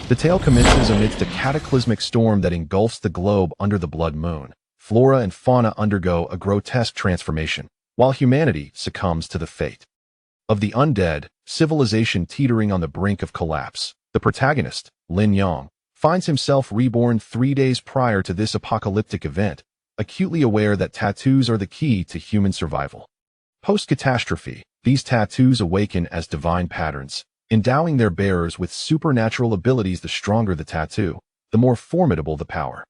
The tale commences amidst a cataclysmic storm that engulfs the globe under the blood moon. Flora and fauna undergo a grotesque transformation, while humanity succumbs to the fate of the undead, civilization teetering on the brink of collapse. The protagonist, Lin Yang, finds himself reborn 3 days prior to this apocalyptic event, acutely aware that tattoos are the key to human survival. Post-catastrophe, these tattoos awaken as divine patterns, endowing their bearers with supernatural abilities. The stronger the tattoo, the more formidable the power.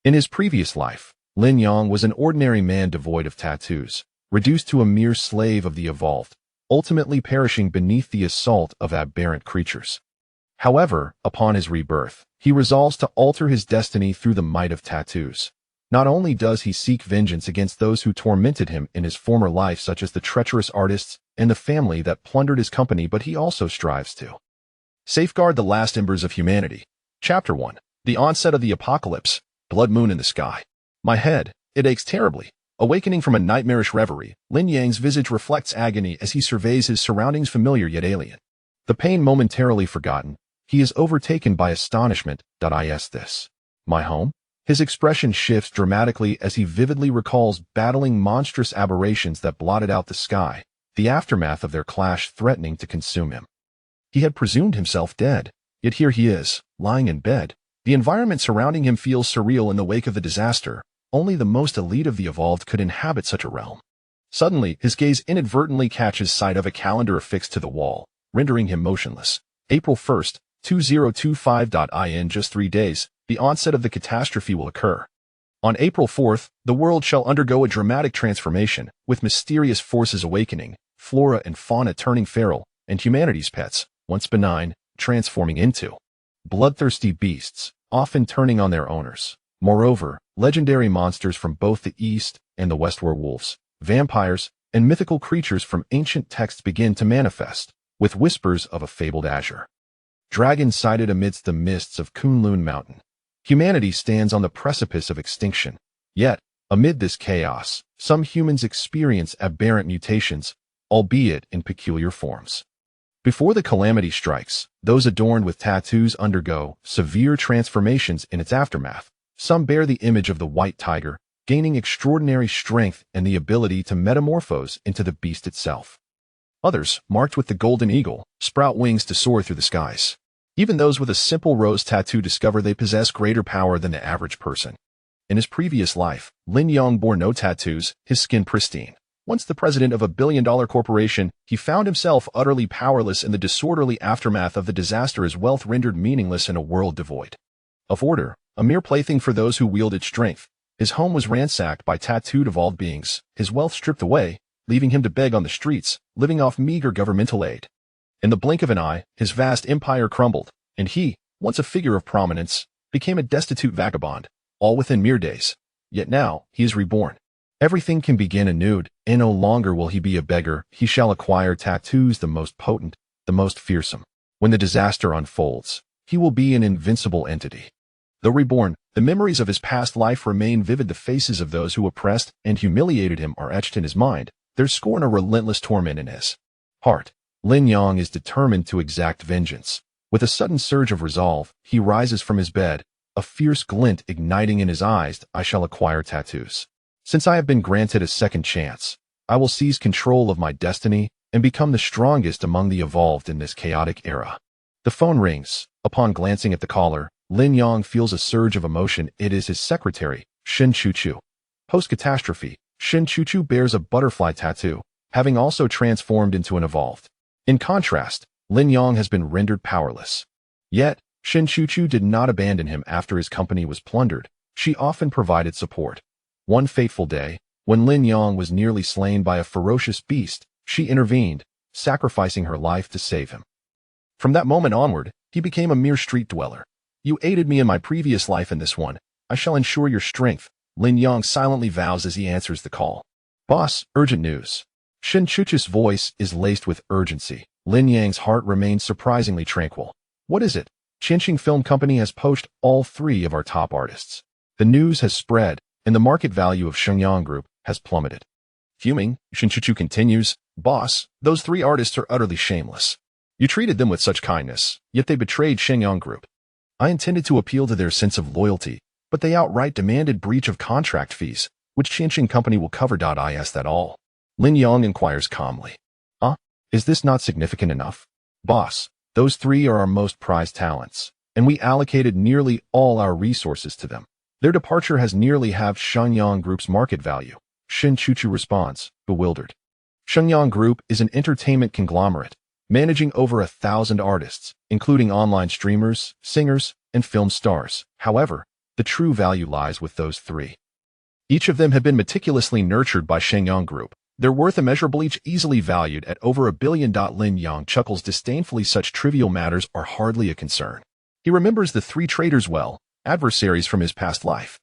In his previous life, Lin Yang was an ordinary man devoid of tattoos, reduced to a mere slave of the evolved, ultimately perishing beneath the assault of aberrant creatures. However, upon his rebirth, he resolves to alter his destiny through the might of tattoos. Not only does he seek vengeance against those who tormented him in his former life, such as the treacherous artists and the family that plundered his company, but he also strives to safeguard the last embers of humanity. Chapter 1. The onset of the apocalypse. Blood moon in the sky. My head, it aches terribly. Awakening from a nightmarish reverie, Lin Yang's visage reflects agony as he surveys his surroundings, familiar yet alien. The pain momentarily forgotten, he is overtaken by astonishment. Is this my home? His expression shifts dramatically as he vividly recalls battling monstrous aberrations that blotted out the sky, the aftermath of their clash threatening to consume him. He had presumed himself dead, yet here he is, lying in bed. The environment surrounding him feels surreal in the wake of the disaster. Only the most elite of the evolved could inhabit such a realm. Suddenly, his gaze inadvertently catches sight of a calendar affixed to the wall, rendering him motionless. April 1st, 2025. In just 3 days, the onset of the catastrophe will occur. On April 4th, the world shall undergo a dramatic transformation, with mysterious forces awakening, flora and fauna turning feral, and humanity's pets, once benign, transforming into bloodthirsty beasts, often turning on their owners. Moreover, legendary monsters from both the east and the west, werewolves, vampires, and mythical creatures from ancient texts begin to manifest, with whispers of a fabled azure dragon sighted amidst the mists of Kunlun Mountain. Humanity stands on the precipice of extinction. Yet, amid this chaos, some humans experience aberrant mutations, albeit in peculiar forms. Before the calamity strikes, those adorned with tattoos undergo severe transformations in its aftermath. Some bear the image of the white tiger, gaining extraordinary strength and the ability to metamorphose into the beast itself. Others, marked with the golden eagle, sprout wings to soar through the skies. Even those with a simple rose tattoo discover they possess greater power than the average person. In his previous life, Lin Yang bore no tattoos, his skin pristine. Once the president of a billion-dollar corporation, he found himself utterly powerless in the disorderly aftermath of the disaster, his wealth rendered meaningless in a world devoid of order, a mere plaything for those who wielded strength. His home was ransacked by tattooed evolved beings, his wealth stripped away, leaving him to beg on the streets, living off meager governmental aid. In the blink of an eye, his vast empire crumbled, and he, once a figure of prominence, became a destitute vagabond, all within mere days. Yet now, he is reborn. Everything can begin anew, and no longer will he be a beggar. He shall acquire tattoos, the most potent, the most fearsome. When the disaster unfolds, he will be an invincible entity. Though reborn, the memories of his past life remain vivid. The faces of those who oppressed and humiliated him are etched in his mind, their scorn a relentless torment in his heart. Lin Yang is determined to exact vengeance. With a sudden surge of resolve, he rises from his bed, a fierce glint igniting in his eyes. I shall acquire tattoos. Since I have been granted a second chance, I will seize control of my destiny and become the strongest among the evolved in this chaotic era. The phone rings. Upon glancing at the caller, Lin Yang feels a surge of emotion. It is his secretary, Shin Chuchu. Post-catastrophe, Shin Chuchu bears a butterfly tattoo, having also transformed into an evolved. In contrast, Lin Yang has been rendered powerless. Yet, Shin Chuchu did not abandon him after his company was plundered. She often provided support. One fateful day, when Lin Yang was nearly slain by a ferocious beast, she intervened, sacrificing her life to save him. From that moment onward, he became a mere street dweller. You aided me in my previous life, in this one. I shall ensure your strength, Lin Yang silently vows as he answers the call. Boss, urgent news. Shin Chuchu's voice is laced with urgency. Lin Yang's heart remains surprisingly tranquil. What is it? Chinching Film Company has poached all 3 of our top artists. The news has spread, and the market value of Shenyang Group has plummeted. Fuming, Shin Chuchu continues, Boss, those 3 artists are utterly shameless. You treated them with such kindness, yet they betrayed Shenyang Group. I intended to appeal to their sense of loyalty, but they outright demanded breach of contract fees, which Qianxin Company will cover. Is that all? Lin Yang inquires calmly. Is this not significant enough? Boss, those three are our most prized talents, and we allocated nearly all our resources to them. Their departure has nearly halved Shenyang Group's market value. Shin Chuchu responds, bewildered. Shenyang Group is an entertainment conglomerate, managing over 1,000 artists, including online streamers, singers, and film stars. However, the true value lies with those three. Each of them have been meticulously nurtured by Shenyang Group. Their worth immeasurable, each easily valued at over $1 billion. Lin Yang chuckles disdainfully. Such trivial matters are hardly a concern. He remembers the three traitors well, adversaries from his past life.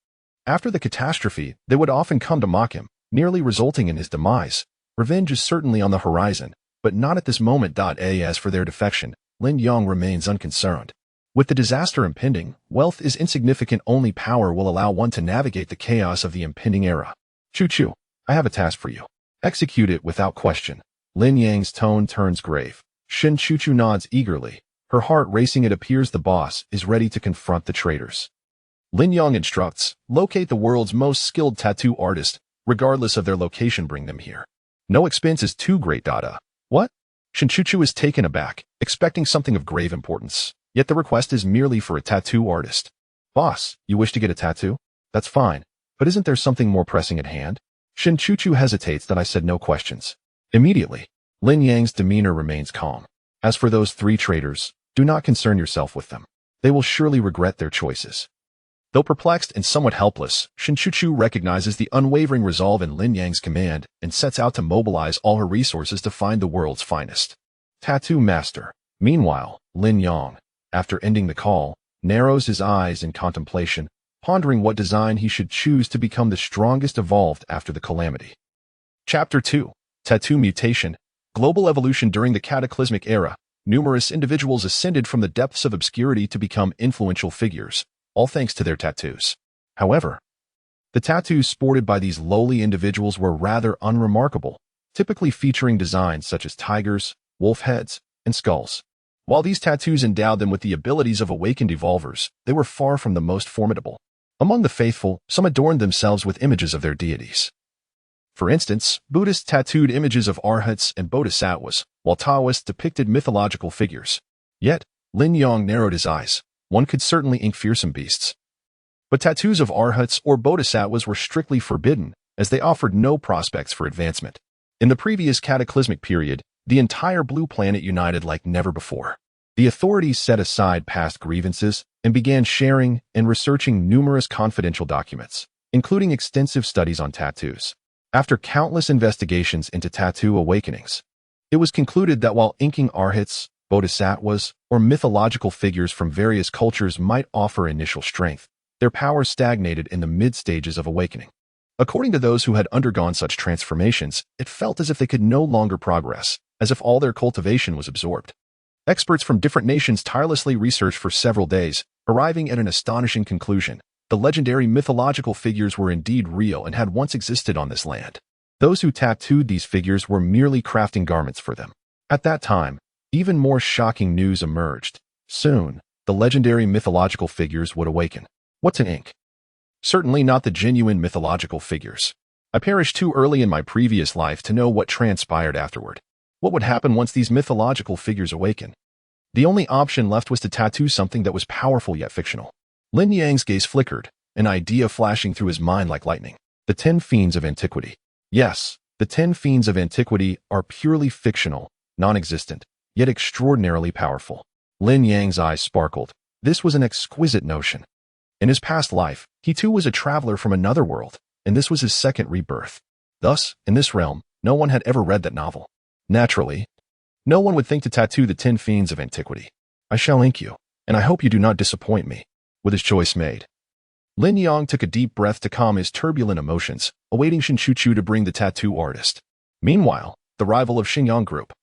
After the catastrophe, they would often come to mock him, nearly resulting in his demise. Revenge is certainly on the horizon, but not at this moment. As for their defection, Lin Yang remains unconcerned. With the disaster impending, wealth is insignificant. Only power will allow one to navigate the chaos of the impending era. Chu, I have a task for you. Execute it without question. Lin Yang's tone turns grave. Shin Chuchu nods eagerly, her heart racing. It appears the boss is ready to confront the traitors. Lin Yang instructs, locate the world's most skilled tattoo artist, regardless of their location. Bring them here. No expense is too great. What? Shin Chuchu is taken aback, expecting something of grave importance. Yet the request is merely for a tattoo artist. Boss, you wish to get a tattoo? That's fine, but isn't there something more pressing at hand? Shin Chuchu hesitates. I said no questions. Immediately, Lin Yang's demeanor remains calm. As for those three traitors, do not concern yourself with them. They will surely regret their choices. Though perplexed and somewhat helpless, Shin Chuchu recognizes the unwavering resolve in Lin Yang's command and sets out to mobilize all her resources to find the world's finest tattoo master. Meanwhile, Lin Yang, after ending the call, narrows his eyes in contemplation, pondering what design he should choose to become the strongest evolved after the calamity. Chapter 2. Tattoo Mutation. Global Evolution. During the Cataclysmic Era, numerous individuals ascended from the depths of obscurity to become influential figures, all thanks to their tattoos. However, the tattoos sported by these lowly individuals were rather unremarkable, typically featuring designs such as tigers, wolf heads, and skulls. While these tattoos endowed them with the abilities of awakened evolvers, they were far from the most formidable. Among the faithful, some adorned themselves with images of their deities. For instance, Buddhists tattooed images of arhats and bodhisattvas, while Taoists depicted mythological figures. Yet, Lin Yang narrowed his eyes. One could certainly ink fearsome beasts. But tattoos of arhats or bodhisattvas were strictly forbidden, as they offered no prospects for advancement. In the previous cataclysmic period, the entire blue planet united like never before. The authorities set aside past grievances and began sharing and researching numerous confidential documents, including extensive studies on tattoos. After countless investigations into tattoo awakenings, it was concluded that while inking arhats, bodhisattvas, or mythological figures from various cultures might offer initial strength, their power stagnated in the mid-stages of awakening. According to those who had undergone such transformations, it felt as if they could no longer progress, as if all their cultivation was absorbed. Experts from different nations tirelessly researched for several days, arriving at an astonishing conclusion. The legendary mythological figures were indeed real and had once existed on this land. Those who tattooed these figures were merely crafting garments for them. At that time, even more shocking news emerged. Soon, the legendary mythological figures would awaken. What to ink? Certainly not the genuine mythological figures. I perished too early in my previous life to know what transpired afterward. What would happen once these mythological figures awaken? The only option left was to tattoo something that was powerful yet fictional. Lin Yang's gaze flickered, an idea flashing through his mind like lightning. The 10 Fiends of Antiquity. Yes, the 10 Fiends of Antiquity are purely fictional, non-existent, yet extraordinarily powerful. Lin Yang's eyes sparkled. This was an exquisite notion. In his past life, he too was a traveler from another world, and this was his second rebirth. Thus, in this realm, no one had ever read that novel. Naturally, no one would think to tattoo the 10 Fiends of Antiquity. I shall ink you, and I hope you do not disappoint me. With his choice made, Lin Yang took a deep breath to calm his turbulent emotions, awaiting Shin Chuchu to bring the tattoo artist. Meanwhile, the rival of Shenyang Group,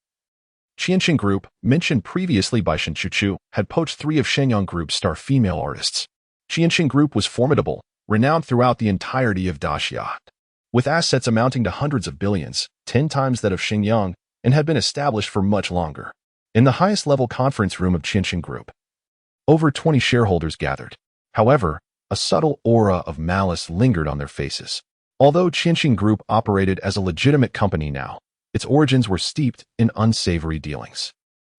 Qianxin Group, mentioned previously by Shin Chuchu, had poached 3 of Shenyang Group's star female artists. Qianxin Group was formidable, renowned throughout the entirety of Daxia, with assets amounting to hundreds of billions, 10 times that of Shenyang, and had been established for much longer. In the highest level conference room of Qianxin Group, Over 20 shareholders gathered. However, a subtle aura of malice lingered on their faces. Although Qianxing Group operated as a legitimate company now, its origins were steeped in unsavory dealings.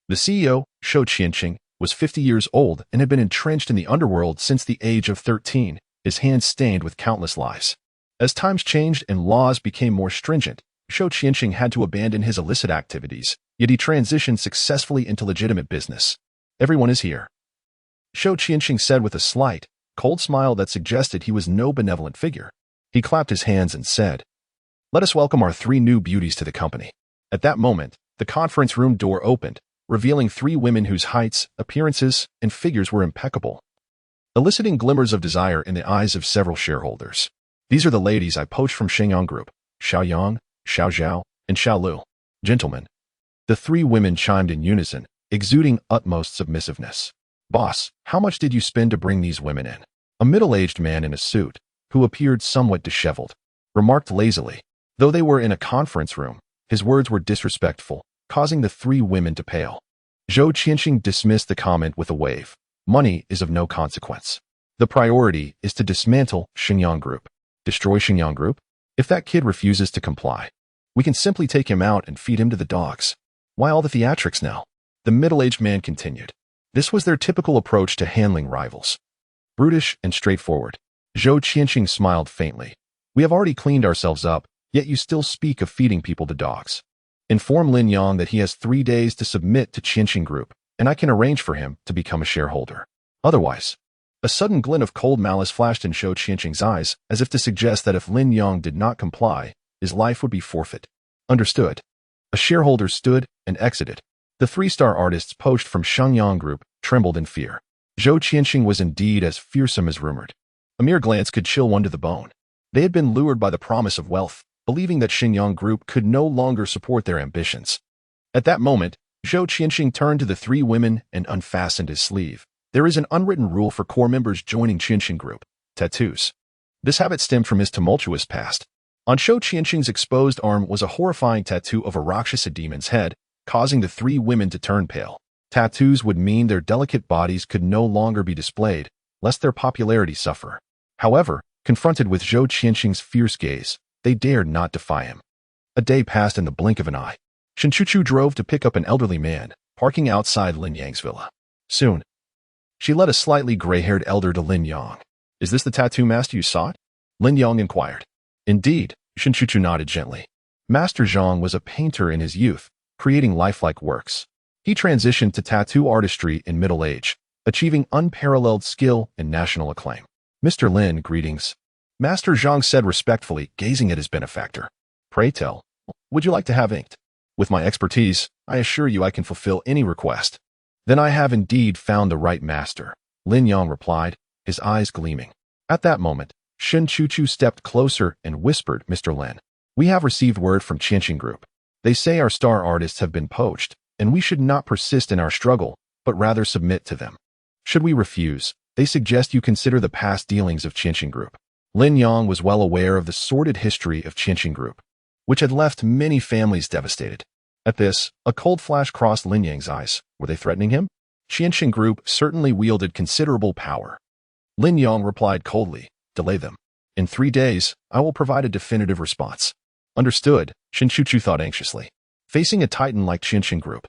The CEO, Shou Qianxing, was 50 years old and had been entrenched in the underworld since the age of 13, his hands stained with countless lies. As times changed and laws became more stringent, Shou Qianxing had to abandon his illicit activities, yet he transitioned successfully into legitimate business. Everyone is here, Shou Qianxing said with a slight, cold smile that suggested he was no benevolent figure. He clapped his hands and said, "Let us welcome our 3 new beauties to the company." At that moment, the conference room door opened, revealing 3 women whose heights, appearances, and figures were impeccable, eliciting glimmers of desire in the eyes of several shareholders. "These are the ladies I poached from Shenyang Group, Xiaoyang, Xiao Zhao, and Xiao Lu. Gentlemen." The 3 women chimed in unison, exuding utmost submissiveness. "Boss, how much did you spend to bring these women in?" A middle-aged man in a suit, who appeared somewhat disheveled, remarked lazily. Though they were in a conference room, his words were disrespectful, causing the 3 women to pale. Shou Qianxing dismissed the comment with a wave. Money is of no consequence. The priority is to dismantle Shenyang Group. Destroy Shenyang Group? If that kid refuses to comply, we can simply take him out and feed him to the dogs. Why all the theatrics now? The middle-aged man continued. This was their typical approach to handling rivals. Brutish and straightforward. Shou Qianxing smiled faintly. "We have already cleaned ourselves up, yet you still speak of feeding people to dogs. Inform Lin Yang that he has 3 days to submit to Qianxing Group, and I can arrange for him to become a shareholder. Otherwise." A sudden glint of cold malice flashed in Shou Qianxing's eyes, as if to suggest that if Lin Yang did not comply, his life would be forfeit. Understood. A shareholder stood and exited. The 3-star artists poached from Shenyang Group trembled in fear. Shou Qianxing was indeed as fearsome as rumored. A mere glance could chill one to the bone. They had been lured by the promise of wealth, believing that Shenyang Group could no longer support their ambitions. At that moment, Shou Qianxing turned to the 3 women and unfastened his sleeve. There is an unwritten rule for core members joining Qianxing Group: tattoos. This habit stemmed from his tumultuous past. On Shou Qianxing's exposed arm was a horrifying tattoo of a Rakshasa demon's head, causing the 3 women to turn pale. Tattoos would mean their delicate bodies could no longer be displayed, lest their popularity suffer. However, confronted with Shou Qianxing's fierce gaze, they dared not defy him. A day passed in the blink of an eye. Shinchuchu drove to pick up an elderly man, parking outside Lin Yang's villa. Soon, she led a slightly gray-haired elder to Lin Yang. "Is this the tattoo master you sought?" Lin Yang inquired. "Indeed," Shinchuchu nodded gently. Master Zhang was a painter in his youth, creating lifelike works. He transitioned to tattoo artistry in middle age, achieving unparalleled skill and national acclaim. "Mr. Lin, greetings," Master Zhang said respectfully, gazing at his benefactor. "Pray tell, would you like to have inked? With my expertise, I assure you I can fulfill any request." "Then I have indeed found the right master," Lin Yang replied, his eyes gleaming. At that moment, Shin Chuchu stepped closer and whispered, "Mr. Lin, we have received word from Qianxing Group. They say our star artists have been poached, and we should not persist in our struggle, but rather submit to them. Should we refuse, they suggest you consider the past dealings of Qianxing Group." Lin Yang was well aware of the sordid history of Qianxing Group, which had left many families devastated. At this, a cold flash crossed Lin Yang's eyes. Were they threatening him? Qianxing Group certainly wielded considerable power. Lin Yang replied coldly, "Delay them. In 3 days, I will provide a definitive response." Understood, Shinchuchu thought anxiously. Facing a titan like Qianxing Group,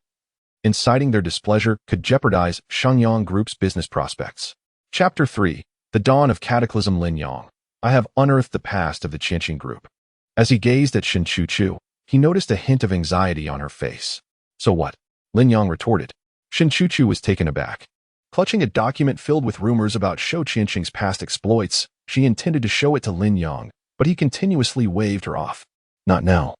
inciting their displeasure could jeopardize Shenyang Group's business prospects. Chapter 3. The Dawn of Cataclysm. Lin Yang. I have unearthed the past of the Qianxing Group. As he gazed at Shinchuchu, he noticed a hint of anxiety on her face. "So what?" Lin Yang retorted. Shinchuchu was taken aback. Clutching a document filled with rumors about Shou Qianxing's past exploits, she intended to show it to Lin Yang, but he continuously waved her off. "Not now.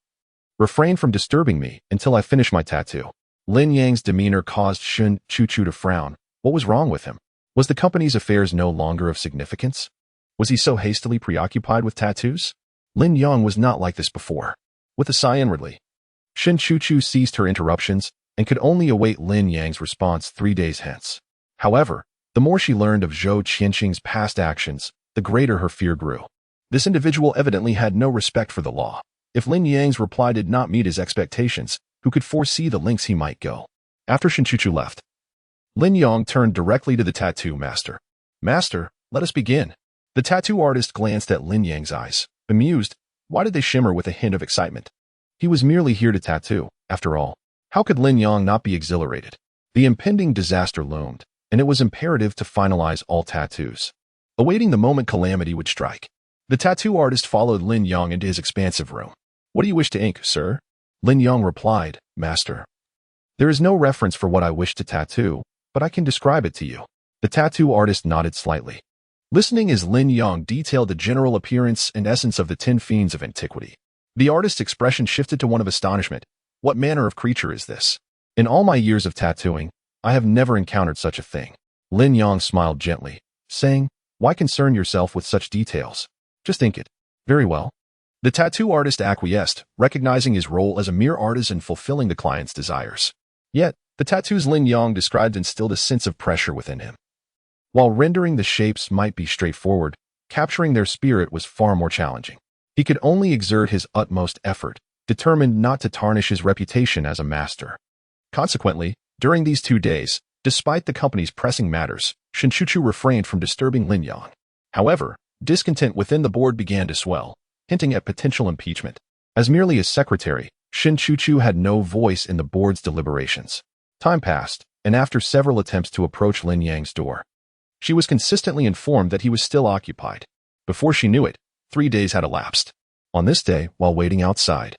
Refrain from disturbing me until I finish my tattoo." Lin Yang's demeanor caused Shinchuchu to frown. What was wrong with him? Was the company's affairs no longer of significance? Was he so hastily preoccupied with tattoos? Lin Yang was not like this before. With a sigh inwardly, Shinchuchu ceased her interruptions and could only await Lin Yang's response 3 days hence. However, the more she learned of Shou Qianxing's past actions, the greater her fear grew. This individual evidently had no respect for the law. If Lin Yang's reply did not meet his expectations, who could foresee the lengths he might go? After Shinchuchu left, Lin Yang turned directly to the tattoo master. Master, let us begin. The tattoo artist glanced at Lin Yang's eyes, bemused. Why did they shimmer with a hint of excitement? He was merely here to tattoo, after all. How could Lin Yang not be exhilarated? The impending disaster loomed, and it was imperative to finalize all tattoos, awaiting the moment calamity would strike. The tattoo artist followed Lin Yang into his expansive room. What do you wish to ink, sir? Lin Yang replied, Master. There is no reference for what I wish to tattoo, but I can describe it to you. The tattoo artist nodded slightly, listening as Lin Yang detailed the general appearance and essence of the 10 fiends of antiquity. The artist's expression shifted to one of astonishment. What manner of creature is this? In all my years of tattooing, I have never encountered such a thing. Lin Yang smiled gently, saying, Why concern yourself with such details? Just ink it. Very well. The tattoo artist acquiesced, recognizing his role as a mere artisan fulfilling the client's desires. Yet, the tattoos Lin Yang described instilled a sense of pressure within him. While rendering the shapes might be straightforward, capturing their spirit was far more challenging. He could only exert his utmost effort, determined not to tarnish his reputation as a master. Consequently, during these 2 days, despite the company's pressing matters, Shinchuchu refrained from disturbing Lin Yang. However, discontent within the board began to swell, hinting at potential impeachment. As merely a secretary, Shinchuchu had no voice in the board's deliberations. Time passed, and after several attempts to approach Lin Yang's door, she was consistently informed that he was still occupied. Before she knew it, 3 days had elapsed. On this day, while waiting outside,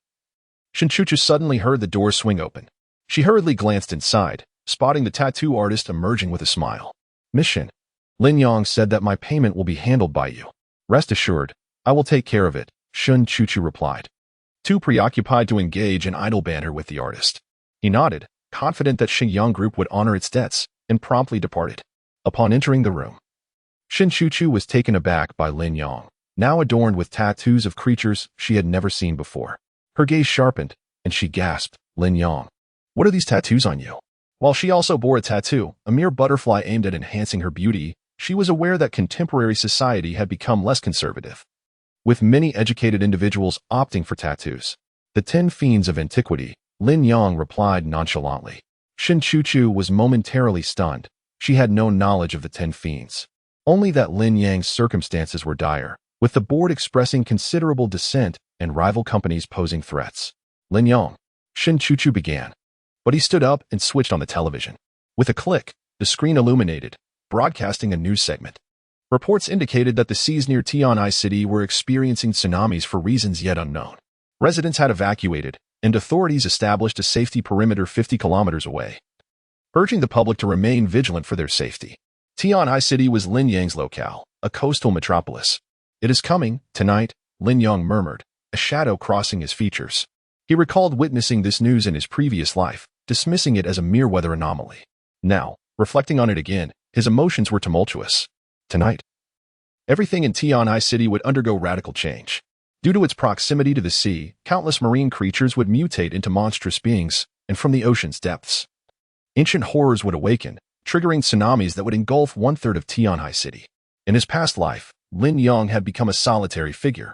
Shinchuchu suddenly heard the door swing open. She hurriedly glanced inside, spotting the tattoo artist emerging with a smile. Miss Shin, Lin Yang said that my payment will be handled by you. Rest assured, I will take care of it, Shinchuchu replied, too preoccupied to engage in idle banter with the artist. He nodded, confident that Xingyang Group would honor its debts, and promptly departed. Upon entering the room, Shinchuchu was taken aback by Lin Yang, now adorned with tattoos of creatures she had never seen before. Her gaze sharpened, and she gasped, Lin Yang, what are these tattoos on you? While she also bore a tattoo, a mere butterfly aimed at enhancing her beauty, she was aware that contemporary society had become less conservative, with many educated individuals opting for tattoos. The 10 fiends of antiquity, Lin Yang replied nonchalantly. Shinchuchu was momentarily stunned. She had no knowledge of the 10 fiends, only that Lin Yang's circumstances were dire, with the board expressing considerable dissent and rival companies posing threats. Lin Yang, Shinchuchu began, but he stood up and switched on the television. With a click, the screen illuminated, broadcasting a news segment. Reports indicated that the seas near Tian'ai City were experiencing tsunamis for reasons yet unknown. Residents had evacuated, and authorities established a safety perimeter 50 kilometers away, urging the public to remain vigilant for their safety. Tian'ai City was Lin Yang's locale, a coastal metropolis. It is coming, tonight, Lin Yang murmured, a shadow crossing his features. He recalled witnessing this news in his previous life, dismissing it as a mere weather anomaly. Now, reflecting on it again, his emotions were tumultuous. Tonight, everything in Tian'ai City would undergo radical change. Due to its proximity to the sea, countless marine creatures would mutate into monstrous beings, and from the ocean's depths, ancient horrors would awaken, triggering tsunamis that would engulf 1/3 of Tian'ai City. In his past life, Lin Yang had become a solitary figure.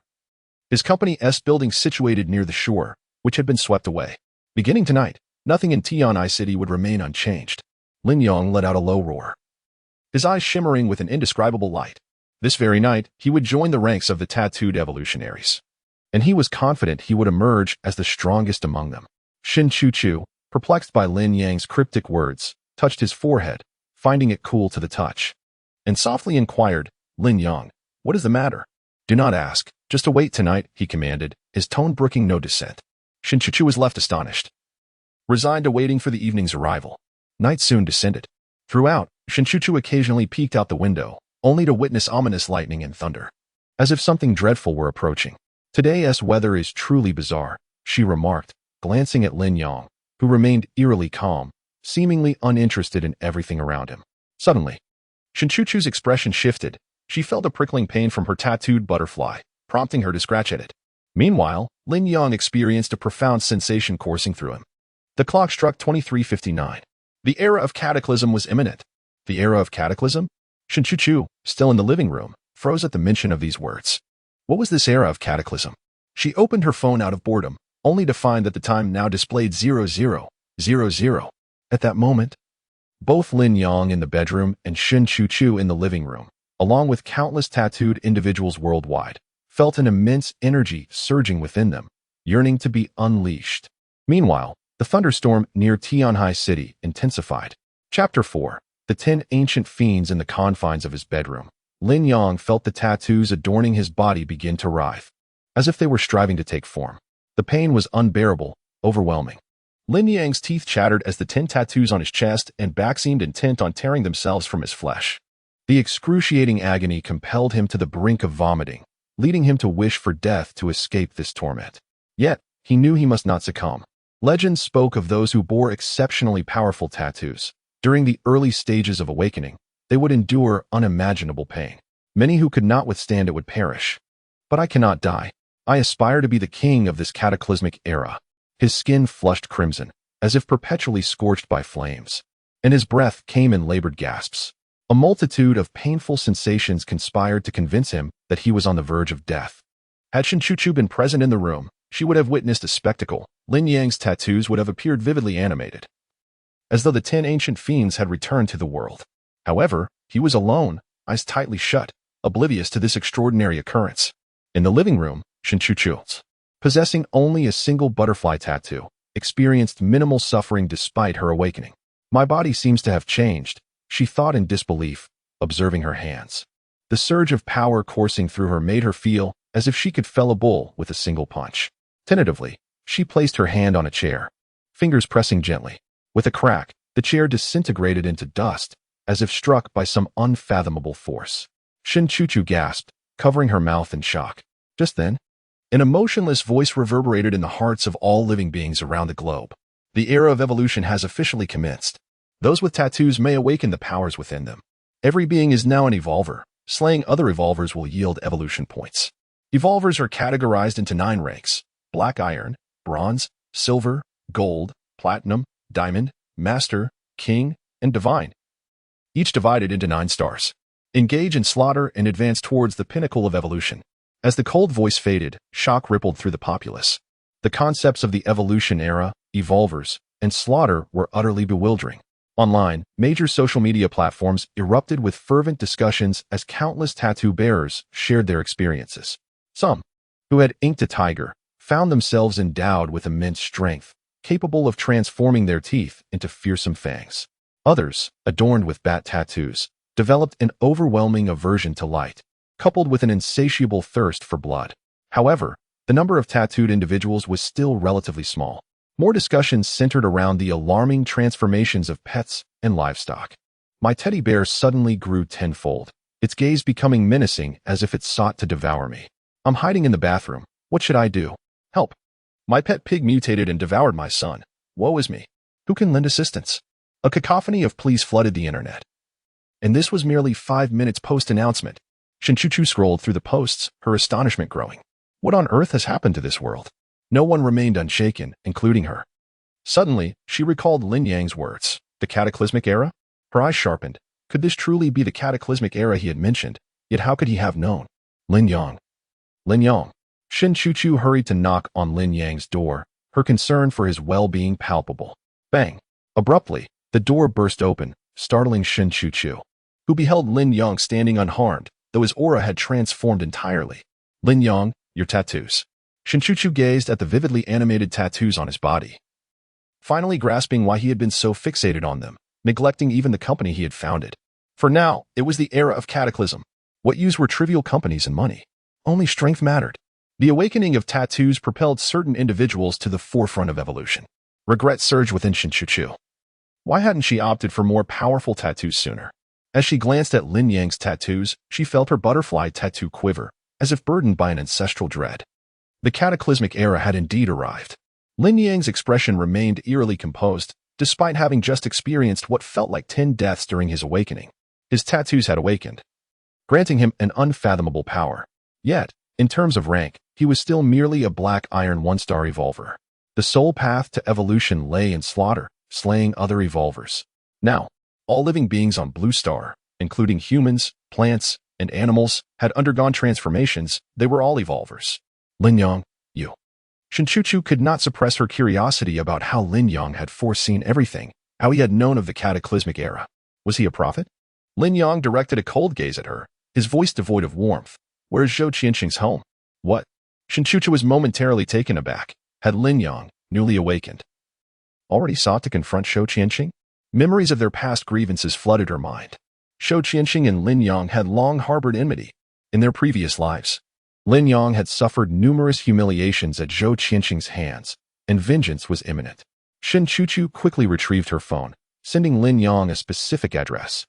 His company's building situated near the shore, which had been swept away. Beginning tonight, nothing in Tian'ai City would remain unchanged. Lin Yang let out a low roar, his eyes shimmering with an indescribable light. This very night, he would join the ranks of the tattooed evolutionaries, and he was confident he would emerge as the strongest among them. Shinchuchu, perplexed by Lin Yang's cryptic words, touched his forehead, finding it cool to the touch, and softly inquired, Lin Yang, what is the matter? Do not ask, just await tonight, he commanded, his tone brooking no dissent. Shinchuchu was left astonished, resigned awaiting for the evening's arrival. Night soon descended. Throughout, Shinchuchu occasionally peeked out the window, only to witness ominous lightning and thunder, as if something dreadful were approaching. Today's weather is truly bizarre, she remarked, glancing at Lin Yang, who remained eerily calm, seemingly uninterested in everything around him. Suddenly, Shinchuchu's expression shifted. She felt a prickling pain from her tattooed butterfly, prompting her to scratch at it. Meanwhile, Lin Yang experienced a profound sensation coursing through him. The clock struck 23:59. The era of cataclysm was imminent. The era of cataclysm? Shinchuchu, still in the living room, froze at the mention of these words. What was this era of cataclysm? She opened her phone out of boredom, only to find that the time now displayed 0000. At that moment, Both Lin Yang in the bedroom and Shin Chu in the living room, along with countless tattooed individuals worldwide, felt an immense energy surging within them, yearning to be unleashed. Meanwhile, the thunderstorm near Tianhai City intensified. Chapter 4. The 10 Ancient Fiends in the confines of his bedroom. Lin Yang felt the tattoos adorning his body begin to writhe, as if they were striving to take form. The pain was unbearable, overwhelming. Lin Yang's teeth chattered as the 10 tattoos on his chest and back seemed intent on tearing themselves from his flesh. The excruciating agony compelled him to the brink of vomiting, leading him to wish for death to escape this torment. Yet, he knew he must not succumb. Legends spoke of those who bore exceptionally powerful tattoos. During the early stages of awakening, they would endure unimaginable pain. Many who could not withstand it would perish. But I cannot die. I aspire to be the king of this cataclysmic era. His skin flushed crimson, as if perpetually scorched by flames, and his breath came in labored gasps. A multitude of painful sensations conspired to convince him that he was on the verge of death. Had Shin Chu been present in the room, she would have witnessed a spectacle. Lin Yang's tattoos would have appeared vividly animated, as though the 10 ancient fiends had returned to the world. However, he was alone, eyes tightly shut, oblivious to this extraordinary occurrence. In the living room, Shin Chu, possessing only a single butterfly tattoo, experienced minimal suffering despite her awakening. My body seems to have changed, she thought in disbelief, observing her hands. The surge of power coursing through her made her feel as if she could fell a bull with a single punch. Tentatively, she placed her hand on a chair, fingers pressing gently. With a crack, the chair disintegrated into dust, as if struck by some unfathomable force. Shin Chu gasped, covering her mouth in shock. Just then, an emotionless voice reverberated in the hearts of all living beings around the globe. The era of evolution has officially commenced. Those with tattoos may awaken the powers within them. Every being is now an evolver. Slaying other evolvers will yield evolution points. Evolvers are categorized into 9 ranks: black iron, bronze, silver, gold, platinum, diamond, master, king, and divine, each divided into 9 stars. Engage in slaughter and advance towards the pinnacle of evolution. As the cold voice faded, shock rippled through the populace. The concepts of the evolution era, evolvers, and slaughter were utterly bewildering. Online, major social media platforms erupted with fervent discussions as countless tattoo bearers shared their experiences. Some, who had inked a tiger, found themselves endowed with immense strength, capable of transforming their teeth into fearsome fangs. Others, adorned with bat tattoos, developed an overwhelming aversion to light, coupled with an insatiable thirst for blood. However, the number of tattooed individuals was still relatively small. More discussions centered around the alarming transformations of pets and livestock. My teddy bear suddenly grew tenfold, its gaze becoming menacing as if it sought to devour me. I'm hiding in the bathroom. What should I do? Help! My pet pig mutated and devoured my son. Woe is me. Who can lend assistance? A cacophony of pleas flooded the internet. And this was merely 5 minutes post-announcement. Shin Chu scrolled through the posts, her astonishment growing. What on earth has happened to this world? No one remained unshaken, including her. Suddenly, she recalled Lin Yang's words. The cataclysmic era? Her eyes sharpened. Could this truly be the cataclysmic era he had mentioned? Yet how could he have known? Lin Yang. Lin Yang. Shin Chu hurried to knock on Lin Yang's door, her concern for his well-being palpable. Bang! Abruptly, the door burst open, startling Shin Chu, who beheld Lin Yang standing unharmed, though his aura had transformed entirely. Lin Yang, your tattoos. Shin Chu gazed at the vividly animated tattoos on his body, finally grasping why he had been so fixated on them, neglecting even the company he had founded. For now, it was the era of cataclysm. What use were trivial companies and money? Only strength mattered. The awakening of tattoos propelled certain individuals to the forefront of evolution. Regret surged within Shin Chu. Why hadn't she opted for more powerful tattoos sooner? As she glanced at Lin Yang's tattoos, she felt her butterfly tattoo quiver, as if burdened by an ancestral dread. The cataclysmic era had indeed arrived. Lin Yang's expression remained eerily composed, despite having just experienced what felt like 10 deaths during his awakening. His tattoos had awakened, granting him an unfathomable power. Yet, in terms of rank, he was still merely a black iron 1-star evolver. The sole path to evolution lay in slaughter, slaying other evolvers. Now, all living beings on Blue Star, including humans, plants, and animals, had undergone transformations. They were all evolvers. Lin Yang, you. Shin Chu could not suppress her curiosity about how Lin Yang had foreseen everything, how he had known of the cataclysmic era. Was he a prophet? Lin Yang directed a cold gaze at her, his voice devoid of warmth. Where is Zhou Qianxing's home? What? Shinchuchu was momentarily taken aback. Had Lin Yang, newly awakened, already sought to confront Zhou Qianxing? Memories of their past grievances flooded her mind. Zhou Qianxing and Lin Yang had long harbored enmity. In their previous lives, Lin Yang had suffered numerous humiliations at Zhou Qianxing's hands, and vengeance was imminent. Shinchuchu quickly retrieved her phone, sending Lin Yang a specific address.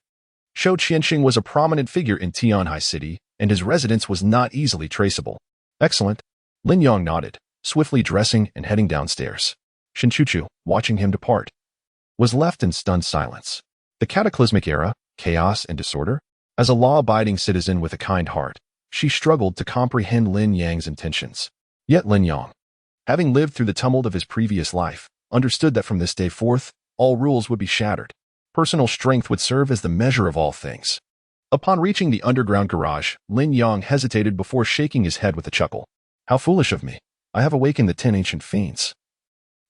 Zhou Qianxing was a prominent figure in Tianhai City, and his residence was not easily traceable. Excellent. Lin Yang nodded, swiftly dressing and heading downstairs. Shinchuchu, watching him depart, was left in stunned silence. The cataclysmic era, chaos and disorder? As a law-abiding citizen with a kind heart, she struggled to comprehend Lin Yang's intentions. Yet Lin Yang, having lived through the tumult of his previous life, understood that from this day forth, all rules would be shattered. Personal strength would serve as the measure of all things. Upon reaching the underground garage, Lin Yang hesitated before shaking his head with a chuckle. How foolish of me. I have awakened the 10 ancient fiends,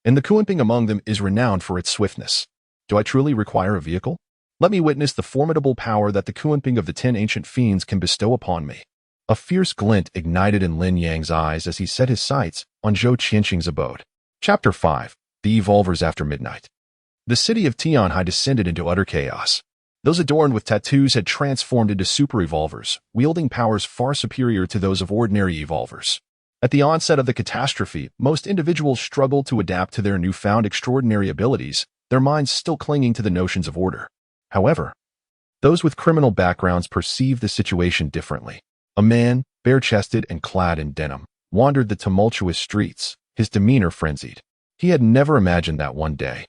and the Kuanping among them is renowned for its swiftness. Do I truly require a vehicle? Let me witness the formidable power that the Kuanping of the 10 ancient fiends can bestow upon me. A fierce glint ignited in Lin Yang's eyes as he set his sights on Zhou Qianxing's abode. Chapter 5. The Evolvers After Midnight. The city of Tianhai descended into utter chaos. Those adorned with tattoos had transformed into super evolvers, wielding powers far superior to those of ordinary evolvers. At the onset of the catastrophe, most individuals struggled to adapt to their newfound extraordinary abilities, their minds still clinging to the notions of order. However, those with criminal backgrounds perceived the situation differently. A man, bare-chested and clad in denim, wandered the tumultuous streets, his demeanor frenzied. He had never imagined that one day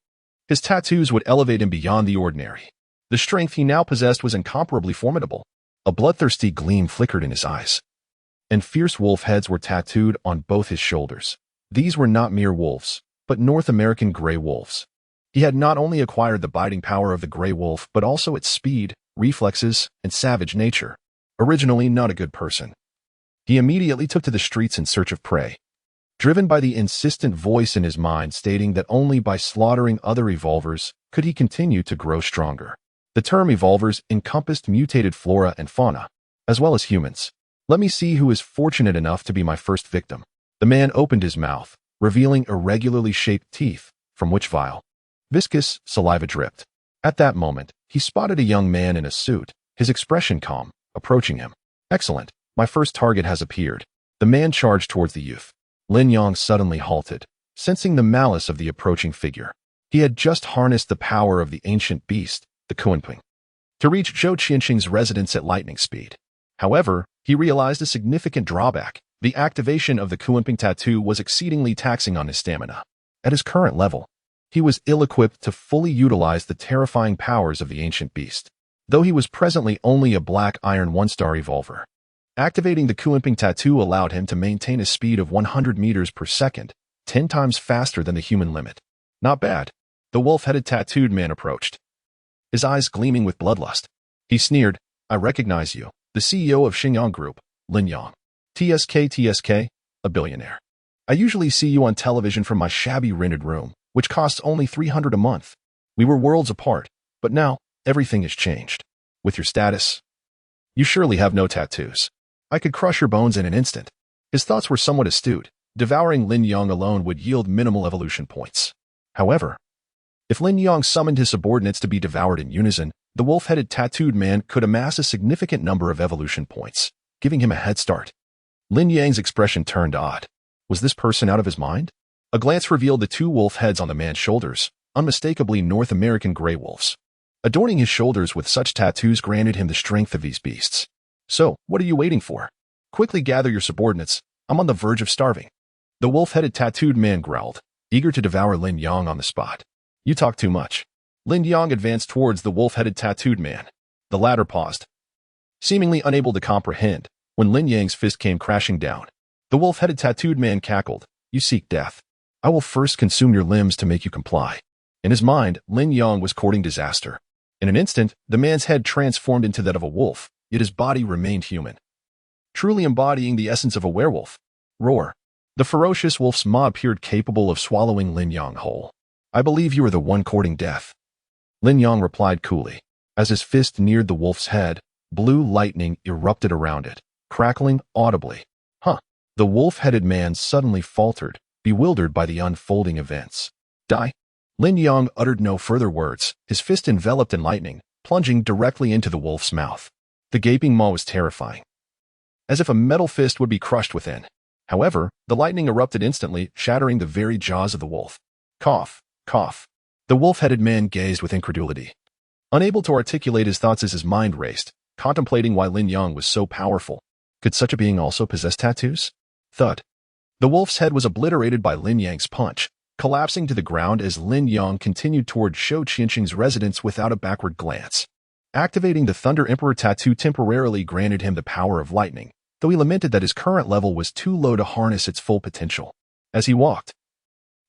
his tattoos would elevate him beyond the ordinary. The strength he now possessed was incomparably formidable. A bloodthirsty gleam flickered in his eyes, and fierce wolf heads were tattooed on both his shoulders. These were not mere wolves, but North American gray wolves. He had not only acquired the biting power of the gray wolf, but also its speed, reflexes, and savage nature. Originally not a good person, he immediately took to the streets in search of prey, driven by the insistent voice in his mind stating that only by slaughtering other evolvers could he continue to grow stronger. The term evolvers encompassed mutated flora and fauna, as well as humans. Let me see who is fortunate enough to be my first victim. The man opened his mouth, revealing irregularly shaped teeth, from which vile, viscous saliva dripped. At that moment, he spotted a young man in a suit, his expression calm, approaching him. Excellent. My first target has appeared. The man charged towards the youth. Lin Yang suddenly halted, sensing the malice of the approaching figure. He had just harnessed the power of the ancient beast, the Kuanping, to reach Zhou Qianxing's residence at lightning speed. However, he realized a significant drawback. The activation of the Kuanping tattoo was exceedingly taxing on his stamina. At his current level, he was ill-equipped to fully utilize the terrifying powers of the ancient beast, though he was presently only a black iron 1-star evolver. Activating the Kuanping tattoo allowed him to maintain a speed of 100 meters per second, 10 times faster than the human limit. Not bad. The wolf-headed tattooed man approached, his eyes gleaming with bloodlust. He sneered, I recognize you, the CEO of Xingyang Group, Lin Yang. TSK, a billionaire. I usually see you on television from my shabby rented room, which costs only $300 a month. We were worlds apart, but now everything has changed. With your status, you surely have no tattoos. I could crush your bones in an instant. His thoughts were somewhat astute. Devouring Lin Yang alone would yield minimal evolution points. However, if Lin Yang summoned his subordinates to be devoured in unison, the wolf-headed tattooed man could amass a significant number of evolution points, giving him a head start. Lin Yang's expression turned odd. Was this person out of his mind? A glance revealed the 2 wolf heads on the man's shoulders, unmistakably North American gray wolves. Adorning his shoulders with such tattoos granted him the strength of these beasts. So, what are you waiting for? Quickly gather your subordinates. I'm on the verge of starving. The wolf-headed tattooed man growled, eager to devour Lin Yang on the spot. You talk too much. Lin Yang advanced towards the wolf-headed tattooed man. The latter paused, seemingly unable to comprehend, when Lin Yang's fist came crashing down. The wolf-headed tattooed man cackled, You seek death. I will first consume your limbs to make you comply. In his mind, Lin Yang was courting disaster. In an instant, the man's head transformed into that of a wolf, yet his body remained human, truly embodying the essence of a werewolf. Roar. The ferocious wolf's maw appeared capable of swallowing Lin Yang whole. I believe you are the one courting death. Lin Yang replied coolly. As his fist neared the wolf's head, blue lightning erupted around it, crackling audibly. Huh. The wolf-headed man suddenly faltered, bewildered by the unfolding events. Die? Lin Yang uttered no further words, his fist enveloped in lightning, plunging directly into the wolf's mouth. The gaping maw was terrifying, as if a metal fist would be crushed within. However, the lightning erupted instantly, shattering the very jaws of the wolf. Cough, cough. The wolf-headed man gazed with incredulity, unable to articulate his thoughts as his mind raced, contemplating why Lin Yang was so powerful. Could such a being also possess tattoos? Thud. The wolf's head was obliterated by Lin Yang's punch, collapsing to the ground as Lin Yang continued toward Zhou Qianqing's residence without a backward glance. Activating the Thunder Emperor tattoo temporarily granted him the power of lightning, though he lamented that his current level was too low to harness its full potential. As he walked,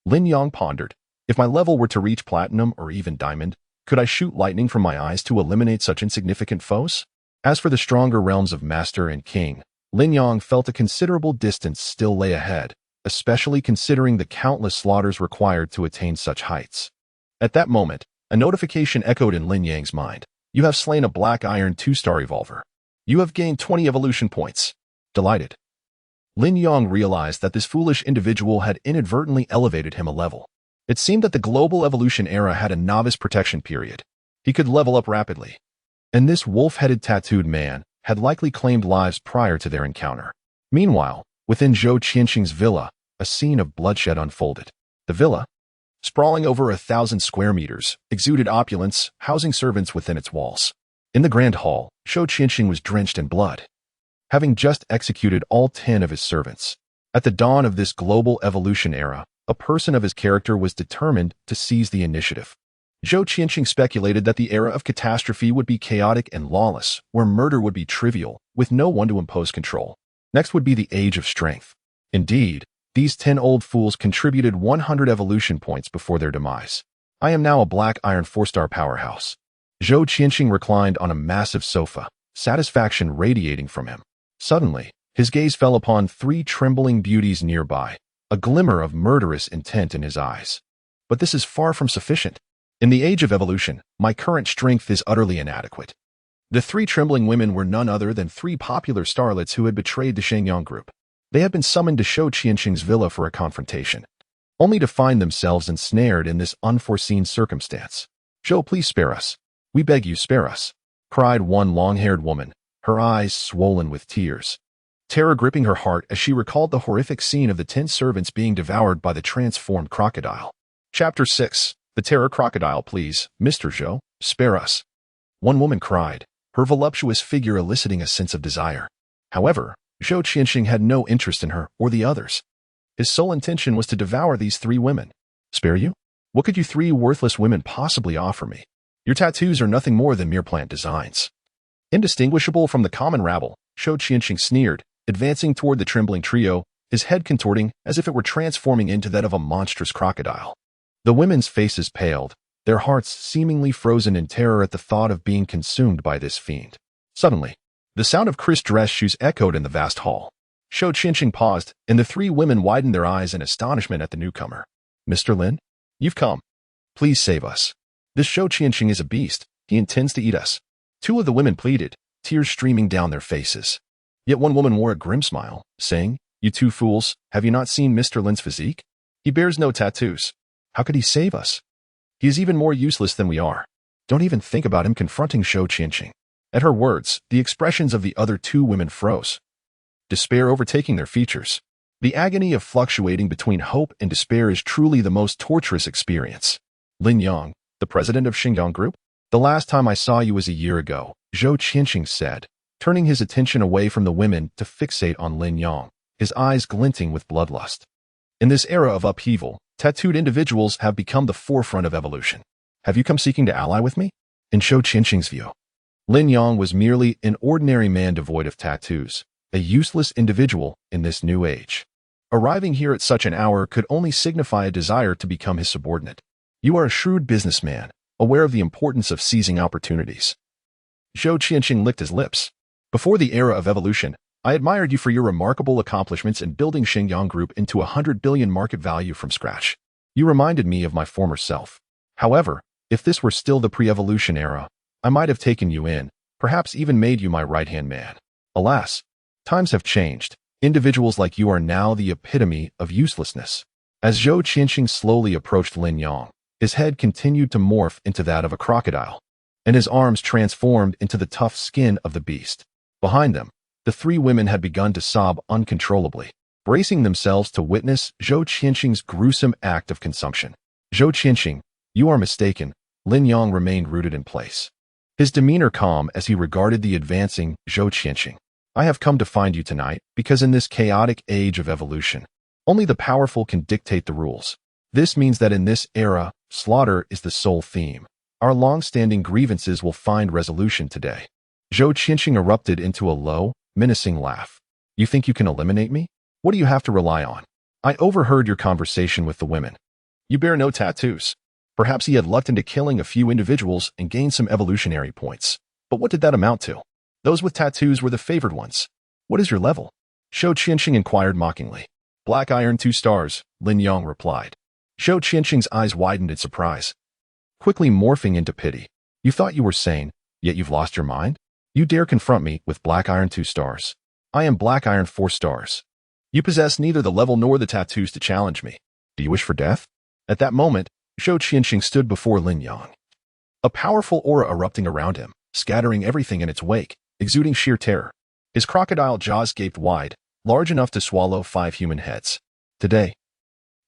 Lin Yang pondered, if my level were to reach platinum or even diamond, could I shoot lightning from my eyes to eliminate such insignificant foes? As for the stronger realms of Master and King, Lin Yang felt a considerable distance still lay ahead, especially considering the countless slaughters required to attain such heights. At that moment, a notification echoed in Lin Yang's mind. You have slain a black iron 2-star evolver. You have gained 20 evolution points. Delighted. Lin Yang realized that this foolish individual had inadvertently elevated him a level. It seemed that the global evolution era had a novice protection period. He could level up rapidly. And this wolf-headed tattooed man had likely claimed lives prior to their encounter. Meanwhile, within Zhou Qianqing's villa, a scene of bloodshed unfolded. The villa, sprawling over 1,000 square meters, exuded opulence, housing servants within its walls. In the grand hall, Zhou Qianqing was drenched in blood, having just executed all 10 of his servants. At the dawn of this global evolution era, a person of his character was determined to seize the initiative. Zhou Qianqing speculated that the era of catastrophe would be chaotic and lawless, where murder would be trivial, with no one to impose control. Next would be the age of strength. Indeed, these 10 old fools contributed 100 evolution points before their demise. I am now a black iron 4-star powerhouse. Zhou Qianqing reclined on a massive sofa, satisfaction radiating from him. Suddenly, his gaze fell upon 3 trembling beauties nearby, a glimmer of murderous intent in his eyes. But this is far from sufficient. In the age of evolution, my current strength is utterly inadequate. The 3 trembling women were none other than 3 popular starlets who had betrayed the Shengyang group. They had been summoned to Zhou Qianqing's villa for a confrontation, only to find themselves ensnared in this unforeseen circumstance. Zhou, please spare us. We beg you, spare us, cried one long-haired woman, her eyes swollen with tears, terror gripping her heart as she recalled the horrific scene of the 10 servants being devoured by the transformed crocodile. Chapter 6. The Terror Crocodile, please, Mr. Zhou, spare us. One woman cried, her voluptuous figure eliciting a sense of desire. However, Zhou Qianqing had no interest in her or the others. His sole intention was to devour these 3 women. Spare you? What could you 3 worthless women possibly offer me? Your tattoos are nothing more than mere plant designs. Indistinguishable from the common rabble, Zhou Qianqing sneered, advancing toward the trembling trio, his head contorting as if it were transforming into that of a monstrous crocodile. The women's faces paled, their hearts seemingly frozen in terror at the thought of being consumed by this fiend. Suddenly, the sound of crisp dress shoes echoed in the vast hall. Zhou Qianqing paused, and the 3 women widened their eyes in astonishment at the newcomer. Mr. Lin, you've come. Please save us. This Zhou Qianqing is a beast. He intends to eat us. 2 of the women pleaded, tears streaming down their faces. Yet one woman wore a grim smile, saying, You 2 fools, have you not seen Mr. Lin's physique? He bears no tattoos. How could he save us? He is even more useless than we are. Don't even think about him confronting Zhou Qianqing. At her words, the expressions of the other 2 women froze, despair overtaking their features. The agony of fluctuating between hope and despair is truly the most torturous experience. Lin Yang, the president of Shengyang Group? The last time I saw you was a year ago, Zhou Qianqing said, turning his attention away from the women to fixate on Lin Yang, his eyes glinting with bloodlust. In this era of upheaval, tattooed individuals have become the forefront of evolution. Have you come seeking to ally with me? In Zhou Qianqing's view, Lin Yang was merely an ordinary man devoid of tattoos, a useless individual in this new age. Arriving here at such an hour could only signify a desire to become his subordinate. You are a shrewd businessman, aware of the importance of seizing opportunities. Zhou Qianqing licked his lips. Before the era of evolution, I admired you for your remarkable accomplishments in building Shengyang Group into 100 billion market value from scratch. You reminded me of my former self. However, If this were still the pre-evolution era, I might have taken you in, perhaps even made you my right-hand man. Alas, times have changed. Individuals like you are now the epitome of uselessness. As Zhou Qianxing slowly approached Lin Yang, his head continued to morph into that of a crocodile, and his arms transformed into the tough skin of the beast. Behind them, the three women had begun to sob uncontrollably, bracing themselves to witness Zhou Qianxing's gruesome act of consumption. Zhou Qianxing, you are mistaken. Lin Yang remained rooted in place, his demeanor calm as he regarded the advancing Zhou Qianxing. I have come to find you tonight because in this chaotic age of evolution, only the powerful can dictate the rules. This means that in this era, slaughter is the sole theme. Our long-standing grievances will find resolution today. Zhou Qianxing erupted into a low, menacing laugh. You think you can eliminate me? What do you have to rely on? I overheard your conversation with the women. You bear no tattoos. Perhaps he had lucked into killing a few individuals and gained some evolutionary points. But what did that amount to? Those with tattoos were the favored ones. What is your level? Zhou Qianxing inquired mockingly. Black iron 2 stars, Lin Yang replied. Zhou Qianxing's eyes widened in surprise, quickly morphing into pity. You thought you were sane, yet you've lost your mind? You dare confront me with black iron 2 stars. I am black iron 4 stars. You possess neither the level nor the tattoos to challenge me. Do you wish for death? At that moment, Zhou Qianxing stood before Lin Yang, a powerful aura erupting around him, scattering everything in its wake, exuding sheer terror. His crocodile jaws gaped wide, large enough to swallow 5 human heads. Today,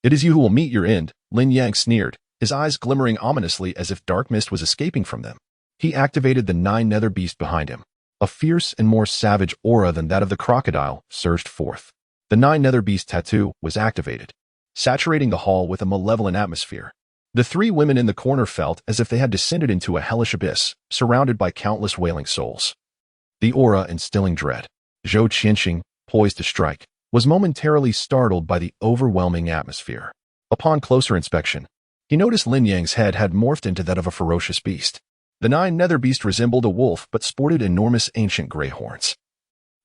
it is you who will meet your end, Lin Yang sneered, his eyes glimmering ominously as if dark mist was escaping from them. He activated the 9 nether beast behind him. A fierce and more savage aura than that of the crocodile surged forth. The 9 nether beast tattoo was activated, saturating the hall with a malevolent atmosphere. The 3 women in the corner felt as if they had descended into a hellish abyss, surrounded by countless wailing souls. The aura instilling dread. Zhou Qianxing, poised to strike, was momentarily startled by the overwhelming atmosphere. Upon closer inspection, he noticed Lin Yang's head had morphed into that of a ferocious beast. The 9 nether beast resembled a wolf but sported enormous ancient gray horns,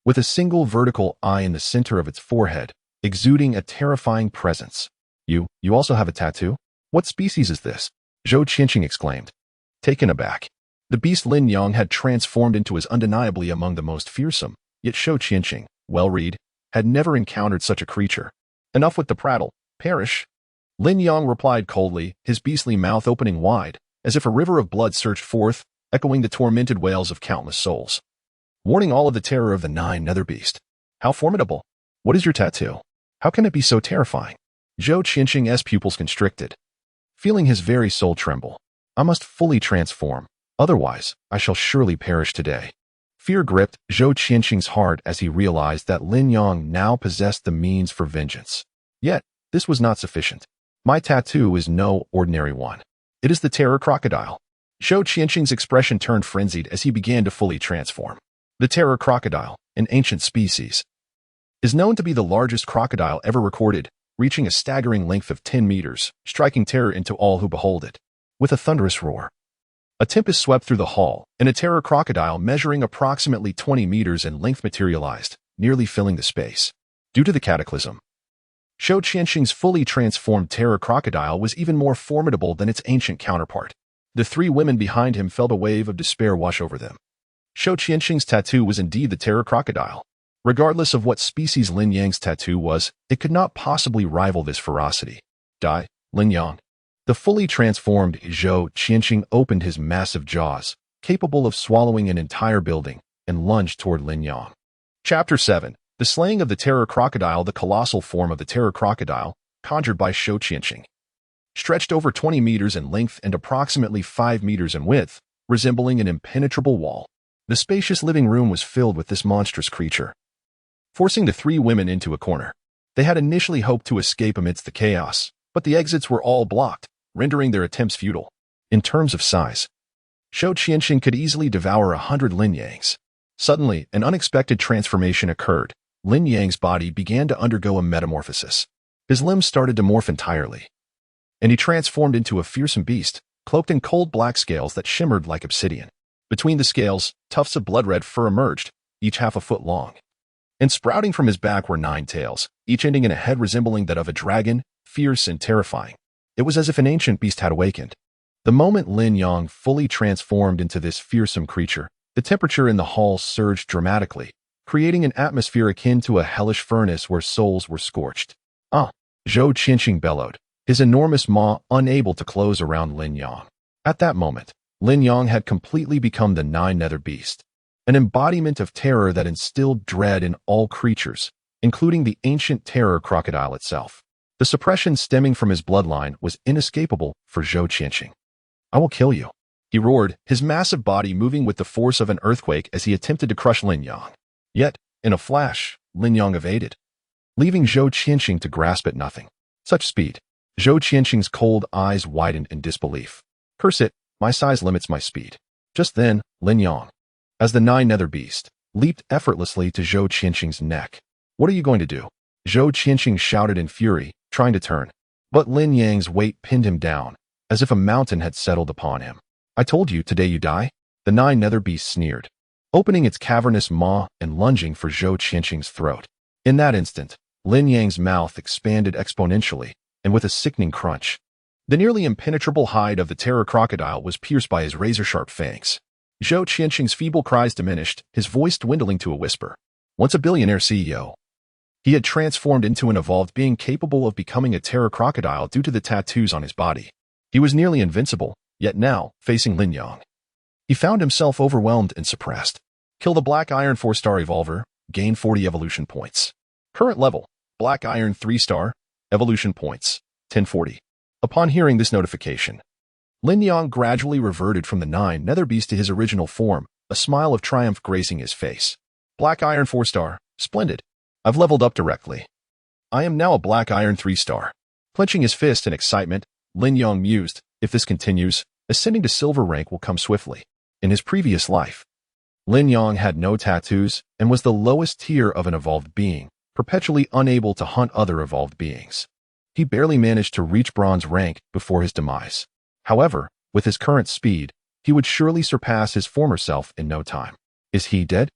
with a single vertical eye in the center of its forehead, exuding a terrifying presence. You also have a tattoo? What species is this? Zhou Qianxing exclaimed, taken aback. The beast Lin Yang had transformed into is undeniably among the most fearsome, yet Zhou Qianxing, well-read, had never encountered such a creature. Enough with the prattle. Perish. Lin Yang replied coldly, his beastly mouth opening wide, as if a river of blood surged forth, echoing the tormented wails of countless souls, warning all of the terror of the 9 nether beast. How formidable. What is your tattoo? How can it be so terrifying? Zhou Qianxing's pupils constricted, feeling his very soul tremble. I must fully transform. Otherwise, I shall surely perish today. Fear gripped Zhou Qianxing's heart as he realized that Lin Yang now possessed the means for vengeance. Yet, this was not sufficient. My tattoo is no ordinary one. It is the terror crocodile. Zhou Qianxing's expression turned frenzied as he began to fully transform. The terror crocodile, an ancient species, is known to be the largest crocodile ever recorded, reaching a staggering length of 10 meters, striking terror into all who behold it. With a thunderous roar, a tempest swept through the hall, and a terror crocodile measuring approximately 20 meters in length materialized, nearly filling the space. Due to the cataclysm, Zhou Qianxing's fully transformed terror crocodile was even more formidable than its ancient counterpart. The 3 women behind him felt a wave of despair wash over them. Zhou Qianxing's tattoo was indeed the terror crocodile. Regardless of what species Lin Yang's tattoo was, it could not possibly rival this ferocity. Die, Lin Yang. The fully transformed Zhou Qianxing opened his massive jaws, capable of swallowing an entire building, and lunged toward Lin Yang. Chapter 7. The Slaying of the Terror Crocodile. The colossal form of the terror crocodile, conjured by Zhou Qianxing, stretched over 20 meters in length and approximately 5 meters in width, resembling an impenetrable wall. The spacious living room was filled with this monstrous creature, forcing the 3 women into a corner. They had initially hoped to escape amidst the chaos, but the exits were all blocked, rendering their attempts futile. In terms of size, Zhou Qianxing could easily devour 100 Lin Yangs. Suddenly, an unexpected transformation occurred. Lin Yang's body began to undergo a metamorphosis. His limbs started to morph entirely, and he transformed into a fearsome beast, cloaked in cold black scales that shimmered like obsidian. Between the scales, tufts of blood-red fur emerged, each half a foot long. And sprouting from his back were 9 tails, each ending in a head resembling that of a dragon, fierce and terrifying. It was as if an ancient beast had awakened. The moment Lin Yang fully transformed into this fearsome creature, the temperature in the hall surged dramatically, creating an atmosphere akin to a hellish furnace where souls were scorched. Ah! Zhou Qianqing bellowed, his enormous maw unable to close around Lin Yang. At that moment, Lin Yang had completely become the nine-nether beast, an embodiment of terror that instilled dread in all creatures, including the ancient terror crocodile itself. The suppression stemming from his bloodline was inescapable for Zhou Qianqing. "I will kill you," he roared, his massive body moving with the force of an earthquake as he attempted to crush Lin Yang. Yet, in a flash, Lin Yang evaded, leaving Zhou Qianqing to grasp at nothing. Such speed. Zhou Qianqing's cold eyes widened in disbelief. "Curse it, my size limits my speed." Just then, Lin Yang, as the nine-nether beast, leaped effortlessly to Zhou Qianqing's neck. "What are you going to do?" Zhou Qianqing shouted in fury, trying to turn. But Lin Yang's weight pinned him down, as if a mountain had settled upon him. "I told you, today you die?" The nine-nether beast sneered, opening its cavernous maw and lunging for Zhou Qianqing's throat. In that instant, Lin Yang's mouth expanded exponentially, and with a sickening crunch, the nearly impenetrable hide of the terror crocodile was pierced by his razor-sharp fangs. Zhou Qianqing's feeble cries diminished, his voice dwindling to a whisper. Once a billionaire CEO, he had transformed into an evolved being capable of becoming a terror crocodile due to the tattoos on his body. He was nearly invincible, yet now, facing Lin Yang, he found himself overwhelmed and suppressed. Kill the Black Iron 4-star Evolver, gain 40 evolution points. Current level, Black Iron 3-star, evolution points, 1040. Upon hearing this notification, Lin Yang gradually reverted from the nine-nether beast to his original form, a smile of triumph gracing his face. Black Iron 4-star, splendid. I've leveled up directly. I am now a Black Iron 3-star. Clenching his fist in excitement, Lin Yang mused, if this continues, ascending to silver rank will come swiftly. In his previous life, Lin Yang had no tattoos and was the lowest tier of an evolved being, perpetually unable to hunt other evolved beings. He barely managed to reach bronze rank before his demise. However, with his current speed, he would surely surpass his former self in no time. Is he dead?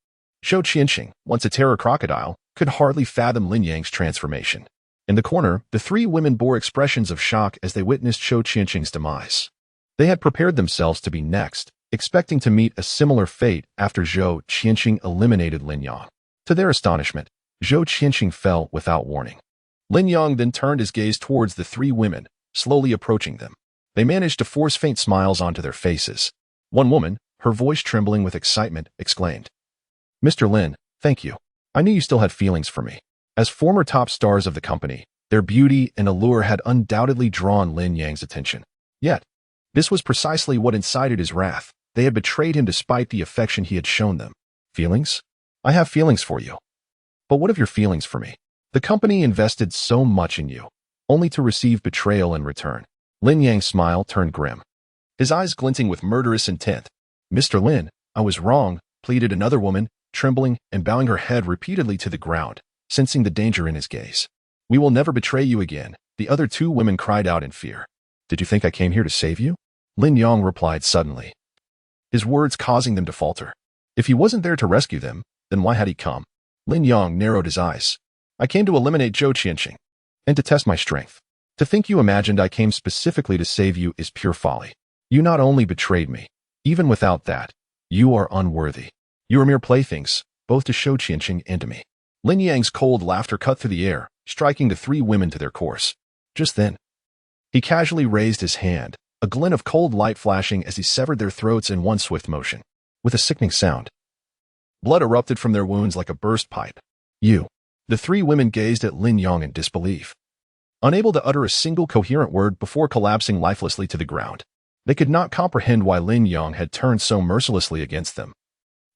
Zhou Qianqing, once a terror crocodile, could hardly fathom Lin Yang's transformation. In the corner, the three women bore expressions of shock as they witnessed Zhou Qianqing's demise. They had prepared themselves to be next, expecting to meet a similar fate after Zhou Qianqing eliminated Lin Yang. To their astonishment, Zhou Qianqing fell without warning. Lin Yang then turned his gaze towards the three women, slowly approaching them. They managed to force faint smiles onto their faces. One woman, her voice trembling with excitement, exclaimed, "Mr. Lin, thank you. I knew you still had feelings for me." As former top stars of the company, their beauty and allure had undoubtedly drawn Lin Yang's attention. Yet, this was precisely what incited his wrath. They had betrayed him despite the affection he had shown them. Feelings? I have feelings for you. But what of your feelings for me? The company invested so much in you, only to receive betrayal in return. Lin Yang's smile turned grim, his eyes glinting with murderous intent. "Mr. Lin, I was wrong," pleaded another woman, trembling and bowing her head repeatedly to the ground, sensing the danger in his gaze. "We will never betray you again," the other two women cried out in fear. "Did you think I came here to save you?" Lin Yang replied suddenly, his words causing them to falter. If he wasn't there to rescue them, then why had he come? Lin Yang narrowed his eyes. "I came to eliminate Zhou Qianqing, and to test my strength. To think you imagined I came specifically to save you is pure folly. You not only betrayed me, even without that, you are unworthy. You are mere playthings, both to Zhou Qianqing and to me." Lin Yang's cold laughter cut through the air, striking the three women to their course. Just then, he casually raised his hand, a glint of cold light flashing as he severed their throats in one swift motion. With a sickening sound, blood erupted from their wounds like a burst pipe. "You." The three women gazed at Lin Yang in disbelief, unable to utter a single coherent word before collapsing lifelessly to the ground. They could not comprehend why Lin Yang had turned so mercilessly against them,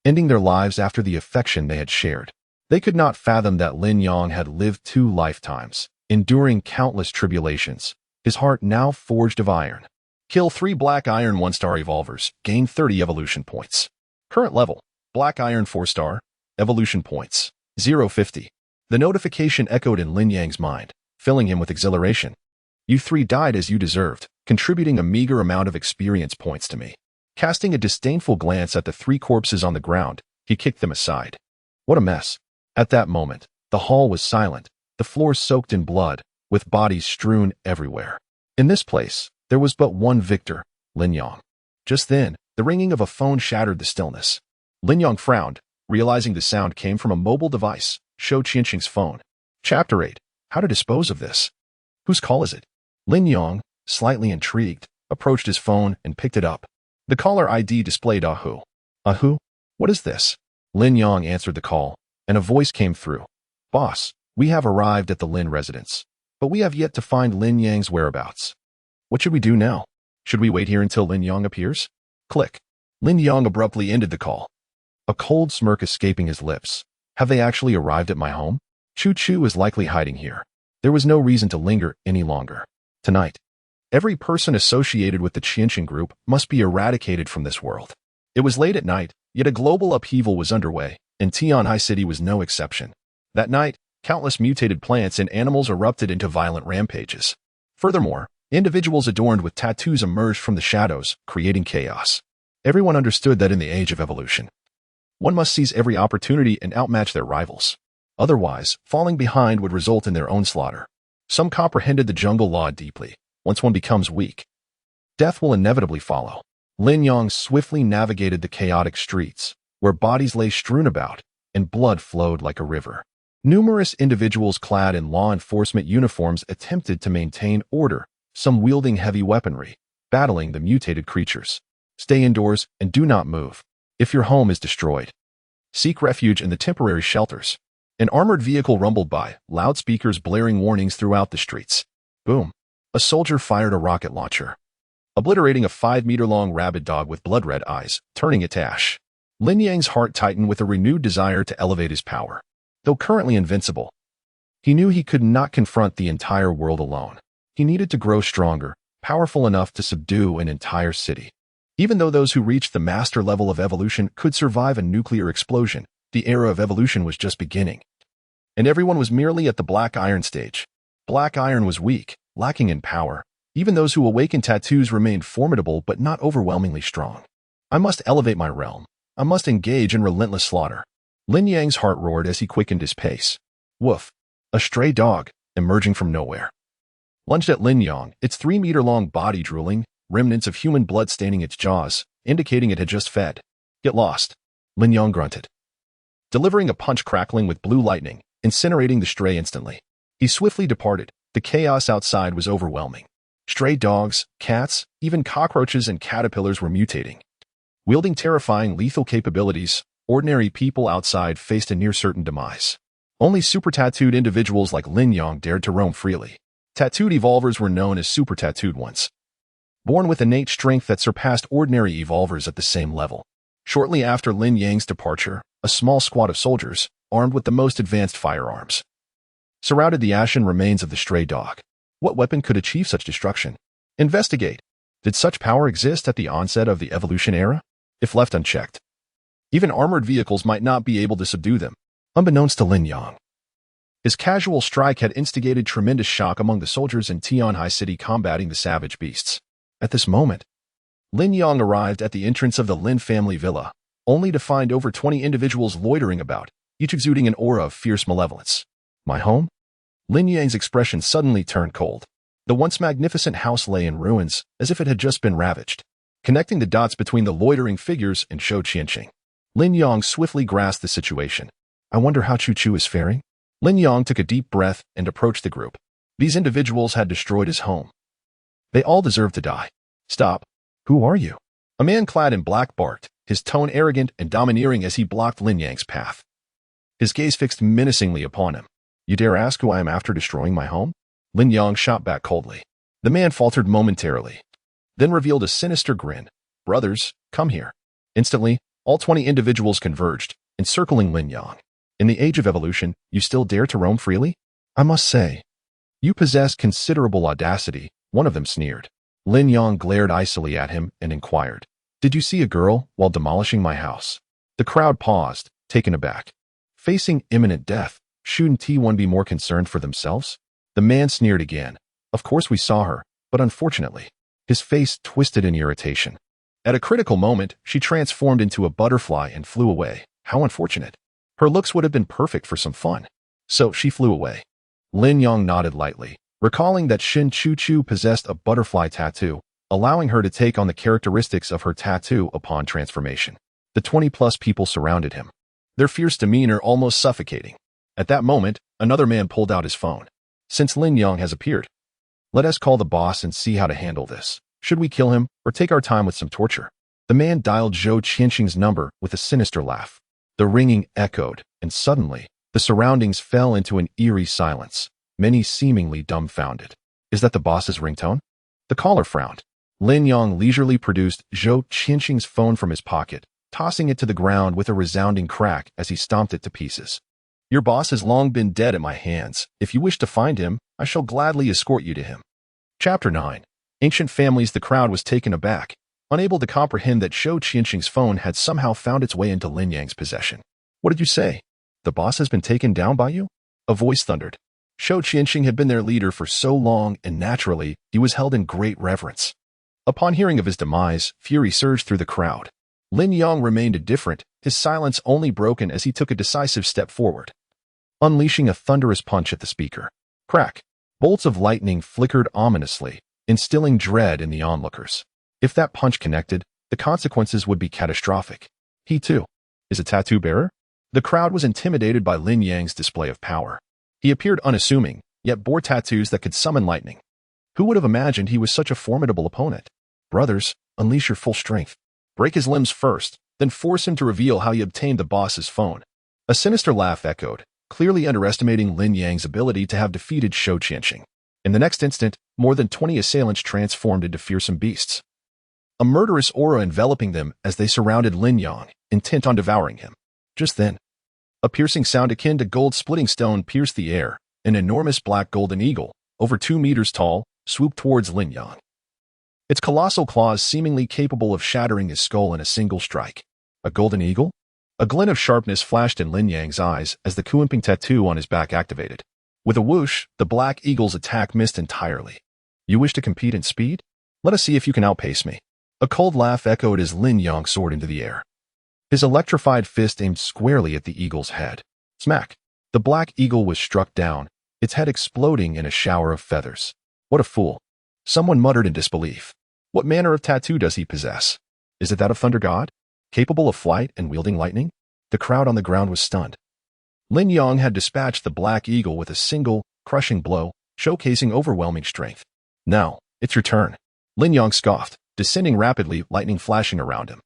ending their lives after the affection they had shared. They could not fathom that Lin Yang had lived 2 lifetimes, enduring countless tribulations, his heart now forged of iron. Kill 3 Black Iron 1-star Evolvers, gain 30 evolution points. Current level, Black Iron 4-star, evolution points, 050. The notification echoed in Lin Yang's mind, filling him with exhilaration. "You 3 died as you deserved, contributing a meager amount of experience points to me." Casting a disdainful glance at the 3 corpses on the ground, he kicked them aside. What a mess. At that moment, the hall was silent, the floor soaked in blood, with bodies strewn everywhere. In this place, there was but one victor, Lin Yang. Just then, the ringing of a phone shattered the stillness. Lin Yang frowned, realizing the sound came from a mobile device, Shou Qianqing's phone. Chapter 8. How to dispose of this. Whose call is it? Lin Yang, slightly intrigued, approached his phone and picked it up. The caller ID displayed Ahu. Ahu? What is this? Lin Yang answered the call, and a voice came through. Boss, we have arrived at the Lin residence, but we have yet to find Lin Yang's whereabouts. What should we do now? Should we wait here until Lin Yang appears? Click. Lin Yang abruptly ended the call, a cold smirk escaping his lips. Have they actually arrived at my home? Chu Chu is likely hiding here. There was no reason to linger any longer. Tonight, every person associated with the Qianqing group must be eradicated from this world. It was late at night, yet a global upheaval was underway, and Tianhai City was no exception. That night, countless mutated plants and animals erupted into violent rampages. Furthermore, individuals adorned with tattoos emerged from the shadows, creating chaos. Everyone understood that in the age of evolution, one must seize every opportunity and outmatch their rivals. Otherwise, falling behind would result in their own slaughter. Some comprehended the jungle law deeply. Once one becomes weak, death will inevitably follow. Lin Yang swiftly navigated the chaotic streets, where bodies lay strewn about, and blood flowed like a river. Numerous individuals clad in law enforcement uniforms attempted to maintain order, some wielding heavy weaponry, battling the mutated creatures. Stay indoors and do not move. If your home is destroyed, seek refuge in the temporary shelters. An armored vehicle rumbled by, loudspeakers blaring warnings throughout the streets. Boom. A soldier fired a rocket launcher, obliterating a 5-meter-long rabid dog with blood-red eyes, turning it to ash. Lin Yang's heart tightened with a renewed desire to elevate his power. Though currently invincible, he knew he could not confront the entire world alone. He needed to grow stronger, powerful enough to subdue an entire city. Even though those who reached the master level of evolution could survive a nuclear explosion, the era of evolution was just beginning. And everyone was merely at the Black Iron stage. Black Iron was weak, lacking in power. Even those who awakened tattoos remained formidable but not overwhelmingly strong. I must elevate my realm. I must engage in relentless slaughter. Lin Yang's heart roared as he quickened his pace. Woof! A stray dog, emerging from nowhere, lunged at Lin Yang, its 3-meter-long body drooling, remnants of human blood staining its jaws, indicating it had just fed. Get lost, Lin Yang grunted, delivering a punch crackling with blue lightning, incinerating the stray instantly. He swiftly departed. The chaos outside was overwhelming. Stray dogs, cats, even cockroaches and caterpillars were mutating. Wielding terrifying lethal capabilities, ordinary people outside faced a near-certain demise. Only super-tattooed individuals like Lin Yang dared to roam freely. Tattooed evolvers were known as super-tattooed ones, born with innate strength that surpassed ordinary evolvers at the same level. Shortly after Lin Yang's departure, a small squad of soldiers, armed with the most advanced firearms, surrounded the ashen remains of the stray dog. What weapon could achieve such destruction? Investigate. Did such power exist at the onset of the evolution era? If left unchecked, even armored vehicles might not be able to subdue them. Unbeknownst to Lin Yang, his casual strike had instigated tremendous shock among the soldiers in Tianhai City combating the savage beasts. At this moment, Lin Yang arrived at the entrance of the Lin family villa, only to find over 20 individuals loitering about, each exuding an aura of fierce malevolence. My home? Lin Yang's expression suddenly turned cold. The once magnificent house lay in ruins, as if it had just been ravaged. Connecting the dots between the loitering figures and Shou Qianqing, Lin Yang swiftly grasped the situation. I wonder how Chu Chu is faring? Lin Yang took a deep breath and approached the group. These individuals had destroyed his home. They all deserve to die. Stop. Who are you? A man clad in black barked, his tone arrogant and domineering as he blocked Lin Yang's path. His gaze fixed menacingly upon him. You dare ask who I am after destroying my home? Lin Yang shot back coldly. The man faltered momentarily, then revealed a sinister grin. Brothers, come here. Instantly, all 20 individuals converged, encircling Lin Yang. In the age of evolution, you still dare to roam freely? I must say, you possess considerable audacity, one of them sneered. Lin Yang glared icily at him and inquired, Did you see a girl while demolishing my house? The crowd paused, taken aback. Facing imminent death, shouldn't T1 be more concerned for themselves? The man sneered again. Of course we saw her, but unfortunately, his face twisted in irritation. At a critical moment, she transformed into a butterfly and flew away. How unfortunate. Her looks would have been perfect for some fun. So she flew away. Lin Yang nodded lightly, recalling that Shin Chu Chu possessed a butterfly tattoo, allowing her to take on the characteristics of her tattoo upon transformation. The 20-plus people surrounded him, their fierce demeanor almost suffocating. At that moment, another man pulled out his phone. Since Lin Yang has appeared, let us call the boss and see how to handle this. Should we kill him or take our time with some torture? The man dialed Zhou Qianxing's number with a sinister laugh. The ringing echoed, and suddenly, the surroundings fell into an eerie silence, many seemingly dumbfounded. Is that the boss's ringtone? The caller frowned. Lin Yang leisurely produced Zhou Qianxing's phone from his pocket, tossing it to the ground with a resounding crack as he stomped it to pieces. Your boss has long been dead at my hands. If you wish to find him, I shall gladly escort you to him. Chapter 9. Ancient Families. The crowd was taken aback, unable to comprehend that Zhou Qianxing's phone had somehow found its way into Lin Yang's possession. What did you say? The boss has been taken down by you? A voice thundered. Zhou Qianxing had been their leader for so long, and naturally, he was held in great reverence. Upon hearing of his demise, fury surged through the crowd. Lin Yang remained indifferent, his silence only broken as he took a decisive step forward, unleashing a thunderous punch at the speaker. Crack! Bolts of lightning flickered ominously, instilling dread in the onlookers. If that punch connected, the consequences would be catastrophic. He, too, is a tattoo bearer? The crowd was intimidated by Lin Yang's display of power. He appeared unassuming, yet bore tattoos that could summon lightning. Who would have imagined he was such a formidable opponent? Brothers, unleash your full strength. Break his limbs first, then force him to reveal how he obtained the boss's phone. A sinister laugh echoed, clearly underestimating Lin Yang's ability to have defeated Zhou Qianxing. In the next instant, more than 20 assailants transformed into fearsome beasts, a murderous aura enveloping them as they surrounded Lin Yang, intent on devouring him. Just then, a piercing sound akin to gold-splitting stone pierced the air. An enormous black golden eagle, over 2 meters tall, swooped towards Lin Yang, its colossal claws seemingly capable of shattering his skull in a single strike. A golden eagle? A glint of sharpness flashed in Lin Yang's eyes as the Kuimping tattoo on his back activated. With a whoosh, the black eagle's attack missed entirely. You wish to compete in speed? Let us see if you can outpace me. A cold laugh echoed as Lin Yang soared into the air, his electrified fist aimed squarely at the eagle's head. Smack! The black eagle was struck down, its head exploding in a shower of feathers. What a fool! Someone muttered in disbelief. What manner of tattoo does he possess? Is it that of Thunder God? Capable of flight and wielding lightning? The crowd on the ground was stunned. Lin Yang had dispatched the black eagle with a single, crushing blow, showcasing overwhelming strength. Now, it's your turn. Lin Yang scoffed, descending rapidly, lightning flashing around him.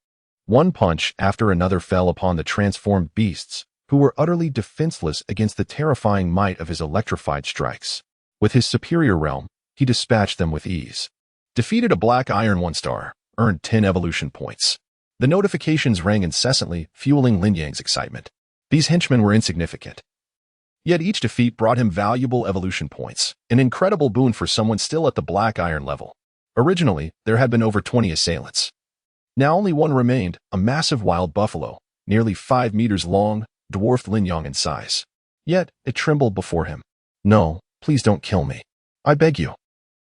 One punch after another fell upon the transformed beasts, who were utterly defenseless against the terrifying might of his electrified strikes. With his superior realm, he dispatched them with ease. Defeated a black iron 1-star, earned 10 evolution points. The notifications rang incessantly, fueling Lin Yang's excitement. These henchmen were insignificant, yet each defeat brought him valuable evolution points, an incredible boon for someone still at the black iron level. Originally, there had been over 20 assailants. Now only one remained, a massive wild buffalo, nearly 5 meters long, dwarfed Lin Yang in size. Yet, it trembled before him. No, please don't kill me. I beg you.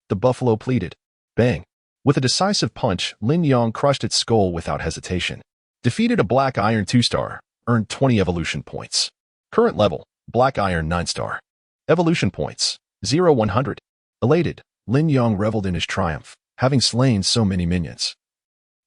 The buffalo pleaded. Bang! With a decisive punch, Lin Yang crushed its skull without hesitation. Defeated a black iron 2-star, earned 20 evolution points. Current level, black iron 9-star. Evolution points, 0-100. Elated, Lin Yang reveled in his triumph, having slain so many minions.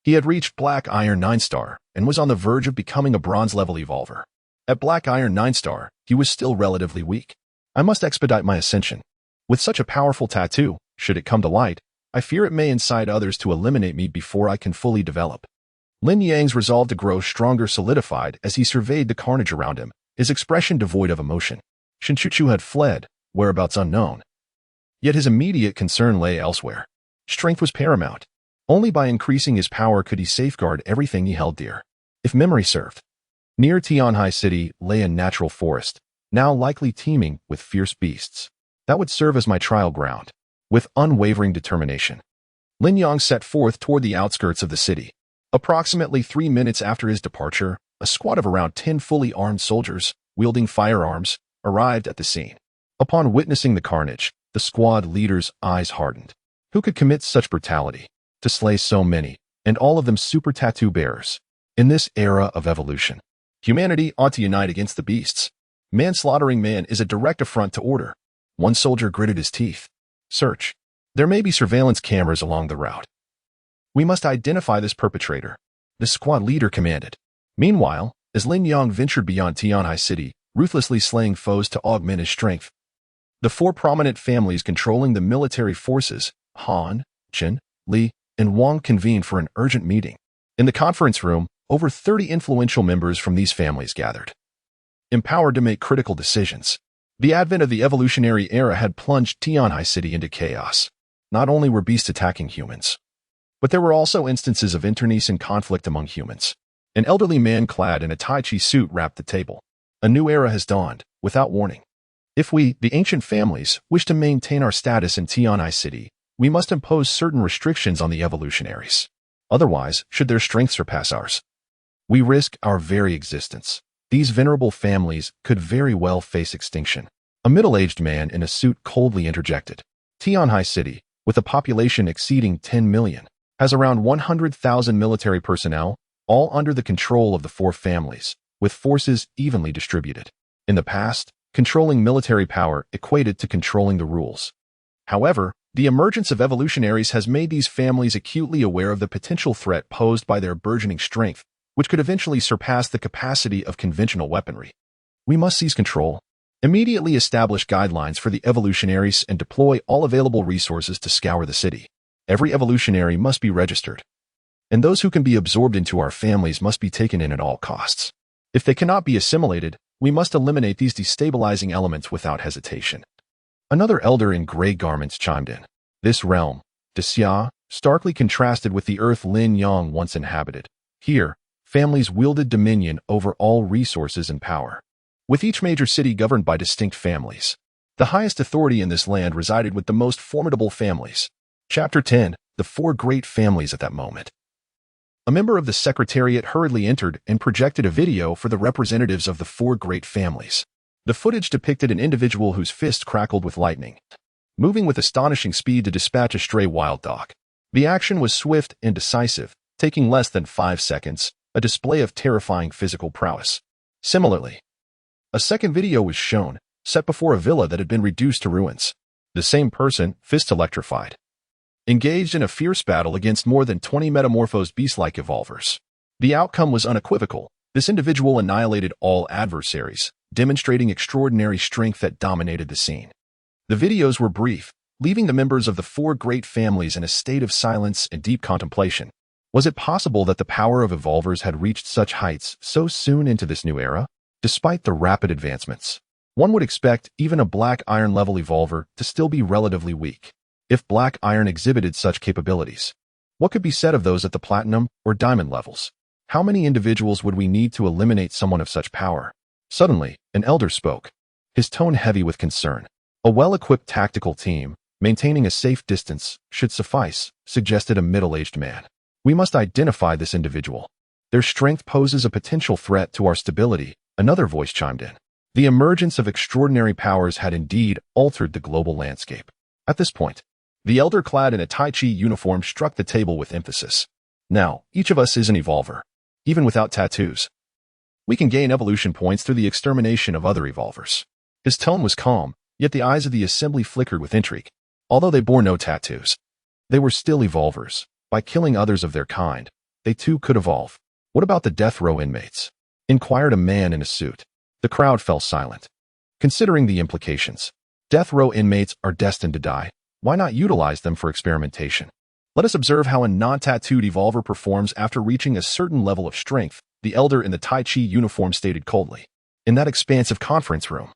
He had reached black iron 9-star and was on the verge of becoming a bronze-level evolver. At black iron 9-star, he was still relatively weak. I must expedite my ascension. With such a powerful tattoo, should it come to light, I fear it may incite others to eliminate me before I can fully develop. Lin Yang's resolve to grow stronger solidified as he surveyed the carnage around him, his expression devoid of emotion. Shinchuchu had fled, whereabouts unknown. Yet his immediate concern lay elsewhere. Strength was paramount. Only by increasing his power could he safeguard everything he held dear. If memory served, near Tianhai City lay a natural forest, now likely teeming with fierce beasts. That would serve as my trial ground. With unwavering determination, Lin Yang set forth toward the outskirts of the city. Approximately 3 minutes after his departure, a squad of around 10 fully armed soldiers, wielding firearms, arrived at the scene. Upon witnessing the carnage, the squad leader's eyes hardened. Who could commit such brutality? To slay so many, and all of them super tattoo bearers. In this era of evolution, humanity ought to unite against the beasts. Man-slaughtering man is a direct affront to order. One soldier gritted his teeth. Search. There may be surveillance cameras along the route. We must identify this perpetrator, the squad leader commanded. Meanwhile, as Lin Yang ventured beyond Tianhai City, ruthlessly slaying foes to augment his strength, the four prominent families controlling the military forces, Han, Chen, Li, and Wang, convened for an urgent meeting. In the conference room, over 30 influential members from these families gathered. Empowered to make critical decisions, the advent of the evolutionary era had plunged Tianhai City into chaos. Not only were beasts attacking humans, but there were also instances of internecine conflict among humans. An elderly man clad in a Tai Chi suit rapped the table. A new era has dawned, without warning. If we, the ancient families, wish to maintain our status in Tianhai City, we must impose certain restrictions on the evolutionaries. Otherwise, should their strength surpass ours, we risk our very existence. These venerable families could very well face extinction. A middle-aged man in a suit coldly interjected. Tianhai City, with a population exceeding 10 million, has around 100,000 military personnel, all under the control of the four families, with forces evenly distributed. In the past, controlling military power equated to controlling the rules. However, the emergence of evolutionaries has made these families acutely aware of the potential threat posed by their burgeoning strength, which could eventually surpass the capacity of conventional weaponry. We must seize control, immediately establish guidelines for the evolutionaries, and deploy all available resources to scour the city. Every evolutionary must be registered, and those who can be absorbed into our families must be taken in at all costs. If they cannot be assimilated, we must eliminate these destabilizing elements without hesitation. Another elder in gray garments chimed in. This realm, Xia, starkly contrasted with the earth Lin Yang once inhabited. Here, families wielded dominion over all resources and power, with each major city governed by distinct families. The highest authority in this land resided with the most formidable families. Chapter 10. The Four Great Families at that moment. A member of the Secretariat hurriedly entered and projected a video for the representatives of the four great families. The footage depicted an individual whose fist crackled with lightning, moving with astonishing speed to dispatch a stray wild dog. The action was swift and decisive, taking less than 5 seconds, a display of terrifying physical prowess. Similarly, a second video was shown, set before a villa that had been reduced to ruins. The same person, fist electrified, engaged in a fierce battle against more than 20 metamorphosed beast-like evolvers. The outcome was unequivocal. This individual annihilated all adversaries, demonstrating extraordinary strength that dominated the scene. The videos were brief, leaving the members of the four great families in a state of silence and deep contemplation. Was it possible that the power of evolvers had reached such heights so soon into this new era? Despite the rapid advancements, one would expect even a black iron level evolver to still be relatively weak. If black iron exhibited such capabilities, what could be said of those at the platinum or diamond levels? How many individuals would we need to eliminate someone of such power? Suddenly, an elder spoke, his tone heavy with concern. A well-equipped tactical team, maintaining a safe distance, should suffice, suggested a middle-aged man. We must identify this individual. Their strength poses a potential threat to our stability, another voice chimed in. The emergence of extraordinary powers had indeed altered the global landscape. At this point, the elder clad in a Tai Chi uniform struck the table with emphasis. Now, each of us is an evolver, even without tattoos. We can gain evolution points through the extermination of other evolvers. His tone was calm, yet the eyes of the assembly flickered with intrigue. Although they bore no tattoos, they were still evolvers. By killing others of their kind, they too could evolve. What about the death row inmates? Inquired a man in a suit. The crowd fell silent. Considering the implications, death row inmates are destined to die. Why not utilize them for experimentation? Let us observe how a non-tattooed evolver performs after reaching a certain level of strength, the elder in the Tai Chi uniform stated coldly. In that expansive conference room,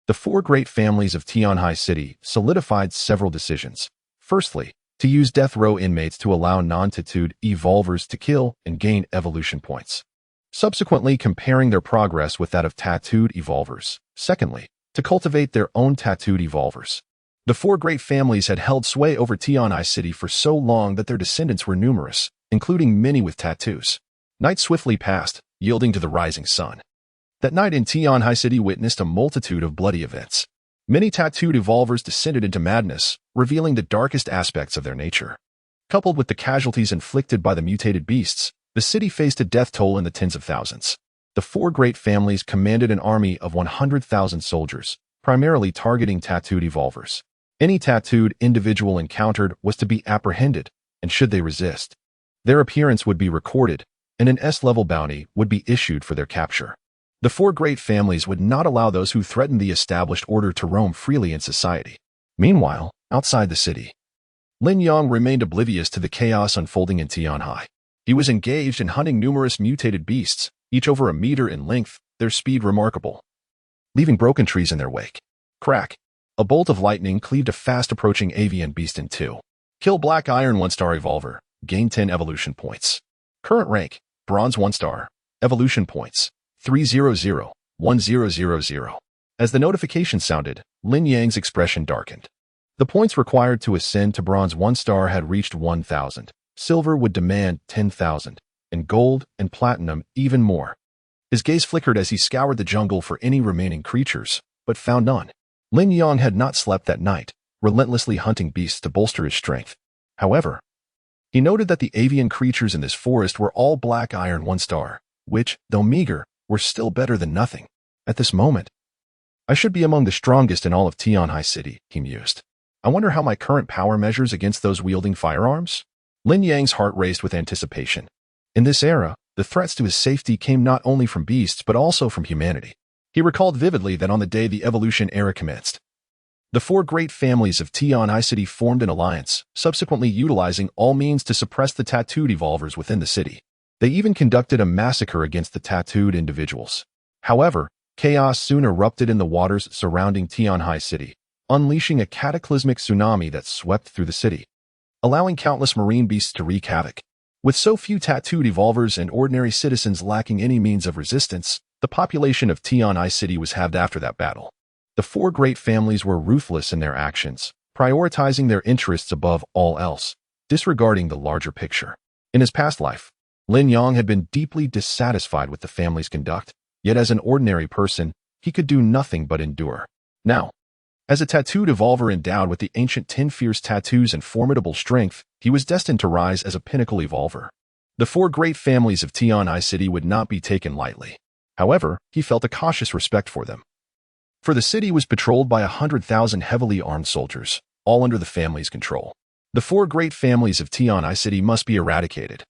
the four great families of Tianhai City solidified several decisions. Firstly, to use death row inmates to allow non-tattooed evolvers to kill and gain evolution points, subsequently comparing their progress with that of tattooed evolvers. Secondly, to cultivate their own tattooed evolvers. The four great families had held sway over Tianhai City for so long that their descendants were numerous, including many with tattoos. Night swiftly passed, yielding to the rising sun. That night in Tianhai City witnessed a multitude of bloody events. Many tattooed evolvers descended into madness, revealing the darkest aspects of their nature. Coupled with the casualties inflicted by the mutated beasts, the city faced a death toll in the tens of thousands. The four great families commanded an army of 100,000 soldiers, primarily targeting tattooed evolvers. Any tattooed individual encountered was to be apprehended, and should they resist, Their appearance would be recorded, and an S-level bounty would be issued for their capture. The four great families would not allow those who threatened the established order to roam freely in society. Meanwhile, outside the city, Lin Yang remained oblivious to the chaos unfolding in Tianhai. He was engaged in hunting numerous mutated beasts, each over a meter in length, their speed remarkable, leaving broken trees in their wake. Crack! A bolt of lightning cleaved a fast-approaching avian beast in two. Kill Black Iron 1-star Evolver. Gain 10 evolution points. Current rank, Bronze 1-star. Evolution points, 300-1000. As the notification sounded, Lin Yang's expression darkened. The points required to ascend to Bronze 1-star had reached 1,000. Silver would demand 10,000, and gold and platinum even more. His gaze flickered as he scoured the jungle for any remaining creatures, but found none. Lin Yang had not slept that night, relentlessly hunting beasts to bolster his strength. However, he noted that the avian creatures in this forest were all Black Iron 1-star, which, though meager, were still better than nothing. At this moment, I should be among the strongest in all of Tianhai City, he mused. I wonder how my current power measures against those wielding firearms? Lin Yang's heart raced with anticipation. In this era, the threats to his safety came not only from beasts but also from humanity. He recalled vividly that on the day the evolution era commenced, the four great families of Tianhai City formed an alliance, subsequently utilizing all means to suppress the tattooed evolvers within the city. They even conducted a massacre against the tattooed individuals. However, chaos soon erupted in the waters surrounding Tianhai City, unleashing a cataclysmic tsunami that swept through the city, allowing countless marine beasts to wreak havoc. With so few tattooed evolvers and ordinary citizens lacking any means of resistance, the population of Tianhai City was halved after that battle. The four great families were ruthless in their actions, prioritizing their interests above all else, disregarding the larger picture. In his past life, Lin Yang had been deeply dissatisfied with the family's conduct, yet as an ordinary person, he could do nothing but endure. Now, as a tattooed evolver endowed with the ancient 10 fierce tattoos and formidable strength, he was destined to rise as a pinnacle evolver. The four great families of Tianhai City would not be taken lightly. However, he felt a cautious respect for them. For the city was patrolled by 100,000 heavily armed soldiers, all under the family's control. The four great families of Tianhai City must be eradicated.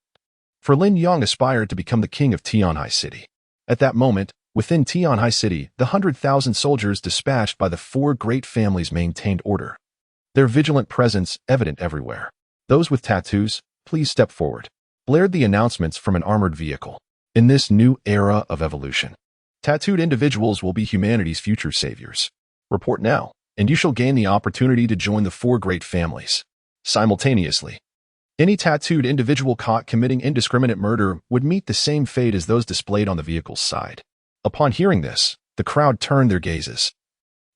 For Lin Yang aspired to become the king of Tianhai City. At that moment, within Tianhai City, the 100,000 soldiers dispatched by the four great families maintained order, their vigilant presence evident everywhere. Those with tattoos, please step forward, blared the announcements from an armored vehicle. In this new era of evolution, tattooed individuals will be humanity's future saviors. Report now, and you shall gain the opportunity to join the four great families. Simultaneously, any tattooed individual caught committing indiscriminate murder would meet the same fate as those displayed on the vehicle's side. Upon hearing this, the crowd turned their gazes,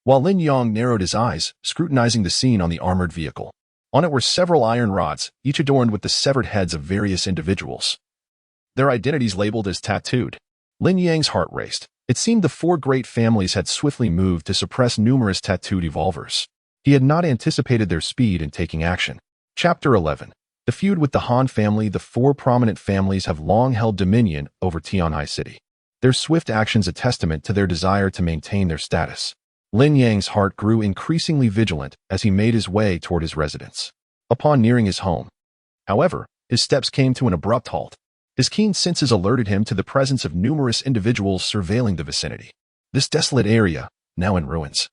while Lin Yang narrowed his eyes, scrutinizing the scene on the armored vehicle. On it were several iron rods, each adorned with the severed heads of various individuals, their identities labeled as tattooed. Lin Yang's heart raced. It seemed the four great families had swiftly moved to suppress numerous tattooed evolvers. He had not anticipated their speed in taking action. Chapter 11. The feud with the Han family. The four prominent families have long held dominion over Tianhai City. Their swift actions a testament to their desire to maintain their status. Lin Yang's heart grew increasingly vigilant as he made his way toward his residence. Upon nearing his home, however, his steps came to an abrupt halt. His keen senses alerted him to the presence of numerous individuals surveilling the vicinity. This desolate area, now in ruins,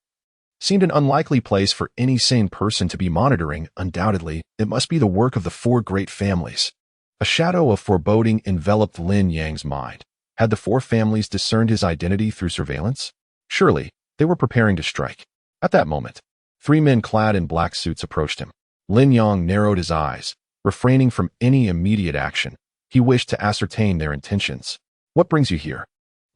seemed an unlikely place for any sane person to be monitoring. Undoubtedly, it must be the work of the four great families. A shadow of foreboding enveloped Lin Yang's mind. Had the four families discerned his identity through surveillance? Surely, they were preparing to strike. At that moment, three men clad in black suits approached him. Lin Yang narrowed his eyes, refraining from any immediate action. He wished to ascertain their intentions. What brings you here?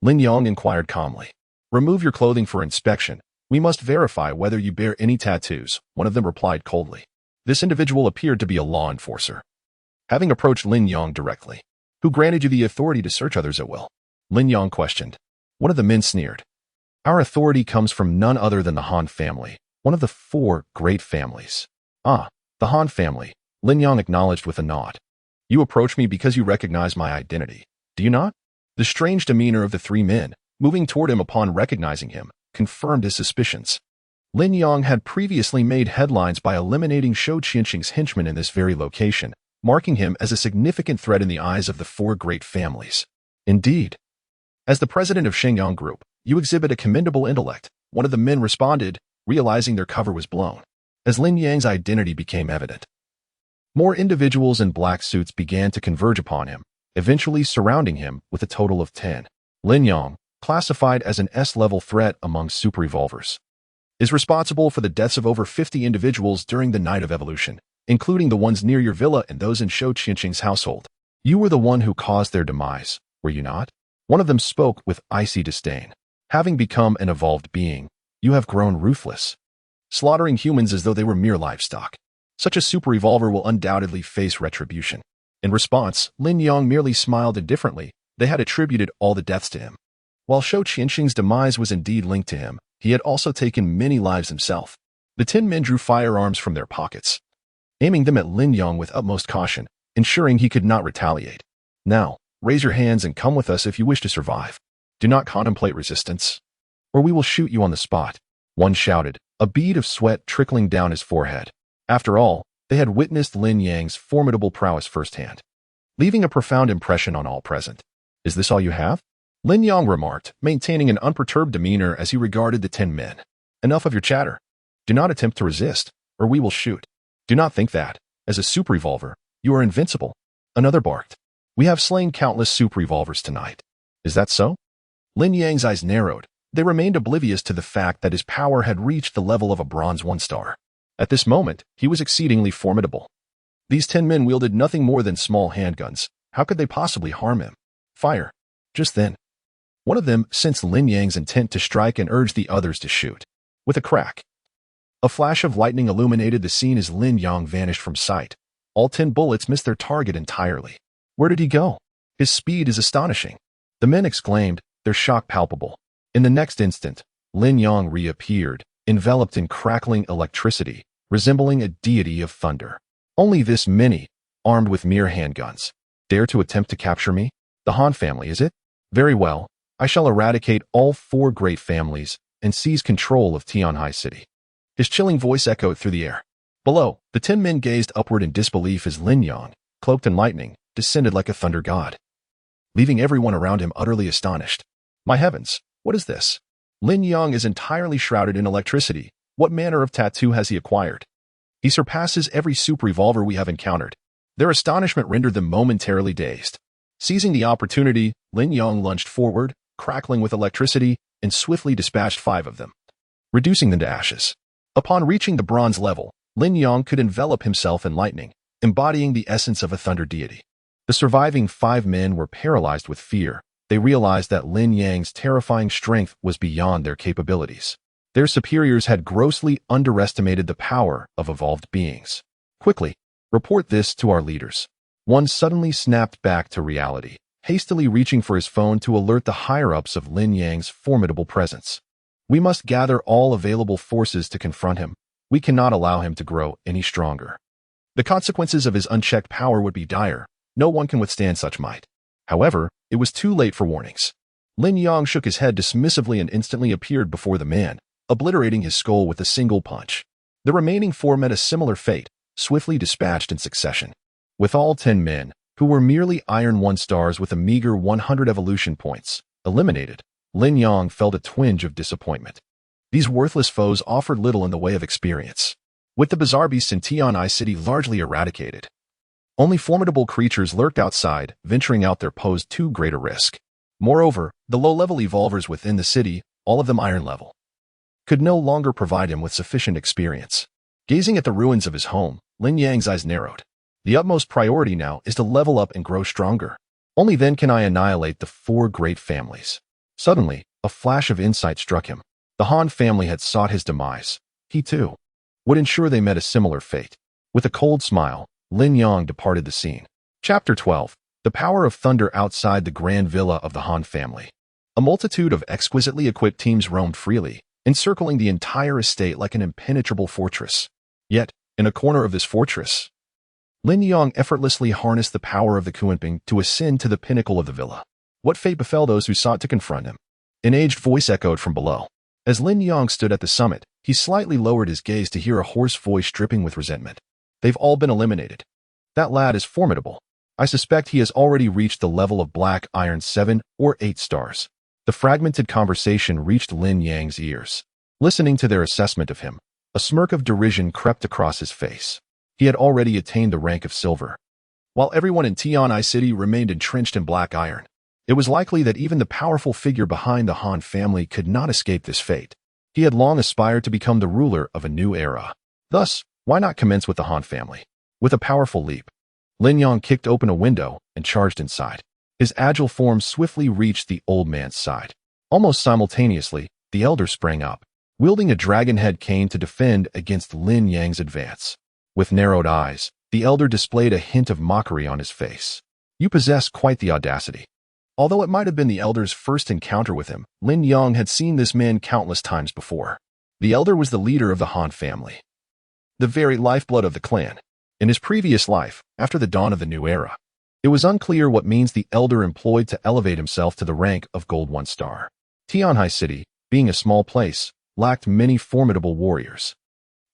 Lin Yang inquired calmly. Remove your clothing for inspection. We must verify whether you bear any tattoos, one of them replied coldly. This individual appeared to be a law enforcer. Having approached Lin Yang directly, who granted you the authority to search others at will? Lin Yang questioned. One of the men sneered. Our authority comes from none other than the Han family, one of the four great families. Ah, the Han family, Lin Yang acknowledged with a nod. You approach me because you recognize my identity, do you not? The strange demeanor of the three men, moving toward him upon recognizing him, confirmed his suspicions. Lin Yang had previously made headlines by eliminating Shou Qianqing's henchmen in this very location. marking him as a significant threat in the eyes of the four great families. Indeed. As the president of Shenyang Group, you exhibit a commendable intellect, one of the men responded, realizing their cover was blown. As Lin Yang's identity became evident, more individuals in black suits began to converge upon him, eventually surrounding him with a total of 10. Lin Yang, classified as an S-level threat among super evolvers, is responsible for the deaths of over 50 individuals during the Night of Evolution, including the ones near your villa and those in Shou Qianqing's household. You were the one who caused their demise, were you not? One of them spoke with icy disdain. Having become an evolved being, you have grown ruthless, slaughtering humans as though they were mere livestock. Such a super evolver will undoubtedly face retribution. In response, Lin Yang merely smiled indifferently. They had attributed all the deaths to him. While Shou Qianqing's demise was indeed linked to him, he had also taken many lives himself. The 10 men drew firearms from their pockets, aiming them at Lin Yang with utmost caution, ensuring he could not retaliate. Now, raise your hands and come with us if you wish to survive. Do not contemplate resistance, or we will shoot you on the spot. One shouted, a bead of sweat trickling down his forehead. After all, they had witnessed Lin Yang's formidable prowess firsthand, leaving a profound impression on all present. Is this all you have? Lin Yang remarked, maintaining an unperturbed demeanor as he regarded the 10 men. Enough of your chatter. Do not attempt to resist, or we will shoot. Do not think that, as a super evolver, you are invincible. Another barked. We have slain countless super evolvers tonight. Is that so? Lin Yang's eyes narrowed. They remained oblivious to the fact that his power had reached the level of a bronze 1-star. At this moment, he was exceedingly formidable. These 10 men wielded nothing more than small handguns. How could they possibly harm him? Fire. Just then, one of them sensed Lin Yang's intent to strike and urged the others to shoot. With a crack, a flash of lightning illuminated the scene as Lin Yang vanished from sight. All 10 bullets missed their target entirely. Where did he go? His speed is astonishing. The men exclaimed, their shock palpable. In the next instant, Lin Yang reappeared, enveloped in crackling electricity, resembling a deity of thunder. Only this many, armed with mere handguns, dare to attempt to capture me? The Han family, is it? Very well, I shall eradicate all 4 great families and seize control of Tianhai City. His chilling voice echoed through the air. Below, the 10 men gazed upward in disbelief as Lin Yang, cloaked in lightning, descended like a thunder god, leaving everyone around him utterly astonished. My heavens, what is this? Lin Yang is entirely shrouded in electricity. What manner of tattoo has he acquired? He surpasses every super evolver we have encountered. Their astonishment rendered them momentarily dazed. Seizing the opportunity, Lin Yang lunged forward, crackling with electricity, and swiftly dispatched 5 of them, reducing them to ashes. Upon reaching the bronze level, Lin Yang could envelop himself in lightning, embodying the essence of a thunder deity. The surviving 5 men were paralyzed with fear. They realized that Lin Yang's terrifying strength was beyond their capabilities. Their superiors had grossly underestimated the power of evolved beings. Quickly, report this to our leaders. One suddenly snapped back to reality, hastily reaching for his phone to alert the higher-ups of Lin Yang's formidable presence. We must gather all available forces to confront him. We cannot allow him to grow any stronger. The consequences of his unchecked power would be dire. No one can withstand such might. However, it was too late for warnings. Lin Yang shook his head dismissively and instantly appeared before the man, obliterating his skull with a single punch. The remaining 4 met a similar fate, swiftly dispatched in succession. With all 10 men, who were merely Iron 1-stars with a meager 100 evolution points, eliminated, Lin Yang felt a twinge of disappointment. These worthless foes offered little in the way of experience. With the bizarre beasts in Tianhai City largely eradicated, only formidable creatures lurked outside, venturing out there posed too great a risk. Moreover, the low-level evolvers within the city, all of them iron level, could no longer provide him with sufficient experience. Gazing at the ruins of his home, Lin Yang's eyes narrowed. The utmost priority now is to level up and grow stronger. Only then can I annihilate the 4 great families. Suddenly, a flash of insight struck him. The Han family had sought his demise. He, too, would ensure they met a similar fate. With a cold smile, Lin Yang departed the scene. Chapter 12. The Power of Thunder outside the grand villa of the Han family. A multitude of exquisitely equipped teams roamed freely, encircling the entire estate like an impenetrable fortress. Yet, in a corner of this fortress, Lin Yang effortlessly harnessed the power of the Kunping to ascend to the pinnacle of the villa. What fate befell those who sought to confront him? An aged voice echoed from below. As Lin Yang stood at the summit, he slightly lowered his gaze to hear a hoarse voice dripping with resentment. They've all been eliminated. That lad is formidable. I suspect he has already reached the level of black iron 7 or 8 stars. The fragmented conversation reached Lin Yang's ears. Listening to their assessment of him, a smirk of derision crept across his face. He had already attained the rank of silver. While everyone in Tian'ai City remained entrenched in black iron, it was likely that even the powerful figure behind the Han family could not escape this fate. He had long aspired to become the ruler of a new era. Thus, why not commence with the Han family? With a powerful leap, Lin Yang kicked open a window and charged inside. His agile form swiftly reached the old man's side. Almost simultaneously, the elder sprang up, wielding a dragon-head cane to defend against Lin Yang's advance. With narrowed eyes, the elder displayed a hint of mockery on his face. You possess quite the audacity. Although it might have been the elder's first encounter with him, Lin Yang had seen this man countless times before. The elder was the leader of the Han family, the very lifeblood of the clan. In his previous life, after the dawn of the new era, it was unclear what means the elder employed to elevate himself to the rank of Gold 1 star. Tian'ai City, being a small place, lacked many formidable warriors.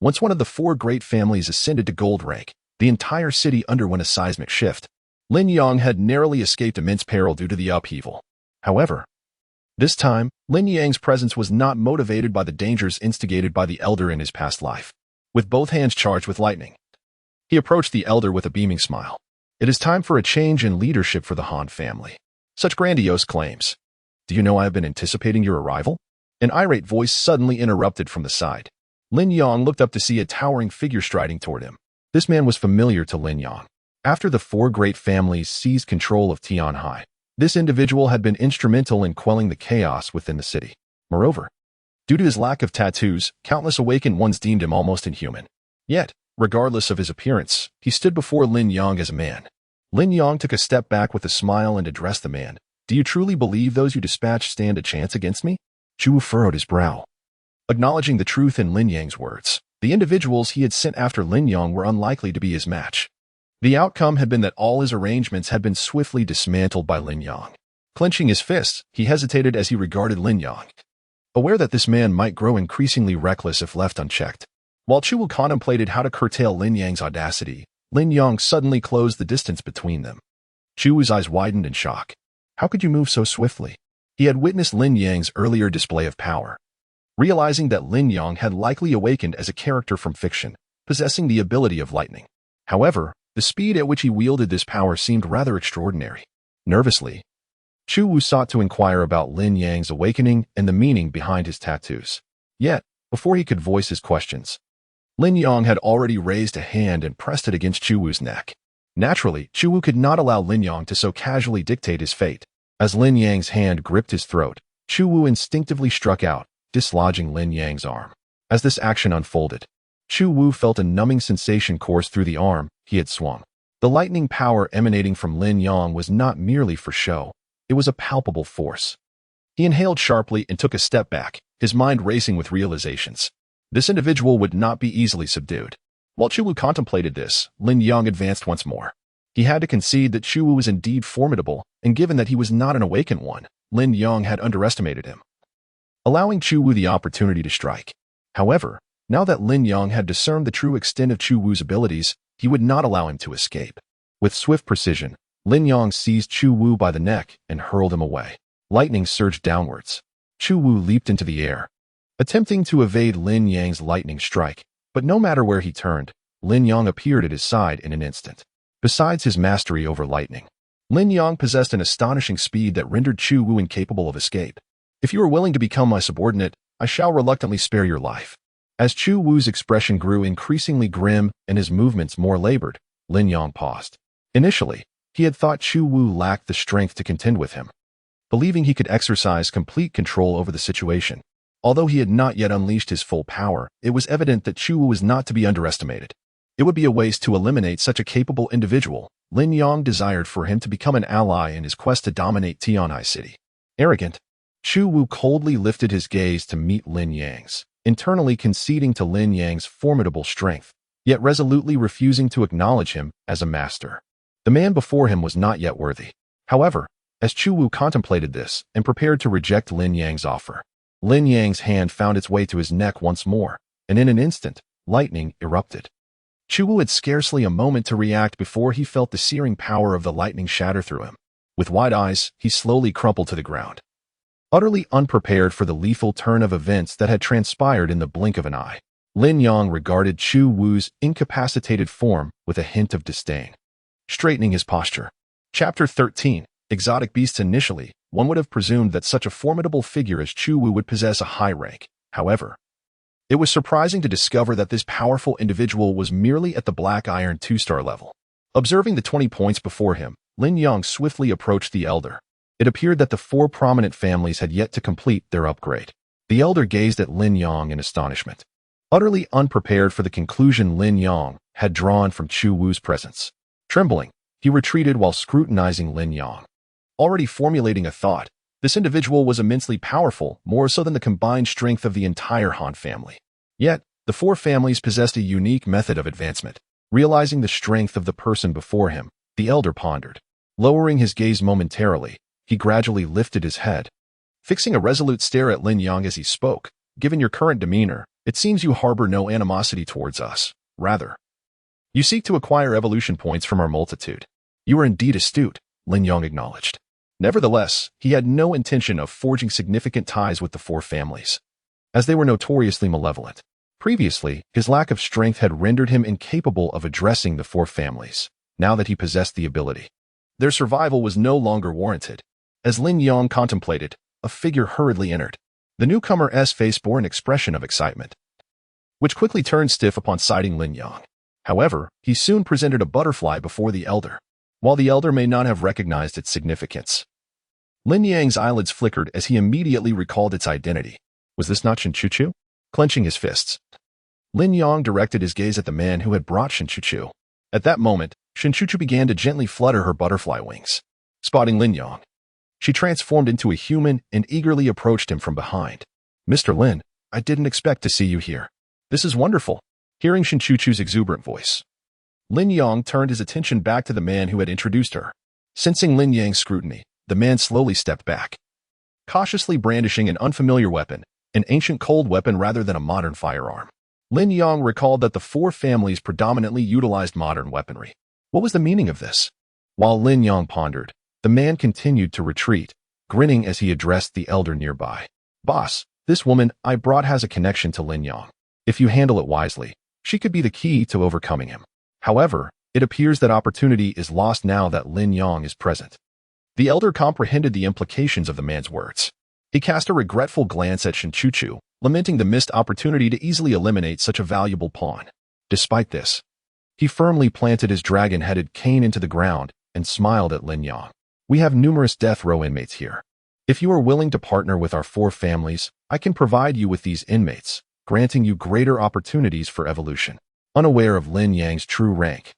Once one of the 4 great families ascended to gold rank, the entire city underwent a seismic shift. Lin Yang had narrowly escaped immense peril due to the upheaval. However, this time, Lin Yang's presence was not motivated by the dangers instigated by the elder in his past life. With both hands charged with lightning, he approached the elder with a beaming smile. It is time for a change in leadership for the Han family. Such grandiose claims. Do you know I have been anticipating your arrival? An irate voice suddenly interrupted from the side. Lin Yang looked up to see a towering figure striding toward him. This man was familiar to Lin Yang. After the 4 great families seized control of Tian'ai, this individual had been instrumental in quelling the chaos within the city. Moreover, due to his lack of tattoos, countless awakened ones deemed him almost inhuman. Yet, regardless of his appearance, he stood before Lin Yang as a man. Lin Yang took a step back with a smile and addressed the man. Do you truly believe those you dispatched stand a chance against me? Chu furrowed his brow. Acknowledging the truth in Lin Yang's words, the individuals he had sent after Lin Yang were unlikely to be his match. The outcome had been that all his arrangements had been swiftly dismantled by Lin Yang. Clenching his fists, he hesitated as he regarded Lin Yang, aware that this man might grow increasingly reckless if left unchecked. While Chu contemplated how to curtail Lin Yang's audacity, Lin Yang suddenly closed the distance between them. Chu's eyes widened in shock. How could you move so swiftly? He had witnessed Lin Yang's earlier display of power. Realizing that Lin Yang had likely awakened as a character from fiction, possessing the ability of lightning. However, the speed at which he wielded this power seemed rather extraordinary. Nervously, Chu sought to inquire about Lin Yang's awakening and the meaning behind his tattoos. Yet, before he could voice his questions, Lin Yang had already raised a hand and pressed it against Chu's neck. Naturally, Chu could not allow Lin Yang to so casually dictate his fate. As Lin Yang's hand gripped his throat, Chu instinctively struck out, dislodging Lin Yang's arm. As this action unfolded, Chu felt a numbing sensation course through the arm he had swung. The lightning power emanating from Lin Yang was not merely for show, it was a palpable force. He inhaled sharply and took a step back, his mind racing with realizations. This individual would not be easily subdued. While Chu contemplated this, Lin Yang advanced once more. He had to concede that Chu was indeed formidable, and given that he was not an awakened one, Lin Yang had underestimated him, allowing Chu the opportunity to strike. However, now that Lin Yang had discerned the true extent of Chu's abilities, he would not allow him to escape. With swift precision, Lin Yang seized Chu by the neck and hurled him away. Lightning surged downwards. Chu leaped into the air, attempting to evade Lin Yang's lightning strike, but no matter where he turned, Lin Yang appeared at his side in an instant. Besides his mastery over lightning, Lin Yang possessed an astonishing speed that rendered Chu incapable of escape. If you are willing to become my subordinate, I shall reluctantly spare your life. As Chu's expression grew increasingly grim and his movements more labored, Lin Yang paused. Initially, he had thought Chu lacked the strength to contend with him, believing he could exercise complete control over the situation. Although he had not yet unleashed his full power, it was evident that Chu was not to be underestimated. It would be a waste to eliminate such a capable individual. Lin Yang desired for him to become an ally in his quest to dominate Tian'ai City. Arrogant, Chu coldly lifted his gaze to meet Lin Yang's, internally conceding to Lin Yang's formidable strength, yet resolutely refusing to acknowledge him as a master. The man before him was not yet worthy. However, as Chu contemplated this and prepared to reject Lin Yang's offer, Lin Yang's hand found its way to his neck once more, and in an instant, lightning erupted. Chu had scarcely a moment to react before he felt the searing power of the lightning shatter through him. With wide eyes, he slowly crumpled to the ground. Utterly unprepared for the lethal turn of events that had transpired in the blink of an eye, Lin Yang regarded Chu Wu's incapacitated form with a hint of disdain. Straightening his posture. Chapter 13. Exotic Beasts. Initially, one would have presumed that such a formidable figure as Chu Wu would possess a high rank. However, it was surprising to discover that this powerful individual was merely at the Black Iron 2-star level. Observing the 20 points before him, Lin Yang swiftly approached the elder. It appeared that the 4 prominent families had yet to complete their upgrade. The elder gazed at Lin Yang in astonishment. Utterly unprepared for the conclusion Lin Yang had drawn from Chu Wu's presence. Trembling, he retreated while scrutinizing Lin Yang. Already formulating a thought, this individual was immensely powerful, more so than the combined strength of the entire Han family. Yet, the 4 families possessed a unique method of advancement. Realizing the strength of the person before him, the elder pondered. Lowering his gaze momentarily, he gradually lifted his head. Fixing a resolute stare at Lin Yang as he spoke, "Given your current demeanor, it seems you harbor no animosity towards us. Rather, you seek to acquire evolution points from our multitude." "You are indeed astute," Lin Yang acknowledged. Nevertheless, he had no intention of forging significant ties with the 4 families, as they were notoriously malevolent. Previously, his lack of strength had rendered him incapable of addressing the 4 families. Now that he possessed the ability, their survival was no longer warranted. As Lin Yang contemplated, a figure hurriedly entered. The newcomer's face bore an expression of excitement, which quickly turned stiff upon sighting Lin Yang. However, he soon presented a butterfly before the elder. While the elder may not have recognized its significance, Lin Yang's eyelids flickered as he immediately recalled its identity. Was this not Shinchuchu? Clenching his fists, Lin Yang directed his gaze at the man who had brought Shinchuchu. At that moment, Shinchuchu began to gently flutter her butterfly wings. Spotting Lin Yang, she transformed into a human and eagerly approached him from behind. "Mr. Lin, I didn't expect to see you here. This is wonderful." Hearing Shinchuchu's exuberant voice, Lin Yang turned his attention back to the man who had introduced her. Sensing Lin Yang's scrutiny, the man slowly stepped back, cautiously brandishing an unfamiliar weapon, an ancient cold weapon rather than a modern firearm. Lin Yang recalled that the 4 families predominantly utilized modern weaponry. What was the meaning of this? While Lin Yang pondered, the man continued to retreat, grinning as he addressed the elder nearby. "Boss, this woman I brought has a connection to Lin Yang. If you handle it wisely, she could be the key to overcoming him. However, it appears that opportunity is lost now that Lin Yang is present." The elder comprehended the implications of the man's words. He cast a regretful glance at Shinchuchu, lamenting the missed opportunity to easily eliminate such a valuable pawn. Despite this, he firmly planted his dragon-headed cane into the ground and smiled at Lin Yang. "We have numerous death row inmates here. If you are willing to partner with our 4 families, I can provide you with these inmates, granting you greater opportunities for evolution." Unaware of Lin Yang's true rank,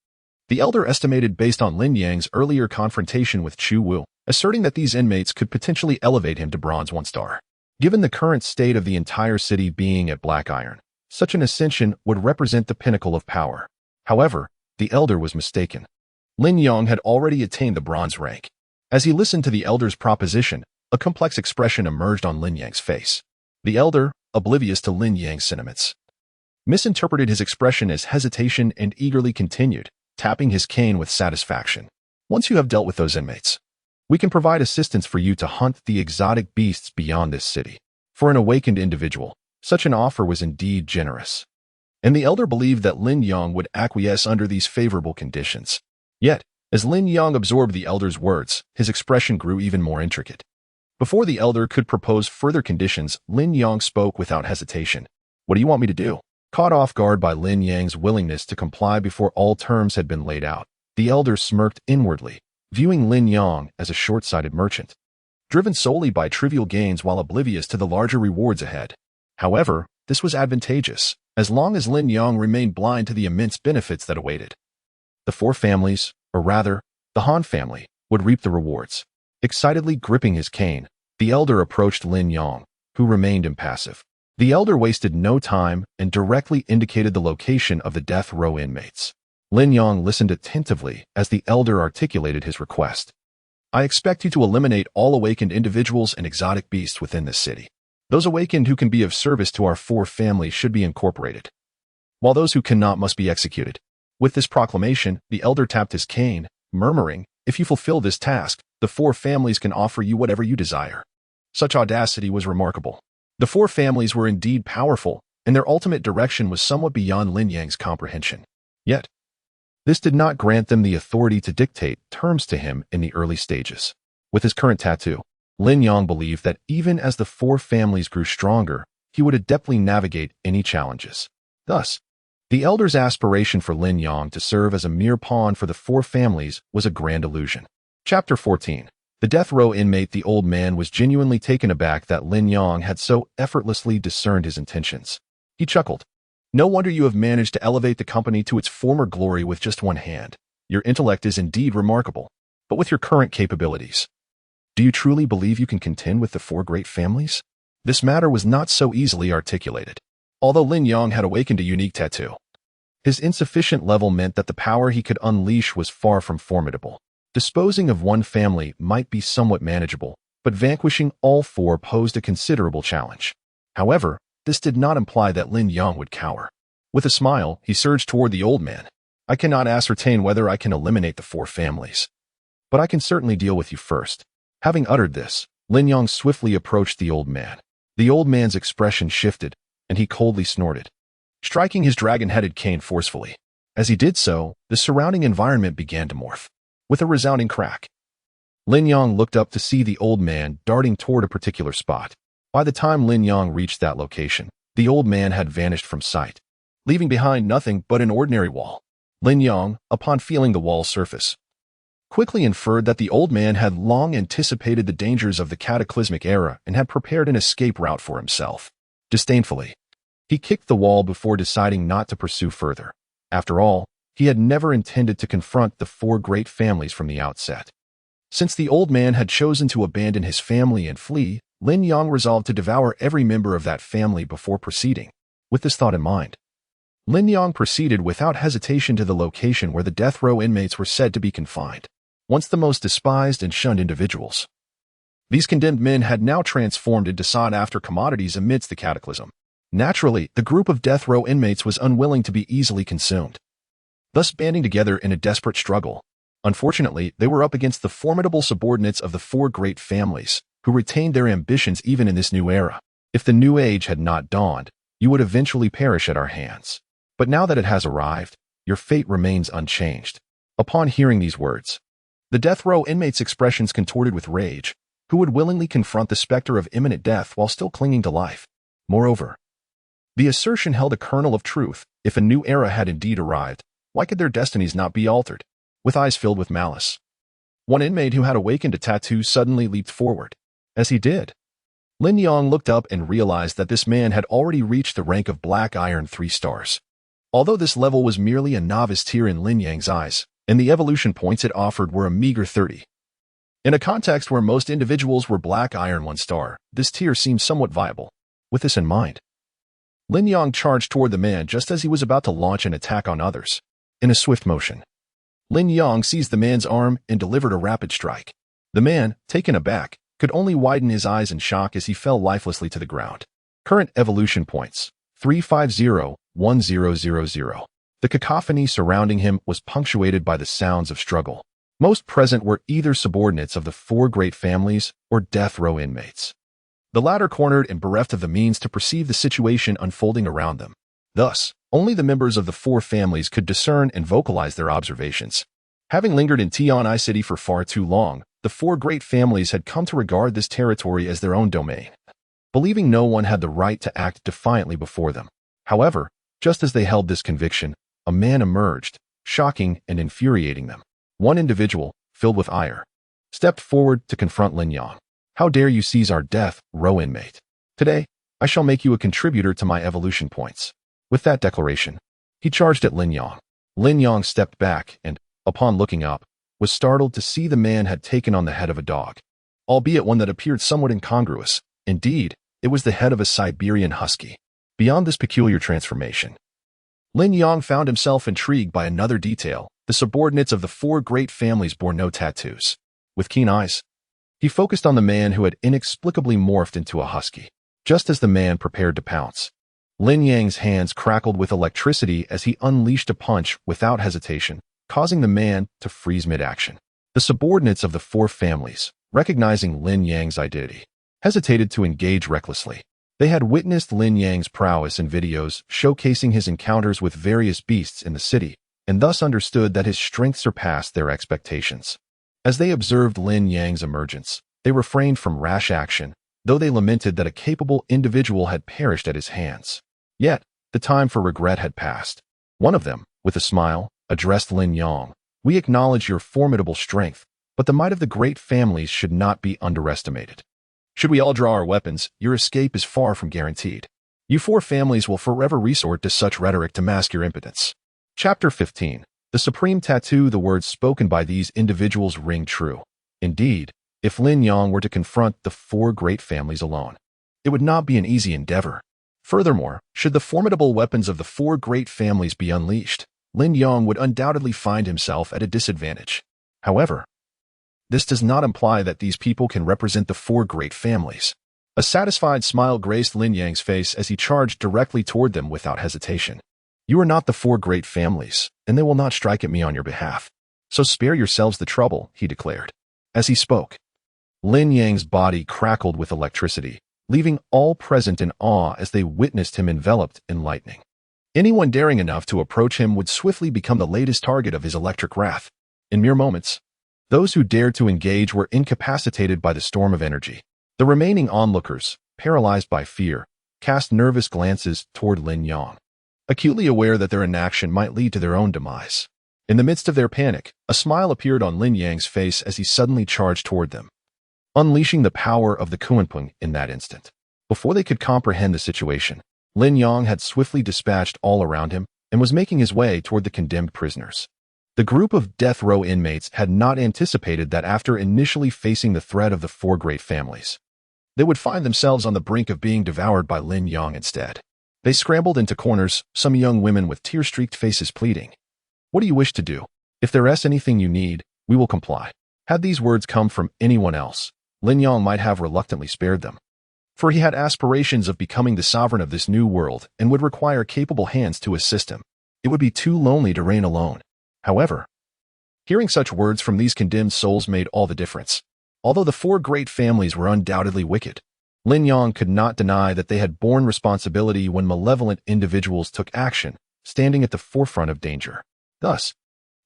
the elder estimated based on Lin Yang's earlier confrontation with Chu Wu, asserting that these inmates could potentially elevate him to bronze 1 star. Given the current state of the entire city being at Black Iron, such an ascension would represent the pinnacle of power. However, the elder was mistaken. Lin Yang had already attained the bronze rank. As he listened to the elder's proposition, a complex expression emerged on Lin Yang's face. The elder, oblivious to Lin Yang's sentiments, misinterpreted his expression as hesitation and eagerly continued, tapping his cane with satisfaction. "Once you have dealt with those inmates, we can provide assistance for you to hunt the exotic beasts beyond this city." For an awakened individual, such an offer was indeed generous, and the elder believed that Lin Yang would acquiesce under these favorable conditions. Yet, as Lin Yang absorbed the elder's words, his expression grew even more intricate. Before the elder could propose further conditions, Lin Yang spoke without hesitation. "What do you want me to do?" Caught off guard by Lin Yang's willingness to comply before all terms had been laid out, the elder smirked inwardly, viewing Lin Yang as a short-sighted merchant, driven solely by trivial gains while oblivious to the larger rewards ahead. However, this was advantageous, as long as Lin Yang remained blind to the immense benefits that awaited. The 4 families, or rather, the Han family, would reap the rewards. Excitedly gripping his cane, the elder approached Lin Yang, who remained impassive. The elder wasted no time and directly indicated the location of the death row inmates. Lin Yang listened attentively as the elder articulated his request. "I expect you to eliminate all awakened individuals and exotic beasts within this city. Those awakened who can be of service to our 4 families should be incorporated, while those who cannot must be executed." With this proclamation, the elder tapped his cane, murmuring, "If you fulfill this task, the four families can offer you whatever you desire." Such audacity was remarkable. The four families were indeed powerful, and their ultimate direction was somewhat beyond Lin Yang's comprehension. Yet, this did not grant them the authority to dictate terms to him in the early stages. With his current tattoo, Lin Yang believed that even as the four families grew stronger, he would adeptly navigate any challenges. Thus, the elder's aspiration for Lin Yang to serve as a mere pawn for the four families was a grand illusion. Chapter 14. The death row inmate. The old man was genuinely taken aback that Lin Yang had so effortlessly discerned his intentions. He chuckled. "No wonder you have managed to elevate the company to its former glory with just one hand. Your intellect is indeed remarkable. But with your current capabilities, do you truly believe you can contend with the four great families?" This matter was not so easily articulated. Although Lin Yang had awakened a unique tattoo, his insufficient level meant that the power he could unleash was far from formidable. Disposing of one family might be somewhat manageable, but vanquishing all four posed a considerable challenge. However, this did not imply that Lin Yang would cower. With a smile, he surged toward the old man. "I cannot ascertain whether I can eliminate the four families, but I can certainly deal with you first." Having uttered this, Lin Yang swiftly approached the old man. The old man's expression shifted, and he coldly snorted, striking his dragon-headed cane forcefully. As he did so, the surrounding environment began to morph. With a resounding crack, Lin Yang looked up to see the old man darting toward a particular spot. By the time Lin Yang reached that location, the old man had vanished from sight, leaving behind nothing but an ordinary wall. Lin Yang, upon feeling the wall's surface, quickly inferred that the old man had long anticipated the dangers of the cataclysmic era and had prepared an escape route for himself. Disdainfully, he kicked the wall before deciding not to pursue further. After all, he had never intended to confront the four great families from the outset. Since the old man had chosen to abandon his family and flee, Lin Yang resolved to devour every member of that family before proceeding. With this thought in mind, Lin Yang proceeded without hesitation to the location where the death row inmates were said to be confined, once the most despised and shunned individuals. These condemned men had now transformed into sought-after commodities amidst the cataclysm. Naturally, the group of death row inmates was unwilling to be easily consumed, thus banding together in a desperate struggle. Unfortunately, they were up against the formidable subordinates of the four great families, who retained their ambitions even in this new era. If the new age had not dawned, you would eventually perish at our hands. But now that it has arrived, your fate remains unchanged. Upon hearing these words, the death row inmates' expressions contorted with rage. Who would willingly confront the specter of imminent death while still clinging to life? Moreover, the assertion held a kernel of truth. If a new era had indeed arrived, why could their destinies not be altered? With eyes filled with malice, one inmate who had awakened a tattoo suddenly leaped forward. As he did, Lin Yang looked up and realized that this man had already reached the rank of Black Iron 3 stars. Although this level was merely a novice tier in Lin Yang's eyes, and the evolution points it offered were a meager 30. In a context where most individuals were Black Iron 1 star, this tier seemed somewhat viable. With this in mind, Lin Yang charged toward the man just as he was about to launch an attack on others. In a swift motion, Lin Yang seized the man's arm and delivered a rapid strike. The man, taken aback, could only widen his eyes in shock as he fell lifelessly to the ground. Current evolution points, 350-1000. The cacophony surrounding him was punctuated by the sounds of struggle. Most present were either subordinates of the four great families or death row inmates, the latter cornered and bereft of the means to perceive the situation unfolding around them. Thus, only the members of the four families could discern and vocalize their observations. Having lingered in Tian'ai City for far too long, the four great families had come to regard this territory as their own domain, believing no one had the right to act defiantly before them. However, just as they held this conviction, a man emerged, shocking and infuriating them. One individual, filled with ire, stepped forward to confront Lin Yang. "How dare you seize our death row inmate? Today, I shall make you a contributor to my evolution points." With that declaration, he charged at Lin Yang. Lin Yang stepped back and, upon looking up, was startled to see the man had taken on the head of a dog, albeit one that appeared somewhat incongruous. Indeed, it was the head of a Siberian husky. Beyond this peculiar transformation, Lin Yang found himself intrigued by another detail. The subordinates of the four great families bore no tattoos. With keen eyes, he focused on the man who had inexplicably morphed into a husky. Just as the man prepared to pounce, Lin Yang's hands crackled with electricity as he unleashed a punch without hesitation, causing the man to freeze mid-action. The subordinates of the four families, recognizing Lin Yang's identity, hesitated to engage recklessly. They had witnessed Lin Yang's prowess in videos showcasing his encounters with various beasts in the city, and thus understood that his strength surpassed their expectations. As they observed Lin Yang's emergence, they refrained from rash action, though they lamented that a capable individual had perished at his hands. Yet, the time for regret had passed. One of them, with a smile, addressed Lin Yang. "We acknowledge your formidable strength, but the might of the great families should not be underestimated. Should we all draw our weapons, your escape is far from guaranteed. You four families will forever resort to such rhetoric to mask your impotence." Chapter 15. The Supreme Tattoo. The words spoken by these individuals ring true. Indeed, if Lin Yang were to confront the four great families alone, it would not be an easy endeavor. Furthermore, should the formidable weapons of the four great families be unleashed, Lin Yang would undoubtedly find himself at a disadvantage. However, this does not imply that these people can represent the four great families. A satisfied smile graced Lin Yang's face as he charged directly toward them without hesitation. "You are not the four great families, and they will not strike at me on your behalf. So spare yourselves the trouble," he declared. As he spoke, Lin Yang's body crackled with electricity, leaving all present in awe as they witnessed him enveloped in lightning. Anyone daring enough to approach him would swiftly become the latest target of his electric wrath. In mere moments, those who dared to engage were incapacitated by the storm of energy. The remaining onlookers, paralyzed by fear, cast nervous glances toward Lin Yang, acutely aware that their inaction might lead to their own demise. In the midst of their panic, a smile appeared on Lin Yang's face as he suddenly charged toward them, unleashing the power of the Kunpeng in that instant. Before they could comprehend the situation, Lin Yang had swiftly dispatched all around him and was making his way toward the condemned prisoners. The group of death row inmates had not anticipated that after initially facing the threat of the four great families, they would find themselves on the brink of being devoured by Lin Yang instead. They scrambled into corners, some young women with tear-streaked faces pleading, "What do you wish to do? If there is anything you need, we will comply." Had these words come from anyone else, Lin Yang might have reluctantly spared them, for he had aspirations of becoming the sovereign of this new world and would require capable hands to assist him. It would be too lonely to reign alone. However, hearing such words from these condemned souls made all the difference. Although the four great families were undoubtedly wicked, Lin Yang could not deny that they had borne responsibility when malevolent individuals took action, standing at the forefront of danger. Thus,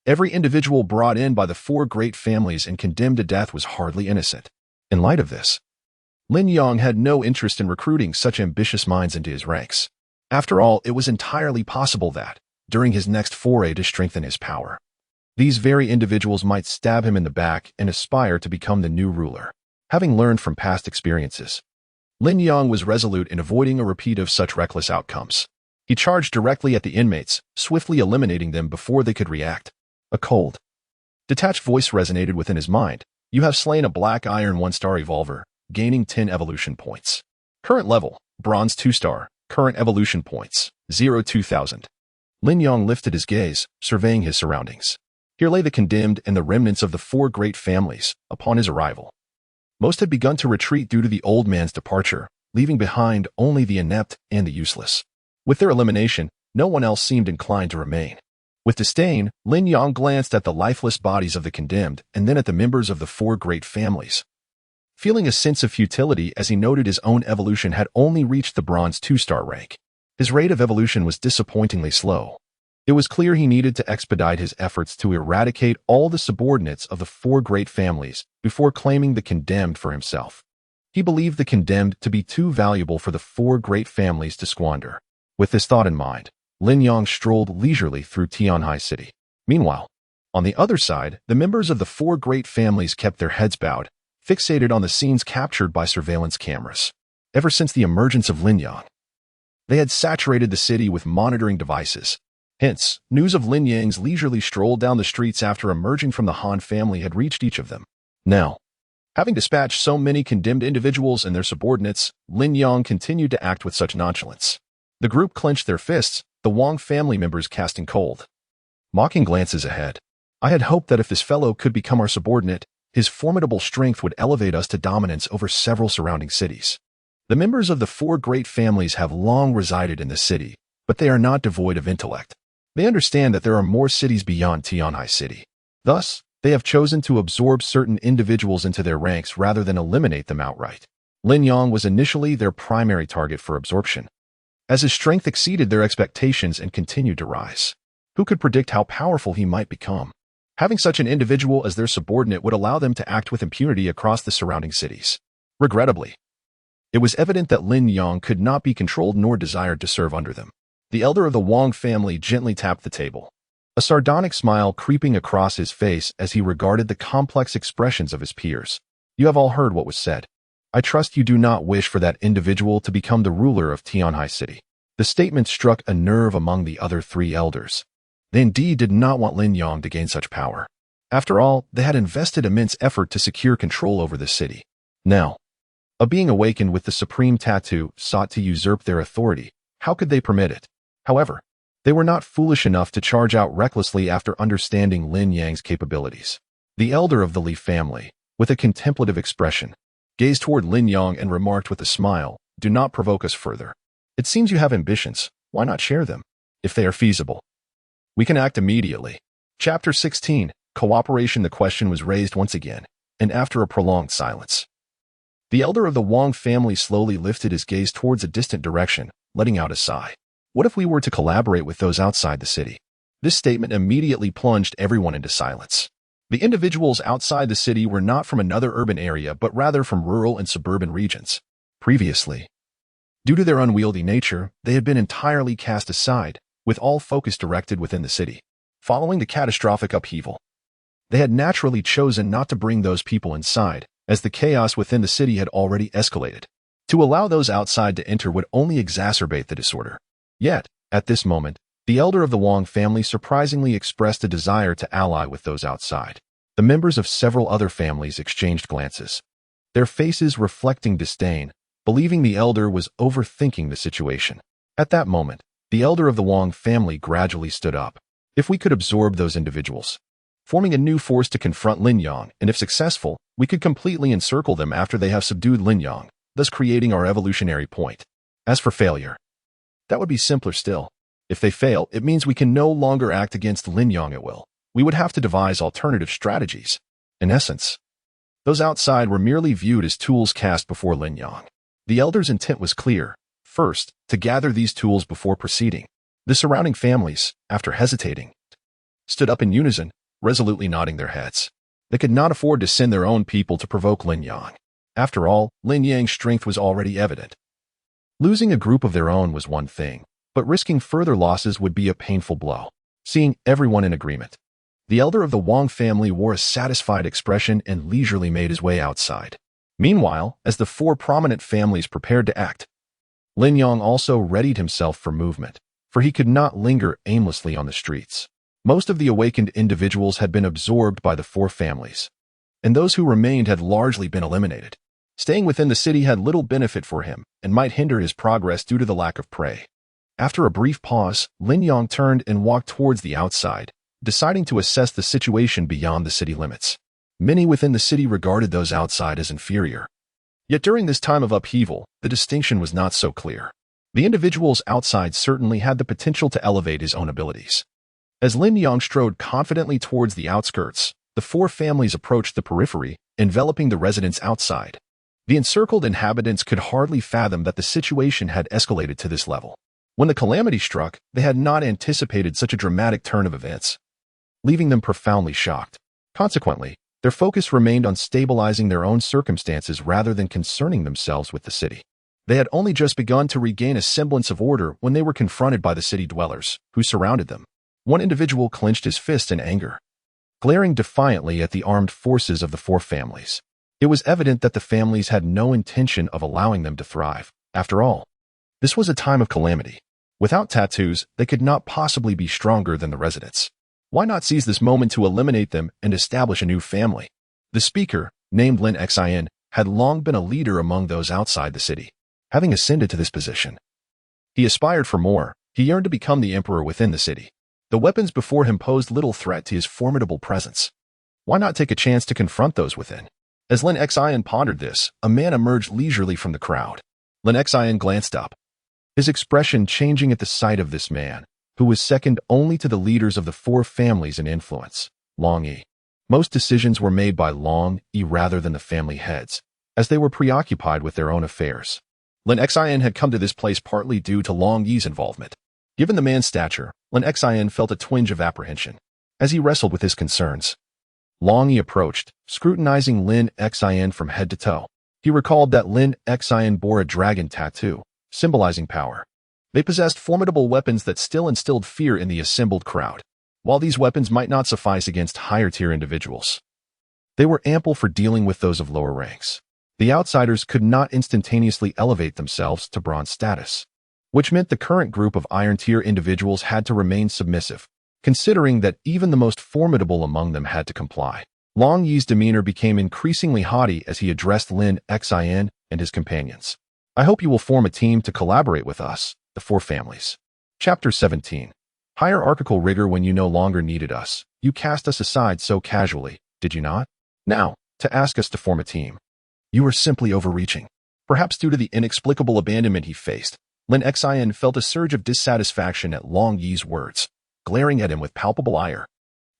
every individual brought in by the four great families and condemned to death was hardly innocent. In light of this, Lin Yang had no interest in recruiting such ambitious minds into his ranks. After all, it was entirely possible that, during his next foray to strengthen his power, these very individuals might stab him in the back and aspire to become the new ruler. Having learned from past experiences, Lin Yang was resolute in avoiding a repeat of such reckless outcomes. He charged directly at the inmates, swiftly eliminating them before they could react. A cold, detached voice resonated within his mind. "You have slain a black iron 1-star evolver, gaining 10 evolution points. Current level, bronze 2-star, current evolution points, 0-2000. Lin Yang lifted his gaze, surveying his surroundings. Here lay the condemned and the remnants of the four great families upon his arrival. Most had begun to retreat due to the old man's departure, leaving behind only the inept and the useless. With their elimination, no one else seemed inclined to remain. With disdain, Lin Yang glanced at the lifeless bodies of the condemned and then at the members of the four great families, feeling a sense of futility as he noted his own evolution had only reached the bronze 2-star rank. His rate of evolution was disappointingly slow. It was clear he needed to expedite his efforts to eradicate all the subordinates of the four great families before claiming the condemned for himself. He believed the condemned to be too valuable for the four great families to squander. With this thought in mind, Lin Yang strolled leisurely through Tianhai City. Meanwhile, on the other side, the members of the four great families kept their heads bowed, fixated on the scenes captured by surveillance cameras. Ever since the emergence of Lin Yang, they had saturated the city with monitoring devices. Hence, news of Lin Yang's leisurely stroll down the streets after emerging from the Han family had reached each of them. Now, having dispatched so many condemned individuals and their subordinates, Lin Yang continued to act with such nonchalance. The group clenched their fists, the Wang family members casting cold, mocking glances ahead. "I had hoped that if this fellow could become our subordinate, his formidable strength would elevate us to dominance over several surrounding cities. The members of the four great families have long resided in the city, but they are not devoid of intellect. They understand that there are more cities beyond Tianhai City. Thus, they have chosen to absorb certain individuals into their ranks rather than eliminate them outright. Lin Yang was initially their primary target for absorption, as his strength exceeded their expectations and continued to rise. Who could predict how powerful he might become? Having such an individual as their subordinate would allow them to act with impunity across the surrounding cities. Regrettably, it was evident that Lin Yang could not be controlled nor desired to serve under them. The elder of the Wang family gently tapped the table, a sardonic smile creeping across his face as he regarded the complex expressions of his peers. You have all heard what was said. I trust you do not wish for that individual to become the ruler of Tianhai City. The statement struck a nerve among the other three elders. They indeed did not want Lin Yang to gain such power. After all, they had invested immense effort to secure control over the city. Now, a being awakened with the supreme tattoo sought to usurp their authority. How could they permit it? However, they were not foolish enough to charge out recklessly after understanding Lin Yang's capabilities. The elder of the Li family, with a contemplative expression, gazed toward Lin Yang and remarked with a smile, "Do not provoke us further. It seems you have ambitions. Why not share them? If they are feasible, we can act immediately." Chapter 16, Cooperation. The question was raised once again, and after a prolonged silence, the elder of the Wang family slowly lifted his gaze towards a distant direction, letting out a sigh. What if we were to collaborate with those outside the city? This statement immediately plunged everyone into silence. The individuals outside the city were not from another urban area but rather from rural and suburban regions. Previously, due to their unwieldy nature, they had been entirely cast aside, with all focus directed within the city. Following the catastrophic upheaval, they had naturally chosen not to bring those people inside, as the chaos within the city had already escalated. To allow those outside to enter would only exacerbate the disorder. Yet, at this moment, the elder of the Wang family surprisingly expressed a desire to ally with those outside. The members of several other families exchanged glances, their faces reflecting disdain, believing the elder was overthinking the situation. At that moment, the elder of the Wang family gradually stood up. If we could absorb those individuals, forming a new force to confront Lin Yang, and if successful, we could completely encircle them after they have subdued Lin Yang, thus creating our evolutionary point. As for failure, that would be simpler still. If they fail, it means we can no longer act against Lin Yang at will. We would have to devise alternative strategies. In essence, those outside were merely viewed as tools cast before Lin Yang. The elder's intent was clear. First, to gather these tools before proceeding. The surrounding families, after hesitating, stood up in unison, resolutely nodding their heads. They could not afford to send their own people to provoke Lin Yang. After all, Lin Yang's strength was already evident. Losing a group of their own was one thing, but risking further losses would be a painful blow. Seeing everyone in agreement, the elder of the Wang family wore a satisfied expression and leisurely made his way outside. Meanwhile, as the four prominent families prepared to act, Lin Yang also readied himself for movement, for he could not linger aimlessly on the streets. Most of the awakened individuals had been absorbed by the four families, and those who remained had largely been eliminated. Staying within the city had little benefit for him and might hinder his progress due to the lack of prey. After a brief pause, Lin Yang turned and walked towards the outside, deciding to assess the situation beyond the city limits. Many within the city regarded those outside as inferior. Yet during this time of upheaval, the distinction was not so clear. The individuals outside certainly had the potential to elevate his own abilities. As Lin Yang strode confidently towards the outskirts, the four families approached the periphery, enveloping the residents outside. The encircled inhabitants could hardly fathom that the situation had escalated to this level. When the calamity struck, they had not anticipated such a dramatic turn of events, leaving them profoundly shocked. Consequently, their focus remained on stabilizing their own circumstances rather than concerning themselves with the city. They had only just begun to regain a semblance of order when they were confronted by the city dwellers, who surrounded them. One individual clenched his fist in anger, glaring defiantly at the armed forces of the four families. It was evident that the families had no intention of allowing them to thrive. After all, this was a time of calamity. Without tattoos, they could not possibly be stronger than the residents. Why not seize this moment to eliminate them and establish a new family? The speaker, named Lin Xin, had long been a leader among those outside the city. Having ascended to this position, he aspired for more. He yearned to become the emperor within the city. The weapons before him posed little threat to his formidable presence. Why not take a chance to confront those within? As Lin Xin pondered this, a man emerged leisurely from the crowd. Lin Yang glanced up, his expression changing at the sight of this man, who was second only to the leaders of the four families in influence, Long Yi. Most decisions were made by Long Yi rather than the family heads, as they were preoccupied with their own affairs. Lin Yang had come to this place partly due to Long Yi's involvement. Given the man's stature, Lin Yang felt a twinge of apprehension as he wrestled with his concerns. Long Yi approached, scrutinizing Lin Yang from head to toe. He recalled that Lin Yang bore a dragon tattoo, symbolizing power. They possessed formidable weapons that still instilled fear in the assembled crowd. While these weapons might not suffice against higher-tier individuals, they were ample for dealing with those of lower ranks. The outsiders could not instantaneously elevate themselves to bronze status, which meant the current group of iron-tier individuals had to remain submissive, considering that even the most formidable among them had to comply. Long Yi's demeanor became increasingly haughty as he addressed Lin Yang and his companions. I hope you will form a team to collaborate with us, the four families. Chapter 17. Hierarchical rigor. When you no longer needed us, you cast us aside so casually, did you not? Now, to ask us to form a team. You were simply overreaching. Perhaps due to the inexplicable abandonment he faced, Lin Yang felt a surge of dissatisfaction at Long Yi's words, glaring at him with palpable ire.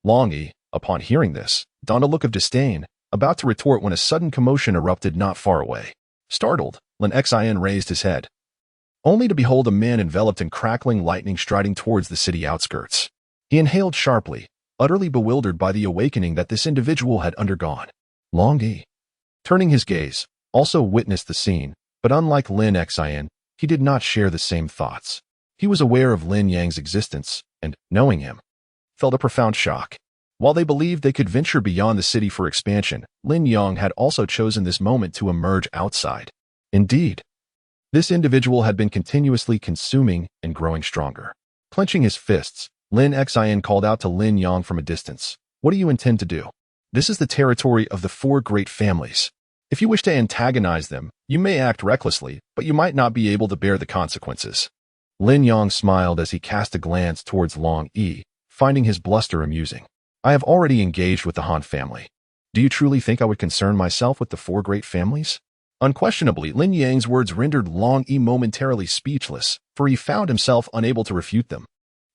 Long Yi, upon hearing this, donned a look of disdain, about to retort when a sudden commotion erupted not far away. Startled, Lin Yang raised his head, only to behold a man enveloped in crackling lightning striding towards the city outskirts. He inhaled sharply, utterly bewildered by the awakening that this individual had undergone. Long Yi, turning his gaze, also witnessed the scene, but unlike Lin Yang, he did not share the same thoughts. He was aware of Lin Yang's existence, and, knowing him, felt a profound shock. While they believed they could venture beyond the city for expansion, Lin Yang had also chosen this moment to emerge outside. Indeed, this individual had been continuously consuming and growing stronger. Clenching his fists, Lin Yang called out to Lin Yang from a distance. What do you intend to do? This is the territory of the four great families. If you wish to antagonize them, you may act recklessly, but you might not be able to bear the consequences. Lin Yang smiled as he cast a glance towards Long Yi, finding his bluster amusing. I have already engaged with the Han family. Do you truly think I would concern myself with the four great families? Unquestionably, Lin Yang's words rendered Long Yi momentarily speechless, for he found himself unable to refute them.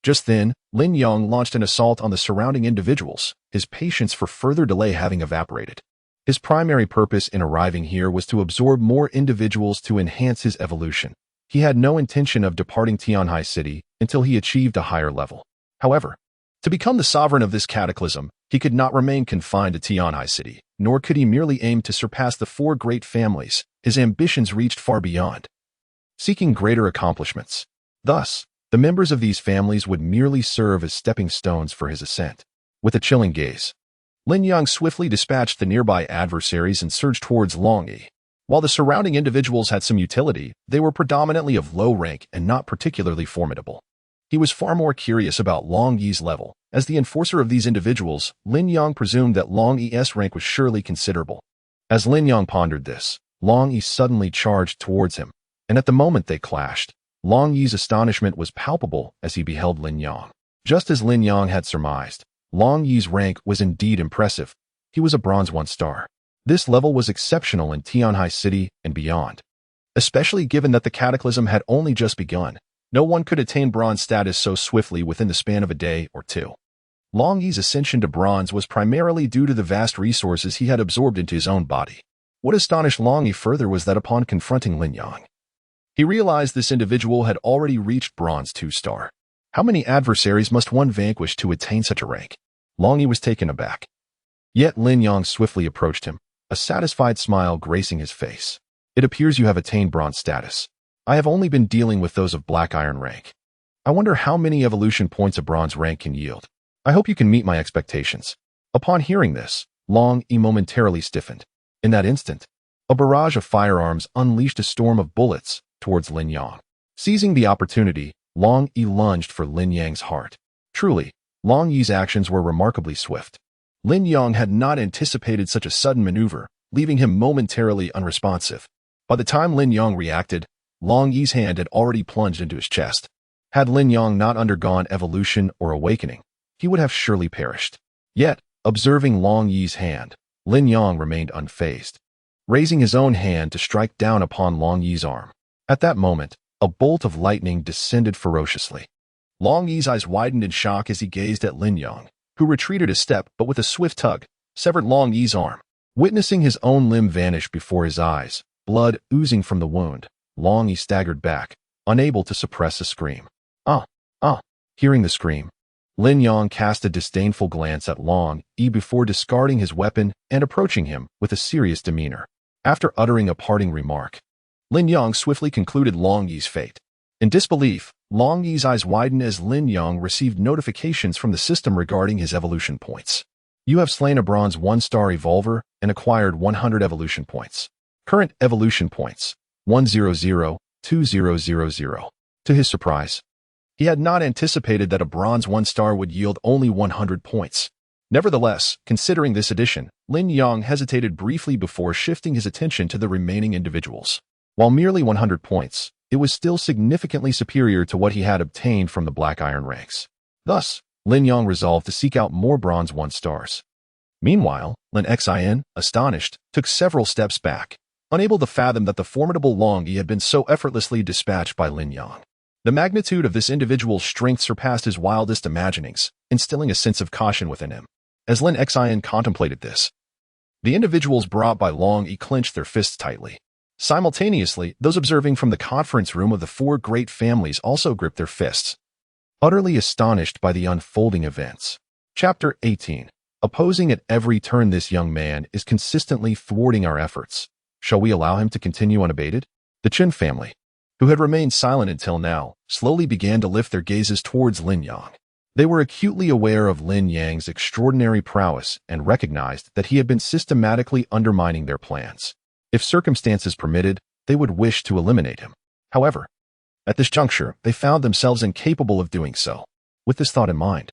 Just then, Lin Yang launched an assault on the surrounding individuals, his patience for further delay having evaporated. His primary purpose in arriving here was to absorb more individuals to enhance his evolution. He had no intention of departing Tianhai City until he achieved a higher level. However, to become the sovereign of this cataclysm, he could not remain confined to Tianhai City, nor could he merely aim to surpass the four great families. His ambitions reached far beyond, seeking greater accomplishments. Thus, the members of these families would merely serve as stepping stones for his ascent. With a chilling gaze, Lin Yang swiftly dispatched the nearby adversaries and surged towards Long Yi. While the surrounding individuals had some utility, they were predominantly of low rank and not particularly formidable. He was far more curious about Long Yi's level. As the enforcer of these individuals, Lin Yang presumed that Long Yi's rank was surely considerable. As Lin Yang pondered this, Long Yi suddenly charged towards him, and at the moment they clashed, Long Yi's astonishment was palpable as he beheld Lin Yang. Just as Lin Yang had surmised, Long Yi's rank was indeed impressive. He was a bronze 1-star. This level was exceptional in Tianhai City and beyond, especially given that the cataclysm had only just begun. No one could attain bronze status so swiftly within the span of a day or two. Long Yi's ascension to bronze was primarily due to the vast resources he had absorbed into his own body. What astonished Long Yi further was that upon confronting Lin Yang, he realized this individual had already reached bronze 2-star. How many adversaries must one vanquish to attain such a rank? Long Yi was taken aback. Yet Lin Yang swiftly approached him, a satisfied smile gracing his face. It appears you have attained bronze status. I have only been dealing with those of black iron rank. I wonder how many evolution points a bronze rank can yield. I hope you can meet my expectations. Upon hearing this, Long Yi momentarily stiffened. In that instant, a barrage of firearms unleashed a storm of bullets towards Lin Yang. Seizing the opportunity, Long Yi lunged for Lin Yang's heart. Truly, Long Yi's actions were remarkably swift. Lin Yang had not anticipated such a sudden maneuver, leaving him momentarily unresponsive. By the time Lin Yang reacted, Long Yi's hand had already plunged into his chest. Had Lin Yang not undergone evolution or awakening, he would have surely perished. Yet, observing Long Yi's hand, Lin Yang remained unfazed, raising his own hand to strike down upon Long Yi's arm. At that moment, a bolt of lightning descended ferociously. Long Yi's eyes widened in shock as he gazed at Lin Yang, who retreated a step but with a swift tug, severed Long Yi's arm. Witnessing his own limb vanish before his eyes, blood oozing from the wound, Long Yi staggered back, unable to suppress a scream. Ah! Hearing the scream, Lin Yang cast a disdainful glance at Long Yi before discarding his weapon and approaching him with a serious demeanor. After uttering a parting remark, Lin Yang swiftly concluded Long Yi's fate. In disbelief, Long Yi's eyes widened as Lin Yang received notifications from the system regarding his evolution points. You have slain a bronze 1-star evolver and acquired 100 evolution points. Current evolution points, 100, 2000. To his surprise, he had not anticipated that a bronze 1-star would yield only 100 points. Nevertheless, considering this addition, Lin Yang hesitated briefly before shifting his attention to the remaining individuals. While merely 100 points, it was still significantly superior to what he had obtained from the Black Iron ranks. Thus, Lin Yang resolved to seek out more bronze 1-stars. Meanwhile, Lin Xin, astonished, took several steps back, unable to fathom that the formidable Long Yi had been so effortlessly dispatched by Lin Yang. The magnitude of this individual's strength surpassed his wildest imaginings, instilling a sense of caution within him. As Lin Xin contemplated this, the individuals brought by Long Yi clenched their fists tightly. Simultaneously, those observing from the conference room of the 4 great families also gripped their fists, utterly astonished by the unfolding events. Chapter 18. Opposing at every turn, this young man is consistently thwarting our efforts. Shall we allow him to continue unabated? The Chen family, who had remained silent until now, slowly began to lift their gazes towards Lin Yang. They were acutely aware of Lin Yang's extraordinary prowess and recognized that he had been systematically undermining their plans. If circumstances permitted, they would wish to eliminate him. However, at this juncture, they found themselves incapable of doing so. With this thought in mind,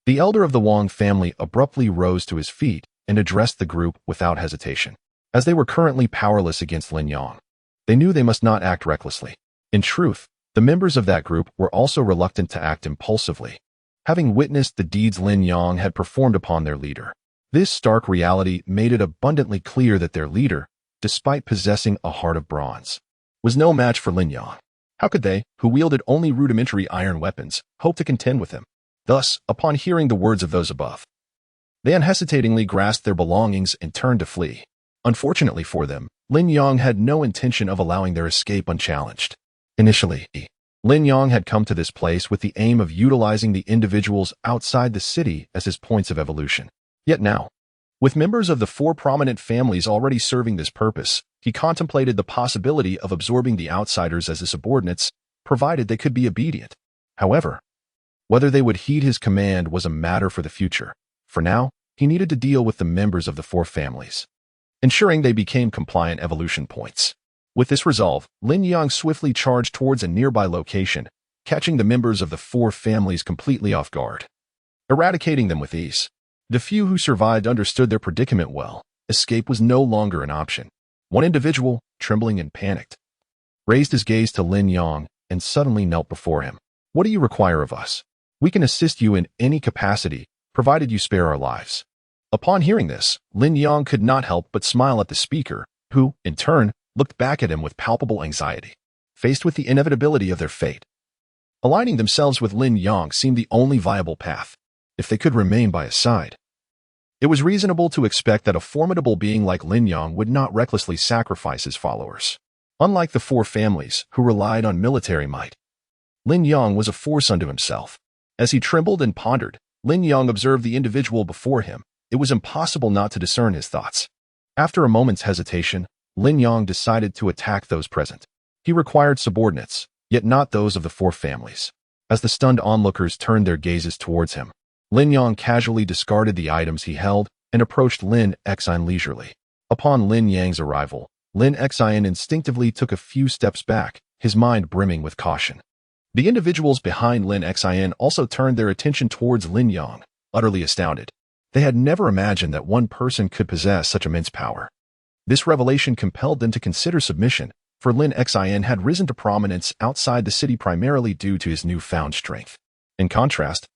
the elder of the Wang family abruptly rose to his feet and addressed the group without hesitation. As they were currently powerless against Lin Yang, they knew they must not act recklessly. In truth, the members of that group were also reluctant to act impulsively, having witnessed the deeds Lin Yang had performed upon their leader. This stark reality made it abundantly clear that their leader, despite possessing a heart of bronze, was no match for Lin Yang. How could they, who wielded only rudimentary iron weapons, hope to contend with him? Thus, upon hearing the words of those above, they unhesitatingly grasped their belongings and turned to flee. Unfortunately for them, Lin Yang had no intention of allowing their escape unchallenged. Initially, Lin Yang had come to this place with the aim of utilizing the individuals outside the city as his points of evolution. Yet now, with members of the 4 prominent families already serving this purpose, he contemplated the possibility of absorbing the outsiders as his subordinates, provided they could be obedient. However, whether they would heed his command was a matter for the future. For now, he needed to deal with the members of the 4 families, ensuring they became compliant evolution points. With this resolve, Lin Yang swiftly charged towards a nearby location, catching the members of the 4 families completely off guard, eradicating them with ease. The few who survived understood their predicament well. Escape was no longer an option. One individual, trembling and panicked, raised his gaze to Lin Yang and suddenly knelt before him. What do you require of us? We can assist you in any capacity, provided you spare our lives. Upon hearing this, Lin Yang could not help but smile at the speaker, who, in turn, looked back at him with palpable anxiety. Faced with the inevitability of their fate, aligning themselves with Lin Yang seemed the only viable path, if they could remain by his side. It was reasonable to expect that a formidable being like Lin Yang would not recklessly sacrifice his followers. Unlike the 4 families, who relied on military might, Lin Yang was a force unto himself. As he trembled and pondered, Lin Yang observed the individual before him. It was impossible not to discern his thoughts. After a moment's hesitation, Lin Yang decided to attack those present. He required subordinates, yet not those of the 4 families. As the stunned onlookers turned their gazes towards him, Lin Yang casually discarded the items he held and approached Lin Xin leisurely. Upon Lin Yang's arrival, Lin Xin instinctively took a few steps back, his mind brimming with caution. The individuals behind Lin Xin also turned their attention towards Lin Yang, utterly astounded. They had never imagined that one person could possess such immense power. This revelation compelled them to consider submission, for Lin Xin had risen to prominence outside the city primarily due to his newfound strength. In contrast,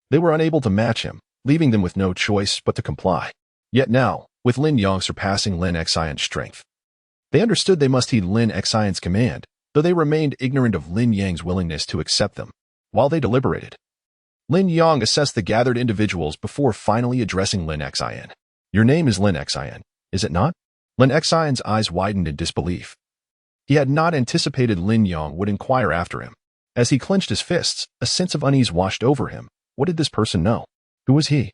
they were unable to match him, leaving them with no choice but to comply. Yet now, with Lin Yang surpassing Lin Xion's strength, they understood they must heed Lin Xion's command. though they remained ignorant of Lin Yang's willingness to accept them. While they deliberated, Lin Yang assessed the gathered individuals before finally addressing Lin Xian. Your name is Lin Xian, is it not? Lin Xian's eyes widened in disbelief. He had not anticipated Lin Yang would inquire after him. As he clenched his fists, a sense of unease washed over him. What did this person know? Who was he?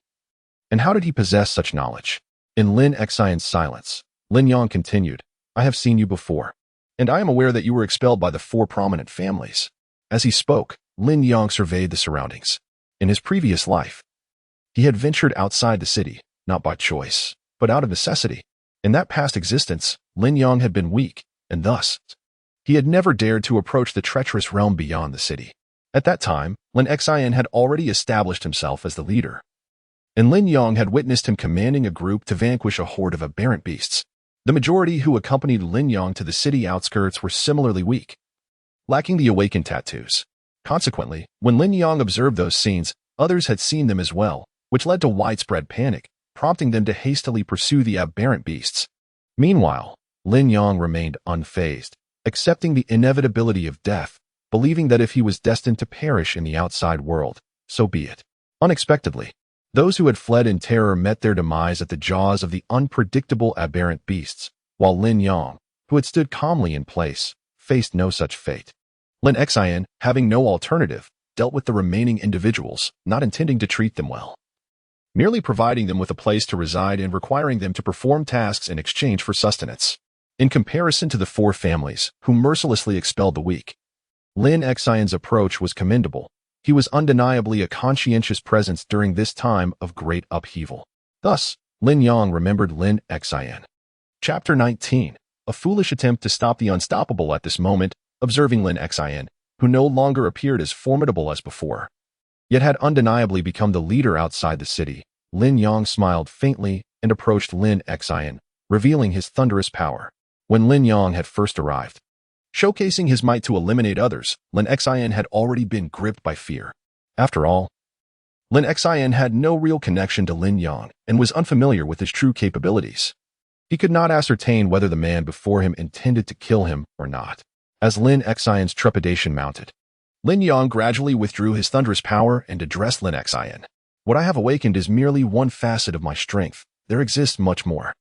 And how did he possess such knowledge? In Lin Xian's silence, Lin Yang continued, I have seen you before, and I am aware that you were expelled by the 4 prominent families. As he spoke, Lin Yang surveyed the surroundings. In his previous life, he had ventured outside the city, not by choice, but out of necessity. In that past existence, Lin Yang had been weak, and thus, he had never dared to approach the treacherous realm beyond the city. At that time, Lin Xian had already established himself as the leader, and Lin Yang had witnessed him commanding a group to vanquish a horde of aberrant beasts. The majority who accompanied Lin Yang to the city outskirts were similarly weak, lacking the awakened tattoos. Consequently, when Lin Yang observed those scenes, others had seen them as well, which led to widespread panic, prompting them to hastily pursue the aberrant beasts. Meanwhile, Lin Yang remained unfazed, accepting the inevitability of death, believing that if he was destined to perish in the outside world, so be it. Unexpectedly, those who had fled in terror met their demise at the jaws of the unpredictable aberrant beasts, while Lin Yang, who had stood calmly in place, faced no such fate. Lin Xian, having no alternative, dealt with the remaining individuals, not intending to treat them well, merely providing them with a place to reside and requiring them to perform tasks in exchange for sustenance. In comparison to the 4 families, who mercilessly expelled the weak, Lin Xian's approach was commendable. He was undeniably a conscientious presence during this time of great upheaval. Thus, Lin Yang remembered Lin Xian. Chapter 19. A foolish attempt to stop the unstoppable. At this moment, observing Lin Xian, who no longer appeared as formidable as before, yet had undeniably become the leader outside the city, Lin Yang smiled faintly and approached Lin Xian, revealing his thunderous power. When Lin Yang had first arrived, showcasing his might to eliminate others, Lin Xian had already been gripped by fear. After all, Lin Xian had no real connection to Lin Yang and was unfamiliar with his true capabilities. He could not ascertain whether the man before him intended to kill him or not. As Lin Xian's trepidation mounted, Lin Yang gradually withdrew his thunderous power and addressed Lin Xian. What I have awakened is merely one facet of my strength. There exists much more.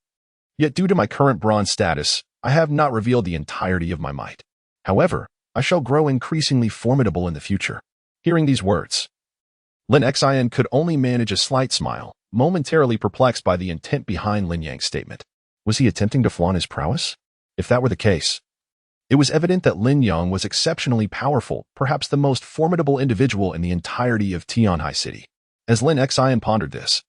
Yet due to my current bronze status, I have not revealed the entirety of my might. However, I shall grow increasingly formidable in the future. Hearing these words, Lin Xian could only manage a slight smile, momentarily perplexed by the intent behind Lin Yang's statement. Was he attempting to flaunt his prowess? If that were the case, it was evident that Lin Yang was exceptionally powerful, perhaps the most formidable individual in the entirety of Tianhai City. As Lin Xian pondered this,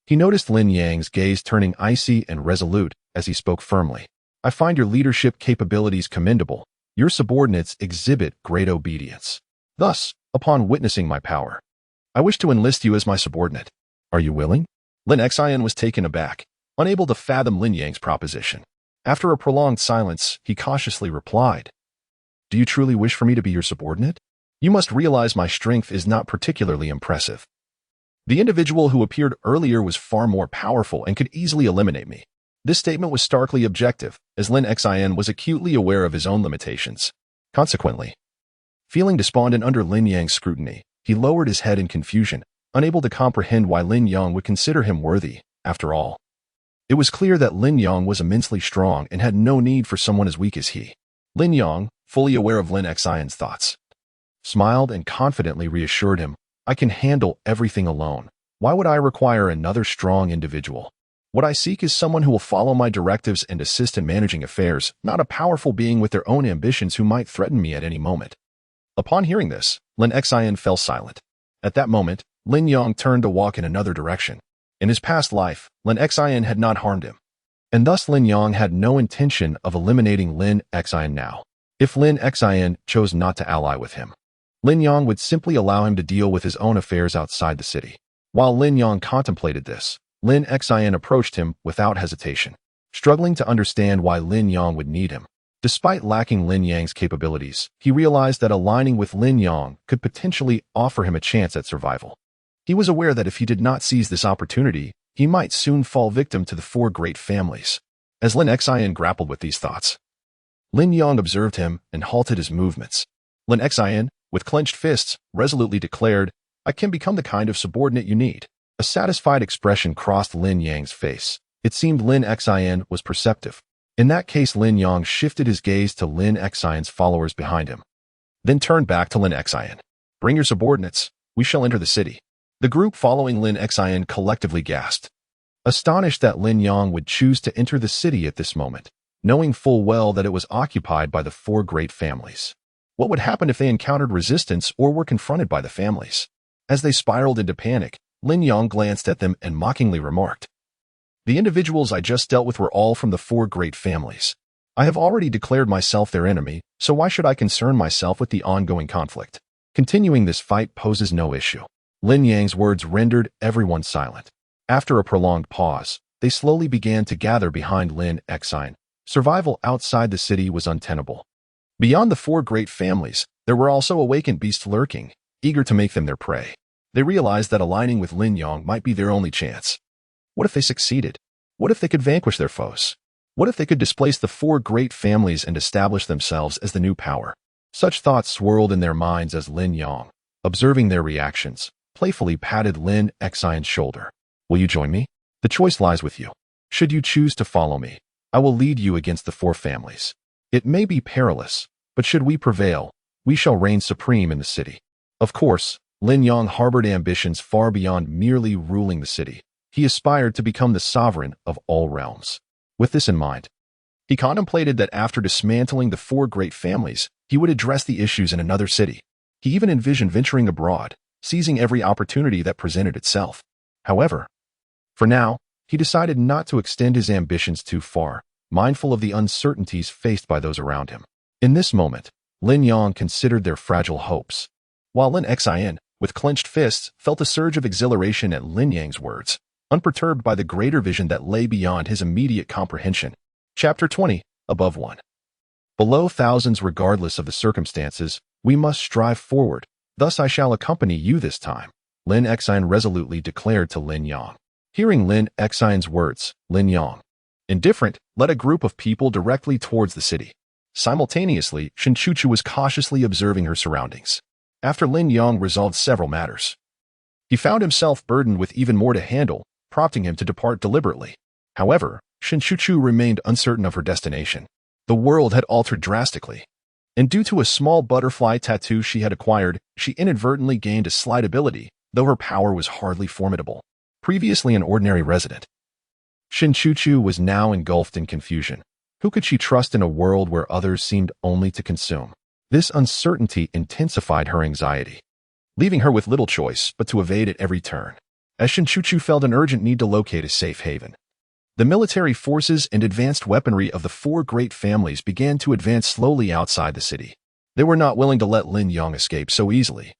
he noticed Lin Yang's gaze turning icy and resolute as he spoke firmly. I find your leadership capabilities commendable. Your subordinates exhibit great obedience. Thus, upon witnessing my power, I wish to enlist you as my subordinate. Are you willing? Lin Xian was taken aback, unable to fathom Lin Yang's proposition. After a prolonged silence, he cautiously replied, Do you truly wish for me to be your subordinate? You must realize my strength is not particularly impressive. The individual who appeared earlier was far more powerful and could easily eliminate me. This statement was starkly objective, as Lin Xian was acutely aware of his own limitations. Consequently, feeling despondent under Lin Yang's scrutiny, he lowered his head in confusion, unable to comprehend why Lin Yang would consider him worthy. After all, it was clear that Lin Yang was immensely strong and had no need for someone as weak as he. Lin Yang, fully aware of Lin Xian's thoughts, smiled and confidently reassured him, I can handle everything alone. Why would I require another strong individual? What I seek is someone who will follow my directives and assist in managing affairs, not a powerful being with their own ambitions who might threaten me at any moment. Upon hearing this, Lin Xian fell silent. At that moment, Lin Yang turned to walk in another direction. In his past life, Lin Xian had not harmed him, and thus Lin Yang had no intention of eliminating Lin Xian now. If Lin Xian chose not to ally with him, Lin Yang would simply allow him to deal with his own affairs outside the city. While Lin Yang contemplated this, Lin Xian approached him without hesitation, struggling to understand why Lin Yang would need him. Despite lacking Lin Yang's capabilities, he realized that aligning with Lin Yang could potentially offer him a chance at survival. He was aware that if he did not seize this opportunity, he might soon fall victim to the 4 great families. As Lin Xian grappled with these thoughts, Lin Yang observed him and halted his movements. Lin Xian, with clenched fists, resolutely declared, "I can become the kind of subordinate you need." A satisfied expression crossed Lin Yang's face. It seemed Lin Xian was perceptive. In that case, Lin Yang shifted his gaze to Lin Xian's followers behind him, then turned back to Lin Xian. "Bring your subordinates. We shall enter the city." The group following Lin Xian collectively gasped, astonished that Lin Yang would choose to enter the city at this moment, knowing full well that it was occupied by the four great families. What would happen if they encountered resistance or were confronted by the families? As they spiraled into panic, Lin Yang glanced at them and mockingly remarked, "The individuals I just dealt with were all from the four great families. I have already declared myself their enemy, so why should I concern myself with the ongoing conflict? Continuing this fight poses no issue." Lin Yang's words rendered everyone silent. After a prolonged pause, they slowly began to gather behind Lin Xian. Survival outside the city was untenable. Beyond the four great families, there were also awakened beasts lurking, eager to make them their prey. They realized that aligning with Lin Yang might be their only chance. What if they succeeded? What if they could vanquish their foes? What if they could displace the four great families and establish themselves as the new power? Such thoughts swirled in their minds as Lin Yang, observing their reactions, playfully patted Lin Xian's shoulder. "Will you join me? The choice lies with you. Should you choose to follow me, I will lead you against the four families. It may be perilous, but should we prevail, we shall reign supreme in the city." Of course, Lin Yang harbored ambitions far beyond merely ruling the city. He aspired to become the sovereign of all realms. With this in mind, he contemplated that after dismantling the four great families, he would address the issues in another city. He even envisioned venturing abroad, seizing every opportunity that presented itself. However, for now, he decided not to extend his ambitions too far, mindful of the uncertainties faced by those around him. In this moment, Lin Yang considered their fragile hopes, while Lin Xian, with clenched fists, felt a surge of exhilaration at Lin Yang's words, unperturbed by the greater vision that lay beyond his immediate comprehension. Chapter 20, Above 1. Below thousands regardless of the circumstances, we must strive forward. Thus I shall accompany you this time, Lin Xian resolutely declared to Lin Yang. Hearing Lin Xian's words, Lin Yang, indifferent, led a group of people directly towards the city. Simultaneously, Shinchuchu was cautiously observing her surroundings. After Lin Yang resolved several matters, he found himself burdened with even more to handle, prompting him to depart deliberately. However, Shinchuchu remained uncertain of her destination. The world had altered drastically, and due to a small butterfly tattoo she had acquired, she inadvertently gained a slight ability, though her power was hardly formidable. Previously an ordinary resident, Shinchuchu was now engulfed in confusion. Who could she trust in a world where others seemed only to consume? This uncertainty intensified her anxiety, leaving her with little choice but to evade at every turn. As Shinchuchu felt an urgent need to locate a safe haven, the military forces and advanced weaponry of the four great families began to advance slowly outside the city. They were not willing to let Lin Yang escape so easily.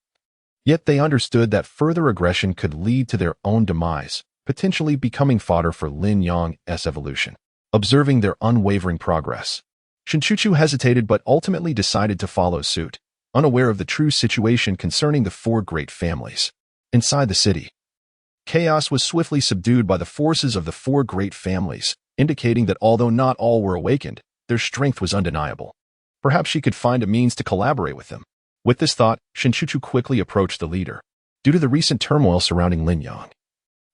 Yet they understood that further aggression could lead to their own demise, potentially becoming fodder for Lin Yang's evolution. Observing their unwavering progress, Shinchuchu hesitated but ultimately decided to follow suit, unaware of the true situation concerning the four great families. Inside the city, chaos was swiftly subdued by the forces of the four great families, indicating that although not all were awakened, their strength was undeniable. Perhaps she could find a means to collaborate with them. With this thought, Shinchuchu quickly approached the leader. Due to the recent turmoil surrounding Lin Yang,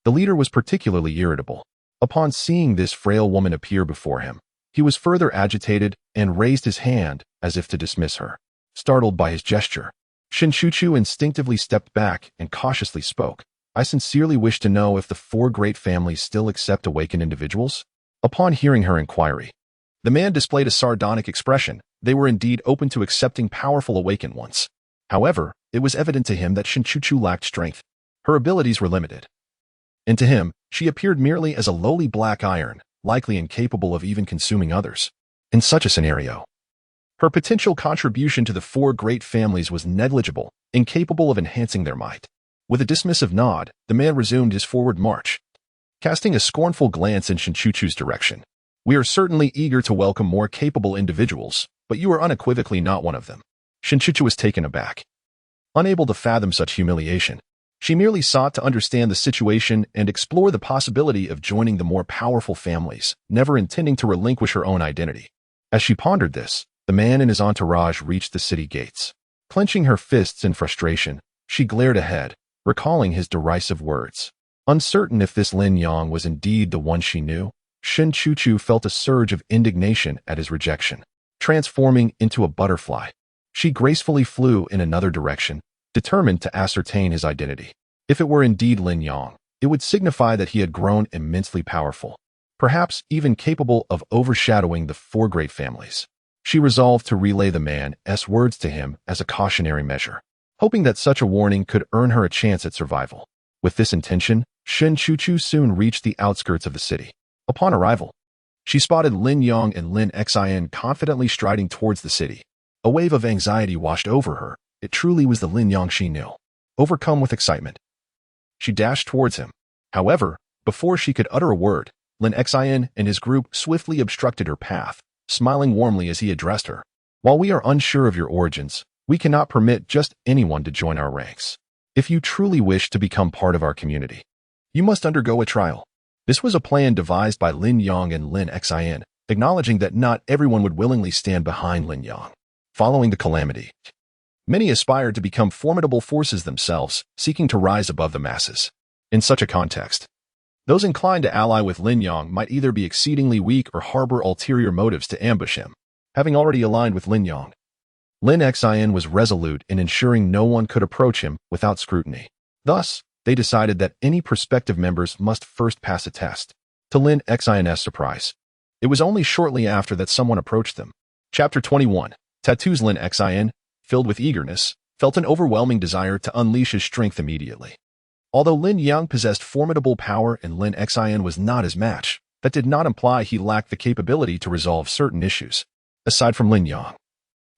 the leader was particularly irritable. Upon seeing this frail woman appear before him, he was further agitated and raised his hand as if to dismiss her. Startled by his gesture, Shinchuchu instinctively stepped back and cautiously spoke. "I sincerely wish to know if the four great families still accept awakened individuals?" Upon hearing her inquiry, the man displayed a sardonic expression. They were indeed open to accepting powerful awakened ones. However, it was evident to him that Shinchuchu lacked strength. Her abilities were limited, and to him, she appeared merely as a lowly black iron, likely incapable of even consuming others. In such a scenario, her potential contribution to the four great families was negligible, incapable of enhancing their might. With a dismissive nod, the man resumed his forward march, casting a scornful glance in Shinchuchu's direction. "We are certainly eager to welcome more capable individuals, but you are unequivocally not one of them." Shinchuchu was taken aback. Unable to fathom such humiliation, she merely sought to understand the situation and explore the possibility of joining the more powerful families, never intending to relinquish her own identity. As she pondered this, the man and his entourage reached the city gates. Clenching her fists in frustration, she glared ahead, recalling his derisive words. Uncertain if this Lin Yang was indeed the one she knew, Shin Chu felt a surge of indignation at his rejection. Transforming into a butterfly, she gracefully flew in another direction, determined to ascertain his identity. If it were indeed Lin Yang, it would signify that he had grown immensely powerful, perhaps even capable of overshadowing the four great families. She resolved to relay the man's words to him as a cautionary measure, hoping that such a warning could earn her a chance at survival. With this intention, Shin Chu soon reached the outskirts of the city. Upon arrival, she spotted Lin Yang and Lin Xin confidently striding towards the city. A wave of anxiety washed over her. It truly was the Lin Yang she knew. Overcome with excitement, she dashed towards him. However, before she could utter a word, Lin Xin and his group swiftly obstructed her path, smiling warmly as he addressed her. While we are unsure of your origins, we cannot permit just anyone to join our ranks. If you truly wish to become part of our community, you must undergo a trial. This was a plan devised by Lin Yang and Lin Xin, acknowledging that not everyone would willingly stand behind Lin Yang. Following the calamity, many aspired to become formidable forces themselves, seeking to rise above the masses. In such a context, those inclined to ally with Lin Yang might either be exceedingly weak or harbor ulterior motives to ambush him. Having already aligned with Lin Yang, Lin Xin was resolute in ensuring no one could approach him without scrutiny. Thus, they decided that any prospective members must first pass a test. To Lin Xin's surprise, it was only shortly after that someone approached them. Chapter 21. Tattoos. Lin Xin, filled with eagerness, felt an overwhelming desire to unleash his strength immediately. Although Lin Yang possessed formidable power and Lin Xin was not his match, that did not imply he lacked the capability to resolve certain issues. Aside from Lin Yang,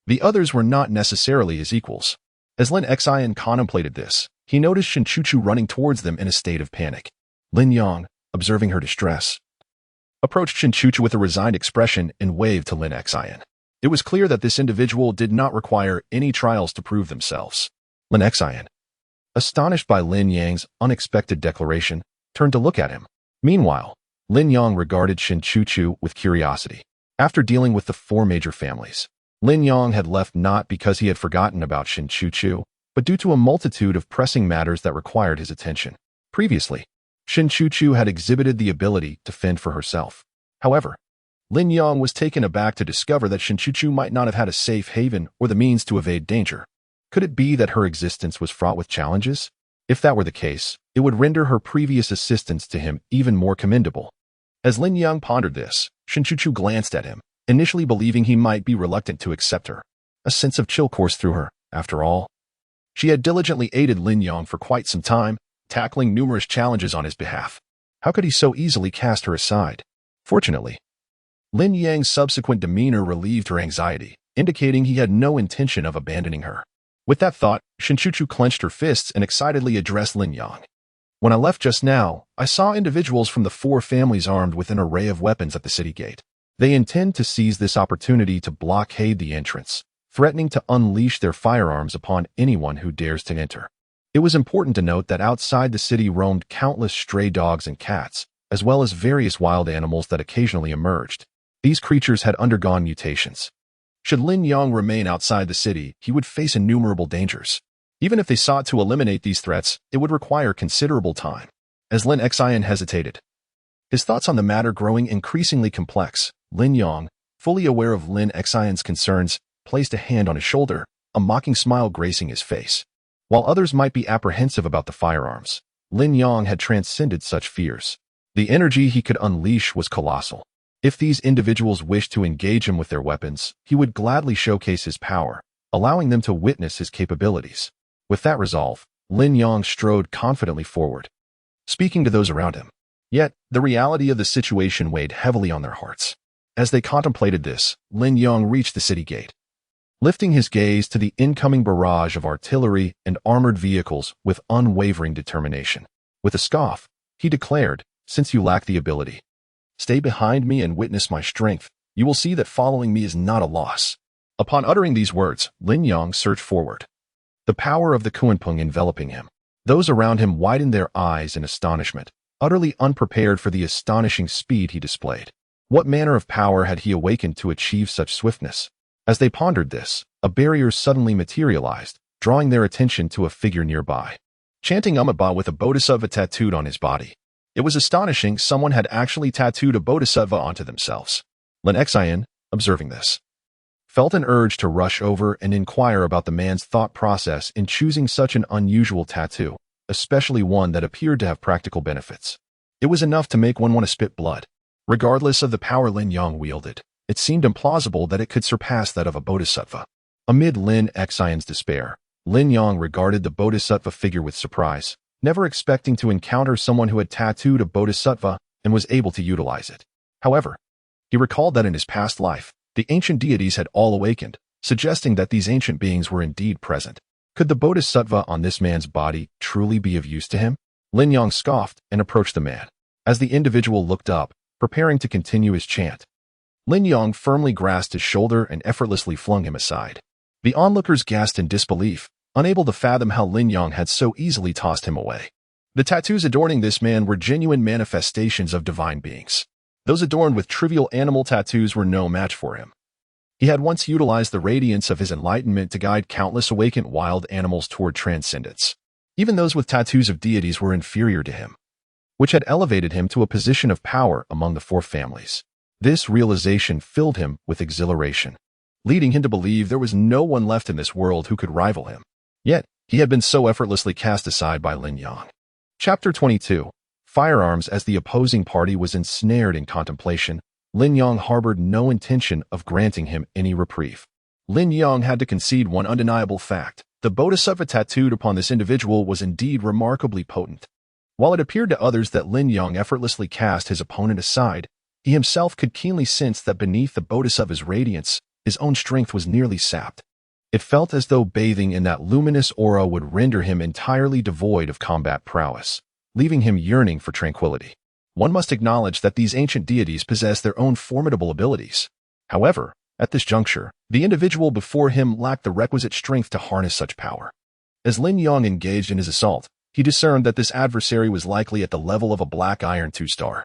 the others were not necessarily his equals. As Lin Xin contemplated this, he noticed Shin Chu running towards them in a state of panic. Lin Yang, observing her distress, approached Shin Chu with a resigned expression and waved to Lin Xin. It was clear that this individual did not require any trials to prove themselves. Lin Xin, astonished by Lin Yang's unexpected declaration, turned to look at him. Meanwhile, Lin Yang regarded Shin Chu with curiosity. After dealing with the four major families, Lin Yang had left not because he had forgotten about Shin Chu, but due to a multitude of pressing matters that required his attention. Previously, Shin Chu had exhibited the ability to fend for herself. However, Lin Yang was taken aback to discover that Shin Chu might not have had a safe haven or the means to evade danger. Could it be that her existence was fraught with challenges? If that were the case, it would render her previous assistance to him even more commendable. As Lin Yang pondered this, Shin Chu glanced at him, initially believing he might be reluctant to accept her. A sense of chill coursed through her. After all, she had diligently aided Lin Yang for quite some time, tackling numerous challenges on his behalf. How could he so easily cast her aside? Fortunately, Lin Yang's subsequent demeanor relieved her anxiety, indicating he had no intention of abandoning her. With that thought, Shin Chu clenched her fists and excitedly addressed Lin Yang. When I left just now, I saw individuals from the four families armed with an array of weapons at the city gate. They intend to seize this opportunity to blockade the entrance, threatening to unleash their firearms upon anyone who dares to enter. It was important to note that outside the city roamed countless stray dogs and cats, as well as various wild animals that occasionally emerged. These creatures had undergone mutations. Should Lin Yang remain outside the city, he would face innumerable dangers. Even if they sought to eliminate these threats, it would require considerable time. As Lin Xin hesitated, his thoughts on the matter growing increasingly complex, Lin Yang, fully aware of Lin Xin's concerns, placed a hand on his shoulder, a mocking smile gracing his face. While others might be apprehensive about the firearms, Lin Yang had transcended such fears. The energy he could unleash was colossal. If these individuals wished to engage him with their weapons, he would gladly showcase his power, allowing them to witness his capabilities. With that resolve, Lin Yang strode confidently forward, speaking to those around him. Yet, the reality of the situation weighed heavily on their hearts. As they contemplated this, Lin Yang reached the city gate. Lifting his gaze to the incoming barrage of artillery and armored vehicles with unwavering determination. With a scoff, he declared, "Since you lack the ability, stay behind me and witness my strength. You will see that following me is not a loss." Upon uttering these words, Lin Yang surged forward, the power of the Kunpeng enveloping him. Those around him widened their eyes in astonishment, utterly unprepared for the astonishing speed he displayed. What manner of power had he awakened to achieve such swiftness? As they pondered this, a barrier suddenly materialized, drawing their attention to a figure nearby, chanting Ummaba with a bodhisattva tattooed on his body. It was astonishing someone had actually tattooed a bodhisattva onto themselves. Lin Yang, observing this, felt an urge to rush over and inquire about the man's thought process in choosing such an unusual tattoo, especially one that appeared to have practical benefits. It was enough to make one want to spit blood. Regardless of the power Lin Yang wielded, it seemed implausible that it could surpass that of a bodhisattva. Amid Lin Yang's despair, Lin Yang regarded the bodhisattva figure with surprise, never expecting to encounter someone who had tattooed a bodhisattva and was able to utilize it. However, he recalled that in his past life, the ancient deities had all awakened, suggesting that these ancient beings were indeed present. Could the bodhisattva on this man's body truly be of use to him? Lin Yang scoffed and approached the man. As the individual looked up, preparing to continue his chant, Lin Yang firmly grasped his shoulder and effortlessly flung him aside. The onlookers gasped in disbelief, unable to fathom how Lin Yang had so easily tossed him away. The tattoos adorning this man were genuine manifestations of divine beings. Those adorned with trivial animal tattoos were no match for him. He had once utilized the radiance of his enlightenment to guide countless awakened wild animals toward transcendence. Even those with tattoos of deities were inferior to him, which had elevated him to a position of power among the four families. This realization filled him with exhilaration, leading him to believe there was no one left in this world who could rival him. Yet, he had been so effortlessly cast aside by Lin Yang. Chapter 22. Firearms. As the opposing party was ensnared in contemplation, Lin Yang harbored no intention of granting him any reprieve. Lin Yang had to concede one undeniable fact. The bodhisattva tattooed upon this individual was indeed remarkably potent. While it appeared to others that Lin Yang effortlessly cast his opponent aside, he himself could keenly sense that beneath the bodhisattva's radiance, his own strength was nearly sapped. It felt as though bathing in that luminous aura would render him entirely devoid of combat prowess, leaving him yearning for tranquility. One must acknowledge that these ancient deities possess their own formidable abilities. However, at this juncture, the individual before him lacked the requisite strength to harness such power. As Lin Yang engaged in his assault, he discerned that this adversary was likely at the level of a black iron 2-star.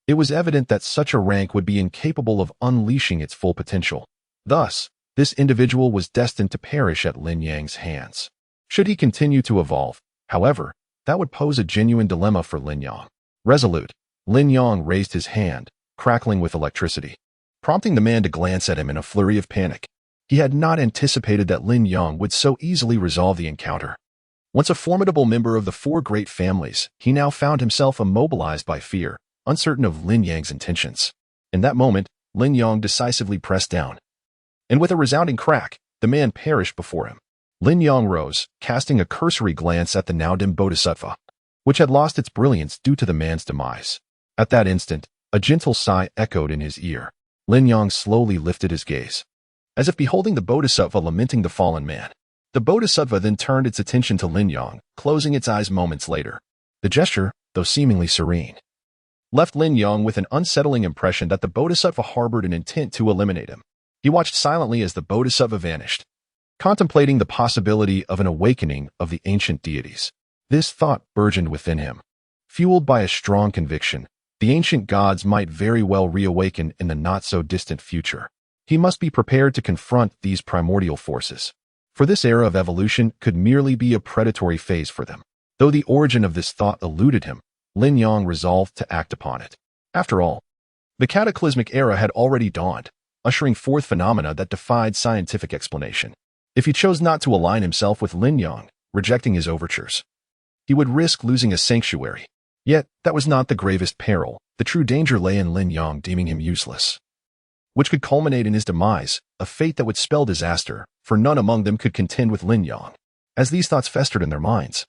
It was evident that such a rank would be incapable of unleashing its full potential. Thus, this individual was destined to perish at Lin Yang's hands. Should he continue to evolve, however, that would pose a genuine dilemma for Lin Yang. Resolute, Lin Yang raised his hand, crackling with electricity, prompting the man to glance at him in a flurry of panic. He had not anticipated that Lin Yang would so easily resolve the encounter. Once a formidable member of the four great families, he now found himself immobilized by fear, uncertain of Lin Yang's intentions. In that moment, Lin Yang decisively pressed down, and with a resounding crack, the man perished before him. Lin Yang rose, casting a cursory glance at the now dim bodhisattva, which had lost its brilliance due to the man's demise. At that instant, a gentle sigh echoed in his ear. Lin Yang slowly lifted his gaze, as if beholding the bodhisattva lamenting the fallen man. The bodhisattva then turned its attention to Lin Yang, closing its eyes moments later. The gesture, though seemingly serene, left Lin Yang with an unsettling impression that the bodhisattva harbored an intent to eliminate him. He watched silently as the bodhisattva vanished, contemplating the possibility of an awakening of the ancient deities. This thought burgeoned within him. Fueled by a strong conviction, the ancient gods might very well reawaken in the not-so-distant future. He must be prepared to confront these primordial forces, for this era of evolution could merely be a predatory phase for them. Though the origin of this thought eluded him, Lin Yang resolved to act upon it. After all, the cataclysmic era had already dawned, ushering forth phenomena that defied scientific explanation. If he chose not to align himself with Lin Yang, rejecting his overtures, he would risk losing a sanctuary. Yet, that was not the gravest peril. The true danger lay in Lin Yang deeming him useless, which could culminate in his demise, a fate that would spell disaster, for none among them could contend with Lin Yang. As these thoughts festered in their minds,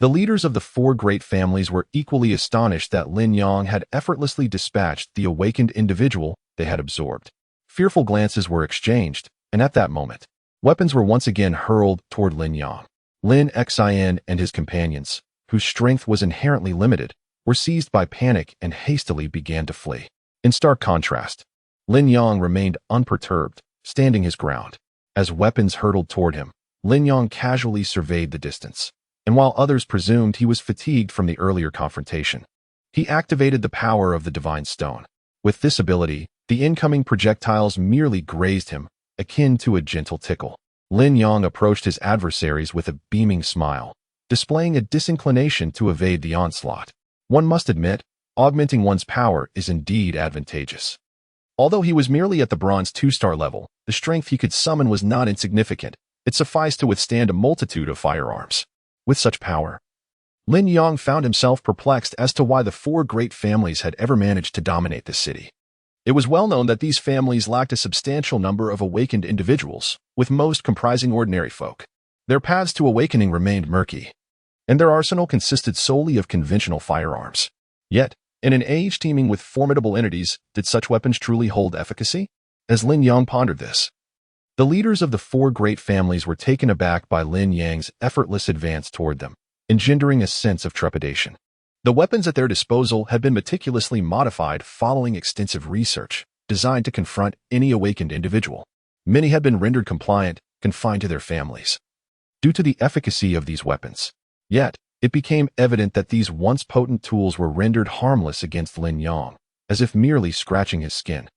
the leaders of the four great families were equally astonished that Lin Yang had effortlessly dispatched the awakened individual they had absorbed. Fearful glances were exchanged, and at that moment, weapons were once again hurled toward Lin Yang. Lin Yang and his companions, whose strength was inherently limited, were seized by panic and hastily began to flee. In stark contrast, Lin Yang remained unperturbed, standing his ground. As weapons hurtled toward him, Lin Yang casually surveyed the distance, and while others presumed he was fatigued from the earlier confrontation, he activated the power of the divine stone. With this ability, the incoming projectiles merely grazed him, akin to a gentle tickle. Lin Yang approached his adversaries with a beaming smile, displaying a disinclination to evade the onslaught. One must admit, augmenting one's power is indeed advantageous. Although he was merely at the bronze 2-star level, the strength he could summon was not insignificant. It sufficed to withstand a multitude of firearms. With such power, Lin Yang found himself perplexed as to why the 4 great families had ever managed to dominate the city. It was well known that these families lacked a substantial number of awakened individuals, with most comprising ordinary folk. Their paths to awakening remained murky, and their arsenal consisted solely of conventional firearms. Yet, in an age teeming with formidable entities, did such weapons truly hold efficacy? As Lin Yang pondered this, the leaders of the 4 great families were taken aback by Lin Yang's effortless advance toward them, engendering a sense of trepidation. The weapons at their disposal had been meticulously modified following extensive research, designed to confront any awakened individual. Many had been rendered compliant, confined to their families, due to the efficacy of these weapons. Yet, it became evident that these once potent tools were rendered harmless against Lin Yang, as if merely scratching his skin.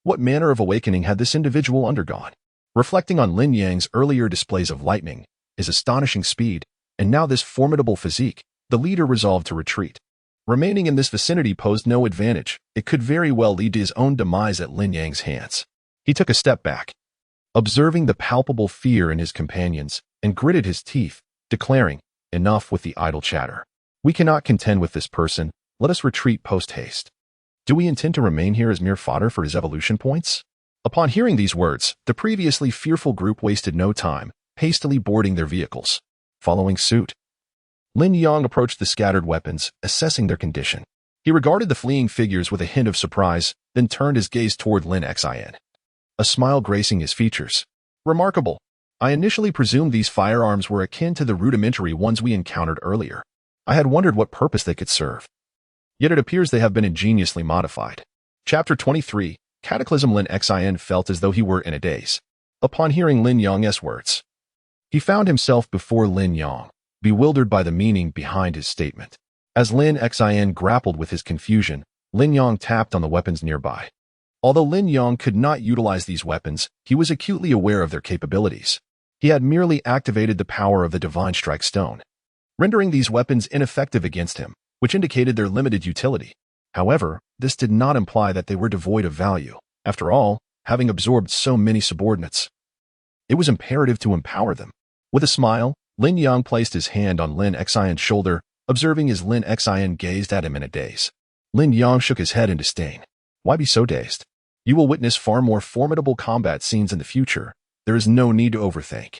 What manner of awakening had this individual undergone? Reflecting on Lin Yang's earlier displays of lightning, his astonishing speed, and now this formidable physique, the leader resolved to retreat. Remaining in this vicinity posed no advantage. It could very well lead to his own demise at Lin Yang's hands. He took a step back, observing the palpable fear in his companions, and gritted his teeth, declaring, "Enough with the idle chatter. We cannot contend with this person. Let us retreat post-haste. Do we intend to remain here as mere fodder for his evolution points?" Upon hearing these words, the previously fearful group wasted no time, hastily boarding their vehicles. Following suit, Lin Yang approached the scattered weapons, assessing their condition. He regarded the fleeing figures with a hint of surprise, then turned his gaze toward Lin Xin. A smile gracing his features. "Remarkable. I initially presumed these firearms were akin to the rudimentary ones we encountered earlier. I had wondered what purpose they could serve. Yet it appears they have been ingeniously modified." Chapter 23. Cataclysm. Lin Xin felt as though he were in a daze. Upon hearing Lin Yang's words, he found himself before Lin Yang, bewildered by the meaning behind his statement. As Lin Xin grappled with his confusion, Lin Yang tapped on the weapons nearby. Although Lin Yang could not utilize these weapons, he was acutely aware of their capabilities. He had merely activated the power of the Divine Strike Stone, rendering these weapons ineffective against him, which indicated their limited utility. However, this did not imply that they were devoid of value. After all, having absorbed so many subordinates, it was imperative to empower them. With a smile, Lin Yang placed his hand on Lin Xin's shoulder, observing as Lin Xin gazed at him in a daze. Lin Yang shook his head in disdain. "Why be so dazed? You will witness far more formidable combat scenes in the future. There is no need to overthink."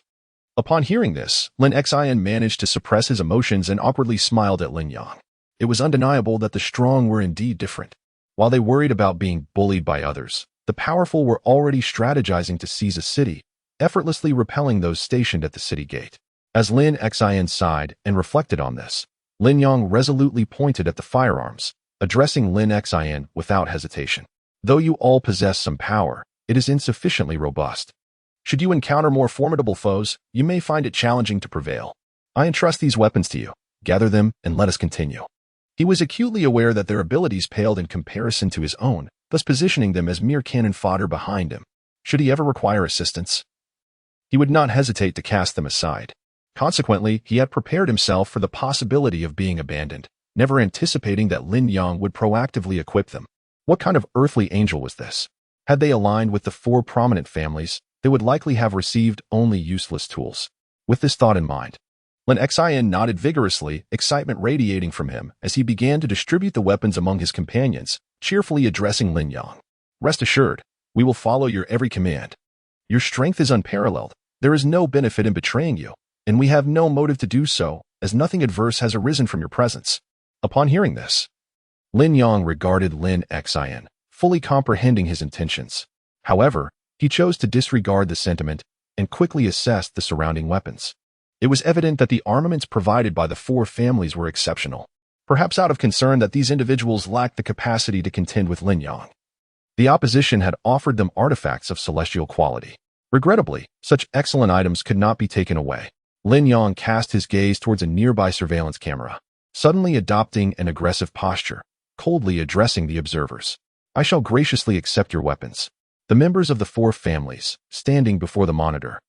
Upon hearing this, Lin Xin managed to suppress his emotions and awkwardly smiled at Lin Yang. It was undeniable that the strong were indeed different. While they worried about being bullied by others, the powerful were already strategizing to seize a city, effortlessly repelling those stationed at the city gate. As Lin Xin sighed and reflected on this, Lin Yang resolutely pointed at the firearms, addressing Lin Xin without hesitation. "Though you all possess some power, it is insufficiently robust. Should you encounter more formidable foes, you may find it challenging to prevail. I entrust these weapons to you. Gather them and let us continue." He was acutely aware that their abilities paled in comparison to his own, thus positioning them as mere cannon fodder behind him. Should he ever require assistance, he would not hesitate to cast them aside. Consequently, he had prepared himself for the possibility of being abandoned, never anticipating that Lin Yang would proactively equip them. What kind of earthly angel was this? Had they aligned with the 4 prominent families, they would likely have received only useless tools. With this thought in mind, Lin Xin nodded vigorously, excitement radiating from him as he began to distribute the weapons among his companions, cheerfully addressing Lin Yang. "Rest assured, we will follow your every command. Your strength is unparalleled. There is no benefit in betraying you, and we have no motive to do so, as nothing adverse has arisen from your presence." Upon hearing this, Lin Yang regarded Lin Xin, fully comprehending his intentions. However, he chose to disregard the sentiment and quickly assessed the surrounding weapons. It was evident that the armaments provided by the 4 families were exceptional, perhaps out of concern that these individuals lacked the capacity to contend with Lin Yang. The opposition had offered them artifacts of celestial quality. Regrettably, such excellent items could not be taken away. Lin Yang cast his gaze towards a nearby surveillance camera, suddenly adopting an aggressive posture, coldly addressing the observers. I shall graciously accept your weapons. The members of the four families, standing before the monitor,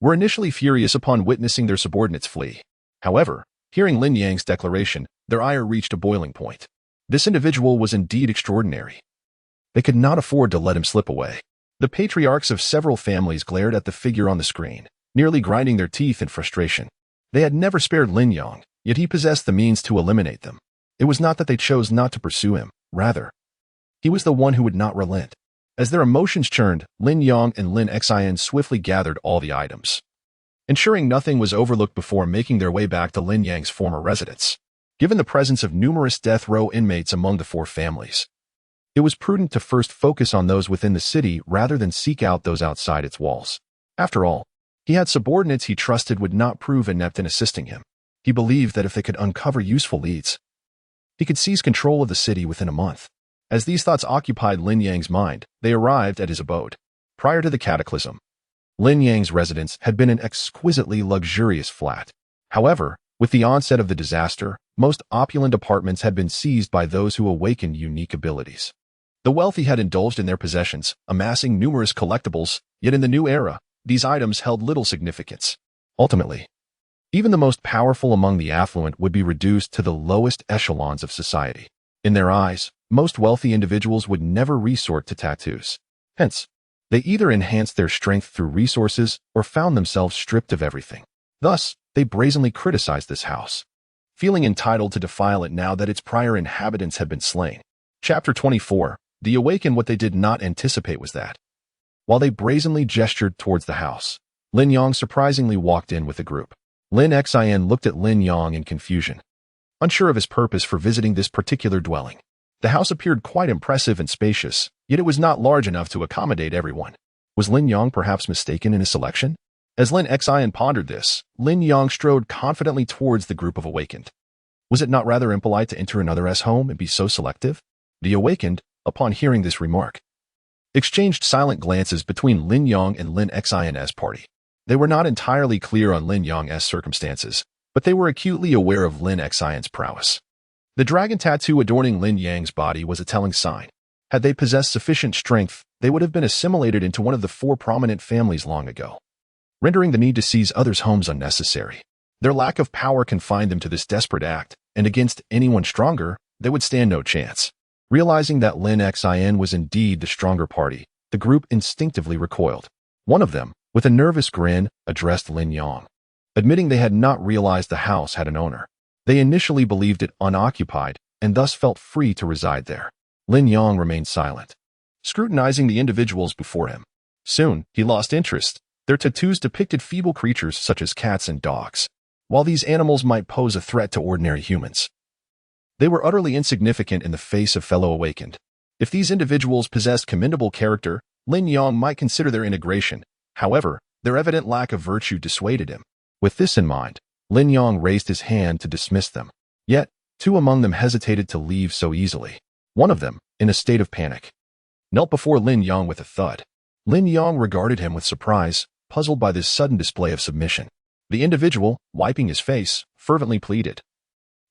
were initially furious upon witnessing their subordinates flee. However, hearing Lin Yang's declaration, their ire reached a boiling point. This individual was indeed extraordinary. They could not afford to let him slip away. The patriarchs of several families glared at the figure on the screen, nearly grinding their teeth in frustration. They had never spared Lin Yang, yet he possessed the means to eliminate them. It was not that they chose not to pursue him, rather, he was the one who would not relent. As their emotions churned, Lin Yang and Lin Xian swiftly gathered all the items, ensuring nothing was overlooked before making their way back to Lin Yang's former residence. Given the presence of numerous death row inmates among the four families, it was prudent to first focus on those within the city rather than seek out those outside its walls. After all, he had subordinates he trusted would not prove inept in assisting him. He believed that if they could uncover useful leads, he could seize control of the city within a month. As these thoughts occupied Lin Yang's mind, they arrived at his abode. Prior to the cataclysm, Lin Yang's residence had been an exquisitely luxurious flat. However, with the onset of the disaster, most opulent apartments had been seized by those who awakened unique abilities. The wealthy had indulged in their possessions, amassing numerous collectibles, yet in the new era, these items held little significance. Ultimately, even the most powerful among the affluent would be reduced to the lowest echelons of society. In their eyes, most wealthy individuals would never resort to tattoos. Hence, they either enhanced their strength through resources or found themselves stripped of everything. Thus, they brazenly criticized this house, feeling entitled to defile it now that its prior inhabitants had been slain. Chapter 24. The Awaken. What they did not anticipate was that, while they brazenly gestured towards the house, Lin Yang surprisingly walked in with a group. Lin Xian looked at Lin Yang in confusion, unsure of his purpose for visiting this particular dwelling. The house appeared quite impressive and spacious, yet it was not large enough to accommodate everyone. Was Lin Yang perhaps mistaken in his selection? As Lin Xian pondered this, Lin Yang strode confidently towards the group of awakened. Was it not rather impolite to enter another's home and be so selective? The awakened, upon hearing this remark, exchanged silent glances between Lin Yang and Lin Xian's party. They were not entirely clear on Lin Yang's circumstances, but they were acutely aware of Lin Xian's prowess. The dragon tattoo adorning Lin Yang's body was a telling sign. Had they possessed sufficient strength, they would have been assimilated into one of the four prominent families long ago, rendering the need to seize others' homes unnecessary. Their lack of power confined them to this desperate act, and against anyone stronger, they would stand no chance. Realizing that Lin Xian was indeed the stronger party, the group instinctively recoiled. One of them, with a nervous grin, addressed Lin Yang, admitting they had not realized the house had an owner. They initially believed it unoccupied, and thus felt free to reside there. Lin Yang remained silent, scrutinizing the individuals before him. Soon, he lost interest. Their tattoos depicted feeble creatures such as cats and dogs. While these animals might pose a threat to ordinary humans, they were utterly insignificant in the face of fellow awakened. If these individuals possessed commendable character, Lin Yang might consider their integration. However, their evident lack of virtue dissuaded him. With this in mind, Lin Yang raised his hand to dismiss them. Yet, two among them hesitated to leave so easily. One of them, in a state of panic, knelt before Lin Yang with a thud. Lin Yang regarded him with surprise, puzzled by this sudden display of submission. The individual, wiping his face, fervently pleaded,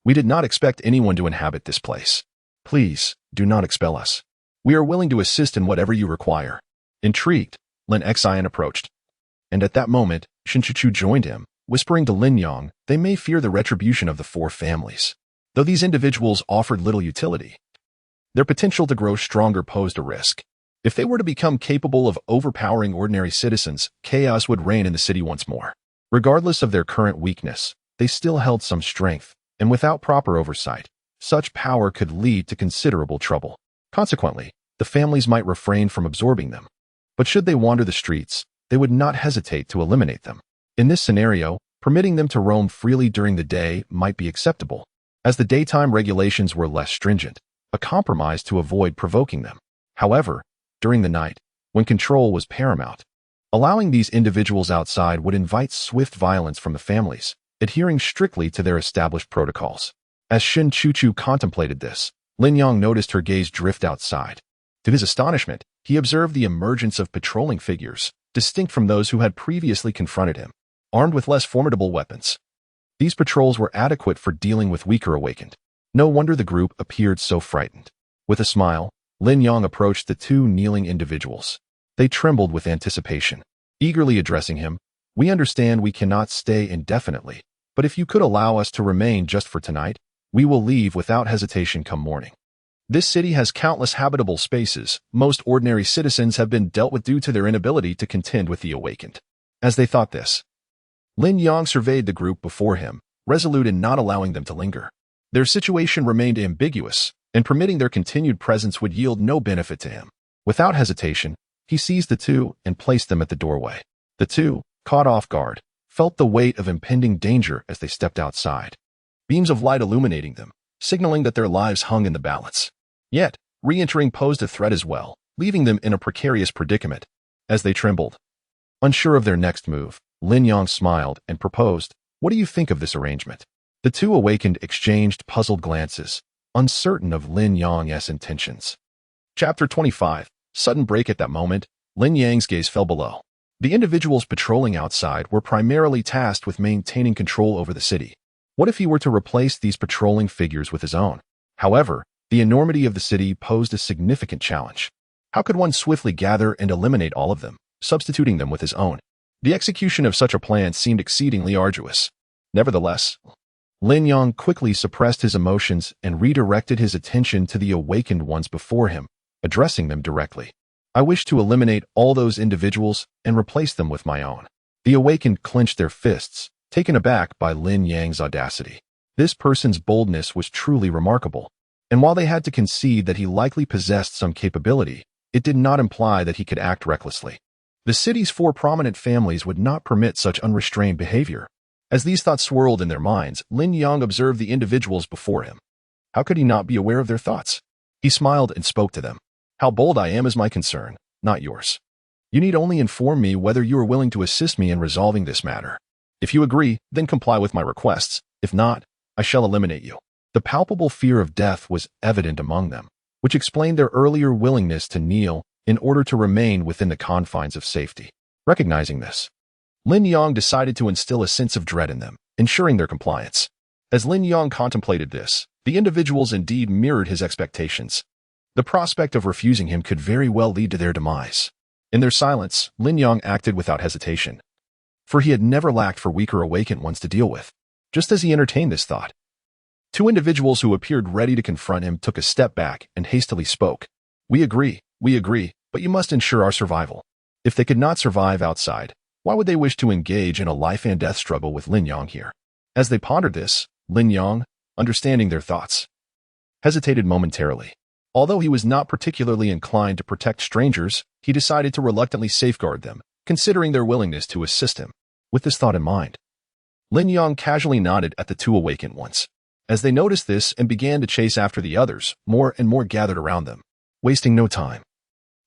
"We did not expect anyone to inhabit this place. Please, do not expel us. We are willing to assist in whatever you require." Intrigued, Lin Xian approached, and at that moment, Shin Chuchu joined him, whispering to Lin Yang, "They may fear the retribution of the four families." Though these individuals offered little utility, their potential to grow stronger posed a risk. If they were to become capable of overpowering ordinary citizens, chaos would reign in the city once more. Regardless of their current weakness, they still held some strength, and without proper oversight, such power could lead to considerable trouble. Consequently, the families might refrain from absorbing them. But should they wander the streets, they would not hesitate to eliminate them. In this scenario, permitting them to roam freely during the day might be acceptable, as the daytime regulations were less stringent, a compromise to avoid provoking them. However, during the night, when control was paramount, allowing these individuals outside would invite swift violence from the families, adhering strictly to their established protocols. As Shin Chuchu contemplated this, Lin Yang noticed her gaze drift outside. To his astonishment, he observed the emergence of patrolling figures, distinct from those who had previously confronted him, armed with less formidable weapons. These patrols were adequate for dealing with weaker awakened. No wonder the group appeared so frightened. With a smile, Lin Yang approached the two kneeling individuals. They trembled with anticipation. Eagerly addressing him, "We understand we cannot stay indefinitely, but if you could allow us to remain just for tonight, we will leave without hesitation come morning. This city has countless habitable spaces. Most ordinary citizens have been dealt with due to their inability to contend with the awakened." As they thought this, Lin Yang surveyed the group before him, resolute in not allowing them to linger. Their situation remained ambiguous, and permitting their continued presence would yield no benefit to him. Without hesitation, he seized the two and placed them at the doorway. The two, caught off guard, felt the weight of impending danger as they stepped outside. Beams of light illuminating them, signaling that their lives hung in the balance. Yet, re-entering posed a threat as well, leaving them in a precarious predicament. As they trembled, unsure of their next move, Lin Yang smiled and proposed, "What do you think of this arrangement?" The two awakened exchanged puzzled glances, uncertain of Lin Yang's intentions. Chapter 25. Sudden break. At that moment, Lin Yang's gaze fell below. The individuals patrolling outside were primarily tasked with maintaining control over the city. What if he were to replace these patrolling figures with his own? However, the enormity of the city posed a significant challenge. How could one swiftly gather and eliminate all of them, substituting them with his own? The execution of such a plan seemed exceedingly arduous. Nevertheless, Lin Yang quickly suppressed his emotions and redirected his attention to the awakened ones before him, addressing them directly. "I wish to eliminate all those individuals and replace them with my own." The awakened clenched their fists, taken aback by Lin Yang's audacity. This person's boldness was truly remarkable, and while they had to concede that he likely possessed some capability, it did not imply that he could act recklessly. The city's four prominent families would not permit such unrestrained behavior. As these thoughts swirled in their minds, Lin Yang observed the individuals before him. How could he not be aware of their thoughts? He smiled and spoke to them. "How bold I am is my concern, not yours. You need only inform me whether you are willing to assist me in resolving this matter. If you agree, then comply with my requests. If not, I shall eliminate you." The palpable fear of death was evident among them, which explained their earlier willingness to kneel in order to remain within the confines of safety. Recognizing this, Lin Yang decided to instill a sense of dread in them, ensuring their compliance. As Lin Yang contemplated this, the individuals indeed mirrored his expectations. The prospect of refusing him could very well lead to their demise. In their silence, Lin Yang acted without hesitation, for he had never lacked for weaker awakened ones to deal with. Just as he entertained this thought, two individuals who appeared ready to confront him took a step back and hastily spoke. We agree, but you must ensure our survival." If they could not survive outside, why would they wish to engage in a life and death struggle with Lin Yang here? As they pondered this, Lin Yang, understanding their thoughts, hesitated momentarily. Although he was not particularly inclined to protect strangers, he decided to reluctantly safeguard them, considering their willingness to assist him. With this thought in mind, Lin Yang casually nodded at the two awakened ones. As they noticed this and began to chase after the others, more and more gathered around them. Wasting no time,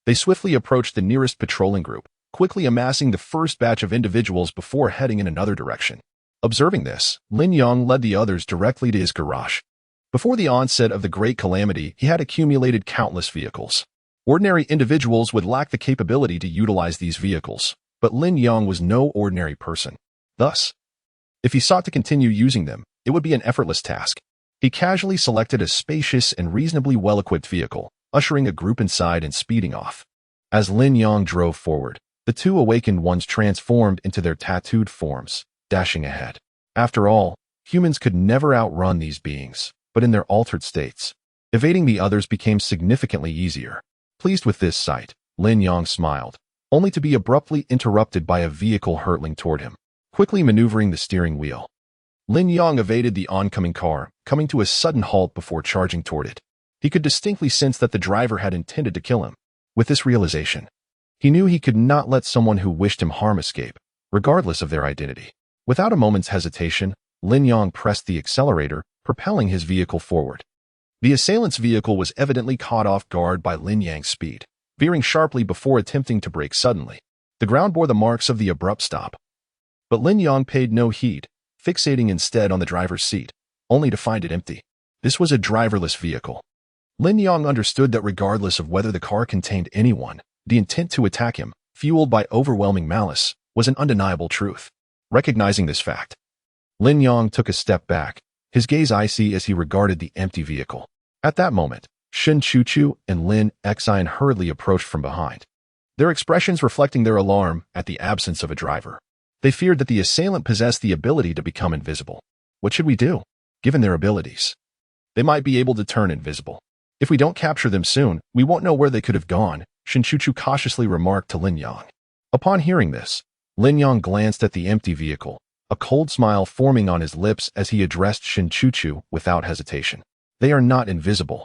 they swiftly approached the nearest patrolling group, quickly amassing the first batch of individuals before heading in another direction. Observing this, Lin Yang led the others directly to his garage. Before the onset of the Great Calamity, he had accumulated countless vehicles. Ordinary individuals would lack the capability to utilize these vehicles, but Lin Yang was no ordinary person. Thus, if he sought to continue using them, it would be an effortless task. He casually selected a spacious and reasonably well-equipped vehicle, ushering a group inside and speeding off. As Lin Yang drove forward, the two awakened ones transformed into their tattooed forms, dashing ahead. After all, humans could never outrun these beings, but in their altered states, evading the others became significantly easier. Pleased with this sight, Lin Yang smiled, only to be abruptly interrupted by a vehicle hurtling toward him. Quickly maneuvering the steering wheel, Lin Yang evaded the oncoming car, coming to a sudden halt before charging toward it. He could distinctly sense that the driver had intended to kill him. With this realization, he knew he could not let someone who wished him harm escape, regardless of their identity. Without a moment's hesitation, Lin Yang pressed the accelerator, propelling his vehicle forward. The assailant's vehicle was evidently caught off guard by Lin Yang's speed, veering sharply before attempting to brake suddenly. The ground bore the marks of the abrupt stop. But Lin Yang paid no heed, fixating instead on the driver's seat, only to find it empty. This was a driverless vehicle. Lin Yang understood that regardless of whether the car contained anyone, the intent to attack him, fueled by overwhelming malice, was an undeniable truth. Recognizing this fact, Lin Yang took a step back, his gaze icy as he regarded the empty vehicle. At that moment, Shin Chuchu and Lin Yang hurriedly approached from behind, their expressions reflecting their alarm at the absence of a driver. They feared that the assailant possessed the ability to become invisible. What should we do? Given their abilities, they might be able to turn invisible. If we don't capture them soon, we won't know where they could have gone, Shin Chuchu cautiously remarked to Lin Yang. Upon hearing this, Lin Yang glanced at the empty vehicle, a cold smile forming on his lips as he addressed Shin Chuchu without hesitation. They are not invisible.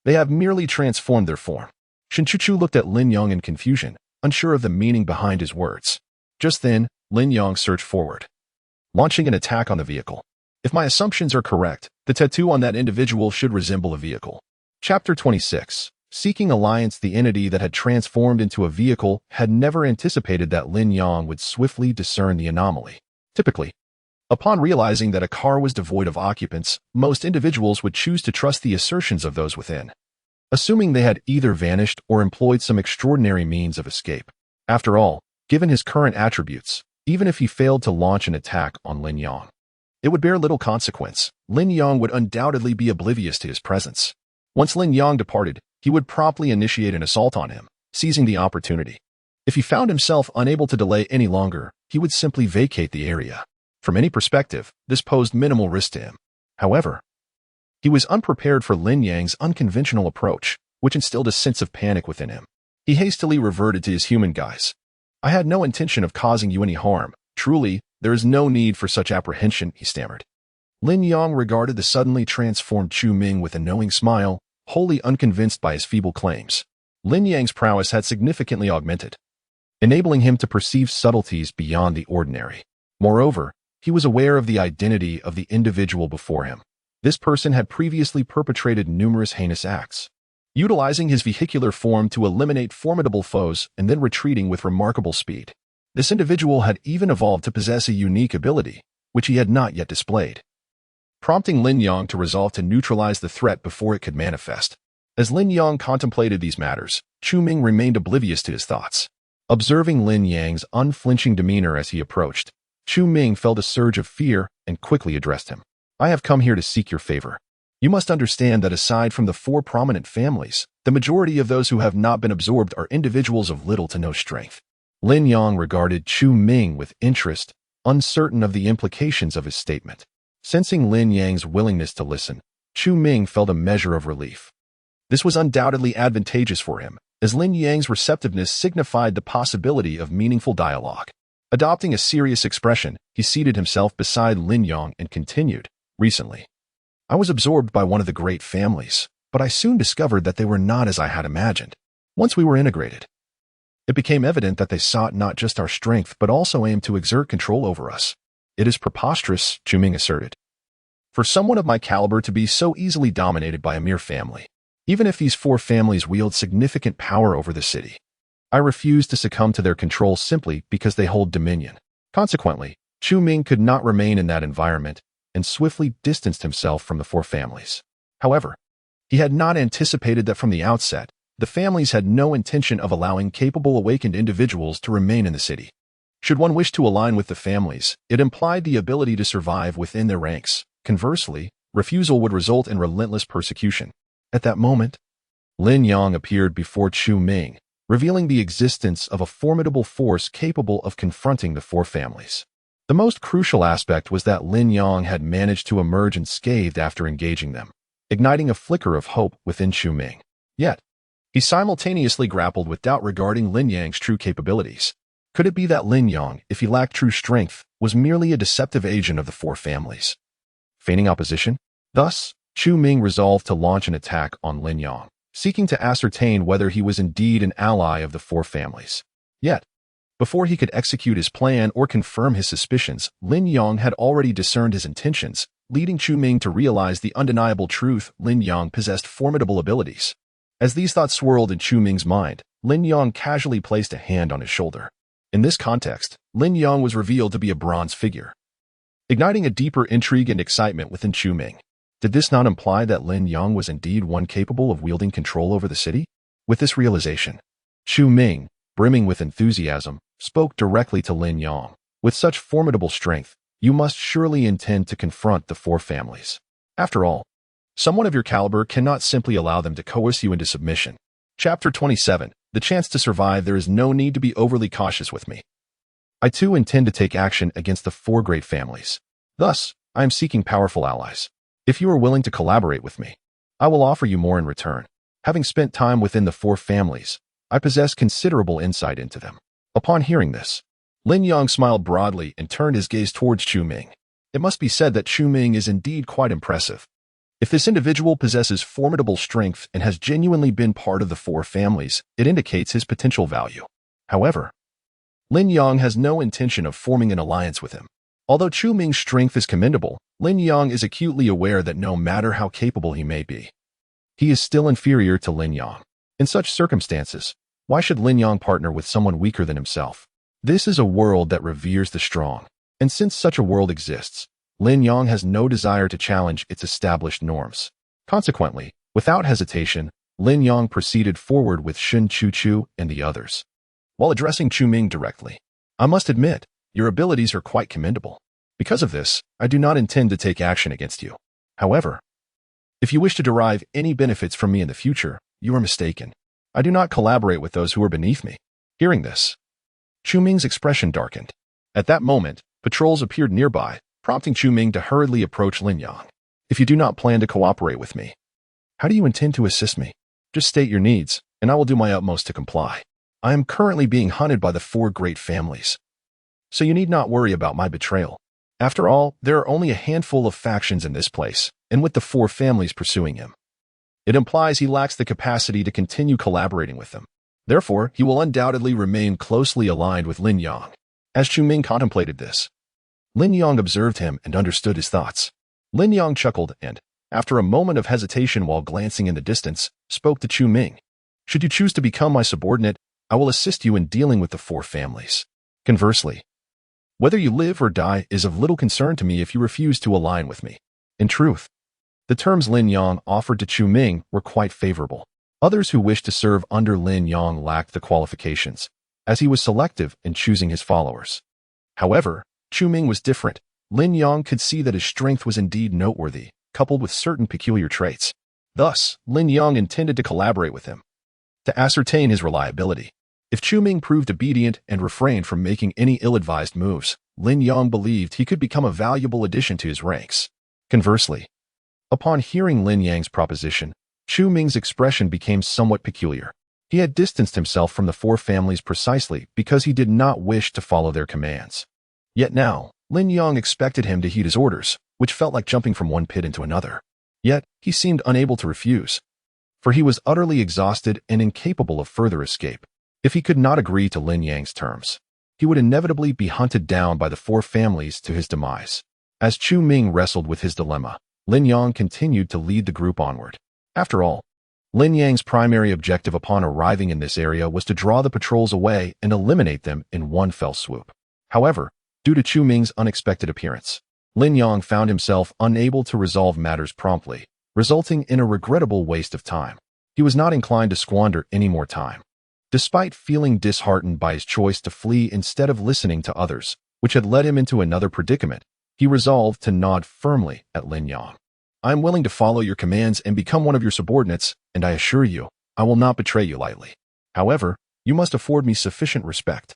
They have merely transformed their form. Shin Chuchu looked at Lin Yang in confusion, unsure of the meaning behind his words. Just then, Lin Yang surged forward, launching an attack on the vehicle. If my assumptions are correct, the tattoo on that individual should resemble a vehicle. Chapter 26. Seeking alliance. The entity that had transformed into a vehicle had never anticipated that Lin Yang would swiftly discern the anomaly. Typically, upon realizing that a car was devoid of occupants, most individuals would choose to trust the assertions of those within, assuming they had either vanished or employed some extraordinary means of escape. After all, given his current attributes, even if he failed to launch an attack on Lin Yang, it would bear little consequence. Lin Yang would undoubtedly be oblivious to his presence. Once Lin Yang departed, he would promptly initiate an assault on him, seizing the opportunity. If he found himself unable to delay any longer, he would simply vacate the area. From any perspective, this posed minimal risk to him. However, he was unprepared for Lin Yang's unconventional approach, which instilled a sense of panic within him. He hastily reverted to his human guise. I had no intention of causing you any harm. Truly, there is no need for such apprehension, he stammered. Lin Yang regarded the suddenly transformed Chu Ming with a knowing smile, wholly unconvinced by his feeble claims. Lin Yang's prowess had significantly augmented, enabling him to perceive subtleties beyond the ordinary. Moreover, he was aware of the identity of the individual before him. This person had previously perpetrated numerous heinous acts, utilizing his vehicular form to eliminate formidable foes and then retreating with remarkable speed. This individual had even evolved to possess a unique ability, which he had not yet displayed, prompting Lin Yang to resolve to neutralize the threat before it could manifest. As Lin Yang contemplated these matters, Chu Ming remained oblivious to his thoughts. Observing Lin Yang's unflinching demeanor as he approached, Chu Ming felt a surge of fear and quickly addressed him. I have come here to seek your favor. You must understand that aside from the 4 prominent families, the majority of those who have not been absorbed are individuals of little to no strength. Lin Yang regarded Chu Ming with interest, uncertain of the implications of his statement. Sensing Lin Yang's willingness to listen, Chu Ming felt a measure of relief. This was undoubtedly advantageous for him, as Lin Yang's receptiveness signified the possibility of meaningful dialogue. Adopting a serious expression, he seated himself beside Lin Yang and continued, Recently, I was absorbed by one of the great families, but I soon discovered that they were not as I had imagined. Once we were integrated, it became evident that they sought not just our strength but also aimed to exert control over us. It is preposterous, Chu Ming asserted, for someone of my caliber to be so easily dominated by a mere family. Even if these 4 families wield significant power over the city, I refuse to succumb to their control simply because they hold dominion. Consequently, Chu Ming could not remain in that environment and swiftly distanced himself from the 4 families. However, he had not anticipated that from the outset, the families had no intention of allowing capable awakened individuals to remain in the city. Should one wish to align with the families, it implied the ability to survive within their ranks. Conversely, refusal would result in relentless persecution. At that moment, Lin Yang appeared before Chu Ming, revealing the existence of a formidable force capable of confronting the 4 families. The most crucial aspect was that Lin Yang had managed to emerge unscathed after engaging them, igniting a flicker of hope within Chu Ming. Yet, he simultaneously grappled with doubt regarding Lin Yang's true capabilities. Could it be that Lin Yang, if he lacked true strength, was merely a deceptive agent of the 4 families, feigning opposition? Thus, Chu Ming resolved to launch an attack on Lin Yang, seeking to ascertain whether he was indeed an ally of the 4 families. Yet, before he could execute his plan or confirm his suspicions, Lin Yang had already discerned his intentions, leading Chu Ming to realize the undeniable truth: Lin Yang possessed formidable abilities. As these thoughts swirled in Chu Ming's mind, Lin Yang casually placed a hand on his shoulder. In this context, Lin Yang was revealed to be a bronze figure, igniting a deeper intrigue and excitement within Chu Ming. Did this not imply that Lin Yang was indeed one capable of wielding control over the city? With this realization, Chu Ming, brimming with enthusiasm, spoke directly to Lin Yang. With such formidable strength, you must surely intend to confront the 4 families. After all, Someone of your caliber cannot simply allow them to coerce you into submission. Chapter 27. The chance to survive. There is no need to be overly cautious with me. I too intend to take action against the 4 great families. Thus, I am seeking powerful allies. If you are willing to collaborate with me, I will offer you more in return. Having spent time within the 4 families, I possess considerable insight into them. Upon hearing this, Lin Yang smiled broadly and turned his gaze towards Chu Ming. It must be said that Chu Ming is indeed quite impressive. If this individual possesses formidable strength and has genuinely been part of the 4 families, it indicates his potential value. However, Lin Yang has no intention of forming an alliance with him. Although Chu Ming's strength is commendable, Lin Yang is acutely aware that no matter how capable he may be, he is still inferior to Lin Yang. In such circumstances, why should Lin Yang partner with someone weaker than himself? This is a world that reveres the strong, and since such a world exists, Lin Yang has no desire to challenge its established norms. Consequently, without hesitation, Lin Yang proceeded forward with Shun Chu and the others. While addressing Chu Ming directly, I must admit, your abilities are quite commendable. Because of this, I do not intend to take action against you. However, if you wish to derive any benefits from me in the future, you are mistaken. I do not collaborate with those who are beneath me. Hearing this, Chu Ming's expression darkened. At that moment, patrols appeared nearby, prompting Chu Ming to hurriedly approach Lin Yang. If you do not plan to cooperate with me, how do you intend to assist me? Just state your needs, and I will do my utmost to comply. I am currently being hunted by the 4 great families, so you need not worry about my betrayal. After all, there are only a handful of factions in this place, and with the 4 families pursuing him, it implies he lacks the capacity to continue collaborating with them. Therefore, he will undoubtedly remain closely aligned with Lin Yang. As Chu Ming contemplated this, Lin Yang observed him and understood his thoughts. Lin Yang chuckled and, after a moment of hesitation while glancing in the distance, spoke to Chu Ming. Should you choose to become my subordinate, I will assist you in dealing with the 4 families. Conversely, whether you live or die is of little concern to me if you refuse to align with me. In truth, the terms Lin Yang offered to Chu Ming were quite favorable. Others who wished to serve under Lin Yang lacked the qualifications, as he was selective in choosing his followers. However, Chu Ming was different. Lin Yang could see that his strength was indeed noteworthy, coupled with certain peculiar traits. Thus, Lin Yang intended to collaborate with him to ascertain his reliability. If Chu Ming proved obedient and refrained from making any ill-advised moves, Lin Yang believed he could become a valuable addition to his ranks. Conversely, upon hearing Lin Yang's proposition, Chu Ming's expression became somewhat peculiar. He had distanced himself from the 4 families precisely because he did not wish to follow their commands. Yet now, Lin Yang expected him to heed his orders, which felt like jumping from one pit into another. Yet, he seemed unable to refuse, for he was utterly exhausted and incapable of further escape. If he could not agree to Lin Yang's terms, he would inevitably be hunted down by the 4 families to his demise. As Chu Ming wrestled with his dilemma, Lin Yang continued to lead the group onward. After all, Lin Yang's primary objective upon arriving in this area was to draw the patrols away and eliminate them in one fell swoop. However, due to Chu Ming's unexpected appearance, Lin Yang found himself unable to resolve matters promptly, resulting in a regrettable waste of time. He was not inclined to squander any more time. Despite feeling disheartened by his choice to flee instead of listening to others, which had led him into another predicament, he resolved to nod firmly at Lin Yang. I am willing to follow your commands and become one of your subordinates, and I assure you, I will not betray you lightly. However, you must afford me sufficient respect.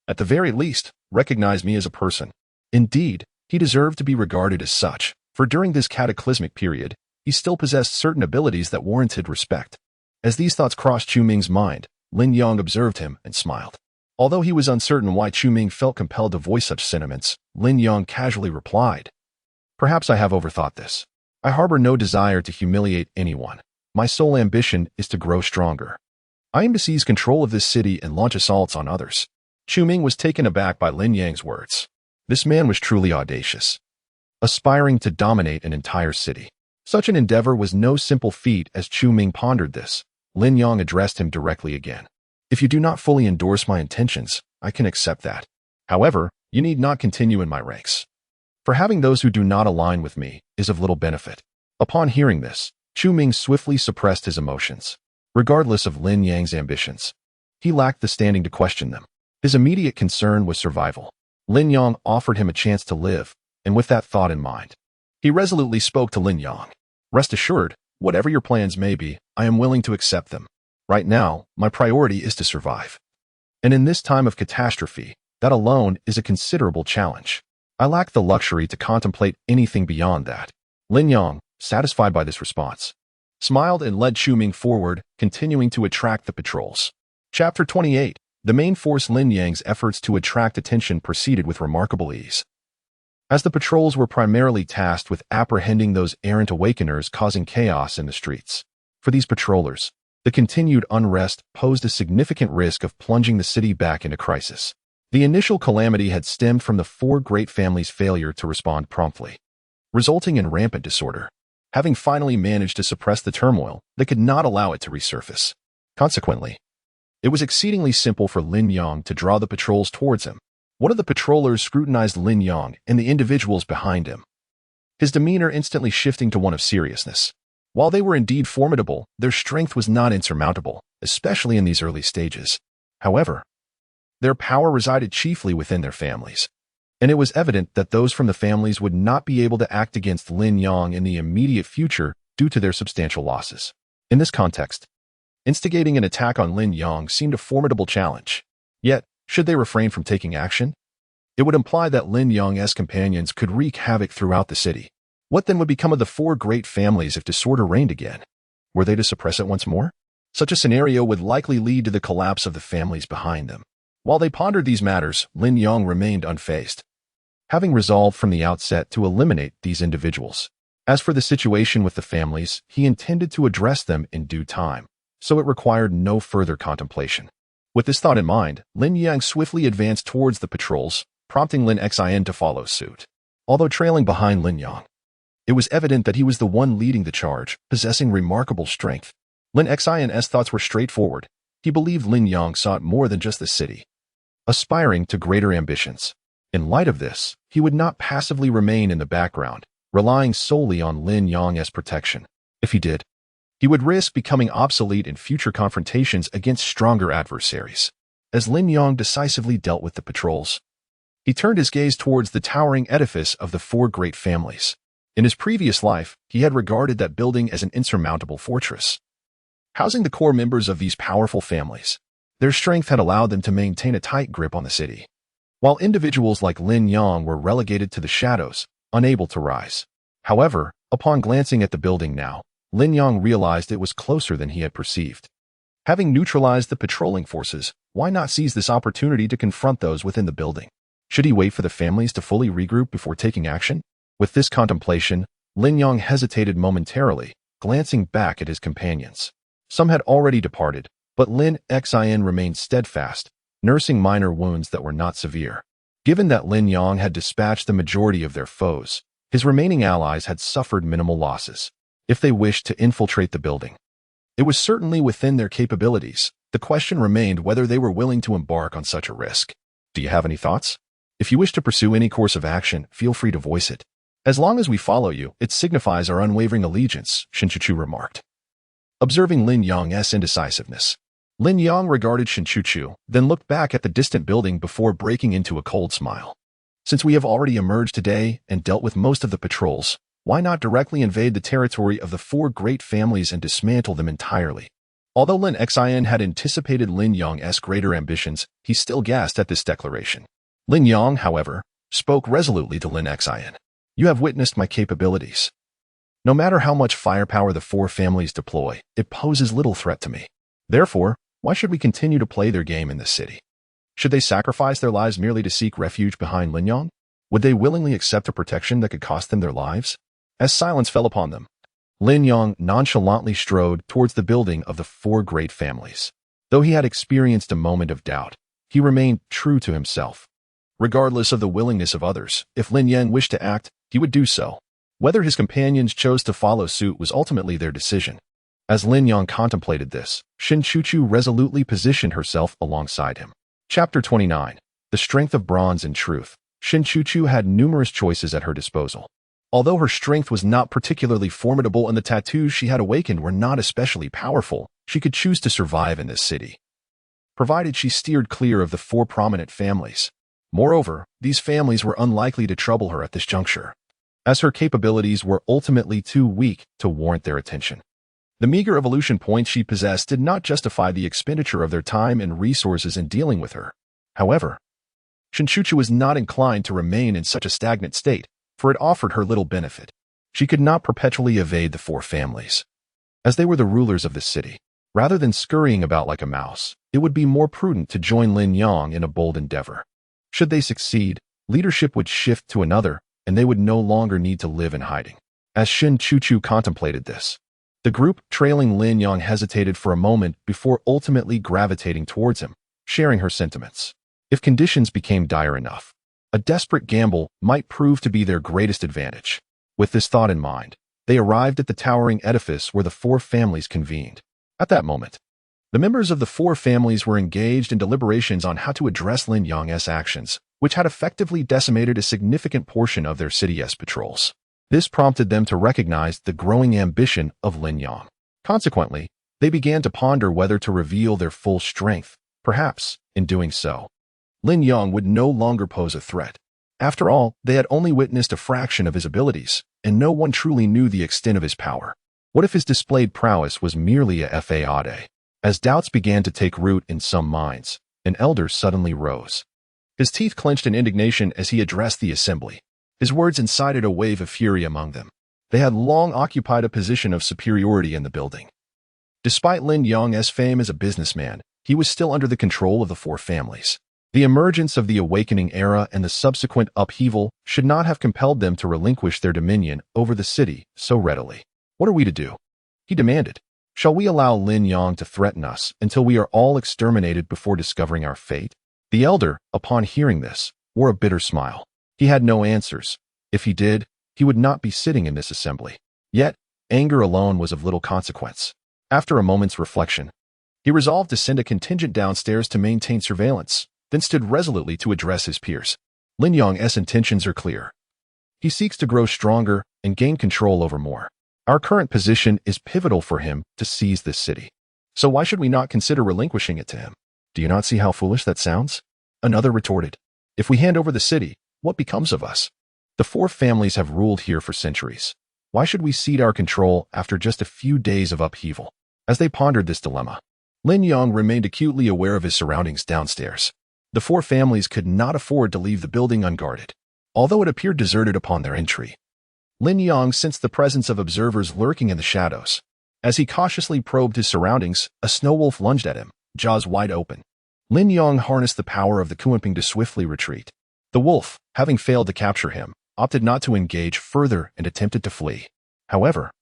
At the very least, recognize me as a person. Indeed, he deserved to be regarded as such, for during this cataclysmic period, he still possessed certain abilities that warranted respect. As these thoughts crossed Chu Ming's mind, Lin Yang observed him and smiled. Although he was uncertain why Chu Ming felt compelled to voice such sentiments, Lin Yang casually replied, "Perhaps I have overthought this. I harbor no desire to humiliate anyone. My sole ambition is to grow stronger. I aim to seize control of this city and launch assaults on others." Chu Ming was taken aback by Lin Yang's words. This man was truly audacious, aspiring to dominate an entire city. Such an endeavor was no simple feat. As Chu Ming pondered this, Lin Yang addressed him directly again. "If you do not fully endorse my intentions, I can accept that. However, you need not continue in my ranks. For having those who do not align with me is of little benefit." Upon hearing this, Chu Ming swiftly suppressed his emotions. Regardless of Lin Yang's ambitions, he lacked the standing to question them. His immediate concern was survival. Lin Yang offered him a chance to live, and with that thought in mind, he resolutely spoke to Lin Yang. Rest assured, whatever your plans may be, I am willing to accept them. Right now, my priority is to survive. And in this time of catastrophe, that alone is a considerable challenge. I lack the luxury to contemplate anything beyond that. Lin Yang, satisfied by this response, smiled and led Shuming forward, continuing to attract the patrols. Chapter 28. The main force Lin Yang's efforts to attract attention proceeded with remarkable ease. As the patrols were primarily tasked with apprehending those errant awakeners causing chaos in the streets. For these patrollers, the continued unrest posed a significant risk of plunging the city back into crisis. The initial calamity had stemmed from the four great families' failure to respond promptly, resulting in rampant disorder. Having finally managed to suppress the turmoil, they could not allow it to resurface. Consequently, it was exceedingly simple for Lin Yang to draw the patrols towards him. One of the patrollers scrutinized Lin Yang and the individuals behind him, his demeanor instantly shifting to one of seriousness. While they were indeed formidable, their strength was not insurmountable, especially in these early stages. However, their power resided chiefly within their families, and it was evident that those from the families would not be able to act against Lin Yang in the immediate future due to their substantial losses. In this context, instigating an attack on Lin Yang seemed a formidable challenge. Yet, should they refrain from taking action, it would imply that Lin Yang's companions could wreak havoc throughout the city. What then would become of the four great families if disorder reigned again? Were they to suppress it once more? Such a scenario would likely lead to the collapse of the families behind them. While they pondered these matters, Lin Yang remained unfazed, having resolved from the outset to eliminate these individuals. As for the situation with the families, he intended to address them in due time, so it required no further contemplation. With this thought in mind, Lin Yang swiftly advanced towards the patrols, prompting Lin Xian to follow suit. Although trailing behind Lin Yang, it was evident that he was the one leading the charge, possessing remarkable strength. Lin Xian's thoughts were straightforward. He believed Lin Yang sought more than just the city, aspiring to greater ambitions. In light of this, he would not passively remain in the background, relying solely on Lin Yang's protection. If he did, he would risk becoming obsolete in future confrontations against stronger adversaries. As Lin Yang decisively dealt with the patrols, he turned his gaze towards the towering edifice of the four great families. In his previous life, he had regarded that building as an insurmountable fortress, housing the core members of these powerful families. Their strength had allowed them to maintain a tight grip on the city, while individuals like Lin Yang were relegated to the shadows, unable to rise. However, upon glancing at the building now, Lin Yang realized it was closer than he had perceived. Having neutralized the patrolling forces, why not seize this opportunity to confront those within the building? Should he wait for the families to fully regroup before taking action? With this contemplation, Lin Yang hesitated momentarily, glancing back at his companions. Some had already departed, but Lin Xian remained steadfast, nursing minor wounds that were not severe. Given that Lin Yang had dispatched the majority of their foes, his remaining allies had suffered minimal losses. If they wished to infiltrate the building, it was certainly within their capabilities. The question remained whether they were willing to embark on such a risk. Do you have any thoughts? If you wish to pursue any course of action, feel free to voice it. As long as we follow you, it signifies our unwavering allegiance, Shinchuchu remarked, observing Lin Yang's indecisiveness. Lin Yang regarded Shinchuchu, then looked back at the distant building before breaking into a cold smile. Since we have already emerged today and dealt with most of the patrols, why not directly invade the territory of the four great families and dismantle them entirely? Although Lin Xian had anticipated Lin Yang's greater ambitions, he still gasped at this declaration. Lin Yang, however, spoke resolutely to Lin Xian. You have witnessed my capabilities. No matter how much firepower the four families deploy, it poses little threat to me. Therefore, why should we continue to play their game in this city? Should they sacrifice their lives merely to seek refuge behind Lin Yang? Would they willingly accept a protection that could cost them their lives? As silence fell upon them, Lin Yang nonchalantly strode towards the building of the four great families. Though he had experienced a moment of doubt, he remained true to himself. Regardless of the willingness of others, if Lin Yang wished to act, he would do so. Whether his companions chose to follow suit was ultimately their decision. As Lin Yang contemplated this, Shinchuchu resolutely positioned herself alongside him. Chapter 29. The Strength of Bronze and Truth. Shinchuchu had numerous choices at her disposal. Although her strength was not particularly formidable and the tattoos she had awakened were not especially powerful, she could choose to survive in this city, provided she steered clear of the four prominent families. Moreover, these families were unlikely to trouble her at this juncture. as her capabilities were ultimately too weak to warrant their attention. The meager evolution points she possessed did not justify the expenditure of their time and resources in dealing with her. However, Shinchuchu was not inclined to remain in such a stagnant state, for it offered her little benefit. She could not perpetually evade the four families, as they were the rulers of the city. Rather than scurrying about like a mouse, it would be more prudent to join Lin Yang in a bold endeavor. Should they succeed, leadership would shift to another, and they would no longer need to live in hiding. As Shinchuchu contemplated this, the group trailing Lin Yang hesitated for a moment before ultimately gravitating towards him, sharing her sentiments. If conditions became dire enough, a desperate gamble might prove to be their greatest advantage. With this thought in mind, they arrived at the towering edifice where the four families convened. At that moment, the members of the four families were engaged in deliberations on how to address Lin Yang's actions, which had effectively decimated a significant portion of their city's patrols. This prompted them to recognize the growing ambition of Lin Yang. Consequently, they began to ponder whether to reveal their full strength. Perhaps, in doing so, Lin Yang would no longer pose a threat. After all, they had only witnessed a fraction of his abilities, and no one truly knew the extent of his power. What if his displayed prowess was merely a facade? As doubts began to take root in some minds, an elder suddenly rose. His teeth clenched in indignation as he addressed the assembly. His words incited a wave of fury among them. They had long occupied a position of superiority in the building. Despite Lin Yang's fame as a businessman, he was still under the control of the four families. The emergence of the awakening era and the subsequent upheaval should not have compelled them to relinquish their dominion over the city so readily. What are we to do? He demanded. Shall we allow Lin Yang to threaten us until we are all exterminated before discovering our fate? The elder, upon hearing this, wore a bitter smile. He had no answers. If he did, he would not be sitting in this assembly. Yet, anger alone was of little consequence. After a moment's reflection, he resolved to send a contingent downstairs to maintain surveillance, then stood resolutely to address his peers. Lin Yang's intentions are clear. He seeks to grow stronger and gain control over more. Our current position is pivotal for him to seize this city. So why should we not consider relinquishing it to him? Do you not see how foolish that sounds? Another retorted. If we hand over the city, what becomes of us? The four families have ruled here for centuries. Why should we cede our control after just a few days of upheaval? As they pondered this dilemma, Lin Yang remained acutely aware of his surroundings downstairs. The four families could not afford to leave the building unguarded. Although it appeared deserted upon their entry, Lin Yang sensed the presence of observers lurking in the shadows. As he cautiously probed his surroundings, a snow wolf lunged at him, jaws wide open. Lin Yang harnessed the power of the Kuanping to swiftly retreat. The wolf, having failed to capture him, opted not to engage further and attempted to flee. However,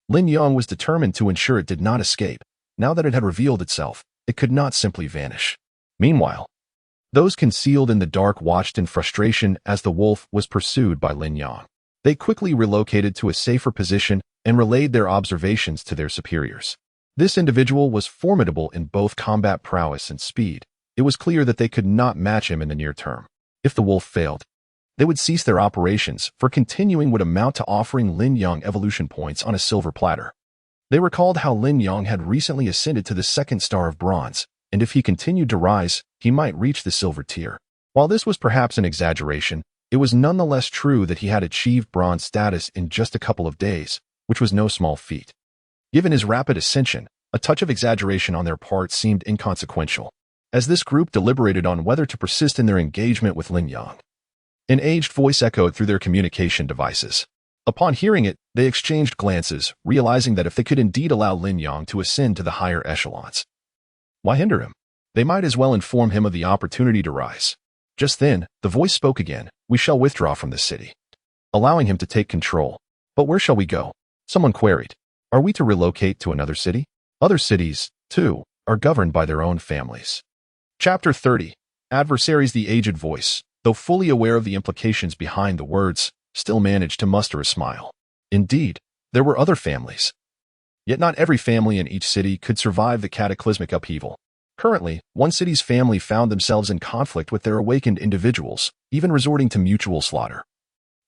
Lin Yang was determined to ensure it did not escape. Now that it had revealed itself, it could not simply vanish. Meanwhile, those concealed in the dark watched in frustration as the wolf was pursued by Lin Yang. They quickly relocated to a safer position and relayed their observations to their superiors. This individual was formidable in both combat prowess and speed. It was clear that they could not match him in the near term. If the wolf failed, they would cease their operations, for continuing would amount to offering Lin Yang evolution points on a silver platter. They recalled how Lin Yang had recently ascended to the second star of bronze, and if he continued to rise, he might reach the silver tier. While this was perhaps an exaggeration, it was nonetheless true that he had achieved bronze status in just a couple of days, which was no small feat. Given his rapid ascension, a touch of exaggeration on their part seemed inconsequential. As this group deliberated on whether to persist in their engagement with Lin Yang, an aged voice echoed through their communication devices. Upon hearing it, they exchanged glances, realizing that if they could indeed allow Lin Yang to ascend to the higher echelons, why hinder him? They might as well inform him of the opportunity to rise. Just then, the voice spoke again. We shall withdraw from this city, allowing him to take control. But where shall we go? Someone queried. Are we to relocate to another city? Other cities, too, are governed by their own families. Chapter 30. Adversaries. The aged voice, though fully aware of the implications behind the words, still managed to muster a smile. Indeed, there were other families. Yet not every family in each city could survive the cataclysmic upheaval. Currently, one city's family found themselves in conflict with their awakened individuals, even resorting to mutual slaughter.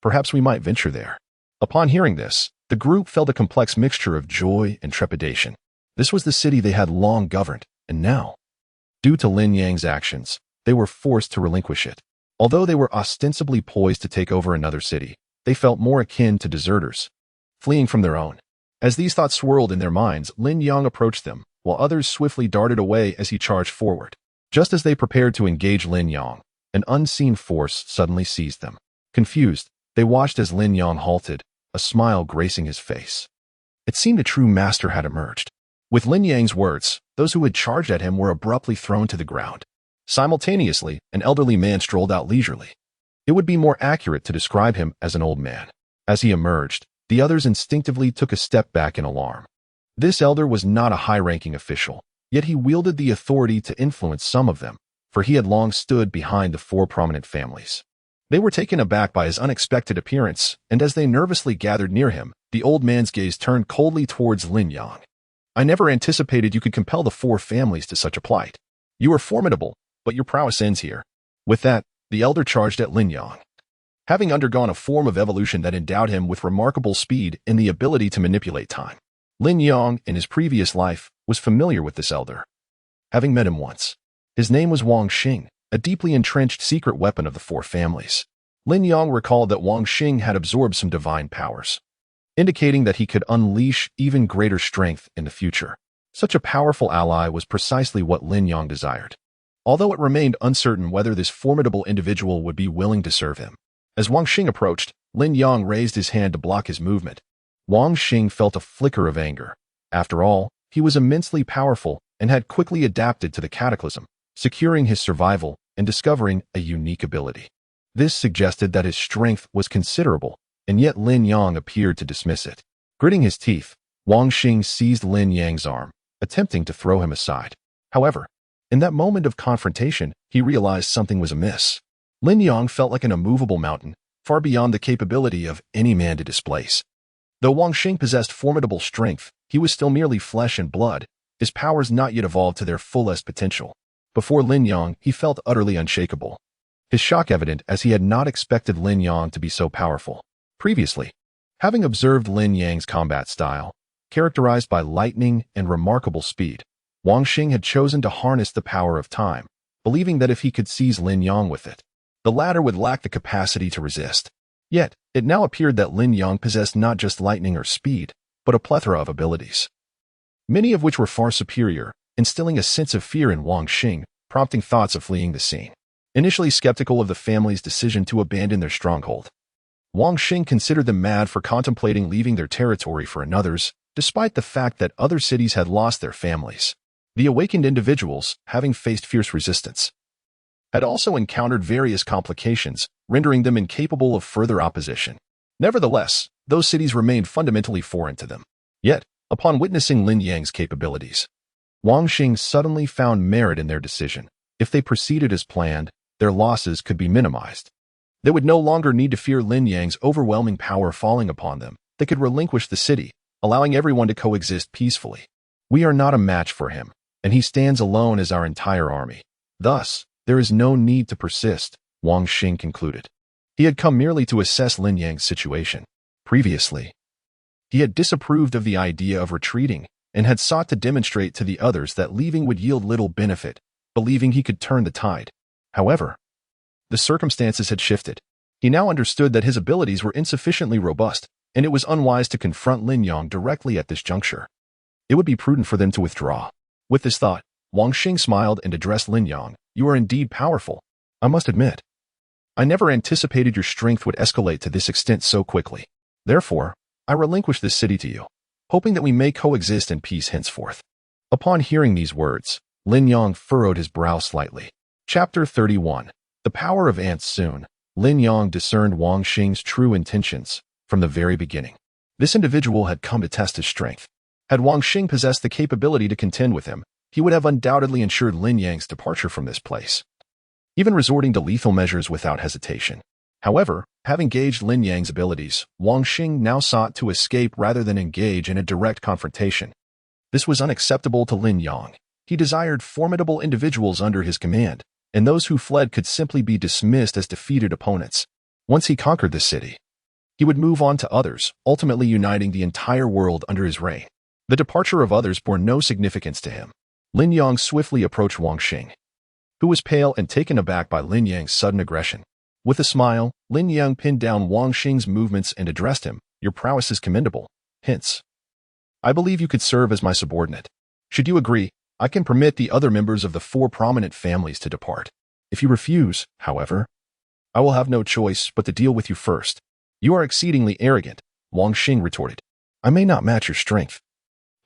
Perhaps we might venture there. Upon hearing this, the group felt a complex mixture of joy and trepidation. This was the city they had long governed, and now, due to Lin Yang's actions, they were forced to relinquish it. Although they were ostensibly poised to take over another city, they felt more akin to deserters, fleeing from their own. As these thoughts swirled in their minds, Lin Yang approached them, while others swiftly darted away as he charged forward. Just as they prepared to engage Lin Yang, an unseen force suddenly seized them. Confused, they watched as Lin Yang halted, a smile gracing his face. It seemed a true master had emerged. With Lin Yang's words, those who had charged at him were abruptly thrown to the ground. Simultaneously, an elderly man strolled out leisurely. It would be more accurate to describe him as an old man. As he emerged, the others instinctively took a step back in alarm. This elder was not a high-ranking official, yet he wielded the authority to influence some of them, for he had long stood behind the four prominent families. They were taken aback by his unexpected appearance, and as they nervously gathered near him, the old man's gaze turned coldly towards Lin Yang. "I never anticipated you could compel the four families to such a plight. You are formidable, but your prowess ends here." With that, the elder charged at Lin Yang. Having undergone a form of evolution that endowed him with remarkable speed and the ability to manipulate time, Lin Yang, in his previous life, was familiar with this elder, having met him once. His name was Wang Xing, a deeply entrenched secret weapon of the four families. Lin Yang recalled that Wang Xing had absorbed some divine powers, indicating that he could unleash even greater strength in the future. Such a powerful ally was precisely what Lin Yang desired, although it remained uncertain whether this formidable individual would be willing to serve him. As Wang Xing approached, Lin Yang raised his hand to block his movement. Wang Xing felt a flicker of anger. After all, he was immensely powerful and had quickly adapted to the cataclysm, securing his survival and discovering a unique ability. This suggested that his strength was considerable, and yet Lin Yang appeared to dismiss it. Gritting his teeth, Wang Xing seized Lin Yang's arm, attempting to throw him aside. However, in that moment of confrontation, he realized something was amiss. Lin Yang felt like an immovable mountain, far beyond the capability of any man to displace. Though Wang Xing possessed formidable strength, he was still merely flesh and blood, his powers not yet evolved to their fullest potential. Before Lin Yang, he felt utterly unshakable. His shock evident as he had not expected Lin Yang to be so powerful. Previously, having observed Lin Yang's combat style, characterized by lightning and remarkable speed, Wang Xing had chosen to harness the power of time, believing that if he could seize Lin Yang with it, the latter would lack the capacity to resist. Yet, it now appeared that Lin Yang possessed not just lightning or speed, but a plethora of abilities, many of which were far superior, instilling a sense of fear in Wang Xing, prompting thoughts of fleeing the scene. Initially skeptical of the family's decision to abandon their stronghold, Wang Xing considered them mad for contemplating leaving their territory for another's, despite the fact that other cities had lost their families. The awakened individuals, having faced fierce resistance, had also encountered various complications, rendering them incapable of further opposition. Nevertheless, those cities remained fundamentally foreign to them. Yet, upon witnessing Lin Yang's capabilities, Wang Xing suddenly found merit in their decision. If they proceeded as planned, their losses could be minimized. They would no longer need to fear Lin Yang's overwhelming power falling upon them. They could relinquish the city, allowing everyone to coexist peacefully. "We are not a match for him, and he stands alone as our entire army. Thus, there is no need to persist," Wang Xing concluded. He had come merely to assess Lin Yang's situation. Previously, he had disapproved of the idea of retreating and had sought to demonstrate to the others that leaving would yield little benefit, believing he could turn the tide. However, the circumstances had shifted. He now understood that his abilities were insufficiently robust, and it was unwise to confront Lin Yang directly at this juncture. It would be prudent for them to withdraw. With this thought, Wang Xing smiled and addressed Lin Yang. "You are indeed powerful. I must admit, I never anticipated your strength would escalate to this extent so quickly. Therefore, I relinquish this city to you, hoping that we may coexist in peace henceforth." Upon hearing these words, Lin Yang furrowed his brow slightly. Chapter 31. The Power of Ants. Soon, Lin Yang discerned Wang Xing's true intentions from the very beginning. This individual had come to test his strength. Had Wang Xing possessed the capability to contend with him, he would have undoubtedly ensured Lin Yang's departure from this place, even resorting to lethal measures without hesitation. However, having gauged Lin Yang's abilities, Wang Xing now sought to escape rather than engage in a direct confrontation. This was unacceptable to Lin Yang. He desired formidable individuals under his command, and those who fled could simply be dismissed as defeated opponents. Once he conquered this city, he would move on to others, ultimately uniting the entire world under his reign. The departure of others bore no significance to him. Lin Yang swiftly approached Wang Xing, who was pale and taken aback by Lin Yang's sudden aggression. With a smile, Lin Yang pinned down Wang Xing's movements and addressed him. Your prowess is commendable. Hence, I believe you could serve as my subordinate. Should you agree, I can permit the other members of the 4 prominent families to depart. If you refuse, however, I will have no choice but to deal with you first. You are exceedingly arrogant, Wang Xing retorted. I may not match your strength,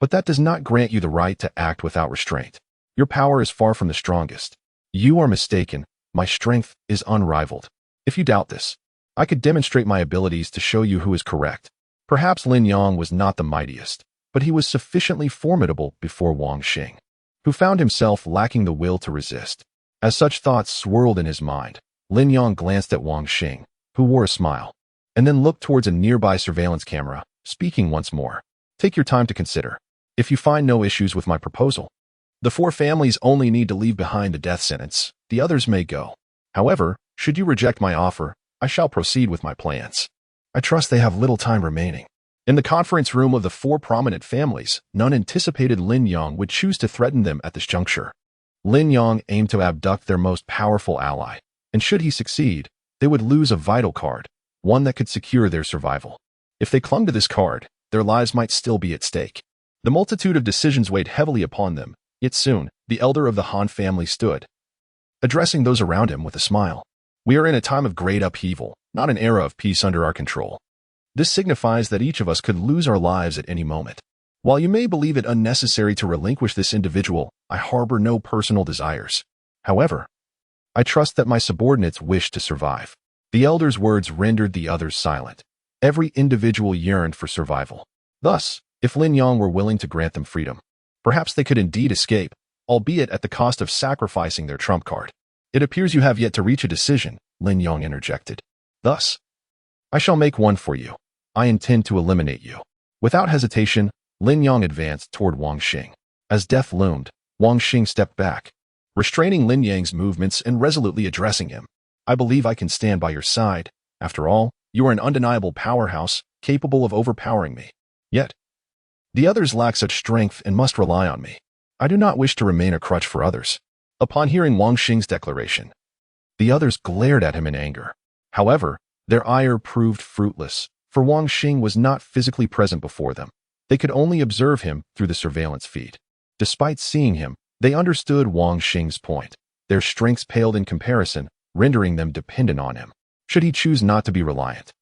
but that does not grant you the right to act without restraint. Your power is far from the strongest. You are mistaken. My strength is unrivaled. If you doubt this, I could demonstrate my abilities to show you who is correct. Perhaps Lin Yang was not the mightiest, but he was sufficiently formidable before Wang Xing, who found himself lacking the will to resist. As such thoughts swirled in his mind, Lin Yang glanced at Wang Xing, who wore a smile, and then looked towards a nearby surveillance camera, speaking once more. Take your time to consider. If you find no issues with my proposal, the 4 families only need to leave behind the death sentence. The others may go. However, should you reject my offer, I shall proceed with my plans. I trust they have little time remaining. In the conference room of the 4 prominent families, none anticipated Lin Yang would choose to threaten them at this juncture. Lin Yang aimed to abduct their most powerful ally, and should he succeed, they would lose a vital card, one that could secure their survival. If they clung to this card, their lives might still be at stake. The multitude of decisions weighed heavily upon them, yet soon, the elder of the Han family stood, addressing those around him with a smile. We are in a time of great upheaval, not an era of peace under our control. This signifies that each of us could lose our lives at any moment. While you may believe it unnecessary to relinquish this individual, I harbor no personal desires. However, I trust that my subordinates wish to survive. The elder's words rendered the others silent. Every individual yearned for survival. Thus, if Lin Yang were willing to grant them freedom, perhaps they could indeed escape, albeit at the cost of sacrificing their trump card. It appears you have yet to reach a decision, Lin Yang interjected. Thus, I shall make one for you. I intend to eliminate you. Without hesitation, Lin Yang advanced toward Wang Xing. As death loomed, Wang Xing stepped back, restraining Lin Yang's movements and resolutely addressing him. I believe I can stand by your side. After all, you are an undeniable powerhouse, capable of overpowering me. Yet, the others lack such strength and must rely on me. I do not wish to remain a crutch for others. Upon hearing Wang Xing's declaration, the others glared at him in anger. However, their ire proved fruitless, for Wang Xing was not physically present before them. They could only observe him through the surveillance feed. Despite seeing him, they understood Wang Xing's point. Their strengths paled in comparison, rendering them dependent on him, should he choose not to be reliant.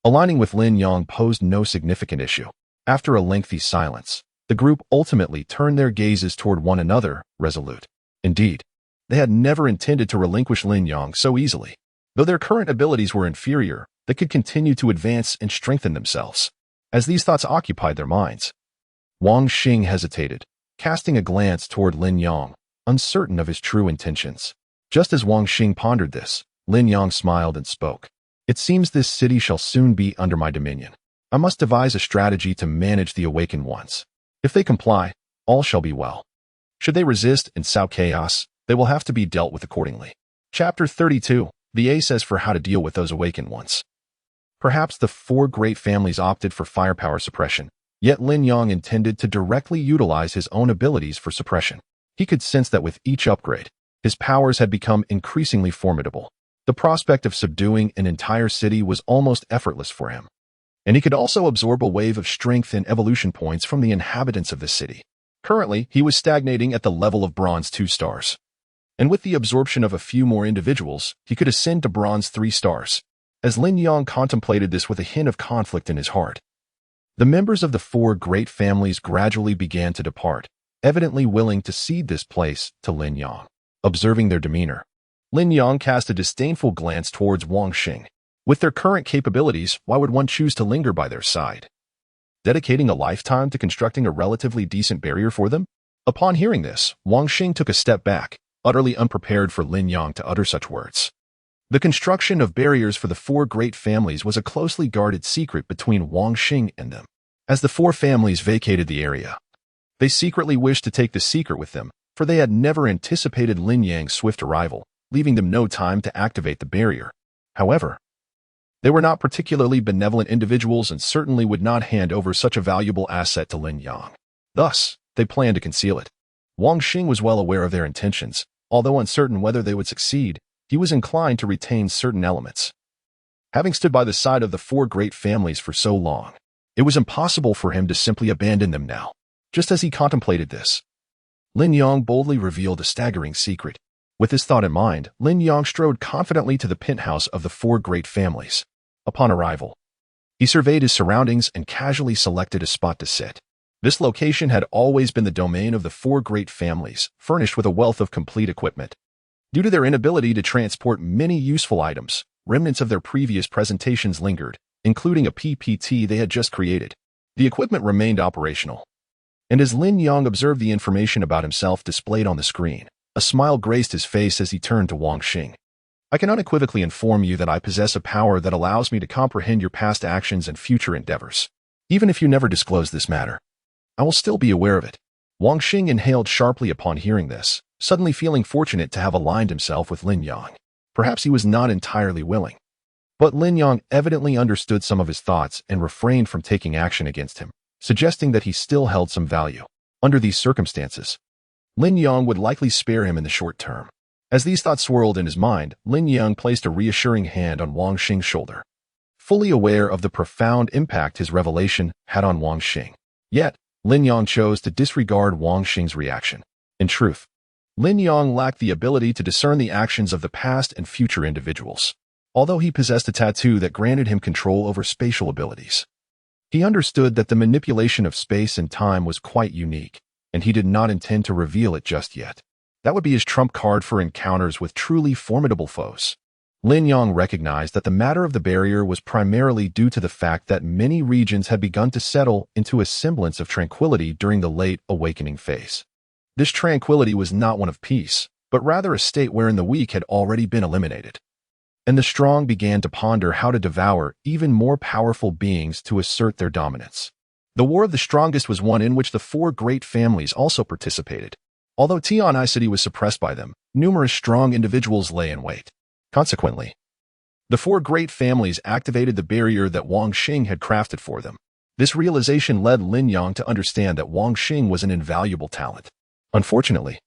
Aligning with Lin Yang posed no significant issue. After a lengthy silence, the group ultimately turned their gazes toward one another, resolute. Indeed, they had never intended to relinquish Lin Yang so easily. Though their current abilities were inferior, they could continue to advance and strengthen themselves. As these thoughts occupied their minds, Wang Xing hesitated, casting a glance toward Lin Yang, uncertain of his true intentions. Just as Wang Xing pondered this, Lin Yang smiled and spoke. It seems this city shall soon be under my dominion. I must devise a strategy to manage the awakened ones. If they comply, all shall be well. Should they resist and sow chaos, they will have to be dealt with accordingly. Chapter 32. The A says for how to deal with those awakened ones. Perhaps the 4 great families opted for firepower suppression, yet Lin Yang intended to directly utilize his own abilities for suppression. He could sense that with each upgrade, his powers had become increasingly formidable. The prospect of subduing an entire city was almost effortless for him. And he could also absorb a wave of strength and evolution points from the inhabitants of the city. Currently, he was stagnating at the level of bronze 2 stars. And with the absorption of a few more individuals, he could ascend to bronze 3 stars. As Lin Yang contemplated this with a hint of conflict in his heart, the members of the 4 great families gradually began to depart, evidently willing to cede this place to Lin Yang. Observing their demeanor, Lin Yang cast a disdainful glance towards Wang Xing. With their current capabilities, why would one choose to linger by their side? Dedicating a lifetime to constructing a relatively decent barrier for them? Upon hearing this, Wang Xing took a step back, utterly unprepared for Lin Yang to utter such words. The construction of barriers for the 4 great families was a closely guarded secret between Wang Xing and them. As the 4 families vacated the area, they secretly wished to take the secret with them, for they had never anticipated Lin Yang's swift arrival, leaving them no time to activate the barrier. However, they were not particularly benevolent individuals and certainly would not hand over such a valuable asset to Lin Yang. Thus, they planned to conceal it. Wang Xing was well aware of their intentions. Although uncertain whether they would succeed, he was inclined to retain certain elements. Having stood by the side of the four great families for so long, it was impossible for him to simply abandon them now. Just as he contemplated this, Lin Yang boldly revealed a staggering secret. With this thought in mind, Lin Yang strode confidently to the penthouse of the four great families. Upon arrival, he surveyed his surroundings and casually selected a spot to sit. This location had always been the domain of the four great families, furnished with a wealth of complete equipment. Due to their inability to transport many useful items, remnants of their previous presentations lingered, including a PPT they had just created. The equipment remained operational. And as Lin Yang observed the information about himself displayed on the screen, a smile graced his face as he turned to Wang Xing. I can unequivocally inform you that I possess a power that allows me to comprehend your past actions and future endeavors. Even if you never disclose this matter, I will still be aware of it. Wang Xing inhaled sharply upon hearing this, suddenly feeling fortunate to have aligned himself with Lin Yang. Perhaps he was not entirely willing. But Lin Yang evidently understood some of his thoughts and refrained from taking action against him, suggesting that he still held some value. Under these circumstances, Lin Yang would likely spare him in the short term. As these thoughts swirled in his mind, Lin Yang placed a reassuring hand on Wang Xing's shoulder, fully aware of the profound impact his revelation had on Wang Xing. Yet, Lin Yang chose to disregard Wang Xing's reaction. In truth, Lin Yang lacked the ability to discern the actions of the past and future individuals. Although he possessed a tattoo that granted him control over spatial abilities, he understood that the manipulation of space and time was quite unique, and he did not intend to reveal it just yet. That would be his trump card for encounters with truly formidable foes. Lin Yang recognized that the matter of the barrier was primarily due to the fact that many regions had begun to settle into a semblance of tranquility during the late awakening phase. This tranquility was not one of peace, but rather a state wherein the weak had already been eliminated, and the strong began to ponder how to devour even more powerful beings to assert their dominance. The War of the Strongest was one in which the four great families also participated. Although Tianicity was suppressed by them, numerous strong individuals lay in wait. Consequently, the four great families activated the barrier that Wang Xing had crafted for them. This realization led Lin Yang to understand that Wang Xing was an invaluable talent. Unfortunately,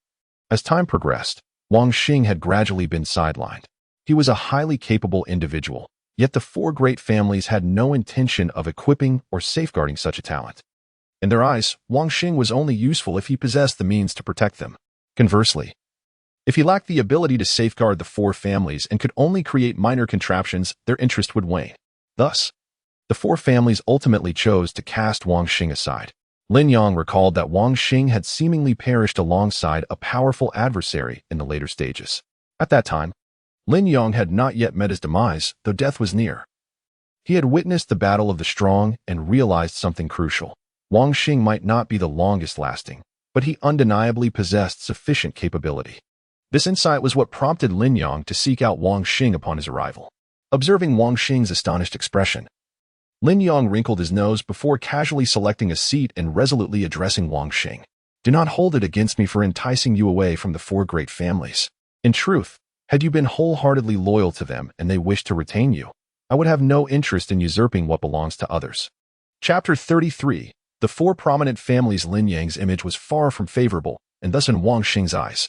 as time progressed, Wang Xing had gradually been sidelined. He was a highly capable individual, yet the four great families had no intention of equipping or safeguarding such a talent. In their eyes, Wang Xing was only useful if he possessed the means to protect them. Conversely, if he lacked the ability to safeguard the four families and could only create minor contraptions, their interest would wane. Thus, the four families ultimately chose to cast Wang Xing aside. Lin Yang recalled that Wang Xing had seemingly perished alongside a powerful adversary in the later stages. At that time, Lin Yang had not yet met his demise, though death was near. He had witnessed the battle of the strong and realized something crucial. Wang Xing might not be the longest lasting, but he undeniably possessed sufficient capability. This insight was what prompted Lin Yang to seek out Wang Xing upon his arrival. Observing Wang Xing's astonished expression, Lin Yang wrinkled his nose before casually selecting a seat and resolutely addressing Wang Xing. Do not hold it against me for enticing you away from the four great families. In truth, had you been wholeheartedly loyal to them and they wished to retain you, I would have no interest in usurping what belongs to others. Chapter 33. The four prominent families. Lin Yang's image was far from favorable, and thus in Wang Xing's eyes,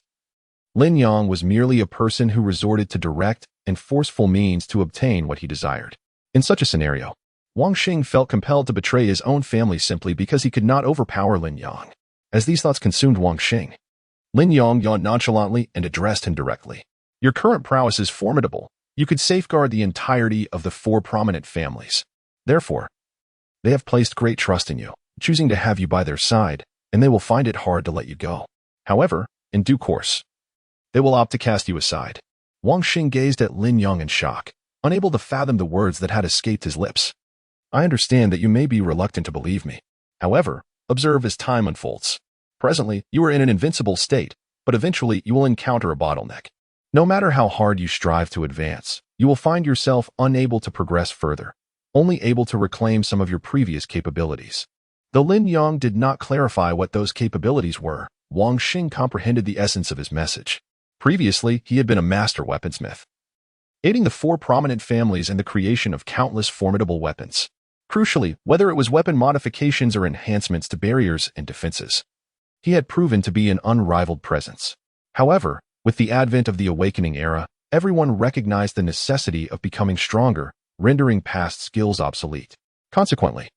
Lin Yang was merely a person who resorted to direct and forceful means to obtain what he desired. In such a scenario, Wang Xing felt compelled to betray his own family simply because he could not overpower Lin Yang. As these thoughts consumed Wang Xing, Lin Yang yawned nonchalantly and addressed him directly. Your current prowess is formidable. You could safeguard the entirety of the four prominent families. Therefore, they have placed great trust in you, choosing to have you by their side, and they will find it hard to let you go. However, in due course, they will opt to cast you aside. Wang Xing gazed at Lin Yang in shock, unable to fathom the words that had escaped his lips. I understand that you may be reluctant to believe me. However, observe as time unfolds. Presently, you are in an invincible state, but eventually you will encounter a bottleneck. No matter how hard you strive to advance, you will find yourself unable to progress further, only able to reclaim some of your previous capabilities. Though Lin Yang did not clarify what those capabilities were, Wang Xing comprehended the essence of his message. Previously, he had been a master weaponsmith, aiding the four prominent families in the creation of countless formidable weapons. Crucially, whether it was weapon modifications or enhancements to barriers and defenses, he had proven to be an unrivaled presence. However, with the advent of the awakening era, Everyone recognized the necessity of becoming stronger, rendering past skills obsolete. Consequently,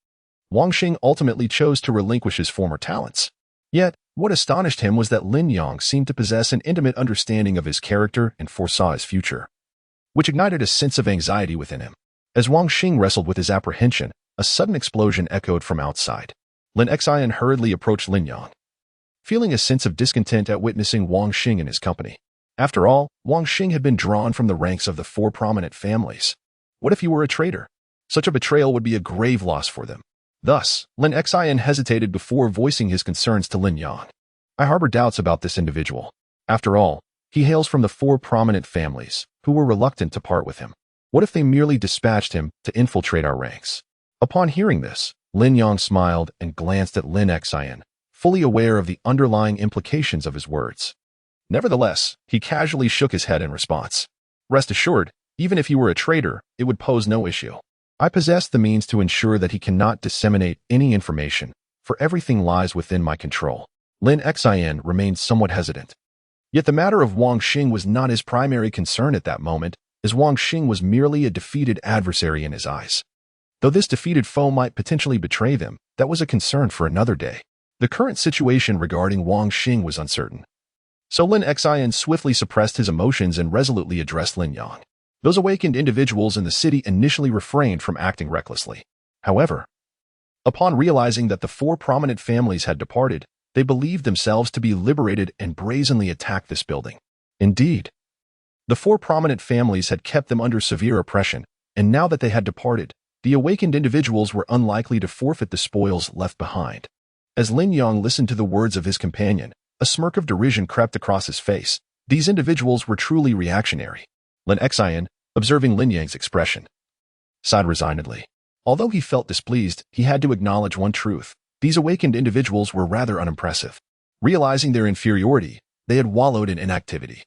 Wang Xing ultimately chose to relinquish his former talents. Yet, what astonished him was that Lin Yang seemed to possess an intimate understanding of his character and foresaw his future, which ignited a sense of anxiety within him. As Wang Xing wrestled with his apprehension, a sudden explosion echoed from outside. Lin Xian hurriedly approached Lin Yang, feeling a sense of discontent at witnessing Wang Xing in his company. After all, Wang Xing had been drawn from the ranks of the 4 prominent families. What if he were a traitor? Such a betrayal would be a grave loss for them. Thus, Lin Xian hesitated before voicing his concerns to Lin Yang. I harbor doubts about this individual. After all, he hails from the 4 prominent families, who were reluctant to part with him. What if they merely dispatched him to infiltrate our ranks? Upon hearing this, Lin Yang smiled and glanced at Lin Xian, fully aware of the underlying implications of his words. Nevertheless, he casually shook his head in response. Rest assured, even if he were a traitor, it would pose no issue. I possess the means to ensure that he cannot disseminate any information, for everything lies within my control. Lin Xian remained somewhat hesitant. Yet the matter of Wang Xing was not his primary concern at that moment, as Wang Xing was merely a defeated adversary in his eyes. Though this defeated foe might potentially betray them, that was a concern for another day. The current situation regarding Wang Xing was uncertain. So Lin Xian swiftly suppressed his emotions and resolutely addressed Lin Yang. Those awakened individuals in the city initially refrained from acting recklessly. However, upon realizing that the 4 prominent families had departed, they believed themselves to be liberated and brazenly attacked this building. Indeed, the 4 prominent families had kept them under severe oppression, and now that they had departed, the awakened individuals were unlikely to forfeit the spoils left behind. As Lin Yang listened to the words of his companion, a smirk of derision crept across his face. These individuals were truly reactionary. Lin Xian, observing Lin Yang's expression, sighed resignedly. Although he felt displeased, he had to acknowledge one truth. These awakened individuals were rather unimpressive. Realizing their inferiority, they had wallowed in inactivity.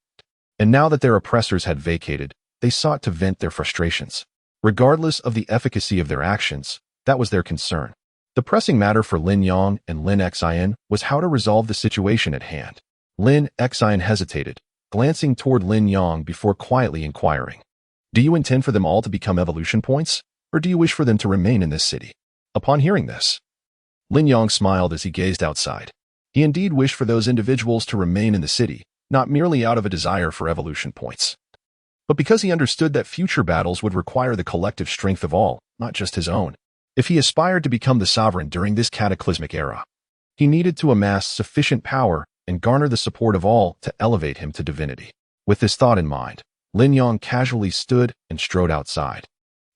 And now that their oppressors had vacated, they sought to vent their frustrations. Regardless of the efficacy of their actions, that was their concern. The pressing matter for Lin Yang and Lin Xian was how to resolve the situation at hand. Lin Xian hesitated, glancing toward Lin Yang before quietly inquiring, "Do you intend for them all to become evolution points, or do you wish for them to remain in this city?" Upon hearing this, Lin Yang smiled as he gazed outside. He indeed wished for those individuals to remain in the city, not merely out of a desire for evolution points, but because he understood that future battles would require the collective strength of all, not just his own. If he aspired to become the sovereign during this cataclysmic era, he needed to amass sufficient power and garner the support of all to elevate him to divinity. With this thought in mind, Lin Yang casually stood and strode outside,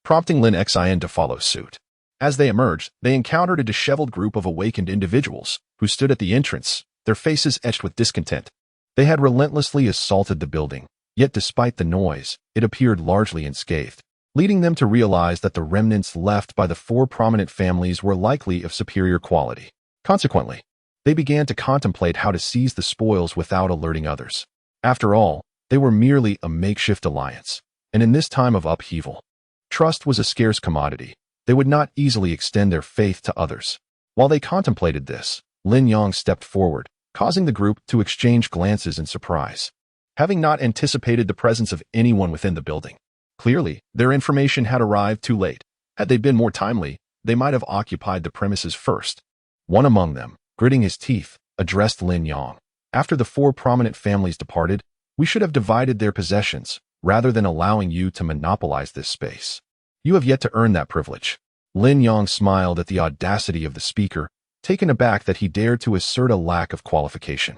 prompting Lin Xian to follow suit. As they emerged, they encountered a disheveled group of awakened individuals who stood at the entrance, their faces etched with discontent. They had relentlessly assaulted the building, yet despite the noise, it appeared largely unscathed, leading them to realize that the remnants left by the 4 prominent families were likely of superior quality. Consequently, they began to contemplate how to seize the spoils without alerting others. After all, they were merely a makeshift alliance, and in this time of upheaval, trust was a scarce commodity. They would not easily extend their faith to others. While they contemplated this, Lin Yang stepped forward, causing the group to exchange glances in surprise. Having not anticipated the presence of anyone within the building, clearly, their information had arrived too late. Had they been more timely, they might have occupied the premises first. One among them, gritting his teeth, addressed Lin Yang. "After the 4 prominent families departed, we should have divided their possessions, rather than allowing you to monopolize this space. You have yet to earn that privilege." Lin Yang smiled at the audacity of the speaker, taken aback that he dared to assert a lack of qualification.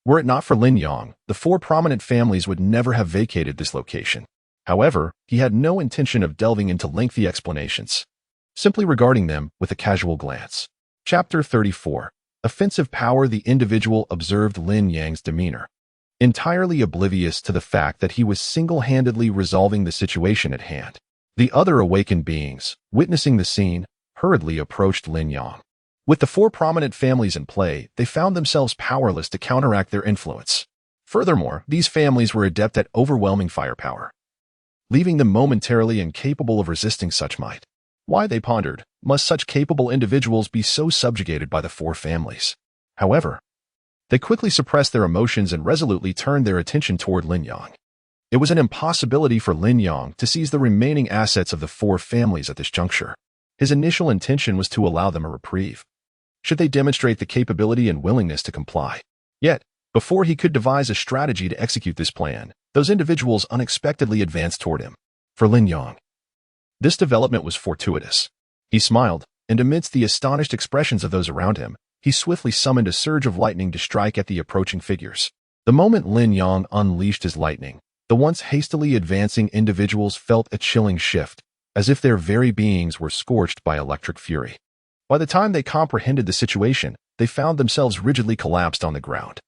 Were it not for Lin Yang, the 4 prominent families would never have vacated this location. However, he had no intention of delving into lengthy explanations, simply regarding them with a casual glance. Chapter 34. Offensive Power. The individual observed Lin Yang's demeanor, entirely oblivious to the fact that he was single-handedly resolving the situation at hand. The other awakened beings, witnessing the scene, hurriedly approached Lin Yang. With the 4 prominent families in play, they found themselves powerless to counteract their influence. Furthermore, these families were adept at overwhelming firepower, leaving them momentarily incapable of resisting such might. Why, they pondered, must such capable individuals be so subjugated by the 4 families? However, they quickly suppressed their emotions and resolutely turned their attention toward Lin Yang. It was an impossibility for Lin Yang to seize the remaining assets of the four families at this juncture. His initial intention was to allow them a reprieve, should they demonstrate the capability and willingness to comply. Yet, before he could devise a strategy to execute this plan, those individuals unexpectedly advanced toward him. For Lin Yang, this development was fortuitous. He smiled, and amidst the astonished expressions of those around him, he swiftly summoned a surge of lightning to strike at the approaching figures. The moment Lin Yang unleashed his lightning, the once hastily advancing individuals felt a chilling shift, as if their very beings were scorched by electric fury. By the time they comprehended the situation, they found themselves rigidly collapsed on the ground,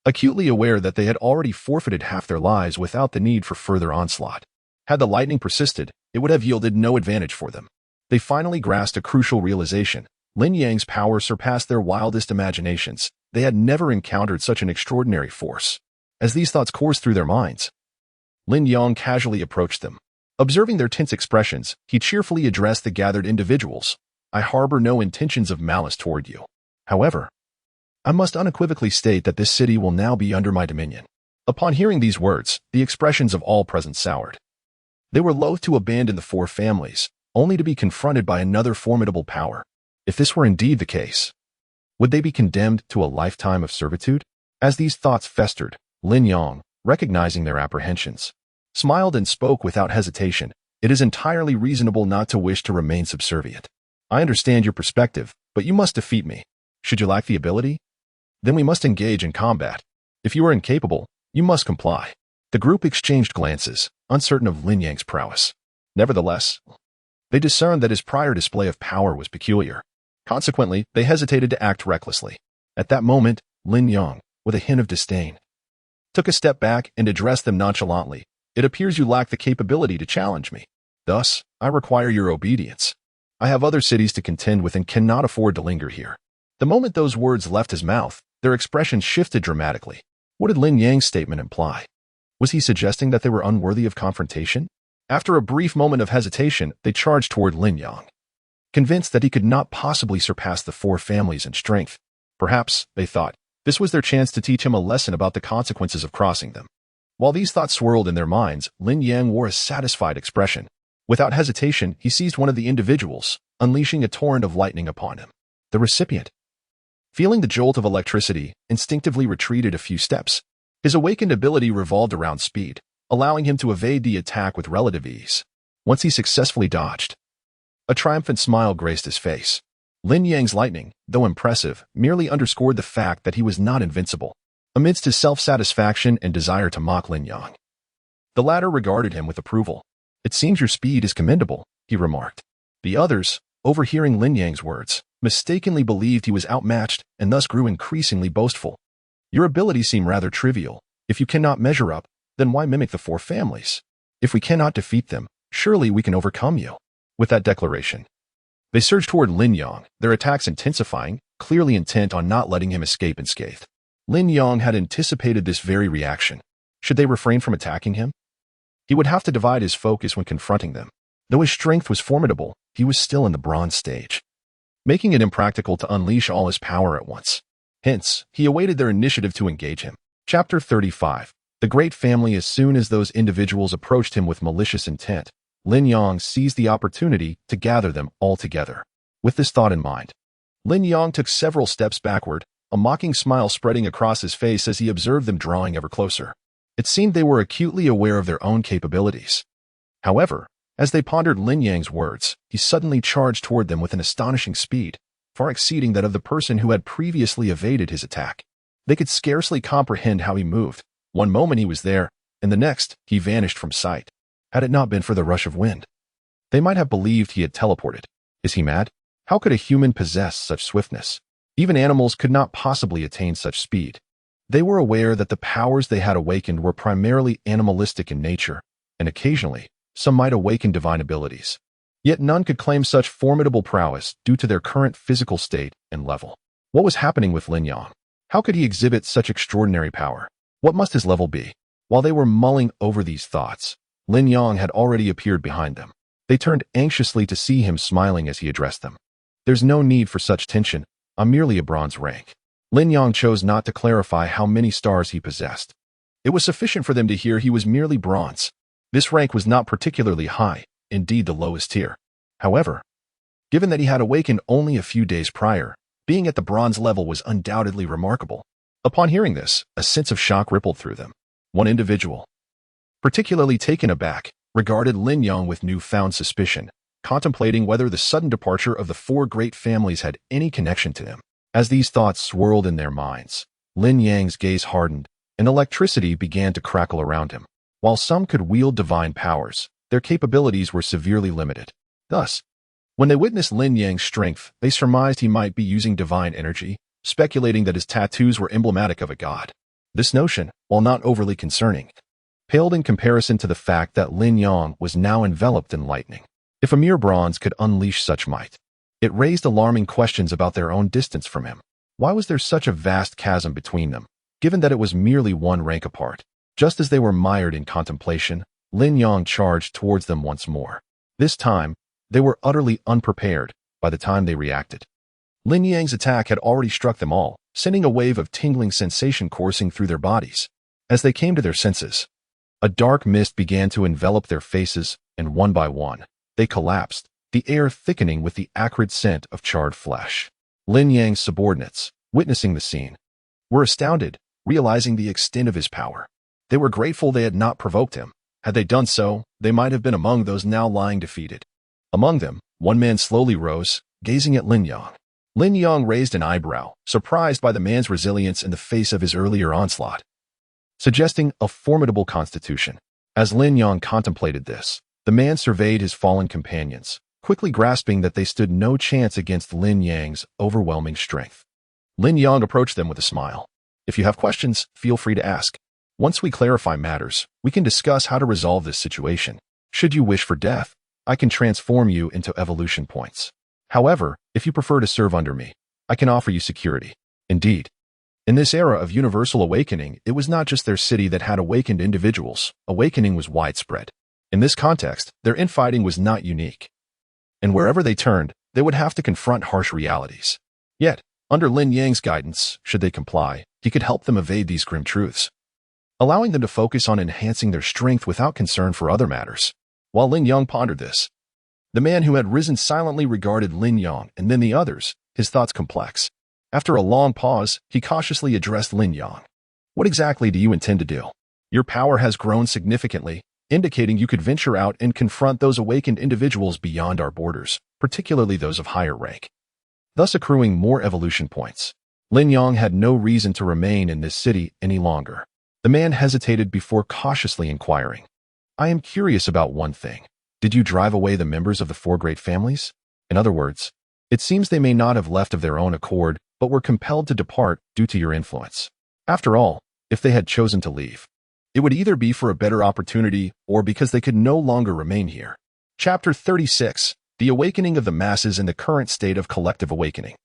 acutely aware that they had already forfeited half their lives without the need for further onslaught. Had the lightning persisted, it would have yielded no advantage for them. They finally grasped a crucial realization. Lin Yang's power surpassed their wildest imaginations. They had never encountered such an extraordinary force. As these thoughts coursed through their minds, Lin Yang casually approached them. Observing their tense expressions, he cheerfully addressed the gathered individuals. I harbor no intentions of malice toward you. However, I must unequivocally state that this city will now be under my dominion. Upon hearing these words, the expressions of all present soured. They were loath to abandon the four families, only to be confronted by another formidable power. If this were indeed the case, would they be condemned to a lifetime of servitude? As these thoughts festered, Lin Yang, recognizing their apprehensions, smiled and spoke without hesitation. It is entirely reasonable not to wish to remain subservient. I understand your perspective, but you must defeat me. Should you lack the ability, then we must engage in combat. If you are incapable, you must comply. The group exchanged glances, uncertain of Lin Yang's prowess. Nevertheless, they discerned that his prior display of power was peculiar. Consequently, they hesitated to act recklessly. At that moment, Lin Yang, with a hint of disdain, took a step back and addressed them nonchalantly. It appears you lack the capability to challenge me. Thus, I require your obedience. I have other cities to contend with and cannot afford to linger here. The moment those words left his mouth, their expression shifted dramatically. What did Lin Yang's statement imply? Was he suggesting that they were unworthy of confrontation? After a brief moment of hesitation, they charged toward Lin Yang, convinced that he could not possibly surpass the four families in strength. Perhaps, they thought, this was their chance to teach him a lesson about the consequences of crossing them. While these thoughts swirled in their minds, Lin Yang wore a satisfied expression. Without hesitation, he seized one of the individuals, unleashing a torrent of lightning upon him. The recipient, feeling the jolt of electricity, instinctively retreated a few steps. His awakened ability revolved around speed, allowing him to evade the attack with relative ease. Once he successfully dodged, a triumphant smile graced his face. Lin Yang's lightning, though impressive, merely underscored the fact that he was not invincible. Amidst his self-satisfaction and desire to mock Lin Yang, the latter regarded him with approval. It seems your speed is commendable, he remarked. The others, overhearing Lin Yang's words, mistakenly believed he was outmatched and thus grew increasingly boastful. Your abilities seem rather trivial. If you cannot measure up, then why mimic the four families? If we cannot defeat them, surely we can overcome you. With that declaration, they surged toward Lin Yang, their attacks intensifying, clearly intent on not letting him escape unscathed. Lin Yang had anticipated this very reaction. Should they refrain from attacking him? He would have to divide his focus when confronting them. Though his strength was formidable, he was still in the bronze stage, making it impractical to unleash all his power at once. Hence, he awaited their initiative to engage him. Chapter 35. The Great Family. As soon as those individuals approached him with malicious intent, Lin Yang seized the opportunity to gather them all together. With this thought in mind, Lin Yang took several steps backward, a mocking smile spreading across his face as he observed them drawing ever closer. It seemed they were acutely aware of their own capabilities. However, as they pondered Lin Yang's words, he suddenly charged toward them with an astonishing speed, far exceeding that of the person who had previously evaded his attack. They could scarcely comprehend how he moved. One moment he was there, and the next, he vanished from sight. Had it not been for the rush of wind, they might have believed he had teleported. Is he mad? How could a human possess such swiftness? Even animals could not possibly attain such speed. They were aware that the powers they had awakened were primarily animalistic in nature, and occasionally, some might awaken divine abilities. Yet none could claim such formidable prowess due to their current physical state and level. What was happening with Lin Yang? How could he exhibit such extraordinary power? What must his level be? While they were mulling over these thoughts, Lin Yang had already appeared behind them. They turned anxiously to see him smiling as he addressed them. There's no need for such tension. I'm merely a bronze rank. Lin Yang chose not to clarify how many stars he possessed. It was sufficient for them to hear he was merely bronze. This rank was not particularly high, indeed the lowest tier. However, given that he had awakened only a few days prior, being at the bronze level was undoubtedly remarkable. Upon hearing this, a sense of shock rippled through them. One individual, particularly taken aback, regarded Lin Yang with newfound suspicion, contemplating whether the sudden departure of the four great families had any connection to him. As these thoughts swirled in their minds, Lin Yang's gaze hardened, and electricity began to crackle around him. While some could wield divine powers, their capabilities were severely limited. Thus, when they witnessed Lin Yang's strength, they surmised he might be using divine energy, speculating that his tattoos were emblematic of a god. This notion, while not overly concerning, paled in comparison to the fact that Lin Yang was now enveloped in lightning. If a mere bronze could unleash such might, it raised alarming questions about their own distance from him. Why was there such a vast chasm between them, given that it was merely one rank apart? Just as they were mired in contemplation, Lin Yang charged towards them once more. This time, they were utterly unprepared by the time they reacted. Lin Yang's attack had already struck them all, sending a wave of tingling sensation coursing through their bodies. As they came to their senses, a dark mist began to envelop their faces, and one by one, they collapsed, the air thickening with the acrid scent of charred flesh. Lin Yang's subordinates, witnessing the scene, were astounded, realizing the extent of his power. They were grateful they had not provoked him. Had they done so, they might have been among those now lying defeated. Among them, one man slowly rose, gazing at Lin Yang. Lin Yang raised an eyebrow, surprised by the man's resilience in the face of his earlier onslaught, suggesting a formidable constitution. As Lin Yang contemplated this, the man surveyed his fallen companions, quickly grasping that they stood no chance against Lin Yang's overwhelming strength. Lin Yang approached them with a smile. If you have questions, feel free to ask. Once we clarify matters, we can discuss how to resolve this situation. Should you wish for death, I can transform you into evolution points. However, if you prefer to serve under me, I can offer you security. Indeed, in this era of universal awakening, it was not just their city that had awakened individuals. Awakening was widespread. In this context, their infighting was not unique. And wherever they turned, they would have to confront harsh realities. Yet, under Lin Yang's guidance, should they comply, he could help them evade these grim truths, allowing them to focus on enhancing their strength without concern for other matters. While Lin Yang pondered this, the man who had risen silently regarded Lin Yang and then the others, his thoughts complex. After a long pause, he cautiously addressed Lin Yang. What exactly do you intend to do? Your power has grown significantly, indicating you could venture out and confront those awakened individuals beyond our borders, particularly those of higher rank, thus accruing more evolution points. Lin Yang had no reason to remain in this city any longer. The man hesitated before cautiously inquiring. I am curious about one thing. Did you drive away the members of the four great families? In other words, it seems they may not have left of their own accord, but were compelled to depart due to your influence. After all, if they had chosen to leave, it would either be for a better opportunity or because they could no longer remain here. Chapter 36. The Awakening of the Masses in the Current State of Collective Awakening.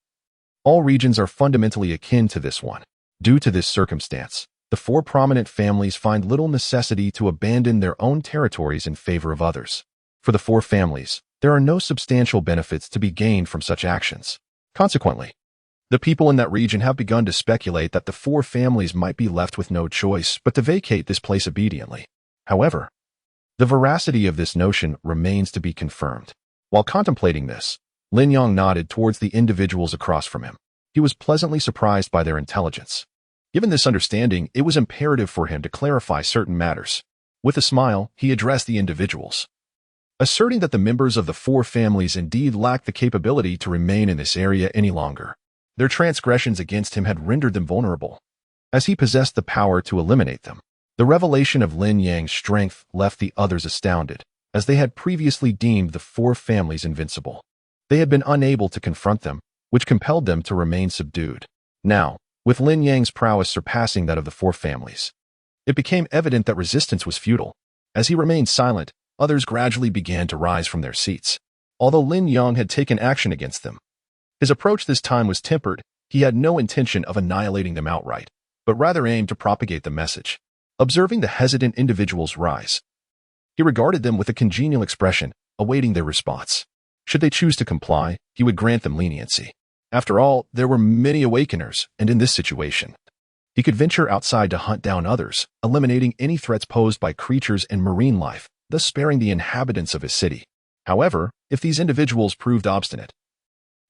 All regions are fundamentally akin to this one. Due to this circumstance, the four prominent families find little necessity to abandon their own territories in favor of others. For the four families, there are no substantial benefits to be gained from such actions. Consequently, the people in that region have begun to speculate that the four families might be left with no choice but to vacate this place obediently. However, the veracity of this notion remains to be confirmed. While contemplating this, Lin Yang nodded towards the individuals across from him. He was pleasantly surprised by their intelligence. Given this understanding, it was imperative for him to clarify certain matters. With a smile, he addressed the individuals, asserting that the members of the four families indeed lacked the capability to remain in this area any longer. Their transgressions against him had rendered them vulnerable, as he possessed the power to eliminate them. The revelation of Lin Yang's strength left the others astounded, as they had previously deemed the four families invincible. They had been unable to confront them, which compelled them to remain subdued. Now, with Lin Yang's prowess surpassing that of the four families, it became evident that resistance was futile. As he remained silent, others gradually began to rise from their seats. Although Lin Yang had taken action against them, his approach this time was tempered. He had no intention of annihilating them outright, but rather aimed to propagate the message. Observing the hesitant individuals rise, he regarded them with a congenial expression, awaiting their response. Should they choose to comply, he would grant them leniency. After all, there were many awakeners, and in this situation, He could venture outside to hunt down others, eliminating any threats posed by creatures and marine life, thus sparing the inhabitants of his city. However, if these individuals proved obstinate,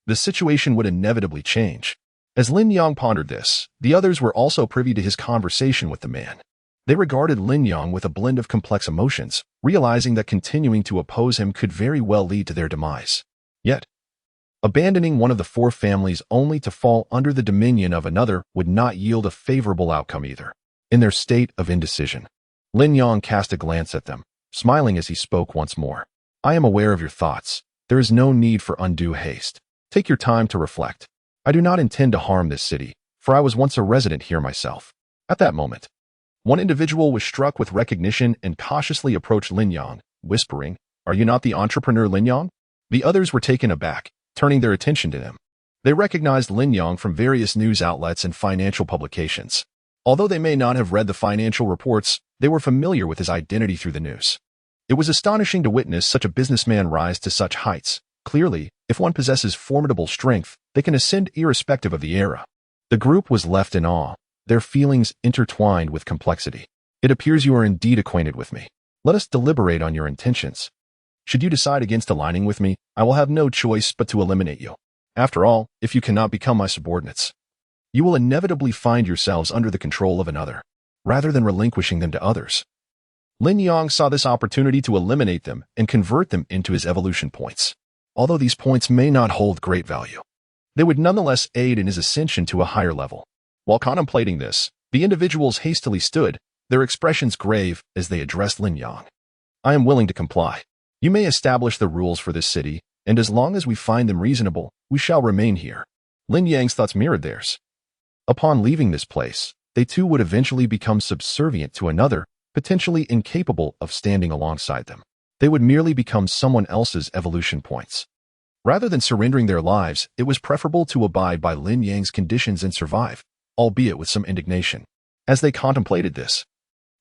the situation would inevitably change. As Lin Yang pondered this, the others were also privy to his conversation with the man. They regarded Lin Yang with a blend of complex emotions, realizing that continuing to oppose him could very well lead to their demise. Yet, abandoning one of the four families only to fall under the dominion of another would not yield a favorable outcome either. In their state of indecision, Lin Yang cast a glance at them, smiling as he spoke once more. I am aware of your thoughts. There is no need for undue haste. Take your time to reflect. I do not intend to harm this city, for I was once a resident here myself. At that moment, one individual was struck with recognition and cautiously approached Lin Yang, whispering, "Are you not the entrepreneur Lin Yang?" The others were taken aback, turning their attention to him. They recognized Lin Yang from various news outlets and financial publications. Although they may not have read the financial reports, they were familiar with his identity through the news. It was astonishing to witness such a businessman rise to such heights. Clearly, if one possesses formidable strength, they can ascend irrespective of the era. The group was left in awe, their feelings intertwined with complexity. It appears you are indeed acquainted with me. Let us deliberate on your intentions. Should you decide against aligning with me, I will have no choice but to eliminate you. After all, if you cannot become my subordinates, you will inevitably find yourselves under the control of another, rather than relinquishing them to others. Lin Yang saw this opportunity to eliminate them and convert them into his evolution points. Although these points may not hold great value, they would nonetheless aid in his ascension to a higher level. While contemplating this, the individuals hastily stood, their expressions grave as they addressed Lin Yang. I am willing to comply. You may establish the rules for this city, and as long as we find them reasonable, we shall remain here. Lin Yang's thoughts mirrored theirs. Upon leaving this place, they too would eventually become subservient to another, potentially incapable of standing alongside them. They would merely become someone else's evolution points. Rather than surrendering their lives, it was preferable to abide by Lin Yang's conditions and survive, albeit with some indignation. As they contemplated this,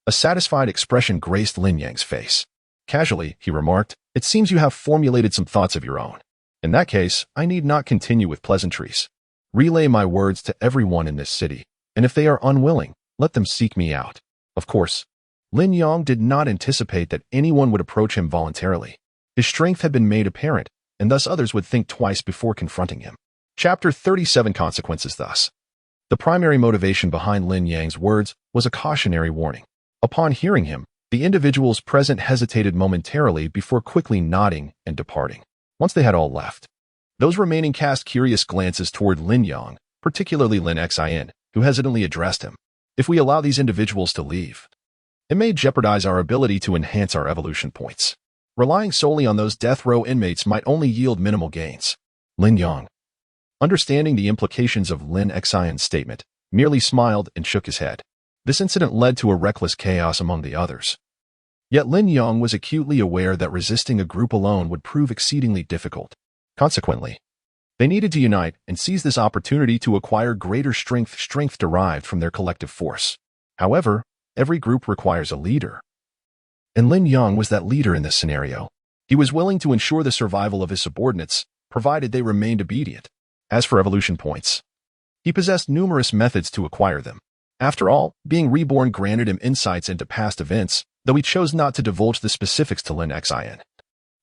a satisfied expression graced Lin Yang's face. Casually, he remarked, "It seems you have formulated some thoughts of your own. In that case, I need not continue with pleasantries. Relay my words to everyone in this city, and if they are unwilling, let them seek me out." Of course, Lin Yang did not anticipate that anyone would approach him voluntarily. His strength had been made apparent, and thus others would think twice before confronting him. Chapter 37 Consequences thus. The primary motivation behind Lin Yang's words was a cautionary warning. Upon hearing him, the individuals present hesitated momentarily before quickly nodding and departing. Once they had all left, those remaining cast curious glances toward Lin Yang, particularly Lin Xin, who hesitantly addressed him. If we allow these individuals to leave, it may jeopardize our ability to enhance our evolution points. Relying solely on those death row inmates might only yield minimal gains. Lin Yang, understanding the implications of Lin Xion's statement, merely smiled and shook his head. This incident led to a reckless chaos among the others. Yet Lin Yang was acutely aware that resisting a group alone would prove exceedingly difficult. Consequently, they needed to unite and seize this opportunity to acquire greater strength derived from their collective force. However, every group requires a leader. And Lin Yang was that leader in this scenario. He was willing to ensure the survival of his subordinates, provided they remained obedient. As for evolution points, he possessed numerous methods to acquire them. After all, being reborn granted him insights into past events, though he chose not to divulge the specifics to Lin Xin,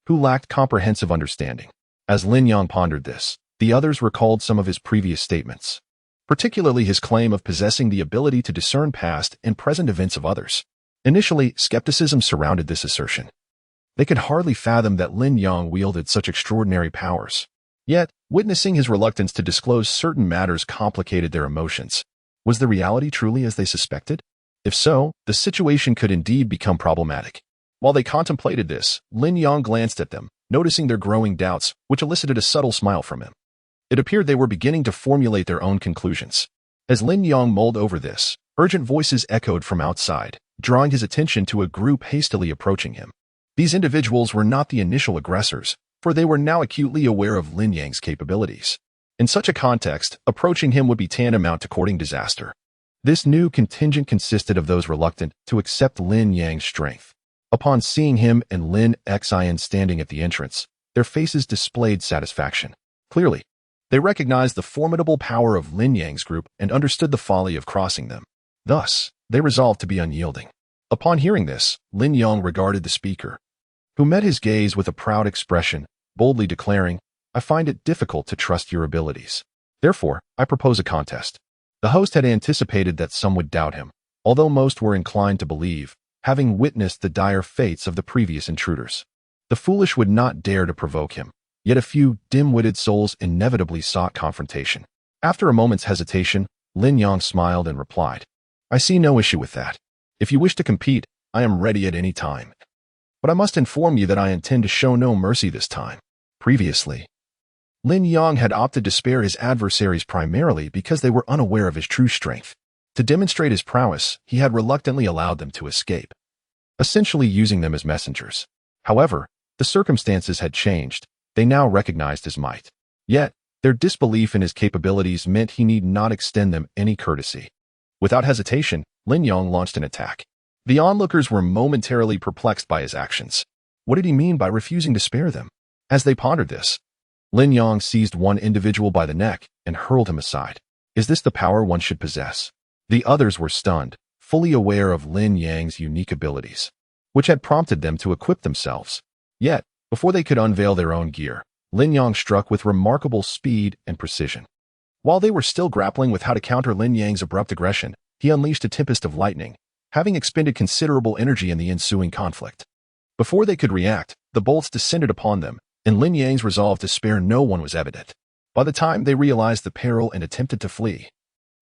who lacked comprehensive understanding. As Lin Yang pondered this, the others recalled some of his previous statements, particularly his claim of possessing the ability to discern past and present events of others. Initially, skepticism surrounded this assertion. They could hardly fathom that Lin Yang wielded such extraordinary powers. Yet, witnessing his reluctance to disclose certain matters complicated their emotions. Was the reality truly as they suspected? If so, the situation could indeed become problematic. While they contemplated this, Lin Yang glanced at them, noticing their growing doubts, which elicited a subtle smile from him. It appeared they were beginning to formulate their own conclusions. As Lin Yang mulled over this, urgent voices echoed from outside, drawing his attention to a group hastily approaching him. These individuals were not the initial aggressors, for they were now acutely aware of Lin Yang's capabilities. In such a context, approaching him would be tantamount to courting disaster. This new contingent consisted of those reluctant to accept Lin Yang's strength. Upon seeing him and Lin Xin standing at the entrance, their faces displayed satisfaction. Clearly, They recognized the formidable power of Lin Yang's group and understood the folly of crossing them. Thus, they resolved to be unyielding. Upon hearing this, Lin Yang regarded the speaker, who met his gaze with a proud expression, boldly declaring, "I find it difficult to trust your abilities. Therefore, I propose a contest." The host had anticipated that some would doubt him, although most were inclined to believe, having witnessed the dire fates of the previous intruders. The foolish would not dare to provoke him, yet a few dim-witted souls inevitably sought confrontation. After a moment's hesitation, Lin Yang smiled and replied, "I see no issue with that. If you wish to compete, I am ready at any time. But I must inform you that I intend to show no mercy this time." Previously, Lin Yang had opted to spare his adversaries primarily because they were unaware of his true strength. To demonstrate his prowess, he had reluctantly allowed them to escape, essentially using them as messengers. However, the circumstances had changed. They now recognized his might. Yet, their disbelief in his capabilities meant he need not extend them any courtesy. Without hesitation, Lin Yang launched an attack. The onlookers were momentarily perplexed by his actions. What did he mean by refusing to spare them? As they pondered this, Lin Yang seized one individual by the neck and hurled him aside. Is this the power one should possess? The others were stunned, fully aware of Lin Yang's unique abilities, which had prompted them to equip themselves. Yet, before they could unveil their own gear, Lin Yang struck with remarkable speed and precision. While they were still grappling with how to counter Lin Yang's abrupt aggression, he unleashed a tempest of lightning, having expended considerable energy in the ensuing conflict. Before they could react, the bolts descended upon them, and Lin Yang's resolve to spare no one was evident. By the time they realized the peril and attempted to flee,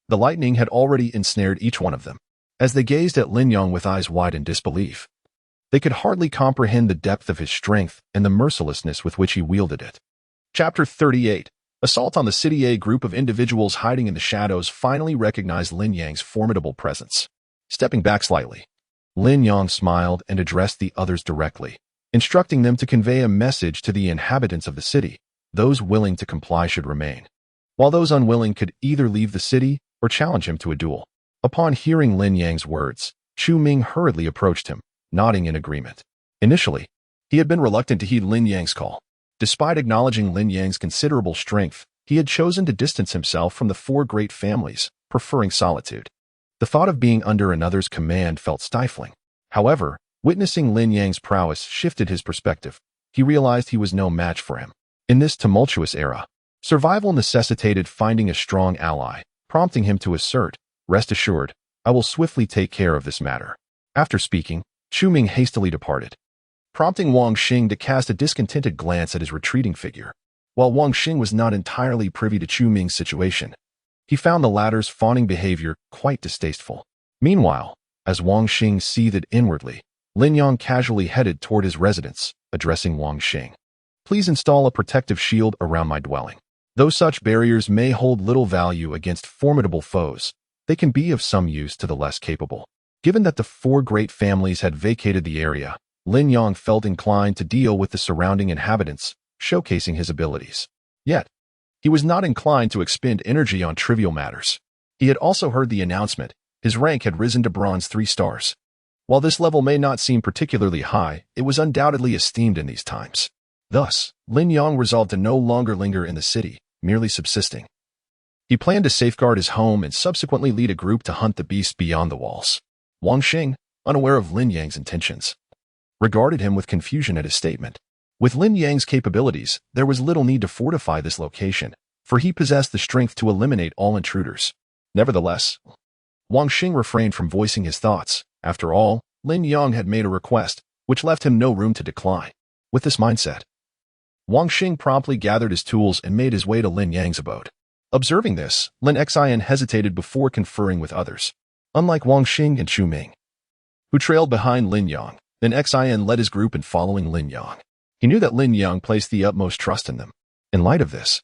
the lightning had already ensnared each one of them. As they gazed at Lin Yang with eyes wide in disbelief, they could hardly comprehend the depth of his strength and the mercilessness with which he wielded it. Chapter 38. Assault on the City. A group of individuals hiding in the shadows finally recognized Lin Yang's formidable presence. Stepping back slightly, Lin Yang smiled and addressed the others directly, instructing them to convey a message to the inhabitants of the city. Those willing to comply should remain, while those unwilling could either leave the city or challenge him to a duel. Upon hearing Lin Yang's words, Chu Ming hurriedly approached him, nodding in agreement. Initially, he had been reluctant to heed Lin Yang's call. Despite acknowledging Lin Yang's considerable strength, he had chosen to distance himself from the four great families, preferring solitude. The thought of being under another's command felt stifling. However, witnessing Lin Yang's prowess shifted his perspective. He realized he was no match for him. In this tumultuous era, survival necessitated finding a strong ally, prompting him to assert, "Rest assured, I will swiftly take care of this matter." After speaking, Chu Ming hastily departed, prompting Wang Xing to cast a discontented glance at his retreating figure. While Wang Xing was not entirely privy to Chu Ming's situation, he found the latter's fawning behavior quite distasteful. Meanwhile, as Wang Xing seethed inwardly, Lin Yang casually headed toward his residence, addressing Wang Xing. "Please install a protective shield around my dwelling. Though such barriers may hold little value against formidable foes, they can be of some use to the less capable." Given that the four great families had vacated the area, Lin Yang felt inclined to deal with the surrounding inhabitants, showcasing his abilities. Yet, he was not inclined to expend energy on trivial matters. He had also heard the announcement. His rank had risen to bronze 3 stars. While this level may not seem particularly high, it was undoubtedly esteemed in these times. Thus, Lin Yang resolved to no longer linger in the city, merely subsisting. He planned to safeguard his home and subsequently lead a group to hunt the beast beyond the walls. Wang Xing, unaware of Lin Yang's intentions, regarded him with confusion at his statement. With Lin Yang's capabilities, there was little need to fortify this location, for he possessed the strength to eliminate all intruders. Nevertheless, Wang Xing refrained from voicing his thoughts. After all, Lin Yang had made a request, which left him no room to decline. With this mindset, Wang Xing promptly gathered his tools and made his way to Lin Yang's abode. Observing this, Lin Xian hesitated before conferring with others. Unlike Wang Xing and Chu Ming, who trailed behind Lin Yang, Lin Xian led his group in following Lin Yang. He knew that Lin Yang placed the utmost trust in them. In light of this,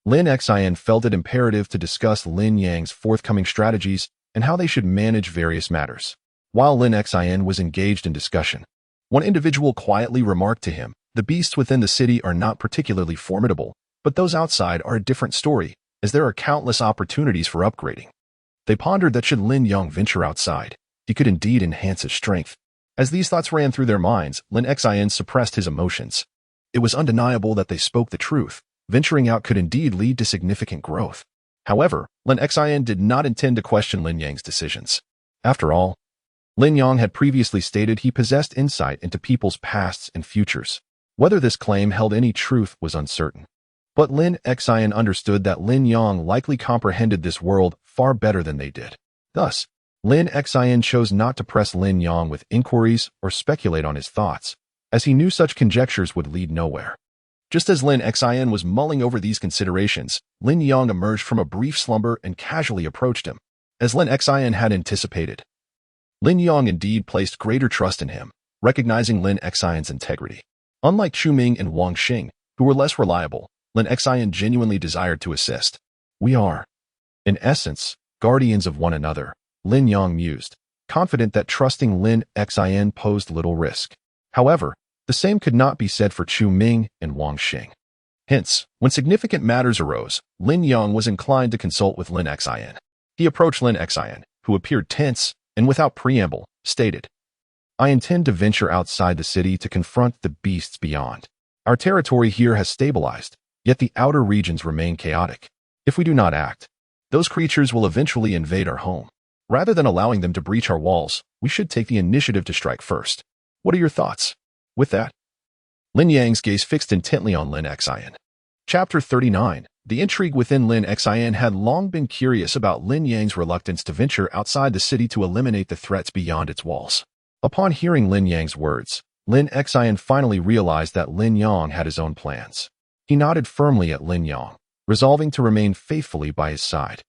Lin Xian felt it imperative to discuss Lin Yang's forthcoming strategies and how they should manage various matters. While Lin Xian was engaged in discussion, one individual quietly remarked to him, "The beasts within the city are not particularly formidable, but those outside are a different story, as there are countless opportunities for upgrading." They pondered that should Lin Yang venture outside, he could indeed enhance his strength. As these thoughts ran through their minds, Lin Xian suppressed his emotions. It was undeniable that they spoke the truth. venturing out could indeed lead to significant growth. However, Lin Yang did not intend to question Lin Yang's decisions. After all, Lin Yang had previously stated he possessed insight into people's pasts and futures. Whether this claim held any truth was uncertain. But Lin Yang understood that Lin Yang likely comprehended this world far better than they did. Thus, Lin Yang chose not to press Lin Yang with inquiries or speculate on his thoughts, as he knew such conjectures would lead nowhere. Just as Lin Yang was mulling over these considerations, Lin Yang emerged from a brief slumber and casually approached him. As Lin Yang had anticipated, Lin Yang indeed placed greater trust in him, recognizing Lin Yang's integrity. Unlike Chu Ming and Wang Xing, who were less reliable, Lin Yang genuinely desired to assist. We are, in essence, guardians of one another, Lin Yang mused, confident that trusting Lin Yang posed little risk. However, the same could not be said for Chu Ming and Wang Xing. Hence, when significant matters arose, Lin Yang was inclined to consult with Lin Yang. He approached Lin Yang, who appeared tense, and without preamble, stated, I intend to venture outside the city to confront the beasts beyond. Our territory here has stabilized, yet the outer regions remain chaotic. If we do not act, those creatures will eventually invade our home. Rather than allowing them to breach our walls, we should take the initiative to strike first. What are your thoughts? With that, Lin Yang's gaze fixed intently on Lin Yang. Chapter 39. The intrigue within Lin Yang had long been curious about Lin Yang's reluctance to venture outside the city to eliminate the threats beyond its walls. Upon hearing Lin Yang's words, Lin Yang finally realized that Lin Yang had his own plans. He nodded firmly at Lin Yang, resolving to remain faithfully by his side.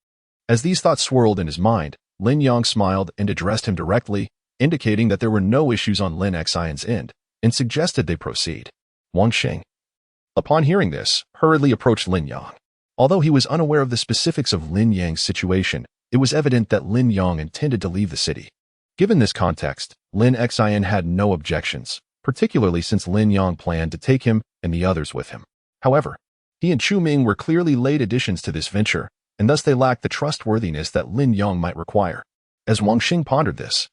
As these thoughts swirled in his mind, Lin Yang smiled and addressed him directly, indicating that there were no issues on Lin Yang's end, and suggested they proceed. Wang Xing, upon hearing this, hurriedly approached Lin Yang. Although he was unaware of the specifics of Lin Yang's situation, it was evident that Lin Yang intended to leave the city. Given this context, Lin Yang had no objections, particularly since Lin Yang planned to take him and the others with him. However, he and Chu Ming were clearly late additions to this venture, and thus they lacked the trustworthiness that Lin Yang might require. As Wang Xing pondered this,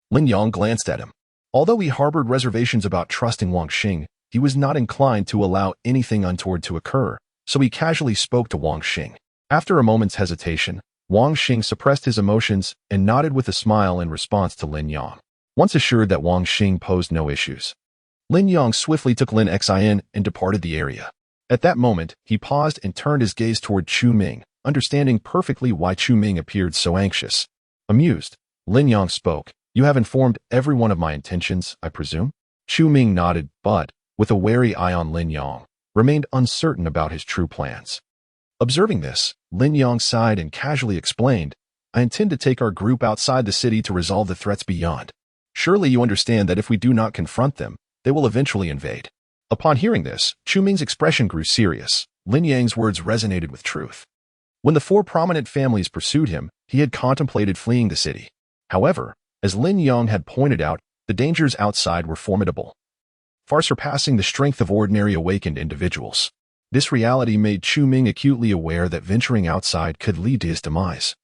Lin Yang glanced at him. Although he harbored reservations about trusting Wang Xing, he was not inclined to allow anything untoward to occur, so he casually spoke to Wang Xing. After a moment's hesitation, Wang Xing suppressed his emotions and nodded with a smile in response to Lin Yang. Once assured that Wang Xing posed no issues, Lin Yang swiftly took Lin Yang and departed the area. At that moment, he paused and turned his gaze toward Chu Ming, understanding perfectly why Chu Ming appeared so anxious. Amused, Lin Yang spoke, You have informed everyone of my intentions, I presume? Chu Ming nodded, but, with a wary eye on Lin Yang, remained uncertain about his true plans. Observing this, Lin Yang sighed and casually explained, I intend to take our group outside the city to resolve the threats beyond. Surely you understand that if we do not confront them, they will eventually invade. Upon hearing this, Chu Ming's expression grew serious. Lin Yang's words resonated with truth. When the four prominent families pursued him, he had contemplated fleeing the city. However, as Lin Yang had pointed out, the dangers outside were formidable, far surpassing the strength of ordinary awakened individuals. This reality made Chu Ming acutely aware that venturing outside could lead to his demise.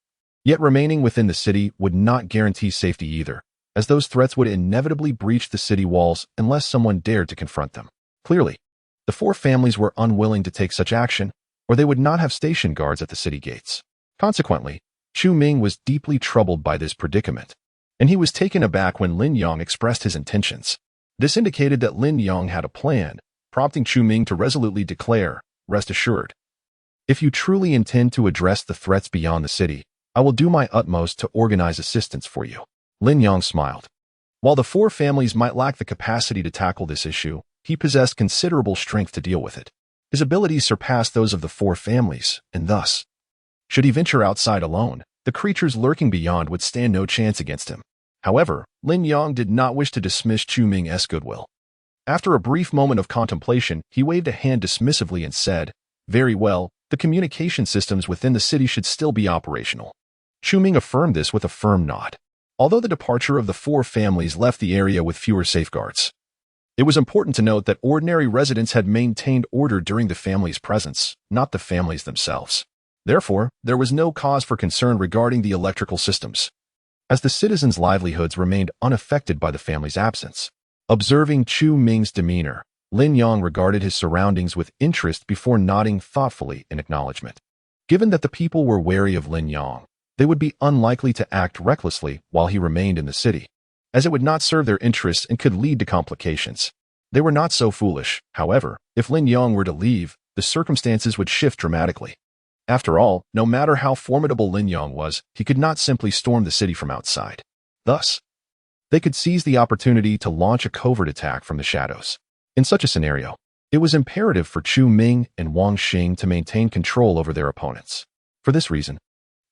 Yet remaining within the city would not guarantee safety either, as those threats would inevitably breach the city walls unless someone dared to confront them. Clearly, the four families were unwilling to take such action, or they would not have stationed guards at the city gates. Consequently, Chu Ming was deeply troubled by this predicament, and he was taken aback when Lin Yang expressed his intentions. This indicated that Lin Yang had a plan, prompting Chu Ming to resolutely declare, Rest assured, if you truly intend to address the threats beyond the city, I will do my utmost to organize assistance for you. Lin Yang smiled. While the four families might lack the capacity to tackle this issue, he possessed considerable strength to deal with it. His abilities surpassed those of the four families, and thus, should he venture outside alone, the creatures lurking beyond would stand no chance against him. However, Lin Yang did not wish to dismiss Chu Ming's goodwill. After a brief moment of contemplation, he waved a hand dismissively and said, Very well, the communication systems within the city should still be operational. Chu Ming affirmed this with a firm nod. Although the departure of the four families left the area with fewer safeguards, it was important to note that ordinary residents had maintained order during the family's presence, not the families themselves. Therefore, there was no cause for concern regarding the electrical systems, as the citizens' livelihoods remained unaffected by the family's absence. Observing Chu Ming's demeanor, Lin Yang regarded his surroundings with interest before nodding thoughtfully in acknowledgement. Given that the people were wary of Lin Yang, they would be unlikely to act recklessly while he remained in the city, as it would not serve their interests and could lead to complications. They were not so foolish, however. If Lin Yang were to leave, the circumstances would shift dramatically. After all, no matter how formidable Lin Yang was, he could not simply storm the city from outside. Thus, they could seize the opportunity to launch a covert attack from the shadows. In such a scenario, it was imperative for Chu Ming and Wang Xing to maintain control over their opponents. For this reason,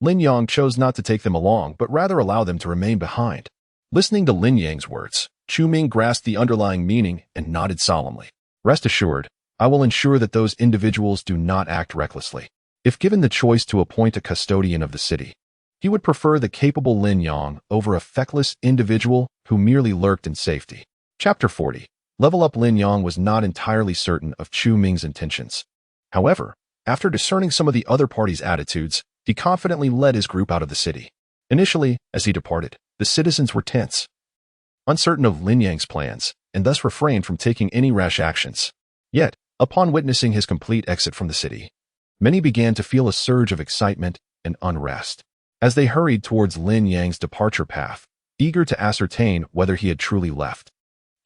Lin Yang chose not to take them along but rather allow them to remain behind. Listening to Lin Yang's words, Chu Ming grasped the underlying meaning and nodded solemnly. Rest assured, I will ensure that those individuals do not act recklessly. If given the choice to appoint a custodian of the city, he would prefer the capable Lin Yang over a feckless individual who merely lurked in safety. Chapter 40. Level Up. Lin Yang was not entirely certain of Chu Ming's intentions. However, after discerning some of the other party's attitudes, he confidently led his group out of the city. Initially, as he departed, the citizens were tense, uncertain of Lin Yang's plans, and thus refrained from taking any rash actions. Yet, upon witnessing his complete exit from the city, many began to feel a surge of excitement and unrest. As they hurried towards Lin Yang's departure path, eager to ascertain whether he had truly left,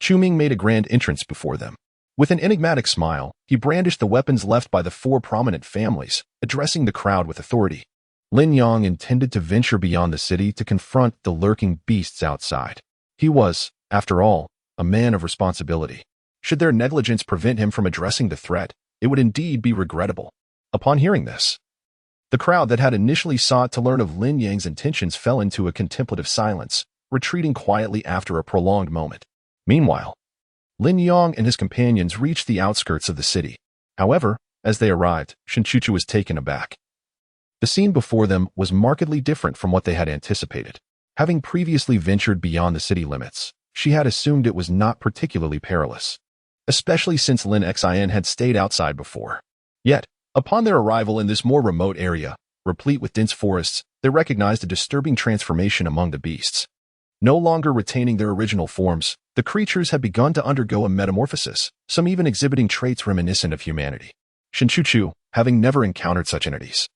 Chu Ming made a grand entrance before them. With an enigmatic smile, he brandished the weapons left by the four prominent families, addressing the crowd with authority. Lin Yang intended to venture beyond the city to confront the lurking beasts outside. He was, after all, a man of responsibility. Should their negligence prevent him from addressing the threat, it would indeed be regrettable. Upon hearing this, the crowd that had initially sought to learn of Lin Yang's intentions fell into a contemplative silence, retreating quietly after a prolonged moment. Meanwhile, Lin Yang and his companions reached the outskirts of the city. However, as they arrived, Shinchuchu was taken aback. The scene before them was markedly different from what they had anticipated. Having previously ventured beyond the city limits, she had assumed it was not particularly perilous, especially since Lin Xin had stayed outside before. Yet, upon their arrival in this more remote area, replete with dense forests, they recognized a disturbing transformation among the beasts. No longer retaining their original forms, the creatures had begun to undergo a metamorphosis, some even exhibiting traits reminiscent of humanity. Shinchuchu, having never encountered such entities,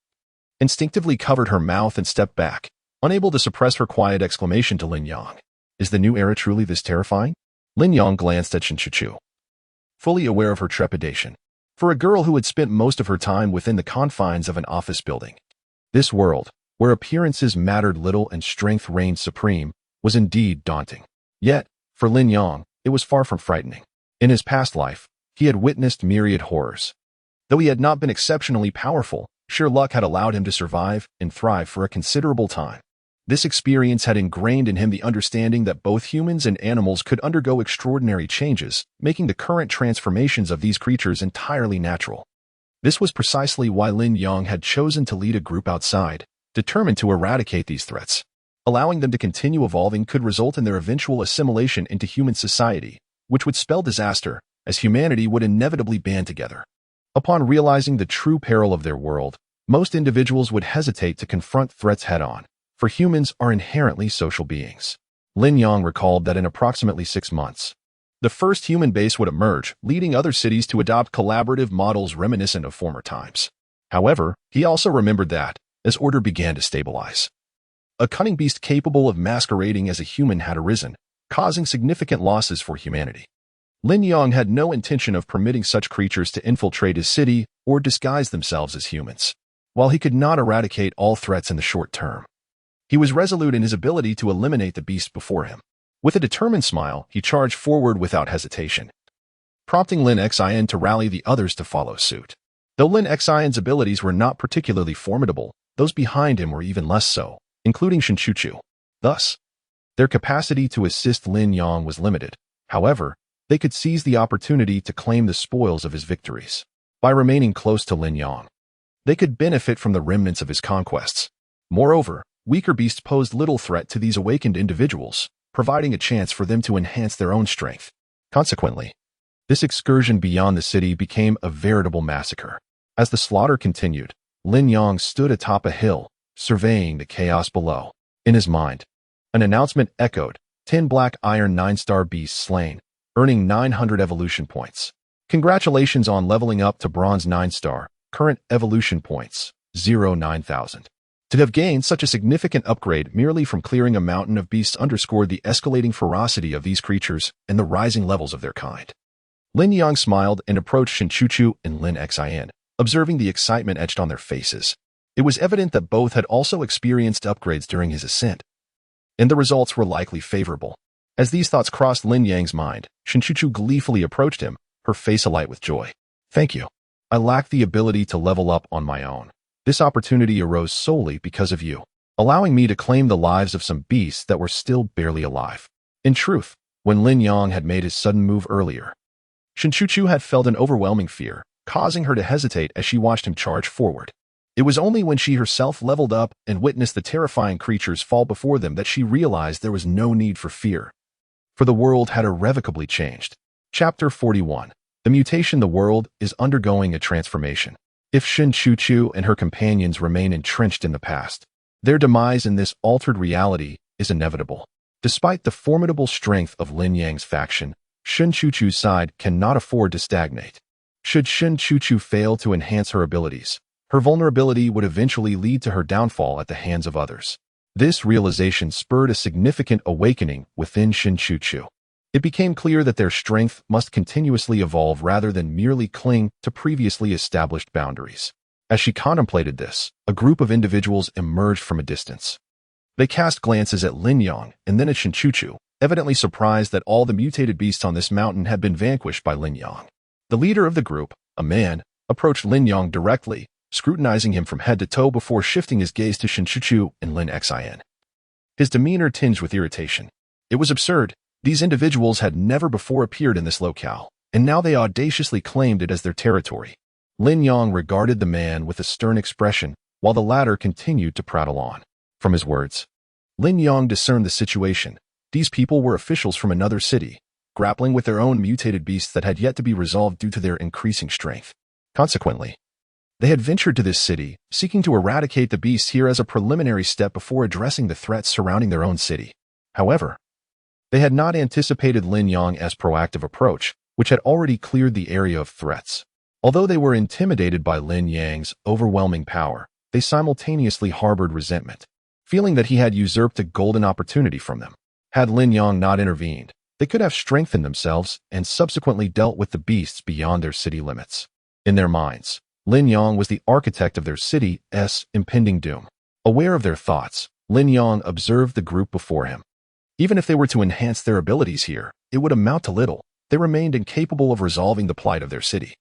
instinctively covered her mouth and stepped back, unable to suppress her quiet exclamation to Lin Yang. Is the new era truly this terrifying? Lin Yang glanced at Shinchuchu, fully aware of her trepidation. For a girl who had spent most of her time within the confines of an office building, this world, where appearances mattered little and strength reigned supreme, was indeed daunting. Yet, for Lin Yang, it was far from frightening. In his past life, he had witnessed myriad horrors. Though he had not been exceptionally powerful, sheer luck had allowed him to survive and thrive for a considerable time. This experience had ingrained in him the understanding that both humans and animals could undergo extraordinary changes, making the current transformations of these creatures entirely natural. This was precisely why Lin Yang had chosen to lead a group outside, determined to eradicate these threats. Allowing them to continue evolving could result in their eventual assimilation into human society, which would spell disaster, as humanity would inevitably band together. Upon realizing the true peril of their world, most individuals would hesitate to confront threats head-on, for humans are inherently social beings. Lin Yang recalled that in approximately 6 months, the first human base would emerge, leading other cities to adopt collaborative models reminiscent of former times. However, he also remembered that, as order began to stabilize, a cunning beast capable of masquerading as a human had arisen, causing significant losses for humanity. Lin Yang had no intention of permitting such creatures to infiltrate his city or disguise themselves as humans. While he could not eradicate all threats in the short term, he was resolute in his ability to eliminate the beast before him. With a determined smile, he charged forward without hesitation, prompting Lin Xin to rally the others to follow suit. Though Lin Xin's abilities were not particularly formidable, those behind him were even less so, including Shinchuchu. Thus, their capacity to assist Lin Yang was limited. However, they could seize the opportunity to claim the spoils of his victories. By remaining close to Lin Yang, they could benefit from the remnants of his conquests. Moreover, weaker beasts posed little threat to these awakened individuals, providing a chance for them to enhance their own strength. Consequently, this excursion beyond the city became a veritable massacre. As the slaughter continued, Lin Yang stood atop a hill, surveying the chaos below. In his mind, an announcement echoed, 10 black iron 9-star beasts slain, earning 900 evolution points. Congratulations on leveling up to Bronze 9-star, current evolution points, 9,000. To have gained such a significant upgrade merely from clearing a mountain of beasts underscored the escalating ferocity of these creatures and the rising levels of their kind. Lin Yang smiled and approached Shinchuchu and Lin Xian, observing the excitement etched on their faces. It was evident that both had also experienced upgrades during his ascent, and the results were likely favorable. As these thoughts crossed Lin Yang's mind, Shinchuchu gleefully approached him, her face alight with joy. Thank you. I lack the ability to level up on my own. This opportunity arose solely because of you, allowing me to claim the lives of some beasts that were still barely alive. In truth, when Lin Yang had made his sudden move earlier, Shinchuchu had felt an overwhelming fear, causing her to hesitate as she watched him charge forward. It was only when she herself leveled up and witnessed the terrifying creatures fall before them that she realized there was no need for fear, for the world had irrevocably changed. Chapter 41. The mutation. The world is undergoing a transformation. If Shinchuchu and her companions remain entrenched in the past, their demise in this altered reality is inevitable. Despite the formidable strength of Lin Yang's faction, Shinchuchu's side cannot afford to stagnate. Should Shinchuchu fail to enhance her abilities, her vulnerability would eventually lead to her downfall at the hands of others. This realization spurred a significant awakening within Shinchuchu. It became clear that their strength must continuously evolve rather than merely cling to previously established boundaries. As she contemplated this, a group of individuals emerged from a distance. They cast glances at Lin Yang and then at Shinchuchu, evidently surprised that all the mutated beasts on this mountain had been vanquished by Lin Yang. The leader of the group, a man, approached Lin Yang directly, scrutinizing him from head to toe before shifting his gaze to Shinchuchu and Lin Xian. His demeanor tinged with irritation. It was absurd. These individuals had never before appeared in this locale, and now they audaciously claimed it as their territory. Lin Yang regarded the man with a stern expression, while the latter continued to prattle on. From his words, Lin Yang discerned the situation. These people were officials from another city, grappling with their own mutated beasts that had yet to be resolved due to their increasing strength. Consequently, they had ventured to this city, seeking to eradicate the beasts here as a preliminary step before addressing the threats surrounding their own city. However, they had not anticipated Lin Yang's proactive approach, which had already cleared the area of threats. Although they were intimidated by Lin Yang's overwhelming power, they simultaneously harbored resentment, feeling that he had usurped a golden opportunity from them. Had Lin Yang not intervened, they could have strengthened themselves and subsequently dealt with the beasts beyond their city limits. In their minds, Lin Yang was the architect of their city's impending doom. Aware of their thoughts, Lin Yang observed the group before him. Even if they were to enhance their abilities here, it would amount to little. They remained incapable of resolving the plight of their city.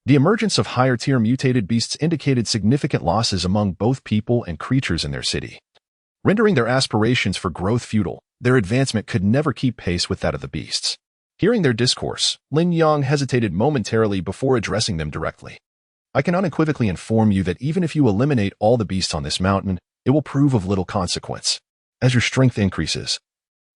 The emergence of higher-tier mutated beasts indicated significant losses among both people and creatures in their city. Rendering their aspirations for growth futile, their advancement could never keep pace with that of the beasts. Hearing their discourse, Lin Yang hesitated momentarily before addressing them directly. I can unequivocally inform you that even if you eliminate all the beasts on this mountain, it will prove of little consequence. As your strength increases,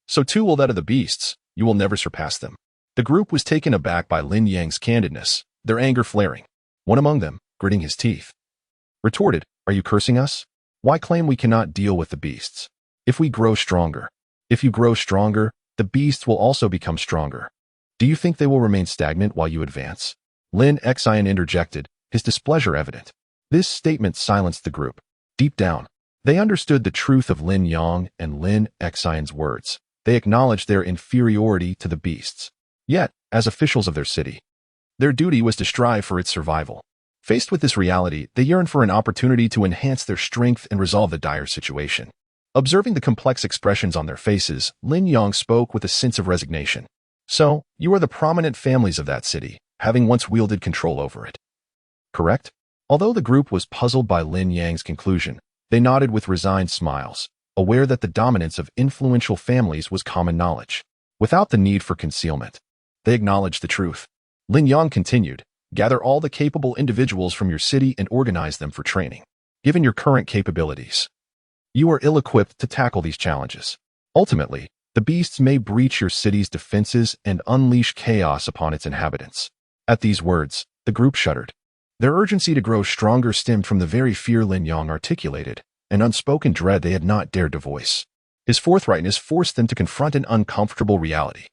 so too will that of the beasts. You will never surpass them. The group was taken aback by Lin Yang's candidness, their anger flaring. One among them, gritting his teeth, retorted, "Are you cursing us? Why claim we cannot deal with the beasts? If you grow stronger, the beasts will also become stronger. Do you think they will remain stagnant while you advance?" Lin Xian interjected, his displeasure evident. This statement silenced the group. Deep down, they understood the truth of Lin Yang and Lin Xian's words. They acknowledged their inferiority to the beasts. Yet, as officials of their city, their duty was to strive for its survival. Faced with this reality, they yearned for an opportunity to enhance their strength and resolve the dire situation. Observing the complex expressions on their faces, Lin Yang spoke with a sense of resignation. "So, you are the prominent families of that city, having once wielded control over it, correct?" Although the group was puzzled by Lin Yang's conclusion, they nodded with resigned smiles, aware that the dominance of influential families was common knowledge. Without the need for concealment, they acknowledged the truth. Lin Yang continued, "Gather all the capable individuals from your city and organize them for training. Given your current capabilities, you are ill-equipped to tackle these challenges. Ultimately, the beasts may breach your city's defenses and unleash chaos upon its inhabitants." At these words, the group shuddered. Their urgency to grow stronger stemmed from the very fear Lin Yang articulated, an unspoken dread they had not dared to voice. His forthrightness forced them to confront an uncomfortable reality.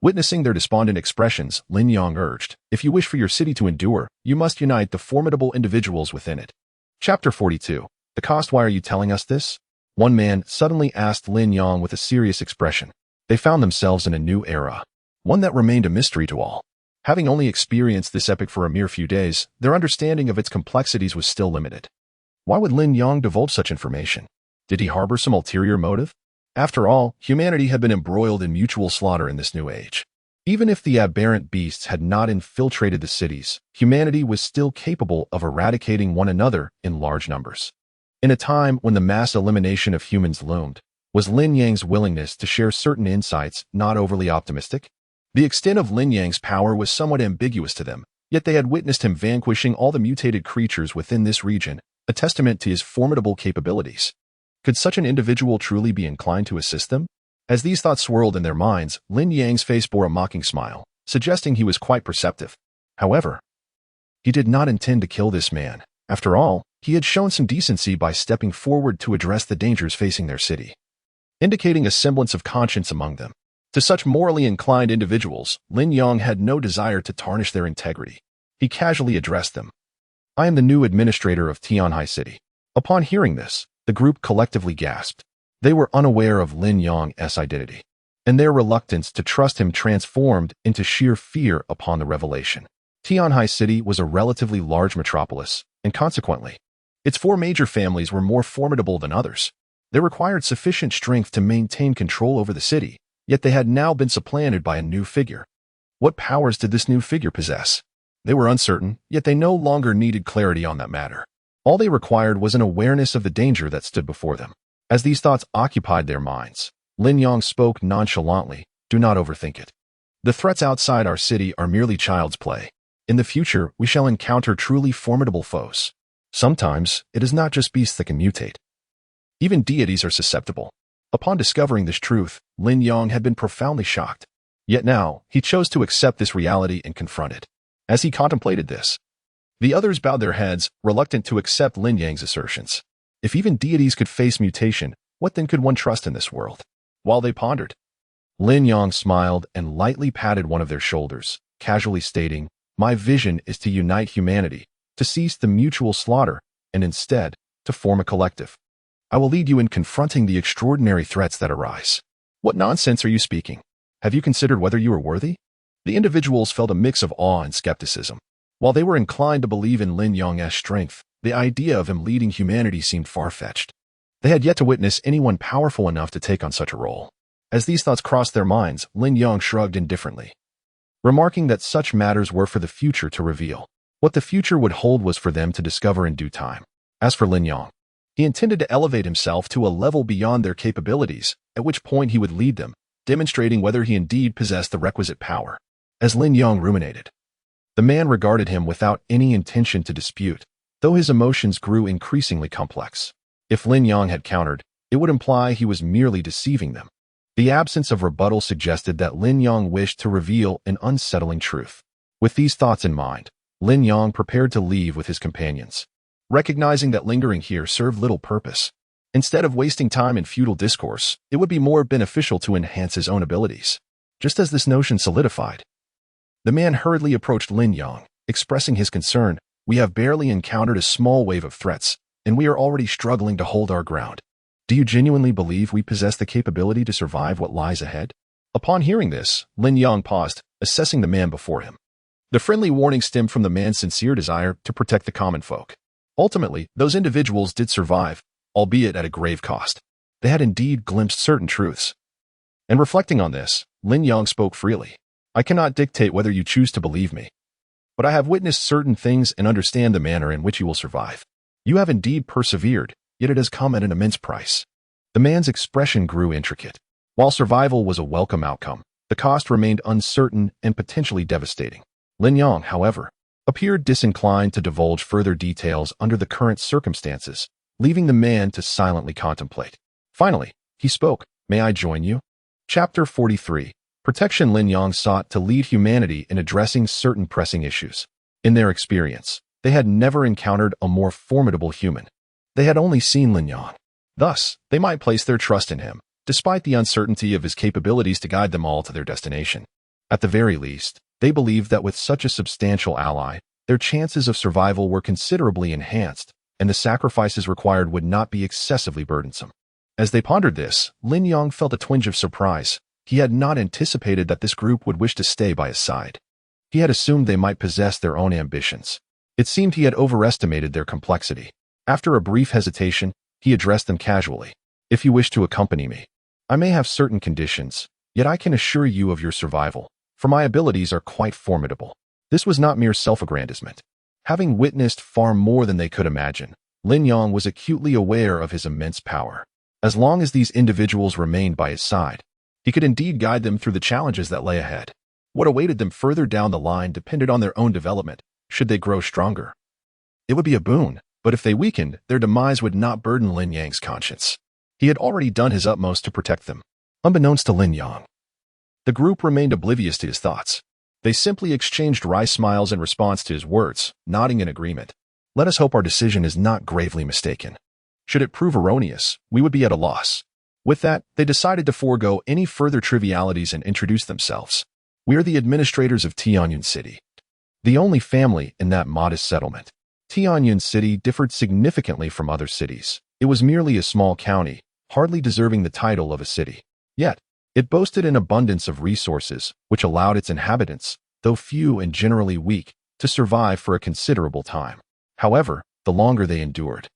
Witnessing their despondent expressions, Lin Yang urged, "If you wish for your city to endure, you must unite the formidable individuals within it." Chapter 42. The cost. Why are you telling us this? One man suddenly asked Lin Yang with a serious expression. They found themselves in a new era, one that remained a mystery to all. Having only experienced this epic for a mere few days, their understanding of its complexities was still limited. Why would Lin Yang divulge such information? Did he harbor some ulterior motive? After all, humanity had been embroiled in mutual slaughter in this new age. Even if the aberrant beasts had not infiltrated the cities, humanity was still capable of eradicating one another in large numbers. In a time when the mass elimination of humans loomed, was Lin Yang's willingness to share certain insights not overly optimistic? The extent of Lin Yang's power was somewhat ambiguous to them, yet they had witnessed him vanquishing all the mutated creatures within this region, a testament to his formidable capabilities. Could such an individual truly be inclined to assist them? As these thoughts swirled in their minds, Lin Yang's face bore a mocking smile, suggesting he was quite perceptive. However, he did not intend to kill this man. After all, he had shown some decency by stepping forward to address the dangers facing their city, indicating a semblance of conscience among them. To such morally inclined individuals, Lin Yang had no desire to tarnish their integrity. He casually addressed them. "I am the new administrator of Tianhai City." Upon hearing this, the group collectively gasped. They were unaware of Lin Yang's identity, and their reluctance to trust him transformed into sheer fear upon the revelation. Tianhai City was a relatively large metropolis, and consequently, its four major families were more formidable than others. They required sufficient strength to maintain control over the city, yet they had now been supplanted by a new figure. What powers did this new figure possess? They were uncertain, yet they no longer needed clarity on that matter. All they required was an awareness of the danger that stood before them. As these thoughts occupied their minds, Lin Yang spoke nonchalantly, "Do not overthink it. The threats outside our city are merely child's play. In the future, we shall encounter truly formidable foes. Sometimes, it is not just beasts that can mutate. Even deities are susceptible." Upon discovering this truth, Lin Yang had been profoundly shocked. Yet now, he chose to accept this reality and confront it. As he contemplated this, the others bowed their heads, reluctant to accept Lin Yang's assertions. If even deities could face mutation, what then could one trust in this world? While they pondered, Lin Yang smiled and lightly patted one of their shoulders, casually stating, "My vision is to unite humanity, to cease the mutual slaughter, and instead, to form a collective. I will lead you in confronting the extraordinary threats that arise." "What nonsense are you speaking? Have you considered whether you are worthy?" The individuals felt a mix of awe and skepticism. While they were inclined to believe in Lin Yang's strength, the idea of him leading humanity seemed far-fetched. They had yet to witness anyone powerful enough to take on such a role. As these thoughts crossed their minds, Lin Yang shrugged indifferently, remarking that such matters were for the future to reveal. What the future would hold was for them to discover in due time. As for Lin Yang, he intended to elevate himself to a level beyond their capabilities, at which point he would lead them, demonstrating whether he indeed possessed the requisite power. As Lin Yang ruminated, the man regarded him without any intention to dispute, though his emotions grew increasingly complex. If Lin Yang had countered, it would imply he was merely deceiving them. The absence of rebuttal suggested that Lin Yang wished to reveal an unsettling truth. With these thoughts in mind, Lin Yang prepared to leave with his companions, recognizing that lingering here served little purpose. Instead of wasting time in futile discourse, it would be more beneficial to enhance his own abilities. Just as this notion solidified, the man hurriedly approached Lin Yang, expressing his concern. "We have barely encountered a small wave of threats, and we are already struggling to hold our ground. Do you genuinely believe we possess the capability to survive what lies ahead?" Upon hearing this, Lin Yang paused, assessing the man before him. The friendly warning stemmed from the man's sincere desire to protect the common folk. Ultimately, those individuals did survive, albeit at a grave cost. They had indeed glimpsed certain truths. And reflecting on this, Lin Yang spoke freely. "I cannot dictate whether you choose to believe me, but I have witnessed certain things and understand the manner in which you will survive. You have indeed persevered, yet it has come at an immense price." The man's expression grew intricate. While survival was a welcome outcome, the cost remained uncertain and potentially devastating. Lin Yang, however, appeared disinclined to divulge further details under the current circumstances, leaving the man to silently contemplate. Finally, he spoke, "May I join you?" Chapter 43. Protection. Lin Yang sought to lead humanity in addressing certain pressing issues. In their experience, they had never encountered a more formidable human. They had only seen Lin Yang. Thus, they might place their trust in him, despite the uncertainty of his capabilities to guide them all to their destination. At the very least, they believed that with such a substantial ally, their chances of survival were considerably enhanced, and the sacrifices required would not be excessively burdensome. As they pondered this, Lin Yang felt a twinge of surprise. He had not anticipated that this group would wish to stay by his side. He had assumed they might possess their own ambitions. It seemed he had overestimated their complexity. After a brief hesitation, he addressed them casually. If you wish to accompany me, I may have certain conditions, yet I can assure you of your survival, for my abilities are quite formidable. This was not mere self-aggrandizement. Having witnessed far more than they could imagine, Lin Yang was acutely aware of his immense power. As long as these individuals remained by his side, he could indeed guide them through the challenges that lay ahead. What awaited them further down the line depended on their own development, should they grow stronger. It would be a boon, but if they weakened, their demise would not burden Lin Yang's conscience. He had already done his utmost to protect them. Unbeknownst to Lin Yang, the group remained oblivious to his thoughts. They simply exchanged wry smiles in response to his words, nodding in agreement. Let us hope our decision is not gravely mistaken. Should it prove erroneous, we would be at a loss. With that, they decided to forego any further trivialities and introduce themselves. We are the administrators of Tianyun City, the only family in that modest settlement. Tianyun City differed significantly from other cities. It was merely a small county, hardly deserving the title of a city. Yet, it boasted an abundance of resources, which allowed its inhabitants, though few and generally weak, to survive for a considerable time. However, the longer they endured,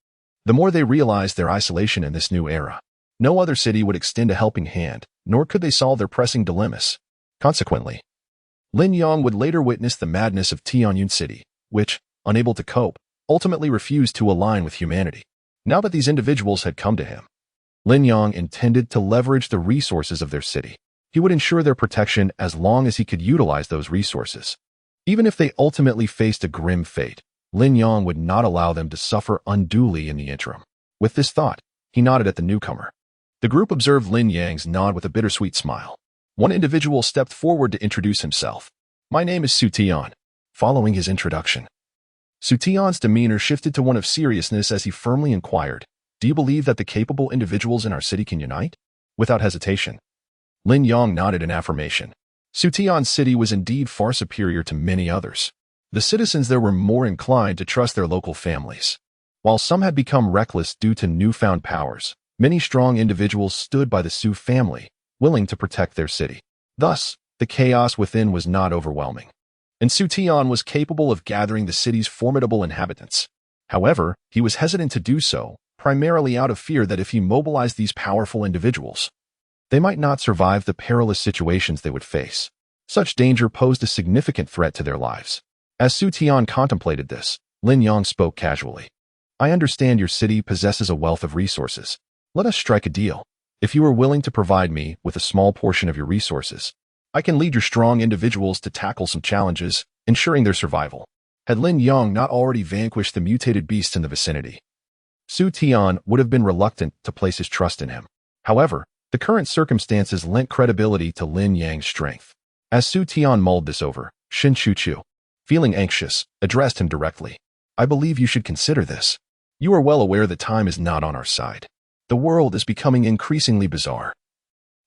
the more they realized their isolation in this new era. No other city would extend a helping hand, nor could they solve their pressing dilemmas. Consequently, Lin Yang would later witness the madness of Tianyun City, which, unable to cope, ultimately refused to align with humanity. Now that these individuals had come to him, Lin Yang intended to leverage the resources of their city. He would ensure their protection as long as he could utilize those resources. Even if they ultimately faced a grim fate, Lin Yang would not allow them to suffer unduly in the interim. With this thought, he nodded at the newcomer. The group observed Lin Yang's nod with a bittersweet smile. One individual stepped forward to introduce himself. My name is Su Tian. Following his introduction, Su Tian's demeanor shifted to one of seriousness as he firmly inquired, do you believe that the capable individuals in our city can unite? Without hesitation, Lin Yang nodded in affirmation. Su Tian's city was indeed far superior to many others. The citizens there were more inclined to trust their local families. While some had become reckless due to newfound powers, many strong individuals stood by the Su family, willing to protect their city. Thus, the chaos within was not overwhelming, and Su Tian was capable of gathering the city's formidable inhabitants. However, he was hesitant to do so, primarily out of fear that if he mobilized these powerful individuals, they might not survive the perilous situations they would face. Such danger posed a significant threat to their lives. As Su Tian contemplated this, Lin Yang spoke casually. I understand your city possesses a wealth of resources. Let us strike a deal. If you are willing to provide me with a small portion of your resources, I can lead your strong individuals to tackle some challenges, ensuring their survival. Had Lin Yang not already vanquished the mutated beasts in the vicinity, Su Tian would have been reluctant to place his trust in him. However, the current circumstances lent credibility to Lin Yang's strength. As Su Tian mulled this over, Shin Chu, feeling anxious, addressed him directly. I believe you should consider this. You are well aware that time is not on our side. The world is becoming increasingly bizarre.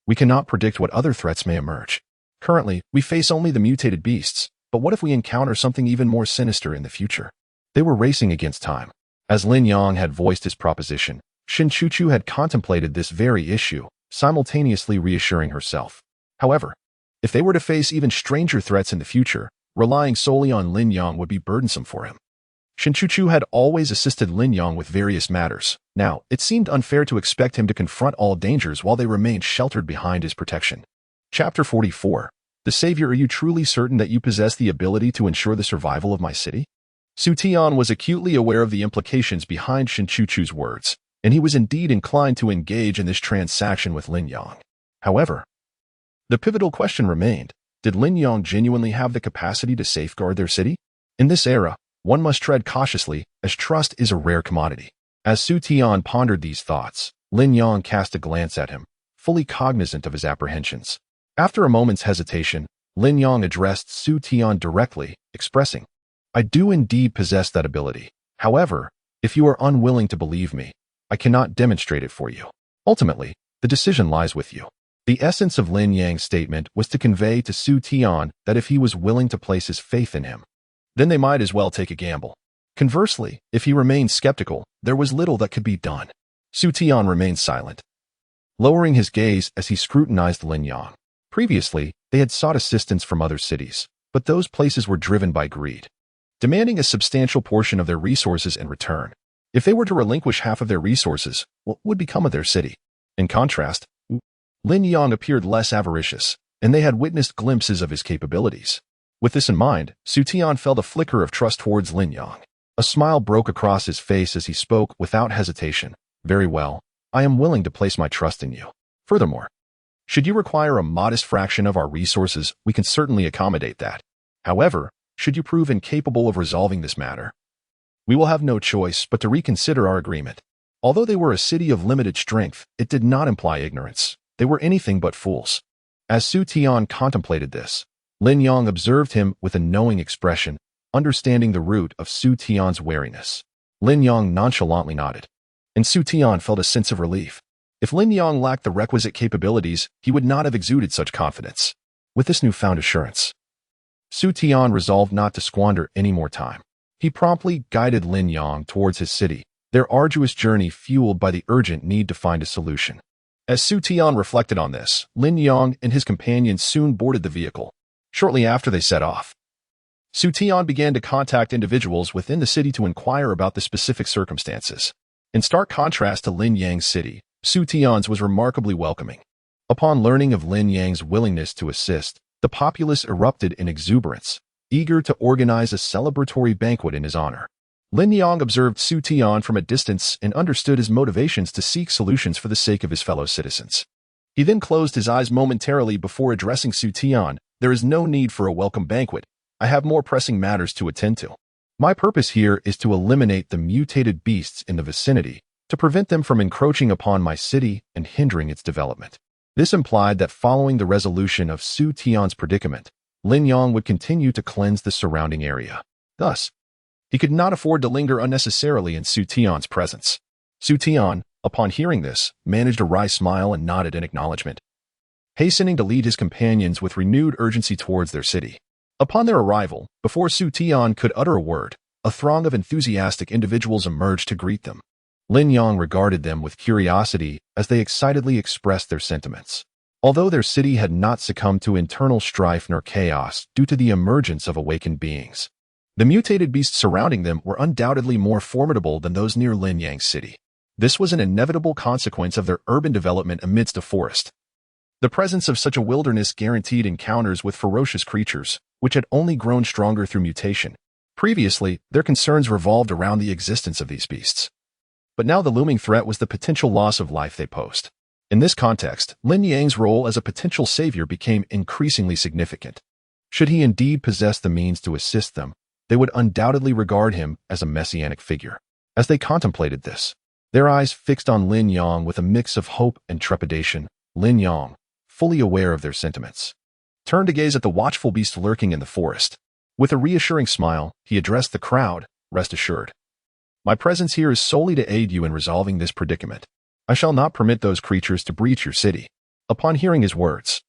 We cannot predict what other threats may emerge. Currently, we face only the mutated beasts, but what if we encounter something even more sinister in the future? They were racing against time. As Lin Yang had voiced his proposition, Shin Chu had contemplated this very issue, simultaneously reassuring herself. However, if they were to face even stranger threats in the future, relying solely on Lin Yang would be burdensome for him. Shin Chu had always assisted Lin Yang with various matters. Now, it seemed unfair to expect him to confront all dangers while they remained sheltered behind his protection. Chapter 44. The Savior, are you truly certain that you possess the ability to ensure the survival of my city? Su Tian was acutely aware of the implications behind Shin Chu's words, and he was indeed inclined to engage in this transaction with Lin Yang. However, the pivotal question remained, did Lin Yang genuinely have the capacity to safeguard their city? In this era, one must tread cautiously, as trust is a rare commodity. As Su Tian pondered these thoughts, Lin Yang cast a glance at him, fully cognizant of his apprehensions. After a moment's hesitation, Lin Yang addressed Su Tian directly, expressing, I do indeed possess that ability. However, if you are unwilling to believe me, I cannot demonstrate it for you. Ultimately, the decision lies with you. The essence of Lin Yang's statement was to convey to Su Tian that if he was willing to place his faith in him, then they might as well take a gamble. Conversely, if he remained skeptical, there was little that could be done. Su Tian remained silent, lowering his gaze as he scrutinized Lin Yang. Previously, they had sought assistance from other cities, but those places were driven by greed, demanding a substantial portion of their resources in return. If they were to relinquish half of their resources, what would become of their city? In contrast, Lin Yang appeared less avaricious, and they had witnessed glimpses of his capabilities. With this in mind, Su Tian felt a flicker of trust towards Lin Yang. A smile broke across his face as he spoke without hesitation. Very well, I am willing to place my trust in you. Furthermore, should you require a modest fraction of our resources, we can certainly accommodate that. However, should you prove incapable of resolving this matter, we will have no choice but to reconsider our agreement. Although they were a city of limited strength, it did not imply ignorance. They were anything but fools. As Su Tian contemplated this, Lin Yang observed him with a knowing expression, understanding the root of Su Tian's wariness. Lin Yang nonchalantly nodded, and Su Tian felt a sense of relief. If Lin Yang lacked the requisite capabilities, he would not have exuded such confidence. With this newfound assurance, Su Tian resolved not to squander any more time. He promptly guided Lin Yang towards his city, their arduous journey fueled by the urgent need to find a solution. As Su Tian reflected on this, Lin Yang and his companions soon boarded the vehicle. Shortly after they set off, Su Tian began to contact individuals within the city to inquire about the specific circumstances. In stark contrast to Lin Yang's city, Su Tian's was remarkably welcoming. Upon learning of Lin Yang's willingness to assist, the populace erupted in exuberance, eager to organize a celebratory banquet in his honor. Lin Yang observed Su Tian from a distance and understood his motivations to seek solutions for the sake of his fellow citizens. He then closed his eyes momentarily before addressing Su Tian. There is no need for a welcome banquet. I have more pressing matters to attend to. My purpose here is to eliminate the mutated beasts in the vicinity, to prevent them from encroaching upon my city and hindering its development. This implied that following the resolution of Su Tian's predicament, Lin Yang would continue to cleanse the surrounding area. Thus, he could not afford to linger unnecessarily in Su Tian's presence. Su Tian, upon hearing this, managed a wry smile and nodded in acknowledgement, hastening to lead his companions with renewed urgency towards their city. Upon their arrival, before Su Tian could utter a word, a throng of enthusiastic individuals emerged to greet them. Lin Yang regarded them with curiosity as they excitedly expressed their sentiments. Although their city had not succumbed to internal strife nor chaos due to the emergence of awakened beings, the mutated beasts surrounding them were undoubtedly more formidable than those near Lin Yang's city. This was an inevitable consequence of their urban development amidst a forest. The presence of such a wilderness guaranteed encounters with ferocious creatures, which had only grown stronger through mutation. Previously, their concerns revolved around the existence of these beasts. But now the looming threat was the potential loss of life they posed. In this context, Lin Yang's role as a potential savior became increasingly significant. Should he indeed possess the means to assist them, they would undoubtedly regard him as a messianic figure. As they contemplated this, their eyes fixed on Lin Yang with a mix of hope and trepidation. Lin Yang, fully aware of their sentiments, turned to gaze at the watchful beast lurking in the forest. With a reassuring smile, he addressed the crowd, "Rest assured, my presence here is solely to aid you in resolving this predicament. I shall not permit those creatures to breach your city." Upon hearing his words,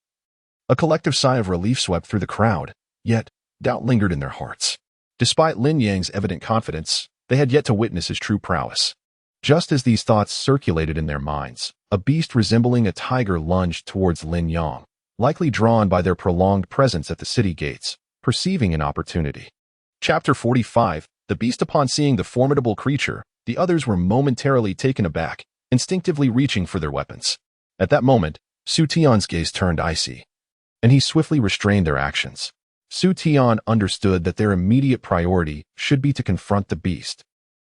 a collective sigh of relief swept through the crowd, yet doubt lingered in their hearts. Despite Lin Yang's evident confidence, they had yet to witness his true prowess. Just as these thoughts circulated in their minds, a beast resembling a tiger lunged towards Lin Yang, likely drawn by their prolonged presence at the city gates, perceiving an opportunity. Chapter 45. The beast. Upon seeing the formidable creature, the others were momentarily taken aback, instinctively reaching for their weapons. At that moment, Su Tian's gaze turned icy, and he swiftly restrained their actions. Su Tian understood that their immediate priority should be to confront the beast.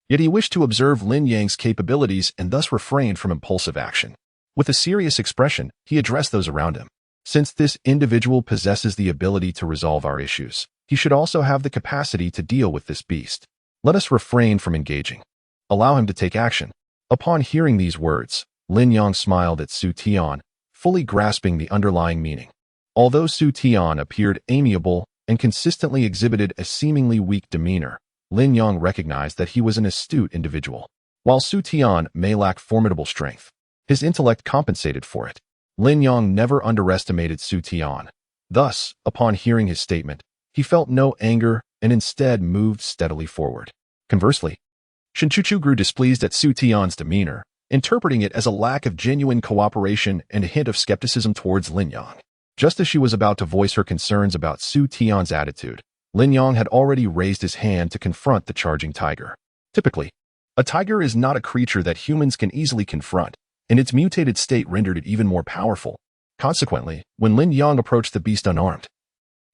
Yet he wished to observe Lin Yang's capabilities and thus refrained from impulsive action. With a serious expression, he addressed those around him. Since this individual possesses the ability to resolve our issues, he should also have the capacity to deal with this beast. Let us refrain from engaging. Allow him to take action. Upon hearing these words, Lin Yang smiled at Su Tian, fully grasping the underlying meaning. Although Su Tian appeared amiable and consistently exhibited a seemingly weak demeanor, Lin Yang recognized that he was an astute individual. While Su Tian may lack formidable strength, his intellect compensated for it. Lin Yang never underestimated Su Tian. Thus, upon hearing his statement, he felt no anger and instead moved steadily forward. Conversely, Shinchuchu grew displeased at Su Tian's demeanor, interpreting it as a lack of genuine cooperation and a hint of skepticism towards Lin Yang. Just as she was about to voice her concerns about Su Tian's attitude, Lin Yang had already raised his hand to confront the charging tiger. Typically, a tiger is not a creature that humans can easily confront, and its mutated state rendered it even more powerful. Consequently, when Lin Yang approached the beast unarmed,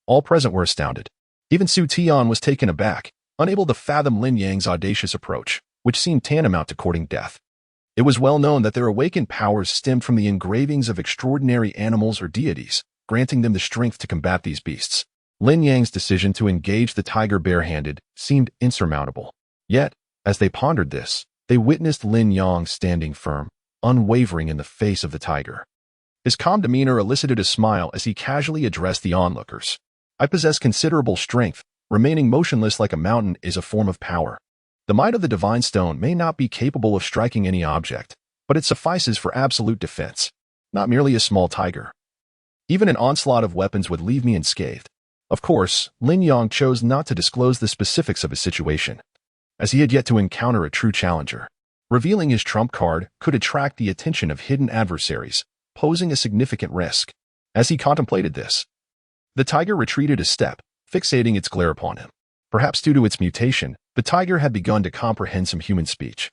all present were astounded. Even Su Tian was taken aback, unable to fathom Lin Yang's audacious approach, which seemed tantamount to courting death. It was well known that their awakened powers stemmed from the engravings of extraordinary animals or deities, granting them the strength to combat these beasts. Lin Yang's decision to engage the tiger barehanded seemed insurmountable. Yet, as they pondered this, they witnessed Lin Yang standing firm, unwavering in the face of the tiger. His calm demeanor elicited a smile as he casually addressed the onlookers. "I possess considerable strength. Remaining motionless like a mountain is a form of power. The might of the divine stone may not be capable of striking any object, but it suffices for absolute defense, not merely a small tiger. Even an onslaught of weapons would leave me unscathed." Of course, Lin Yang chose not to disclose the specifics of his situation, as he had yet to encounter a true challenger. Revealing his trump card could attract the attention of hidden adversaries, posing a significant risk. As he contemplated this, the tiger retreated a step, fixating its glare upon him. Perhaps due to its mutation, the tiger had begun to comprehend some human speech.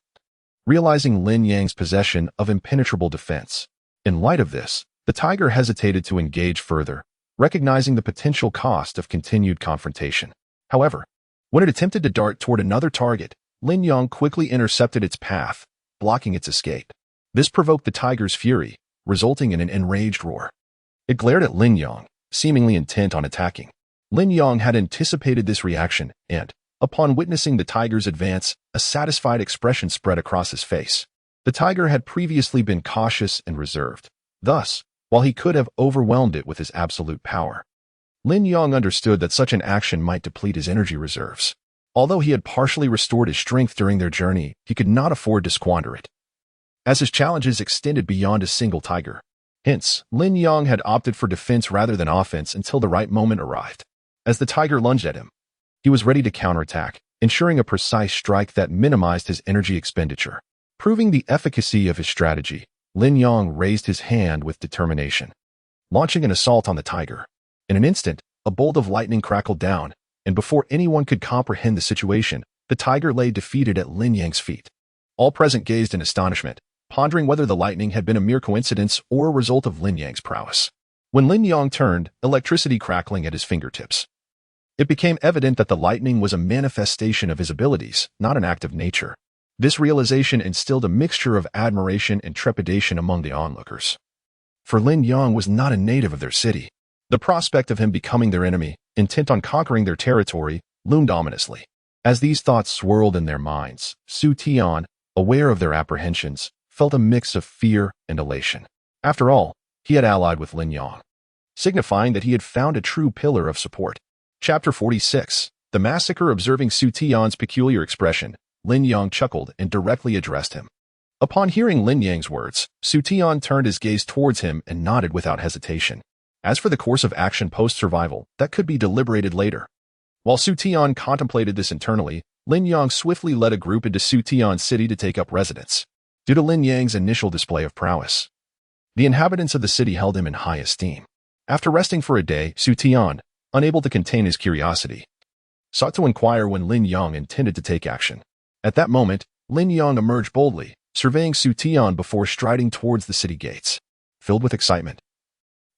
Realizing Lin Yang's possession of impenetrable defense, in light of this, the tiger hesitated to engage further, recognizing the potential cost of continued confrontation. However, when it attempted to dart toward another target, Lin Yang quickly intercepted its path, blocking its escape. This provoked the tiger's fury, resulting in an enraged roar. It glared at Lin Yang, seemingly intent on attacking. Lin Yang had anticipated this reaction and, upon witnessing the tiger's advance, a satisfied expression spread across his face. The tiger had previously been cautious and reserved. Thus, while he could have overwhelmed it with his absolute power, Lin Yang understood that such an action might deplete his energy reserves. Although he had partially restored his strength during their journey, he could not afford to squander it, as his challenges extended beyond a single tiger. Hence, Lin Yang had opted for defense rather than offense until the right moment arrived. As the tiger lunged at him, he was ready to counterattack, ensuring a precise strike that minimized his energy expenditure. Proving the efficacy of his strategy, Lin Yang raised his hand with determination, launching an assault on the tiger. In an instant, a bolt of lightning crackled down, and before anyone could comprehend the situation, the tiger lay defeated at Lin Yang's feet. All present gazed in astonishment, pondering whether the lightning had been a mere coincidence or a result of Lin Yang's prowess. When Lin Yang turned, electricity crackling at his fingertips, it became evident that the lightning was a manifestation of his abilities, not an act of nature. This realization instilled a mixture of admiration and trepidation among the onlookers. For Lin Yang was not a native of their city. The prospect of him becoming their enemy, intent on conquering their territory, loomed ominously. As these thoughts swirled in their minds, Su Tian, aware of their apprehensions, felt a mix of fear and elation. After all, he had allied with Lin Yang, signifying that he had found a true pillar of support. Chapter 46. The Massacre. Observing Su Tian's peculiar expression, Lin Yang chuckled and directly addressed him. Upon hearing Lin Yang's words, Su Tian turned his gaze towards him and nodded without hesitation. As for the course of action post-survival, that could be deliberated later. While Su Tian contemplated this internally, Lin Yang swiftly led a group into Su Tian's city to take up residence. Due to Lin Yang's initial display of prowess, the inhabitants of the city held him in high esteem. After resting for a day, Su Tian, unable to contain his curiosity, sought to inquire when Lin Yang intended to take action. At that moment, Lin Yang emerged boldly, surveying Su Tian before striding towards the city gates. Filled with excitement,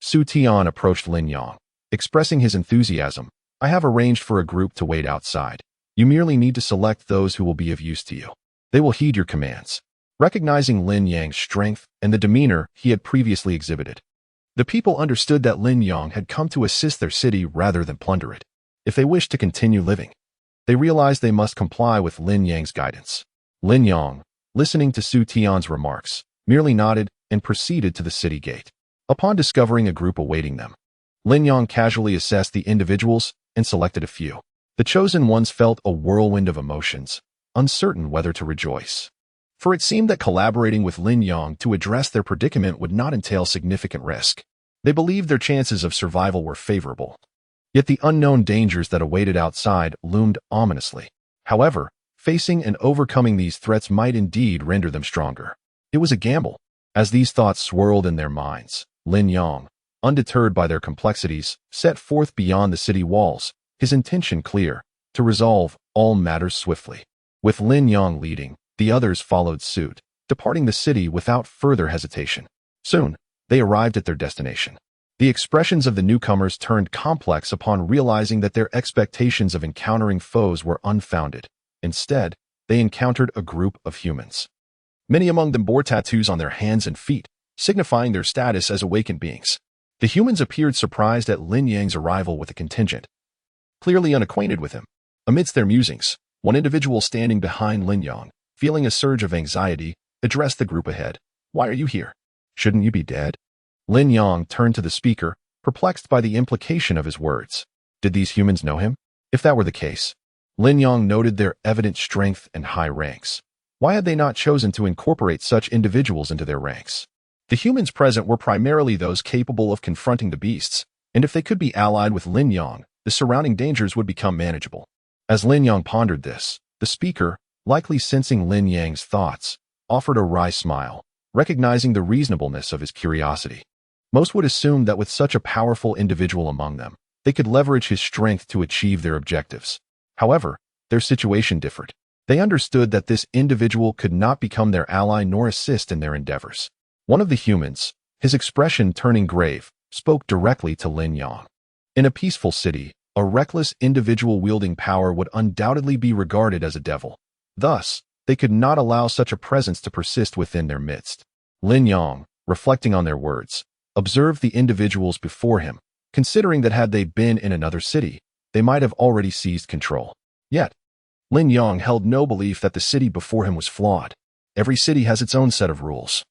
Su Tian approached Lin Yang, expressing his enthusiasm. "I have arranged for a group to wait outside. You merely need to select those who will be of use to you. They will heed your commands." Recognizing Lin Yang's strength and the demeanor he had previously exhibited, the people understood that Lin Yang had come to assist their city rather than plunder it. If they wished to continue living, they realized they must comply with Lin Yang's guidance. Lin Yang, listening to Su Tian's remarks, merely nodded and proceeded to the city gate. Upon discovering a group awaiting them, Lin Yang casually assessed the individuals and selected a few. The chosen ones felt a whirlwind of emotions, uncertain whether to rejoice, for it seemed that collaborating with Lin Yang to address their predicament would not entail significant risk. They believed their chances of survival were favorable. Yet the unknown dangers that awaited outside loomed ominously. However, facing and overcoming these threats might indeed render them stronger. It was a gamble. As these thoughts swirled in their minds, Lin Yang, undeterred by their complexities, set forth beyond the city walls, his intention clear, to resolve all matters swiftly. With Lin Yang leading, the others followed suit, departing the city without further hesitation. Soon, they arrived at their destination. The expressions of the newcomers turned complex upon realizing that their expectations of encountering foes were unfounded. Instead, they encountered a group of humans. Many among them bore tattoos on their hands and feet, signifying their status as awakened beings. The humans appeared surprised at Lin Yang's arrival with a contingent, clearly unacquainted with him. Amidst their musings, one individual standing behind Lin Yang, feeling a surge of anxiety, addressed the group ahead. "Why are you here? Shouldn't you be dead?" Lin Yang turned to the speaker, perplexed by the implication of his words. Did these humans know him? If that were the case, Lin Yang noted their evident strength and high ranks. Why had they not chosen to incorporate such individuals into their ranks? The humans present were primarily those capable of confronting the beasts, and if they could be allied with Lin Yang, the surrounding dangers would become manageable. As Lin Yang pondered this, the speaker, likely sensing Lin Yang's thoughts, offered a wry smile, recognizing the reasonableness of his curiosity. Most would assume that with such a powerful individual among them, they could leverage his strength to achieve their objectives. However, their situation differed. They understood that this individual could not become their ally nor assist in their endeavors. One of the humans, his expression turning grave, spoke directly to Lin Yang. In a peaceful city, a reckless individual wielding power would undoubtedly be regarded as a devil. Thus, they could not allow such a presence to persist within their midst. Lin Yang, reflecting on their words, observed the individuals before him, considering that had they been in another city, they might have already seized control. Yet, Lin Yang held no belief that the city before him was flawed. Every city has its own set of rules,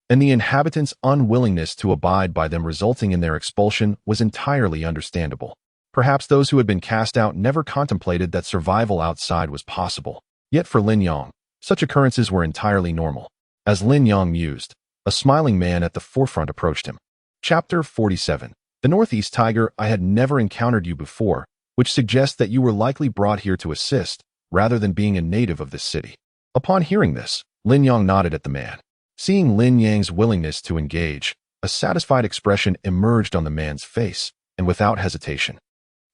and the inhabitants' unwillingness to abide by them resulting in their expulsion was entirely understandable. Perhaps those who had been cast out never contemplated that survival outside was possible. Yet for Lin Yang, such occurrences were entirely normal. As Lin Yang mused, a smiling man at the forefront approached him. Chapter 47. The Northeast Tiger. I had never encountered you before, which suggests that you were likely brought here to assist, rather than being a native of this city. Upon hearing this, Lin Yang nodded at the man. Seeing Lin Yang's willingness to engage, a satisfied expression emerged on the man's face, and without hesitation,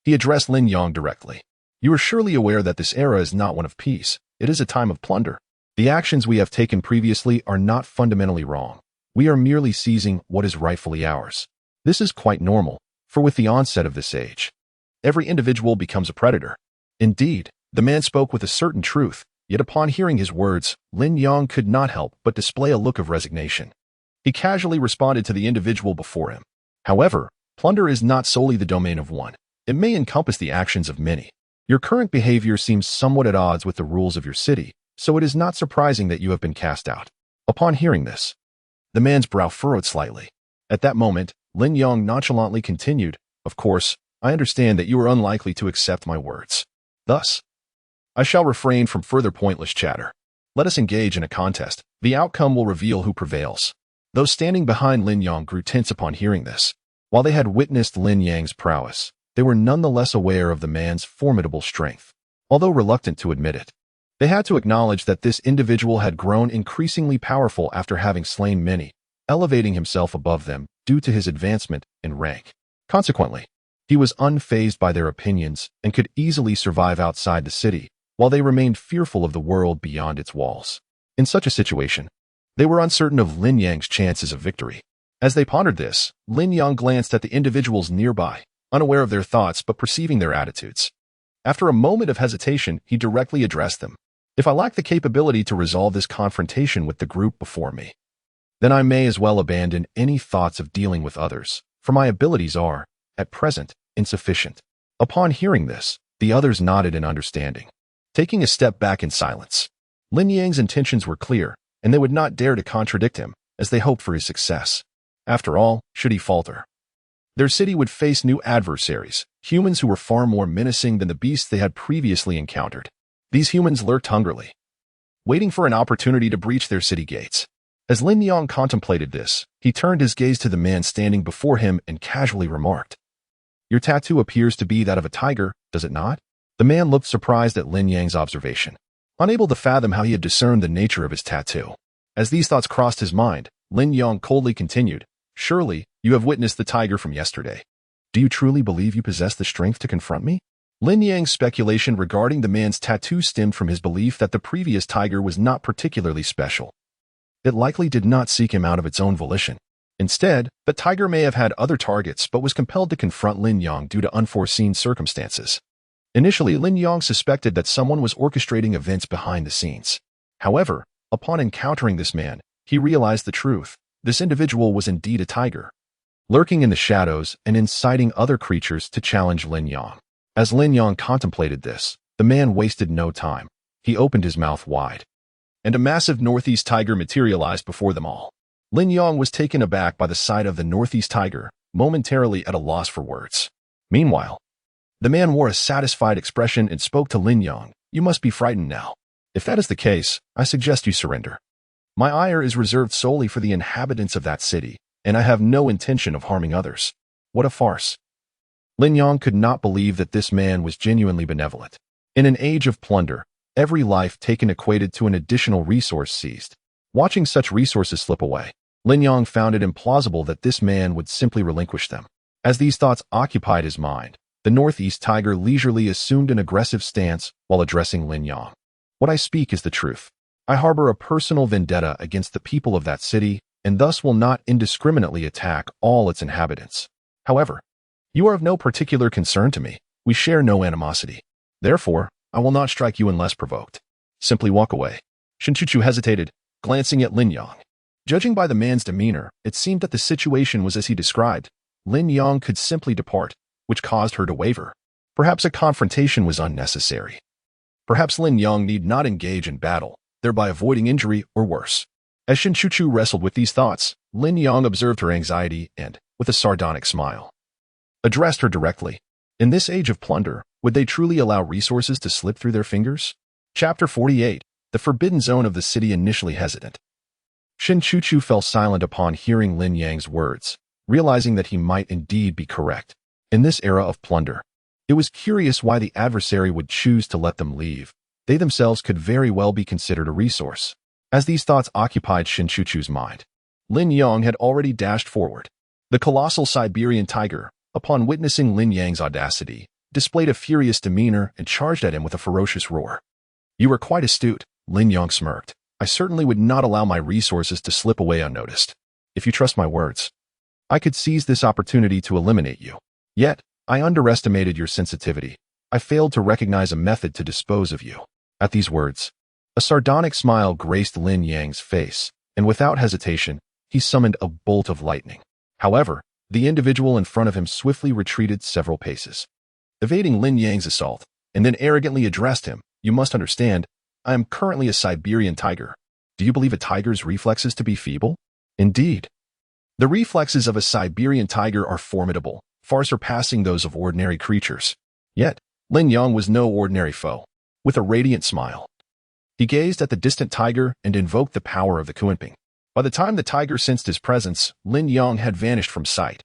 he addressed Lin Yang directly. You are surely aware that this era is not one of peace. It is a time of plunder. The actions we have taken previously are not fundamentally wrong. We are merely seizing what is rightfully ours. This is quite normal, for with the onset of this age, every individual becomes a predator. Indeed, the man spoke with a certain truth, yet upon hearing his words, Lin Yang could not help but display a look of resignation. He casually responded to the individual before him. However, plunder is not solely the domain of one. It may encompass the actions of many. Your current behavior seems somewhat at odds with the rules of your city, so it is not surprising that you have been cast out. Upon hearing this, the man's brow furrowed slightly. At that moment, Lin Yang nonchalantly continued, Of course, I understand that you are unlikely to accept my words. Thus, I shall refrain from further pointless chatter. Let us engage in a contest. The outcome will reveal who prevails. Those standing behind Lin Yang grew tense upon hearing this. While they had witnessed Lin Yang's prowess, they were nonetheless aware of the man's formidable strength. Although reluctant to admit it, they had to acknowledge that this individual had grown increasingly powerful after having slain many, elevating himself above them due to his advancement in rank. Consequently, he was unfazed by their opinions and could easily survive outside the city, while they remained fearful of the world beyond its walls. In such a situation, they were uncertain of Lin Yang's chances of victory. As they pondered this, Lin Yang glanced at the individuals nearby, unaware of their thoughts but perceiving their attitudes. After a moment of hesitation, he directly addressed them. If I lack the capability to resolve this confrontation with the group before me, then I may as well abandon any thoughts of dealing with others, for my abilities are, at present, insufficient. Upon hearing this, the others nodded in understanding. Taking a step back in silence, Lin Yang's intentions were clear, and they would not dare to contradict him, as they hoped for his success. After all, should he falter, their city would face new adversaries, humans who were far more menacing than the beasts they had previously encountered. These humans lurked hungrily, waiting for an opportunity to breach their city gates. As Lin Yang contemplated this, he turned his gaze to the man standing before him and casually remarked, "Your tattoo appears to be that of a tiger, does it not?" The man looked surprised at Lin Yang's observation, unable to fathom how he had discerned the nature of his tattoo. As these thoughts crossed his mind, Lin Yang coldly continued, "Surely, you have witnessed the tiger from yesterday. Do you truly believe you possess the strength to confront me?" Lin Yang's speculation regarding the man's tattoo stemmed from his belief that the previous tiger was not particularly special. It likely did not seek him out of its own volition. Instead, the tiger may have had other targets but was compelled to confront Lin Yang due to unforeseen circumstances. Initially, Lin Yang suspected that someone was orchestrating events behind the scenes. However, upon encountering this man, he realized the truth. This individual was indeed a tiger, lurking in the shadows and inciting other creatures to challenge Lin Yang. As Lin Yang contemplated this, the man wasted no time. He opened his mouth wide, and a massive northeast tiger materialized before them all. Lin Yang was taken aback by the sight of the northeast tiger, momentarily at a loss for words. Meanwhile, the man wore a satisfied expression and spoke to Lin Yang, "You must be frightened now. If that is the case, I suggest you surrender. My ire is reserved solely for the inhabitants of that city, and I have no intention of harming others." What a farce. Lin Yang could not believe that this man was genuinely benevolent. In an age of plunder, every life taken equated to an additional resource seized. Watching such resources slip away, Lin Yang found it implausible that this man would simply relinquish them. As these thoughts occupied his mind, the northeast tiger leisurely assumed an aggressive stance while addressing Lin Yang. "What I speak is the truth. I harbor a personal vendetta against the people of that city and thus will not indiscriminately attack all its inhabitants. However, you are of no particular concern to me. We share no animosity. Therefore, I will not strike you unless provoked. Simply walk away." Shinchuchu hesitated, glancing at Lin Yang. Judging by the man's demeanor, it seemed that the situation was as he described. Lin Yang could simply depart, which caused her to waver. Perhaps a confrontation was unnecessary. Perhaps Lin Yang need not engage in battle, thereby avoiding injury or worse. As Shinchuchu wrestled with these thoughts, Lin Yang observed her anxiety and, with a sardonic smile, addressed her directly. In this age of plunder, would they truly allow resources to slip through their fingers? Chapter 48. The Forbidden Zone of the City. Initially hesitant, Shinchuchu fell silent upon hearing Lin Yang's words, realizing that he might indeed be correct. In this era of plunder, it was curious why the adversary would choose to let them leave. They themselves could very well be considered a resource. As these thoughts occupied Shinchuchu's mind, Lin Yang had already dashed forward. The colossal Siberian tiger, upon witnessing Lin Yang's audacity, displayed a furious demeanor and charged at him with a ferocious roar. "You are quite astute," Lin Yang smirked. "I certainly would not allow my resources to slip away unnoticed. If you trust my words, I could seize this opportunity to eliminate you. Yet, I underestimated your sensitivity. I failed to recognize a method to dispose of you." At these words, a sardonic smile graced Lin Yang's face, and without hesitation, he summoned a bolt of lightning. However, the individual in front of him swiftly retreated several paces, evading Lin Yang's assault, and then arrogantly addressed him. "You must understand, I am currently a Siberian tiger. Do you believe a tiger's reflexes to be feeble? Indeed. The reflexes of a Siberian tiger are formidable, far surpassing those of ordinary creatures." Yet, Lin Yang was no ordinary foe. With a radiant smile, he gazed at the distant tiger and invoked the power of the Kunping. By the time the tiger sensed his presence, Lin Yang had vanished from sight,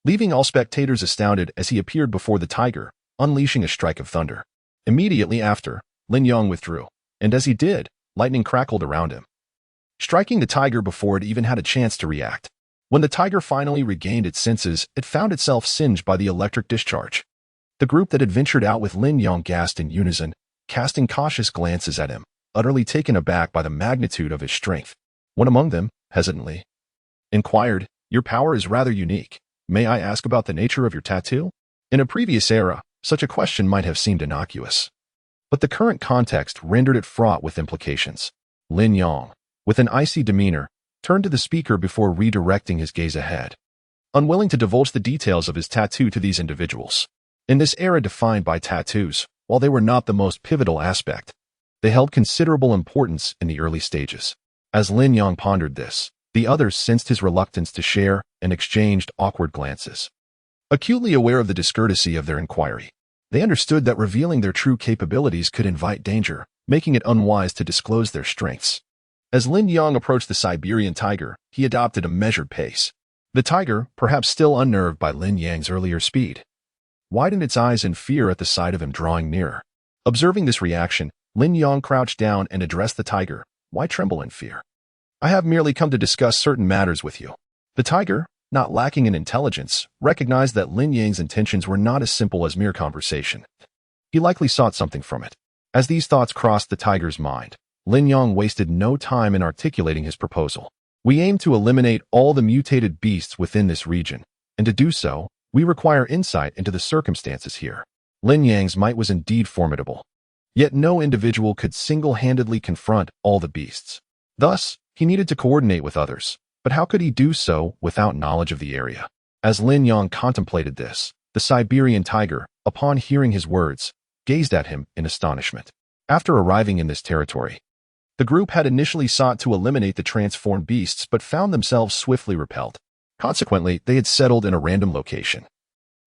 leaving all spectators astounded as he appeared before the tiger, unleashing a strike of thunder. Immediately after, Lin Yang withdrew, and as he did, lightning crackled around him, striking the tiger before it even had a chance to react. When the tiger finally regained its senses, it found itself singed by the electric discharge. The group that had ventured out with Lin Yang gasped in unison, casting cautious glances at him, utterly taken aback by the magnitude of his strength. One among them, hesitantly, inquired, "Your power is rather unique. May I ask about the nature of your tattoo?" In a previous era, such a question might have seemed innocuous, but the current context rendered it fraught with implications. Lin Yang, with an icy demeanor, turned to the speaker before redirecting his gaze ahead, unwilling to divulge the details of his tattoo to these individuals. In this era defined by tattoos, while they were not the most pivotal aspect, they held considerable importance in the early stages. As Lin Yang pondered this, the others sensed his reluctance to share and exchanged awkward glances, acutely aware of the discourtesy of their inquiry. They understood that revealing their true capabilities could invite danger, making it unwise to disclose their strengths. As Lin Yang approached the Siberian tiger, he adopted a measured pace. The tiger, perhaps still unnerved by Lin Yang's earlier speed, widened its eyes in fear at the sight of him drawing nearer. Observing this reaction, Lin Yang crouched down and addressed the tiger. Why tremble in fear? I have merely come to discuss certain matters with you. The tiger, not lacking in intelligence, recognized that Lin Yang's intentions were not as simple as mere conversation. He likely sought something from it. As these thoughts crossed the tiger's mind, Lin Yang wasted no time in articulating his proposal. We aim to eliminate all the mutated beasts within this region, and to do so, we require insight into the circumstances here. Lin Yang's might was indeed formidable. Yet no individual could single-handedly confront all the beasts. Thus, he needed to coordinate with others. But how could he do so without knowledge of the area? As Lin Yang contemplated this, the Siberian tiger, upon hearing his words, gazed at him in astonishment. After arriving in this territory, the group had initially sought to eliminate the transformed beasts but found themselves swiftly repelled. Consequently, they had settled in a random location.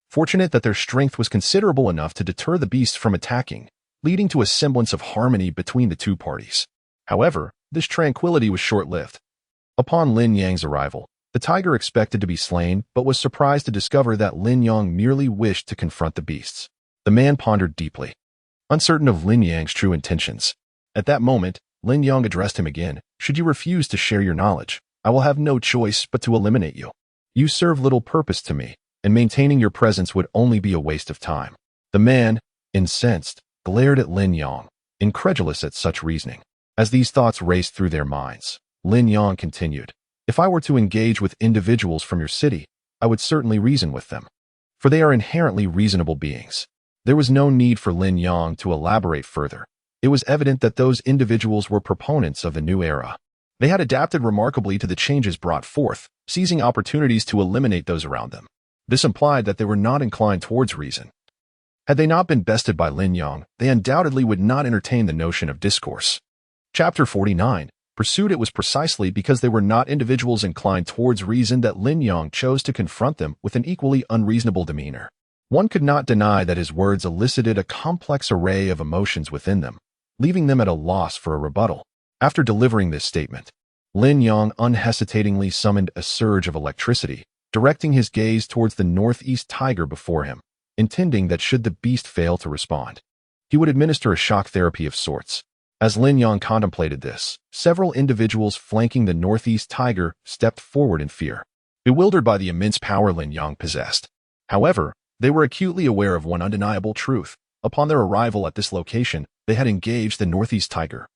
Fortunate that their strength was considerable enough to deter the beasts from attacking, leading to a semblance of harmony between the two parties. However, this tranquility was short-lived. Upon Lin Yang's arrival, the tiger expected to be slain but was surprised to discover that Lin Yang merely wished to confront the beasts. The man pondered deeply, uncertain of Lin Yang's true intentions. At that moment, Lin Yang addressed him again. Should you refuse to share your knowledge, I will have no choice but to eliminate you. You serve little purpose to me, and maintaining your presence would only be a waste of time. The man, incensed, glared at Lin Yang, incredulous at such reasoning. As these thoughts raced through their minds, Lin Yang continued, if I were to engage with individuals from your city, I would certainly reason with them, for they are inherently reasonable beings. There was no need for Lin Yang to elaborate further. It was evident that those individuals were proponents of a new era. They had adapted remarkably to the changes brought forth, seizing opportunities to eliminate those around them. This implied that they were not inclined towards reason. Had they not been bested by Lin Yang, they undoubtedly would not entertain the notion of discourse. Chapter 49. Pursued. It was precisely because they were not individuals inclined towards reason that Lin Yang chose to confront them with an equally unreasonable demeanor. One could not deny that his words elicited a complex array of emotions within them, leaving them at a loss for a rebuttal. After delivering this statement, Lin Yang unhesitatingly summoned a surge of electricity, directing his gaze towards the northeast tiger before him, intending that should the beast fail to respond, he would administer a shock therapy of sorts. As Lin Yang contemplated this, several individuals flanking the northeast tiger stepped forward in fear, bewildered by the immense power Lin Yang possessed. However, they were acutely aware of one undeniable truth. Upon their arrival at this location, they had engaged the northeast tiger,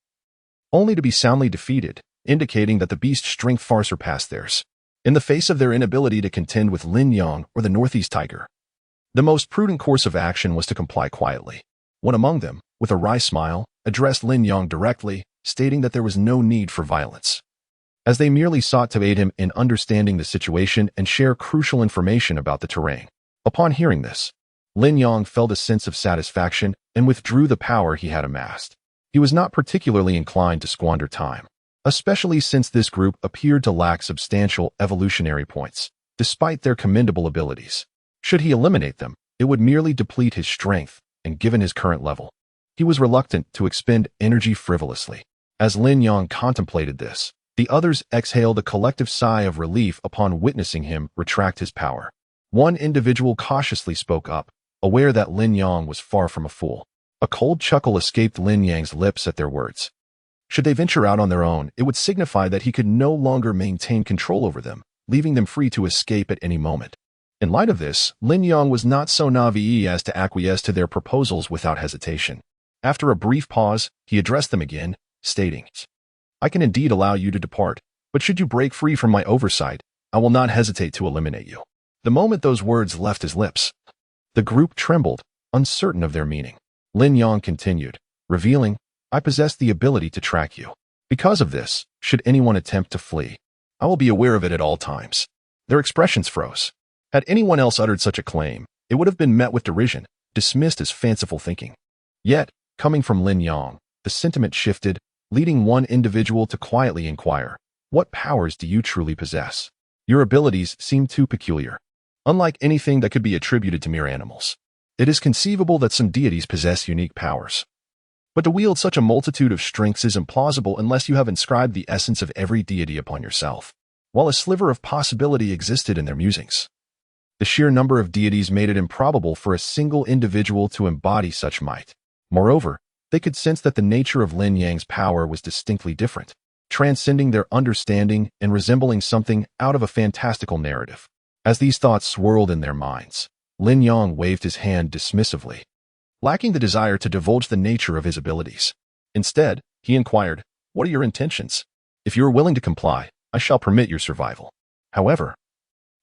only to be soundly defeated, indicating that the beast's strength far surpassed theirs. In the face of their inability to contend with Lin Yang or the northeast tiger, the most prudent course of action was to comply quietly. One among them, with a wry smile, addressed Lin Yang directly, stating that there was no need for violence, as they merely sought to aid him in understanding the situation and share crucial information about the terrain. Upon hearing this, Lin Yang felt a sense of satisfaction and withdrew the power he had amassed. He was not particularly inclined to squander time, especially since this group appeared to lack substantial evolutionary points, despite their commendable abilities. Should he eliminate them, it would merely deplete his strength, and given his current level, he was reluctant to expend energy frivolously. As Lin Yang contemplated this, the others exhaled a collective sigh of relief upon witnessing him retract his power. One individual cautiously spoke up, aware that Lin Yang was far from a fool. A cold chuckle escaped Lin Yang's lips at their words. Should they venture out on their own, it would signify that he could no longer maintain control over them, leaving them free to escape at any moment. In light of this, Lin Yang was not so naive as to acquiesce to their proposals without hesitation. After a brief pause, he addressed them again, stating, I can indeed allow you to depart, but should you break free from my oversight, I will not hesitate to eliminate you. The moment those words left his lips, the group trembled, uncertain of their meaning. Lin Yang continued, revealing, I possess the ability to track you. Because of this, should anyone attempt to flee, I will be aware of it at all times. Their expressions froze. Had anyone else uttered such a claim, it would have been met with derision, dismissed as fanciful thinking. Yet, coming from Lin Yang, the sentiment shifted, leading one individual to quietly inquire, what powers do you truly possess? Your abilities seem too peculiar, unlike anything that could be attributed to mere animals. It is conceivable that some deities possess unique powers. But to wield such a multitude of strengths is implausible unless you have inscribed the essence of every deity upon yourself, while a sliver of possibility existed in their musings. The sheer number of deities made it improbable for a single individual to embody such might. Moreover, they could sense that the nature of Lin Yang's power was distinctly different, transcending their understanding and resembling something out of a fantastical narrative. As these thoughts swirled in their minds, Lin Yang waved his hand dismissively, lacking the desire to divulge the nature of his abilities. Instead, he inquired, "What are your intentions? If you are willing to comply, I shall permit your survival. However,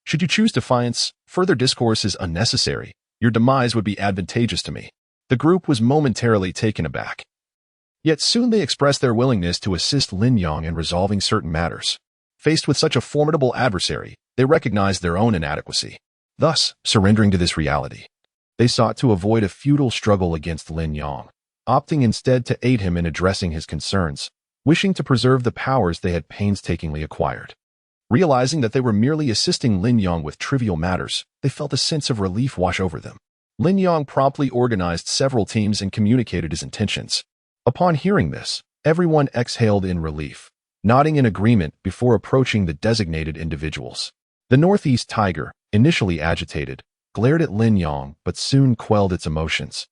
should you choose defiance, further discourse is unnecessary. Your demise would be advantageous to me." The group was momentarily taken aback. Yet soon they expressed their willingness to assist Lin Yang in resolving certain matters. Faced with such a formidable adversary, they recognized their own inadequacy. Thus, surrendering to this reality, they sought to avoid a futile struggle against Lin Yang, opting instead to aid him in addressing his concerns, wishing to preserve the powers they had painstakingly acquired. Realizing that they were merely assisting Lin Yang with trivial matters, they felt a sense of relief wash over them. Lin Yang promptly organized several teams and communicated his intentions. Upon hearing this, everyone exhaled in relief, nodding in agreement before approaching the designated individuals. The Northeast Tiger, initially agitated, glared at Lin Yang but soon quelled its emotions.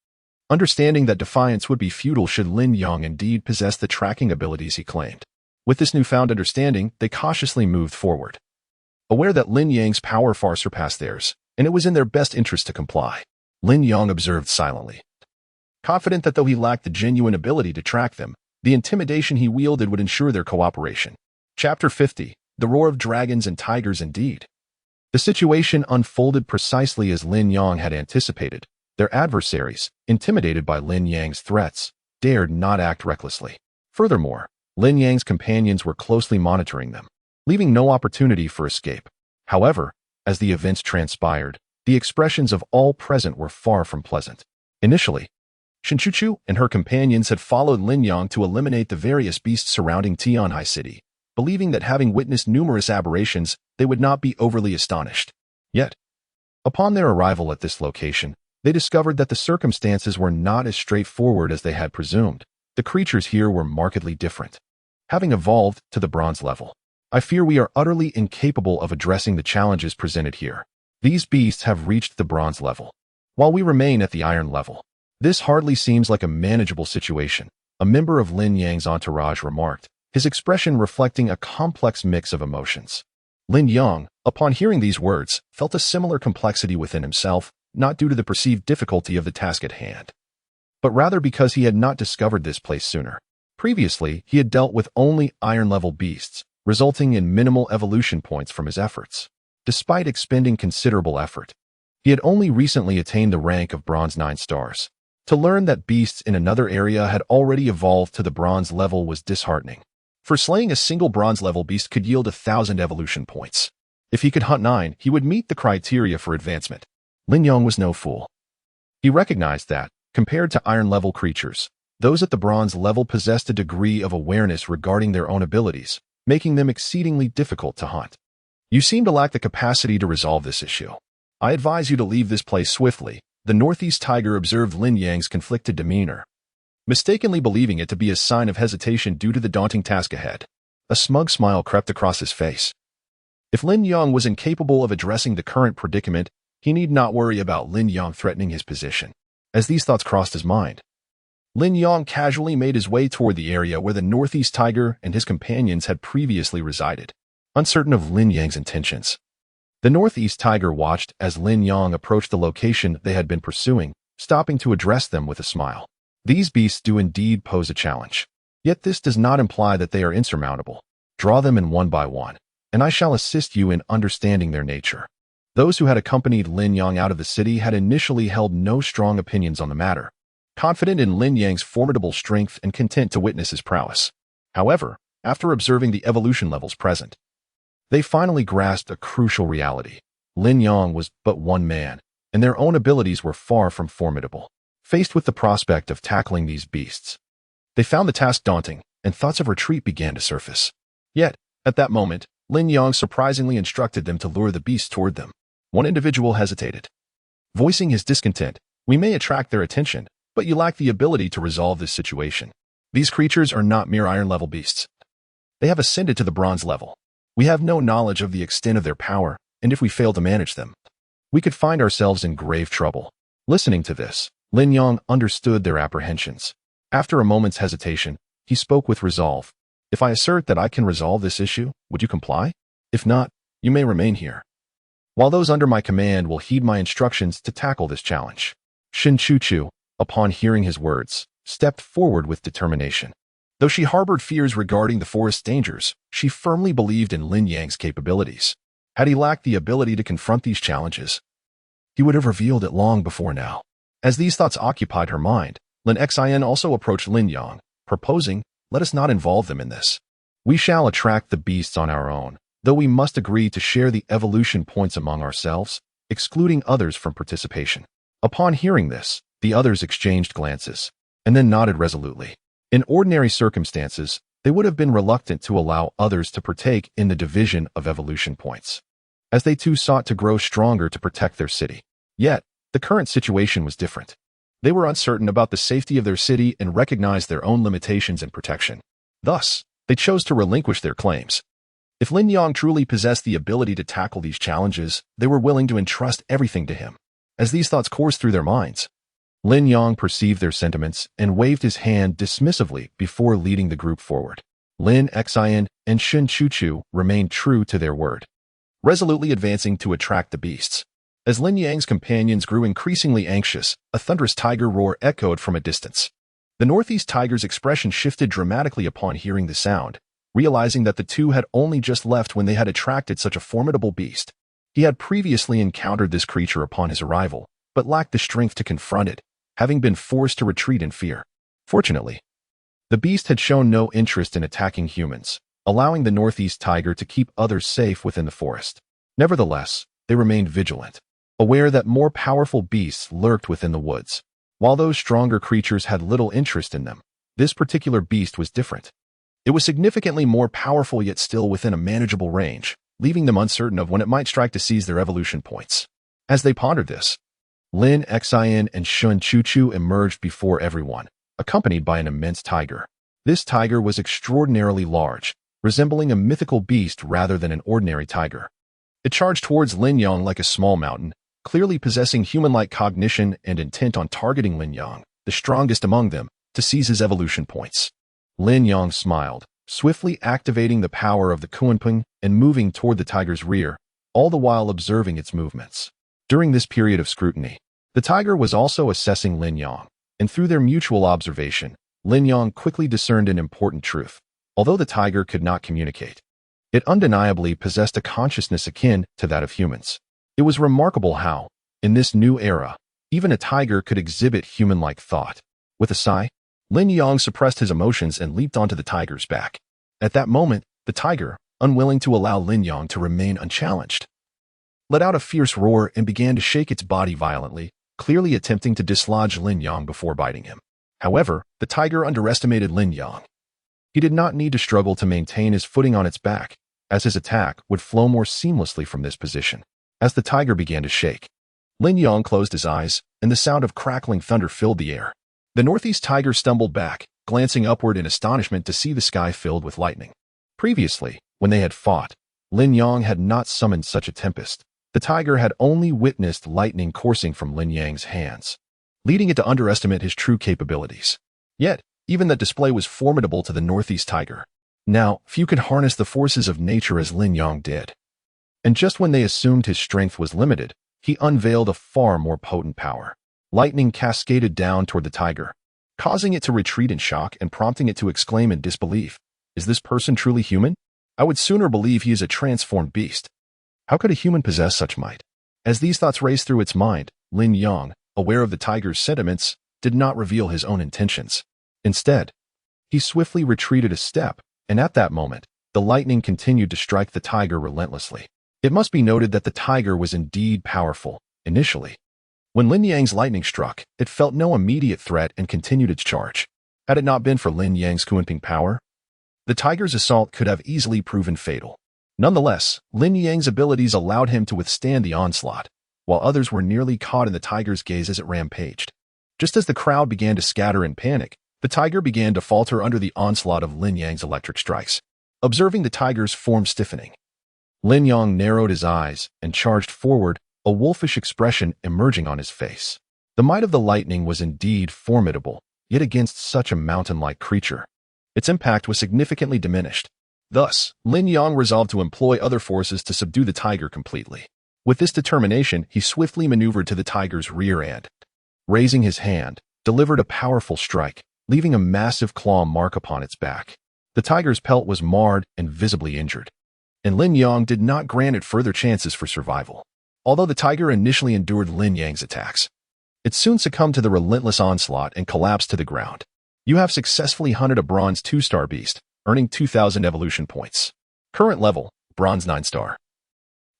Understanding that defiance would be futile should Lin Yang indeed possess the tracking abilities he claimed. With this newfound understanding, they cautiously moved forward, aware that Lin Yang's power far surpassed theirs, and it was in their best interest to comply. Lin Yang observed silently, confident that though he lacked the genuine ability to track them, the intimidation he wielded would ensure their cooperation. Chapter 50. The Roar of Dragons and Tigers Indeed. The situation unfolded precisely as Lin Yang had anticipated. Their adversaries, intimidated by Lin Yang's threats, dared not act recklessly. Furthermore, Lin Yang's companions were closely monitoring them, leaving no opportunity for escape. However, as the events transpired, the expressions of all present were far from pleasant. Initially, Shinchuchu and her companions had followed Lin Yang to eliminate the various beasts surrounding Tianhai City, believing that having witnessed numerous aberrations, they would not be overly astonished. Yet, upon their arrival at this location, they discovered that the circumstances were not as straightforward as they had presumed. The creatures here were markedly different, having evolved to the bronze level. I fear we are utterly incapable of addressing the challenges presented here. These beasts have reached the bronze level, while we remain at the iron level. This hardly seems like a manageable situation, a member of Lin Yang's entourage remarked, his expression reflecting a complex mix of emotions. Lin Yang, upon hearing these words, felt a similar complexity within himself, not due to the perceived difficulty of the task at hand, but rather because he had not discovered this place sooner. Previously, he had dealt with only iron-level beasts, resulting in minimal evolution points from his efforts. Despite expending considerable effort, he had only recently attained the rank of Bronze 9 stars. To learn that beasts in another area had already evolved to the bronze level was disheartening. For slaying a single bronze-level beast could yield 1,000 evolution points. If he could hunt 9, he would meet the criteria for advancement. Lin Yang was no fool. He recognized that, compared to iron-level creatures, those at the bronze level possessed a degree of awareness regarding their own abilities, making them exceedingly difficult to hunt. You seem to lack the capacity to resolve this issue. I advise you to leave this place swiftly. The Northeast Tiger observed Lin Yang's conflicted demeanor, mistakenly believing it to be a sign of hesitation due to the daunting task ahead. A smug smile crept across his face. If Lin Yang was incapable of addressing the current predicament, he need not worry about Lin Yang threatening his position. As these thoughts crossed his mind, Lin Yang casually made his way toward the area where the Northeast Tiger and his companions had previously resided, uncertain of Lin Yang's intentions. The Northeast Tiger watched as Lin Yang approached the location they had been pursuing, stopping to address them with a smile. These beasts do indeed pose a challenge. Yet this does not imply that they are insurmountable. Draw them in one by one, and I shall assist you in understanding their nature. Those who had accompanied Lin Yang out of the city had initially held no strong opinions on the matter, confident in Lin Yang's formidable strength and content to witness his prowess. However, after observing the evolution levels present, they finally grasped a crucial reality. Lin Yang was but one man, and their own abilities were far from formidable. Faced with the prospect of tackling these beasts, they found the task daunting, and thoughts of retreat began to surface. Yet, at that moment, Lin Yang surprisingly instructed them to lure the beasts toward them. One individual hesitated, voicing his discontent. We may attract their attention, but you lack the ability to resolve this situation. These creatures are not mere iron-level beasts. They have ascended to the bronze level. We have no knowledge of the extent of their power, and if we fail to manage them, we could find ourselves in grave trouble. Listening to this, Lin Yang understood their apprehensions. After a moment's hesitation, he spoke with resolve. If I assert that I can resolve this issue, would you comply? If not, you may remain here, while those under my command will heed my instructions to tackle this challenge. Shin Chu-Chu, upon hearing his words, stepped forward with determination. Though she harbored fears regarding the forest's dangers, she firmly believed in Lin Yang's capabilities. Had he lacked the ability to confront these challenges, he would have revealed it long before now. As these thoughts occupied her mind, Lin Xin also approached Lin Yang, proposing, "Let us not involve them in this. We shall attract the beasts on our own, though we must agree to share the evolution points among ourselves, excluding others from participation." Upon hearing this, the others exchanged glances, and then nodded resolutely. In ordinary circumstances, they would have been reluctant to allow others to partake in the division of evolution points, as they too sought to grow stronger to protect their city. Yet, the current situation was different. They were uncertain about the safety of their city and recognized their own limitations and protection. Thus, they chose to relinquish their claims. If Lin Yang truly possessed the ability to tackle these challenges, they were willing to entrust everything to him. As these thoughts coursed through their minds, Lin Yang perceived their sentiments and waved his hand dismissively before leading the group forward. Lin Xin and Shin Chu-Chu remained true to their word, resolutely advancing to attract the beasts. As Lin Yang's companions grew increasingly anxious, a thunderous tiger roar echoed from a distance. The northeast tiger's expression shifted dramatically upon hearing the sound, realizing that the two had only just left when they had attracted such a formidable beast. He had previously encountered this creature upon his arrival, but lacked the strength to confront it, having been forced to retreat in fear. Fortunately, the beast had shown no interest in attacking humans, allowing the northeast tiger to keep others safe within the forest. Nevertheless, they remained vigilant, aware that more powerful beasts lurked within the woods. While those stronger creatures had little interest in them, this particular beast was different. It was significantly more powerful yet still within a manageable range, leaving them uncertain of when it might strike to seize their evolution points. As they pondered this, Lin Xin and Shin Chu-Chu emerged before everyone, accompanied by an immense tiger. This tiger was extraordinarily large, resembling a mythical beast rather than an ordinary tiger. It charged towards Lin Yang like a small mountain, clearly possessing human-like cognition and intent on targeting Lin Yang, the strongest among them, to seize his evolution points. Lin Yang smiled, swiftly activating the power of the Kunpeng and moving toward the tiger's rear, all the while observing its movements. During this period of scrutiny, the tiger was also assessing Lin Yang, and through their mutual observation, Lin Yang quickly discerned an important truth. Although the tiger could not communicate, it undeniably possessed a consciousness akin to that of humans. It was remarkable how, in this new era, even a tiger could exhibit human-like thought. With a sigh, Lin Yang suppressed his emotions and leaped onto the tiger's back. At that moment, the tiger, unwilling to allow Lin Yang to remain unchallenged, let out a fierce roar and began to shake its body violently, clearly attempting to dislodge Lin Yang before biting him. However, the tiger underestimated Lin Yang. He did not need to struggle to maintain his footing on its back, as his attack would flow more seamlessly from this position. As the tiger began to shake, Lin Yang closed his eyes, and the sound of crackling thunder filled the air. The northeast tiger stumbled back, glancing upward in astonishment to see the sky filled with lightning. Previously, when they had fought, Lin Yang had not summoned such a tempest. The tiger had only witnessed lightning coursing from Lin Yang's hands, leading it to underestimate his true capabilities. Yet, even that display was formidable to the northeast tiger. Now, few could harness the forces of nature as Lin Yang did. And just when they assumed his strength was limited, he unveiled a far more potent power. Lightning cascaded down toward the tiger, causing it to retreat in shock and prompting it to exclaim in disbelief, "Is this person truly human? I would sooner believe he is a transformed beast. How could a human possess such might?" As these thoughts raced through its mind, Lin Yang, aware of the tiger's sentiments, did not reveal his own intentions. Instead, he swiftly retreated a step, and at that moment, the lightning continued to strike the tiger relentlessly. It must be noted that the tiger was indeed powerful, initially. When Lin Yang's lightning struck, it felt no immediate threat and continued its charge. Had it not been for Lin Yang's Kunpeng power, the tiger's assault could have easily proven fatal. Nonetheless, Lin Yang's abilities allowed him to withstand the onslaught. while others were nearly caught in the tiger's gaze as it rampaged. Just as the crowd began to scatter in panic, the tiger began to falter under the onslaught of Lin Yang's electric strikes. Observing the tiger's form stiffening, Lin Yang narrowed his eyes and charged forward, a wolfish expression emerging on his face. The might of the lightning was indeed formidable, yet against such a mountain-like creature, its impact was significantly diminished. Thus, Lin Yang resolved to employ other forces to subdue the tiger completely. With this determination, he swiftly maneuvered to the tiger's rear and, raising his hand, delivered a powerful strike, leaving a massive claw mark upon its back. The tiger's pelt was marred and visibly injured, and Lin Yang did not grant it further chances for survival. Although the tiger initially endured Lin Yang's attacks, it soon succumbed to the relentless onslaught and collapsed to the ground. You have successfully hunted a bronze 2-star beast, earning 2,000 evolution points. Current level, bronze 9-star.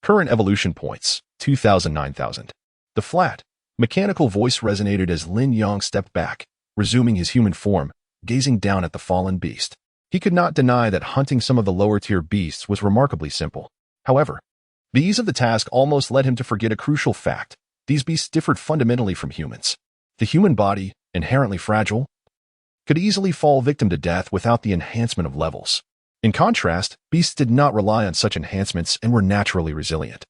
Current evolution points, 2,000 9,000. The flat, mechanical voice resonated as Lin Yang stepped back, resuming his human form, gazing down at the fallen beast. He could not deny that hunting some of the lower-tier beasts was remarkably simple. However, the ease of the task almost led him to forget a crucial fact. These beasts differed fundamentally from humans. The human body, inherently fragile, could easily fall victim to death without the enhancement of levels. In contrast, beasts did not rely on such enhancements and were naturally resilient,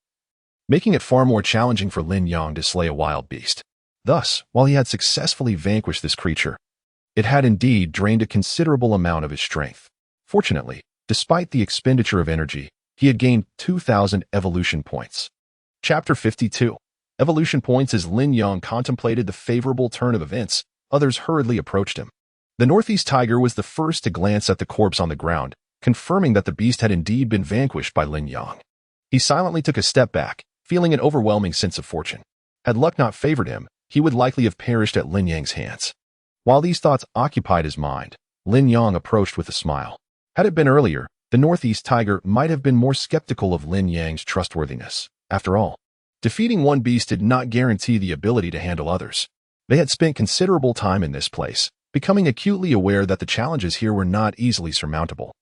making it far more challenging for Lin Yang to slay a wild beast. Thus, while he had successfully vanquished this creature, it had indeed drained a considerable amount of his strength. Fortunately, despite the expenditure of energy, he had gained 2,000 evolution points. Chapter 52. Evolution points. As Lin Yang contemplated the favorable turn of events, others hurriedly approached him. The Northeast Tiger was the first to glance at the corpse on the ground, confirming that the beast had indeed been vanquished by Lin Yang. He silently took a step back, feeling an overwhelming sense of fortune. Had luck not favored him, he would likely have perished at Lin Yang's hands. While these thoughts occupied his mind, Lin Yang approached with a smile. Had it been earlier, the Northeast Tiger might have been more skeptical of Lin Yang's trustworthiness. After all, defeating one beast did not guarantee the ability to handle others. They had spent considerable time in this place, becoming acutely aware that the challenges here were not easily surmountable.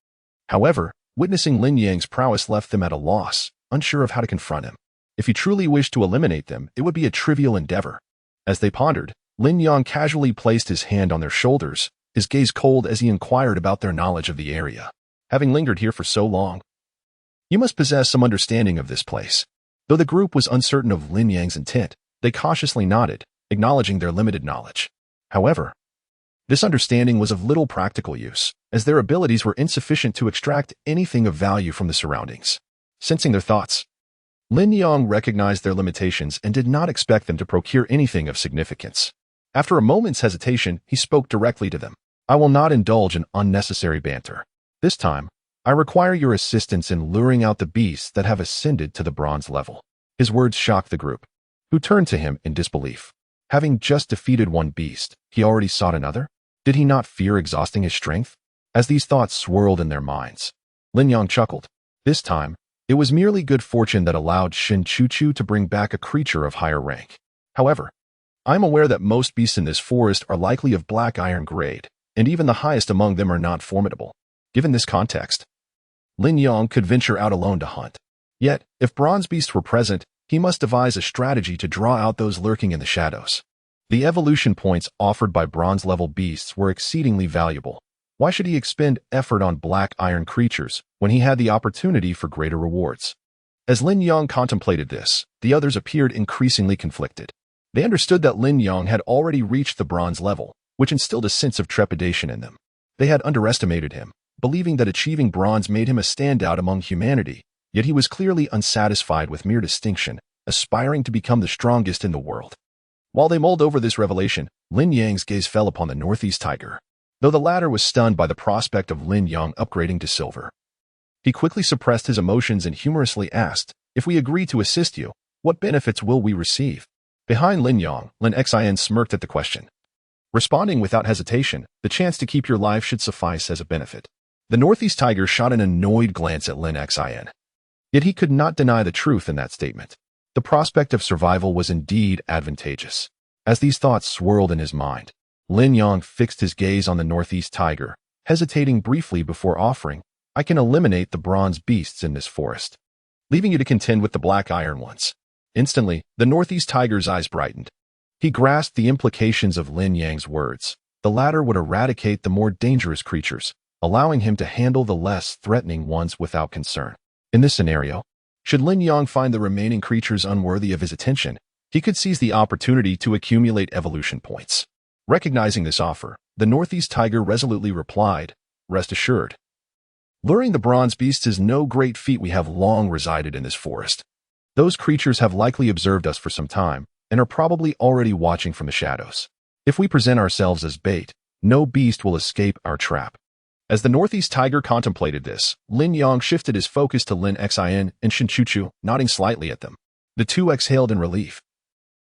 However, witnessing Lin Yang's prowess left them at a loss, unsure of how to confront him. If he truly wished to eliminate them, it would be a trivial endeavor. As they pondered, Lin Yang casually placed his hand on their shoulders, his gaze cold as he inquired about their knowledge of the area. Having lingered here for so long, you must possess some understanding of this place. Though the group was uncertain of Lin Yang's intent, they cautiously nodded, acknowledging their limited knowledge. However, this understanding was of little practical use, as their abilities were insufficient to extract anything of value from the surroundings. Sensing their thoughts, Lin Yang recognized their limitations and did not expect them to procure anything of significance. After a moment's hesitation, he spoke directly to them. I will not indulge in unnecessary banter. This time, I require your assistance in luring out the beasts that have ascended to the bronze level. His words shocked the group, who turned to him in disbelief. Having just defeated one beast, he already sought another? Did he not fear exhausting his strength? As these thoughts swirled in their minds, Lin Yang chuckled. This time, it was merely good fortune that allowed Shin Chu-Chu to bring back a creature of higher rank. However, I am aware that most beasts in this forest are likely of black iron grade, and even the highest among them are not formidable. Given this context, Lin Yang could venture out alone to hunt. Yet, if bronze beasts were present, he must devise a strategy to draw out those lurking in the shadows. The evolution points offered by bronze-level beasts were exceedingly valuable. Why should he expend effort on black iron creatures when he had the opportunity for greater rewards? As Lin Yang contemplated this, the others appeared increasingly conflicted. They understood that Lin Yang had already reached the bronze level, which instilled a sense of trepidation in them. They had underestimated him, believing that achieving bronze made him a standout among humanity, yet he was clearly unsatisfied with mere distinction, aspiring to become the strongest in the world. While they mulled over this revelation, Lin Yang's gaze fell upon the Northeast Tiger. Though the latter was stunned by the prospect of Lin Yang upgrading to silver, he quickly suppressed his emotions and humorously asked, if we agree to assist you, what benefits will we receive? Behind Lin Yang, Lin Xin smirked at the question. Responding without hesitation, the chance to keep your life should suffice as a benefit. The Northeast Tiger shot an annoyed glance at Lin Xin. Yet he could not deny the truth in that statement. The prospect of survival was indeed advantageous. As these thoughts swirled in his mind, Lin Yang fixed his gaze on the Northeast Tiger, hesitating briefly before offering, I can eliminate the bronze beasts in this forest, leaving you to contend with the black iron ones. Instantly, the Northeast Tiger's eyes brightened. He grasped the implications of Lin Yang's words. The latter would eradicate the more dangerous creatures, allowing him to handle the less threatening ones without concern. In this scenario, should Lin Yang find the remaining creatures unworthy of his attention, he could seize the opportunity to accumulate evolution points. Recognizing this offer, the Northeast Tiger resolutely replied, "Rest assured. Luring the bronze beasts is no great feat. We have long resided in this forest. Those creatures have likely observed us for some time and are probably already watching from the shadows. If we present ourselves as bait, no beast will escape our trap." As the Northeast Tiger contemplated this, Lin Yang shifted his focus to Lin Xin and Shin Chuchu, nodding slightly at them. The two exhaled in relief,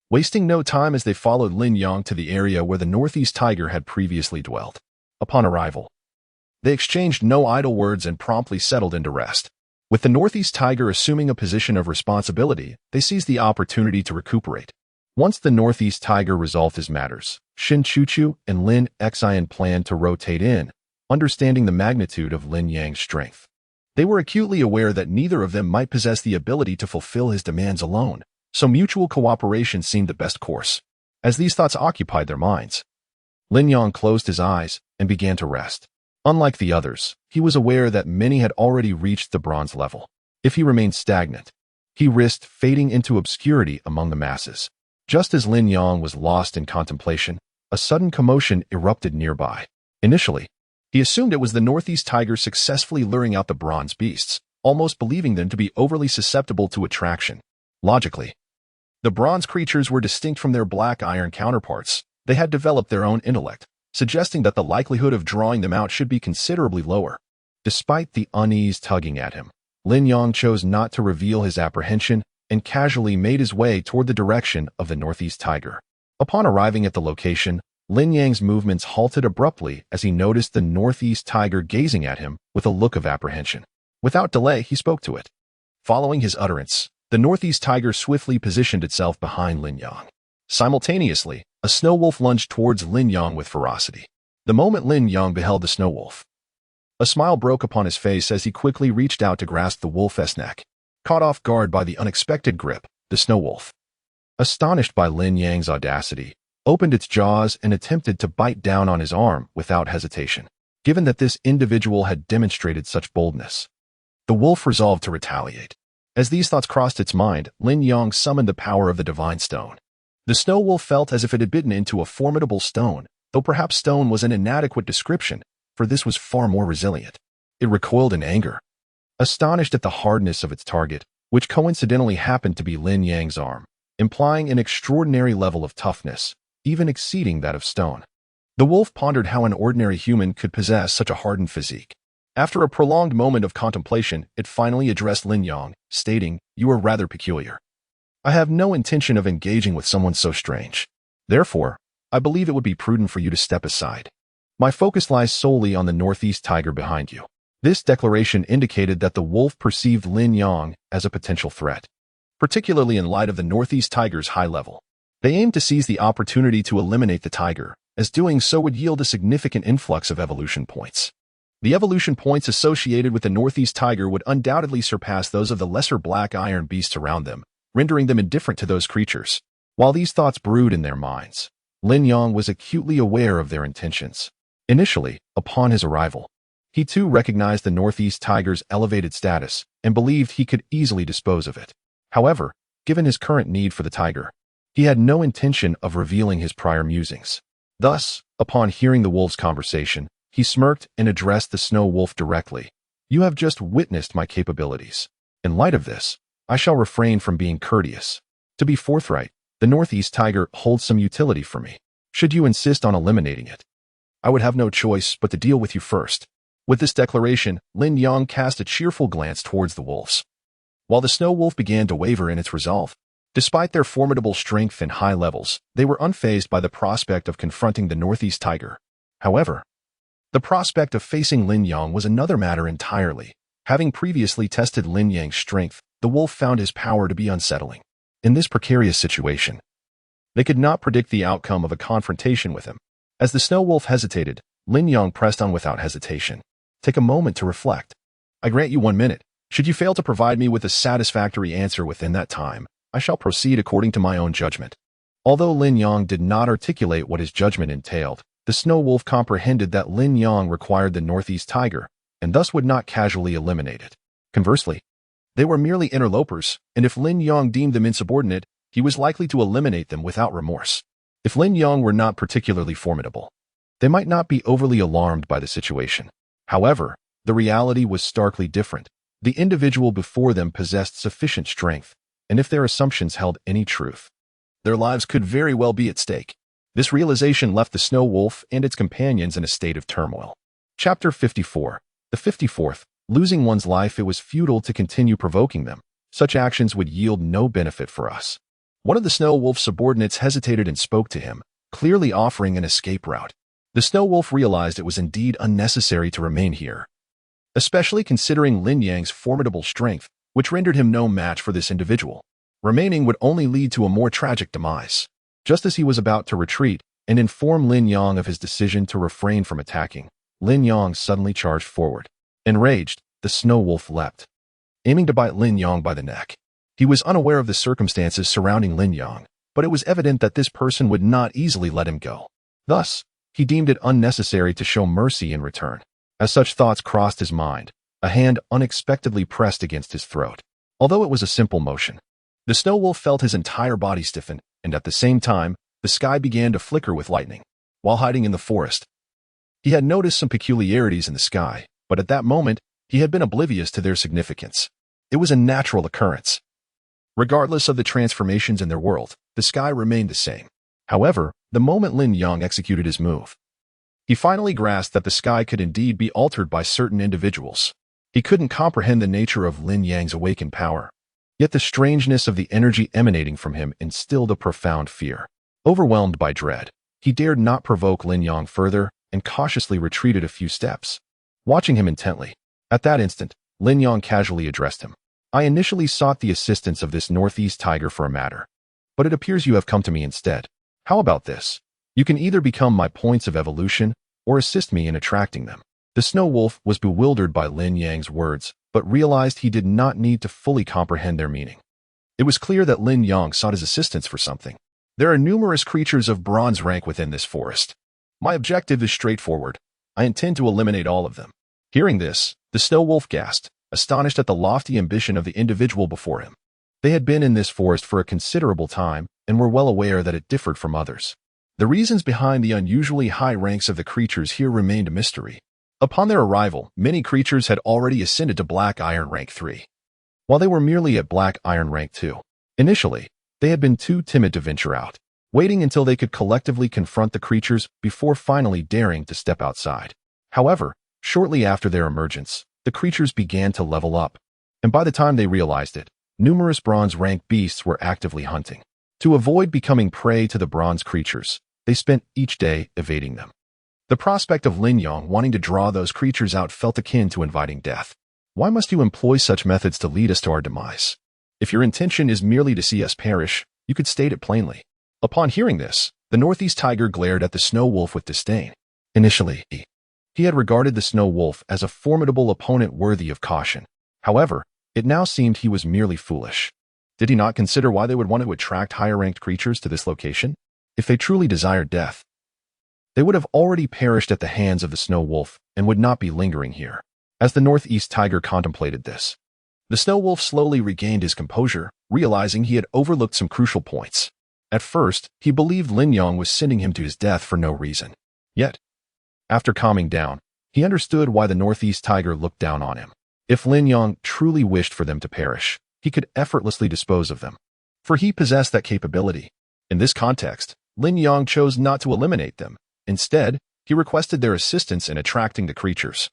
wasting no time as they followed Lin Yang to the area where the Northeast Tiger had previously dwelt. Upon arrival, they exchanged no idle words and promptly settled into rest. With the Northeast Tiger assuming a position of responsibility, they seized the opportunity to recuperate. Once the Northeast Tiger resolved his matters, Shin Chuchu and Lin Xin planned to rotate in, understanding the magnitude of Lin Yang's strength. They were acutely aware that neither of them might possess the ability to fulfill his demands alone, so mutual cooperation seemed the best course. As these thoughts occupied their minds, Lin Yang closed his eyes and began to rest. Unlike the others, he was aware that many had already reached the bronze level. If he remained stagnant, he risked fading into obscurity among the masses. Just as Lin Yang was lost in contemplation, a sudden commotion erupted nearby. Initially, he assumed it was the Northeast Tiger successfully luring out the bronze beasts, almost believing them to be overly susceptible to attraction. Logically, the bronze creatures were distinct from their black iron counterparts. They had developed their own intellect, suggesting that the likelihood of drawing them out should be considerably lower. Despite the unease tugging at him, Lin Yang chose not to reveal his apprehension and casually made his way toward the direction of the Northeast Tiger. Upon arriving at the location, Lin Yang's movements halted abruptly as he noticed the Northeast Tiger gazing at him with a look of apprehension. Without delay, he spoke to it. Following his utterance, the Northeast Tiger swiftly positioned itself behind Lin Yang. Simultaneously, a snow wolf lunged towards Lin Yang with ferocity. The moment Lin Yang beheld the snow wolf, a smile broke upon his face as he quickly reached out to grasp the wolf's neck. Caught off guard by the unexpected grip, the snow wolf, astonished by Lin Yang's audacity, opened its jaws and attempted to bite down on his arm without hesitation. Given that this individual had demonstrated such boldness, the wolf resolved to retaliate. As these thoughts crossed its mind, Lin Yang summoned the power of the divine stone. The snow wolf felt as if it had bitten into a formidable stone, though perhaps stone was an inadequate description, for this was far more resilient. It recoiled in anger, astonished at the hardness of its target, which coincidentally happened to be Lin Yang's arm, implying an extraordinary level of toughness, even exceeding that of stone. The wolf pondered how an ordinary human could possess such a hardened physique. After a prolonged moment of contemplation, it finally addressed Lin Yang, stating, "You are rather peculiar. I have no intention of engaging with someone so strange. Therefore, I believe it would be prudent for you to step aside. My focus lies solely on the Northeast Tiger behind you." This declaration indicated that the wolf perceived Lin Yang as a potential threat, particularly in light of the Northeast Tiger's high level. They aimed to seize the opportunity to eliminate the tiger, as doing so would yield a significant influx of evolution points. The evolution points associated with the Northeast Tiger would undoubtedly surpass those of the lesser black iron beasts around them, rendering them indifferent to those creatures. While these thoughts brewed in their minds, Lin Yang was acutely aware of their intentions. Initially, upon his arrival, he too recognized the Northeast Tiger's elevated status and believed he could easily dispose of it. However, given his current need for the tiger, he had no intention of revealing his prior musings. Thus, upon hearing the wolf's conversation, he smirked and addressed the snow wolf directly. "You have just witnessed my capabilities. In light of this, I shall refrain from being courteous. To be forthright, the Northeast Tiger holds some utility for me. Should you insist on eliminating it, I would have no choice but to deal with you first." With this declaration, Lin Yang cast a cheerful glance towards the wolves. While the snow wolf began to waver in its resolve, despite their formidable strength and high levels, they were unfazed by the prospect of confronting the Northeast Tiger. However, the prospect of facing Lin Yang was another matter entirely. Having previously tested Lin Yang's strength, the wolf found his power to be unsettling. In this precarious situation, they could not predict the outcome of a confrontation with him. As the snow wolf hesitated, Lin Yang pressed on without hesitation. "Take a moment to reflect. I grant you 1 minute. Should you fail to provide me with a satisfactory answer within that time, I shall proceed according to my own judgment. Although Lin Yang did not articulate what his judgment entailed, the Snow Wolf comprehended that Lin Yang required the Northeast Tiger, and thus would not casually eliminate it. Conversely, they were merely interlopers, and if Lin Yang deemed them insubordinate, he was likely to eliminate them without remorse. If Lin Yang were not particularly formidable, they might not be overly alarmed by the situation. However, the reality was starkly different. The individual before them possessed sufficient strength, and if their assumptions held any truth, their lives could very well be at stake. This realization left the Snow Wolf and its companions in a state of turmoil. Chapter 54. The 54th. Losing one's life, it was futile to continue provoking them. Such actions would yield no benefit for us. One of the Snow Wolf's subordinates hesitated and spoke to him, clearly offering an escape route. The Snow Wolf realized it was indeed unnecessary to remain here, especially considering Lin Yang's formidable strength, which rendered him no match for this individual. Remaining would only lead to a more tragic demise. Just as he was about to retreat and inform Lin Yang of his decision to refrain from attacking, Lin Yang suddenly charged forward. Enraged, the Snow Wolf leapt, aiming to bite Lin Yang by the neck. He was unaware of the circumstances surrounding Lin Yang, but it was evident that this person would not easily let him go. Thus, he deemed it unnecessary to show mercy in return. As such thoughts crossed his mind, a hand unexpectedly pressed against his throat. Although it was a simple motion, the Snow Wolf felt his entire body stiffen, and at the same time, the sky began to flicker with lightning. While hiding in the forest, he had noticed some peculiarities in the sky, but at that moment, he had been oblivious to their significance. It was a natural occurrence. Regardless of the transformations in their world, the sky remained the same. However, the moment Lin Yang executed his move, he finally grasped that the sky could indeed be altered by certain individuals. He couldn't comprehend the nature of Lin Yang's awakened power, yet the strangeness of the energy emanating from him instilled a profound fear. Overwhelmed by dread, he dared not provoke Lin Yang further and cautiously retreated a few steps, watching him intently. At that instant, Lin Yang casually addressed him. I initially sought the assistance of this Northeast Tiger for a matter, but it appears you have come to me instead. How about this? You can either become my points of evolution or assist me in attracting them. The Snow Wolf was bewildered by Lin Yang's words, but realized he did not need to fully comprehend their meaning. It was clear that Lin Yang sought his assistance for something. There are numerous creatures of bronze rank within this forest. My objective is straightforward. I intend to eliminate all of them. Hearing this, the Snow Wolf gasped, astonished at the lofty ambition of the individual before him. They had been in this forest for a considerable time and were well aware that it differed from others. The reasons behind the unusually high ranks of the creatures here remained a mystery. Upon their arrival, many creatures had already ascended to Black Iron Rank 3, while they were merely at Black Iron Rank 2. Initially, they had been too timid to venture out, waiting until they could collectively confront the creatures before finally daring to step outside. However, shortly after their emergence, the creatures began to level up, and by the time they realized it, numerous bronze-ranked beasts were actively hunting. To avoid becoming prey to the bronze creatures, they spent each day evading them. The prospect of Lin Yang wanting to draw those creatures out felt akin to inviting death. Why must you employ such methods to lead us to our demise? If your intention is merely to see us perish, you could state it plainly. Upon hearing this, the Northeast Tiger glared at the Snow Wolf with disdain. Initially, he had regarded the Snow Wolf as a formidable opponent worthy of caution. However, it now seemed he was merely foolish. Did he not consider why they would want to attract higher-ranked creatures to this location? If they truly desired death, they would have already perished at the hands of the Snow Wolf and would not be lingering here. As the Northeast Tiger contemplated this, the Snow Wolf slowly regained his composure, realizing he had overlooked some crucial points. At first, he believed Lin Yang was sending him to his death for no reason. Yet, after calming down, he understood why the Northeast Tiger looked down on him. If Lin Yang truly wished for them to perish, he could effortlessly dispose of them, for he possessed that capability. In this context, Lin Yang chose not to eliminate them. Instead, he requested their assistance in attracting the creatures,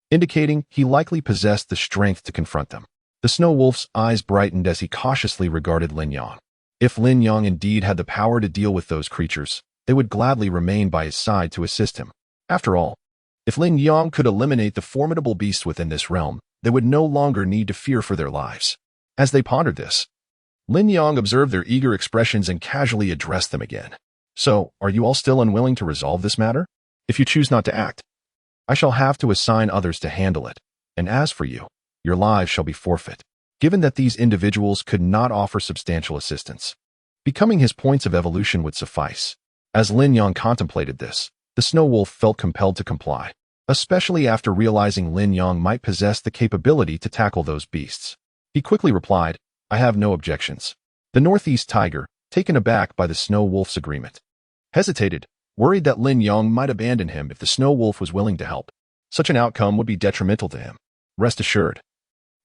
indicating he likely possessed the strength to confront them. The Snow Wolf's eyes brightened as he cautiously regarded Lin Yang. If Lin Yang indeed had the power to deal with those creatures, they would gladly remain by his side to assist him. After all, if Lin Yang could eliminate the formidable beasts within this realm, they would no longer need to fear for their lives. As they pondered this, Lin Yang observed their eager expressions and casually addressed them again. So, are you all still unwilling to resolve this matter? If you choose not to act, I shall have to assign others to handle it, and as for you, your lives shall be forfeit. given that these individuals could not offer substantial assistance. Becoming his points of evolution would suffice. As Lin Yang contemplated this, the snow wolf felt compelled to comply, especially after realizing Lin Yang might possess the capability to tackle those beasts. He quickly replied, "I have no objections." The northeast tiger, taken aback by the snow wolf's agreement, hesitated, worried that Lin Yang might abandon him if the snow wolf was willing to help. Such an outcome would be detrimental to him. Rest assured,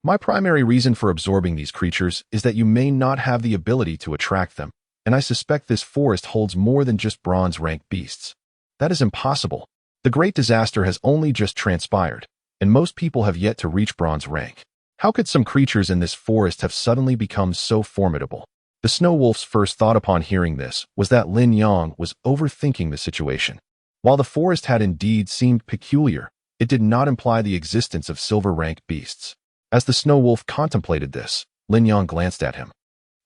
my primary reason for absorbing these creatures is that you may not have the ability to attract them, and I suspect this forest holds more than just bronze-rank beasts. That is impossible. The great disaster has only just transpired, and most people have yet to reach bronze rank. How could some creatures in this forest have suddenly become so formidable? The snow wolf's first thought upon hearing this was that Lin Yang was overthinking the situation. While the forest had indeed seemed peculiar, it did not imply the existence of silver-rank beasts. As the snow wolf contemplated this, Lin Yang glanced at him,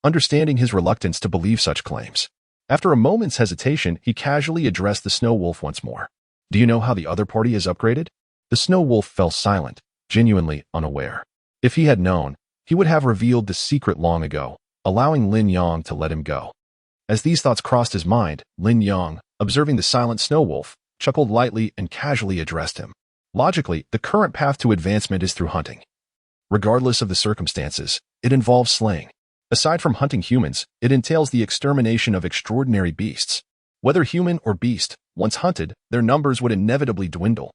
understanding his reluctance to believe such claims. After a moment's hesitation, he casually addressed the snow wolf once more. "Do you know how the other party is upgraded?" The snow wolf fell silent, genuinely unaware. If he had known, he would have revealed the secret long ago, allowing Lin Yang to let him go. As these thoughts crossed his mind, Lin Yang, observing the silent snow wolf, chuckled lightly and casually addressed him. Logically, the current path to advancement is through hunting. Regardless of the circumstances, it involves slaying. Aside from hunting humans, it entails the extermination of extraordinary beasts. Whether human or beast, once hunted, their numbers would inevitably dwindle.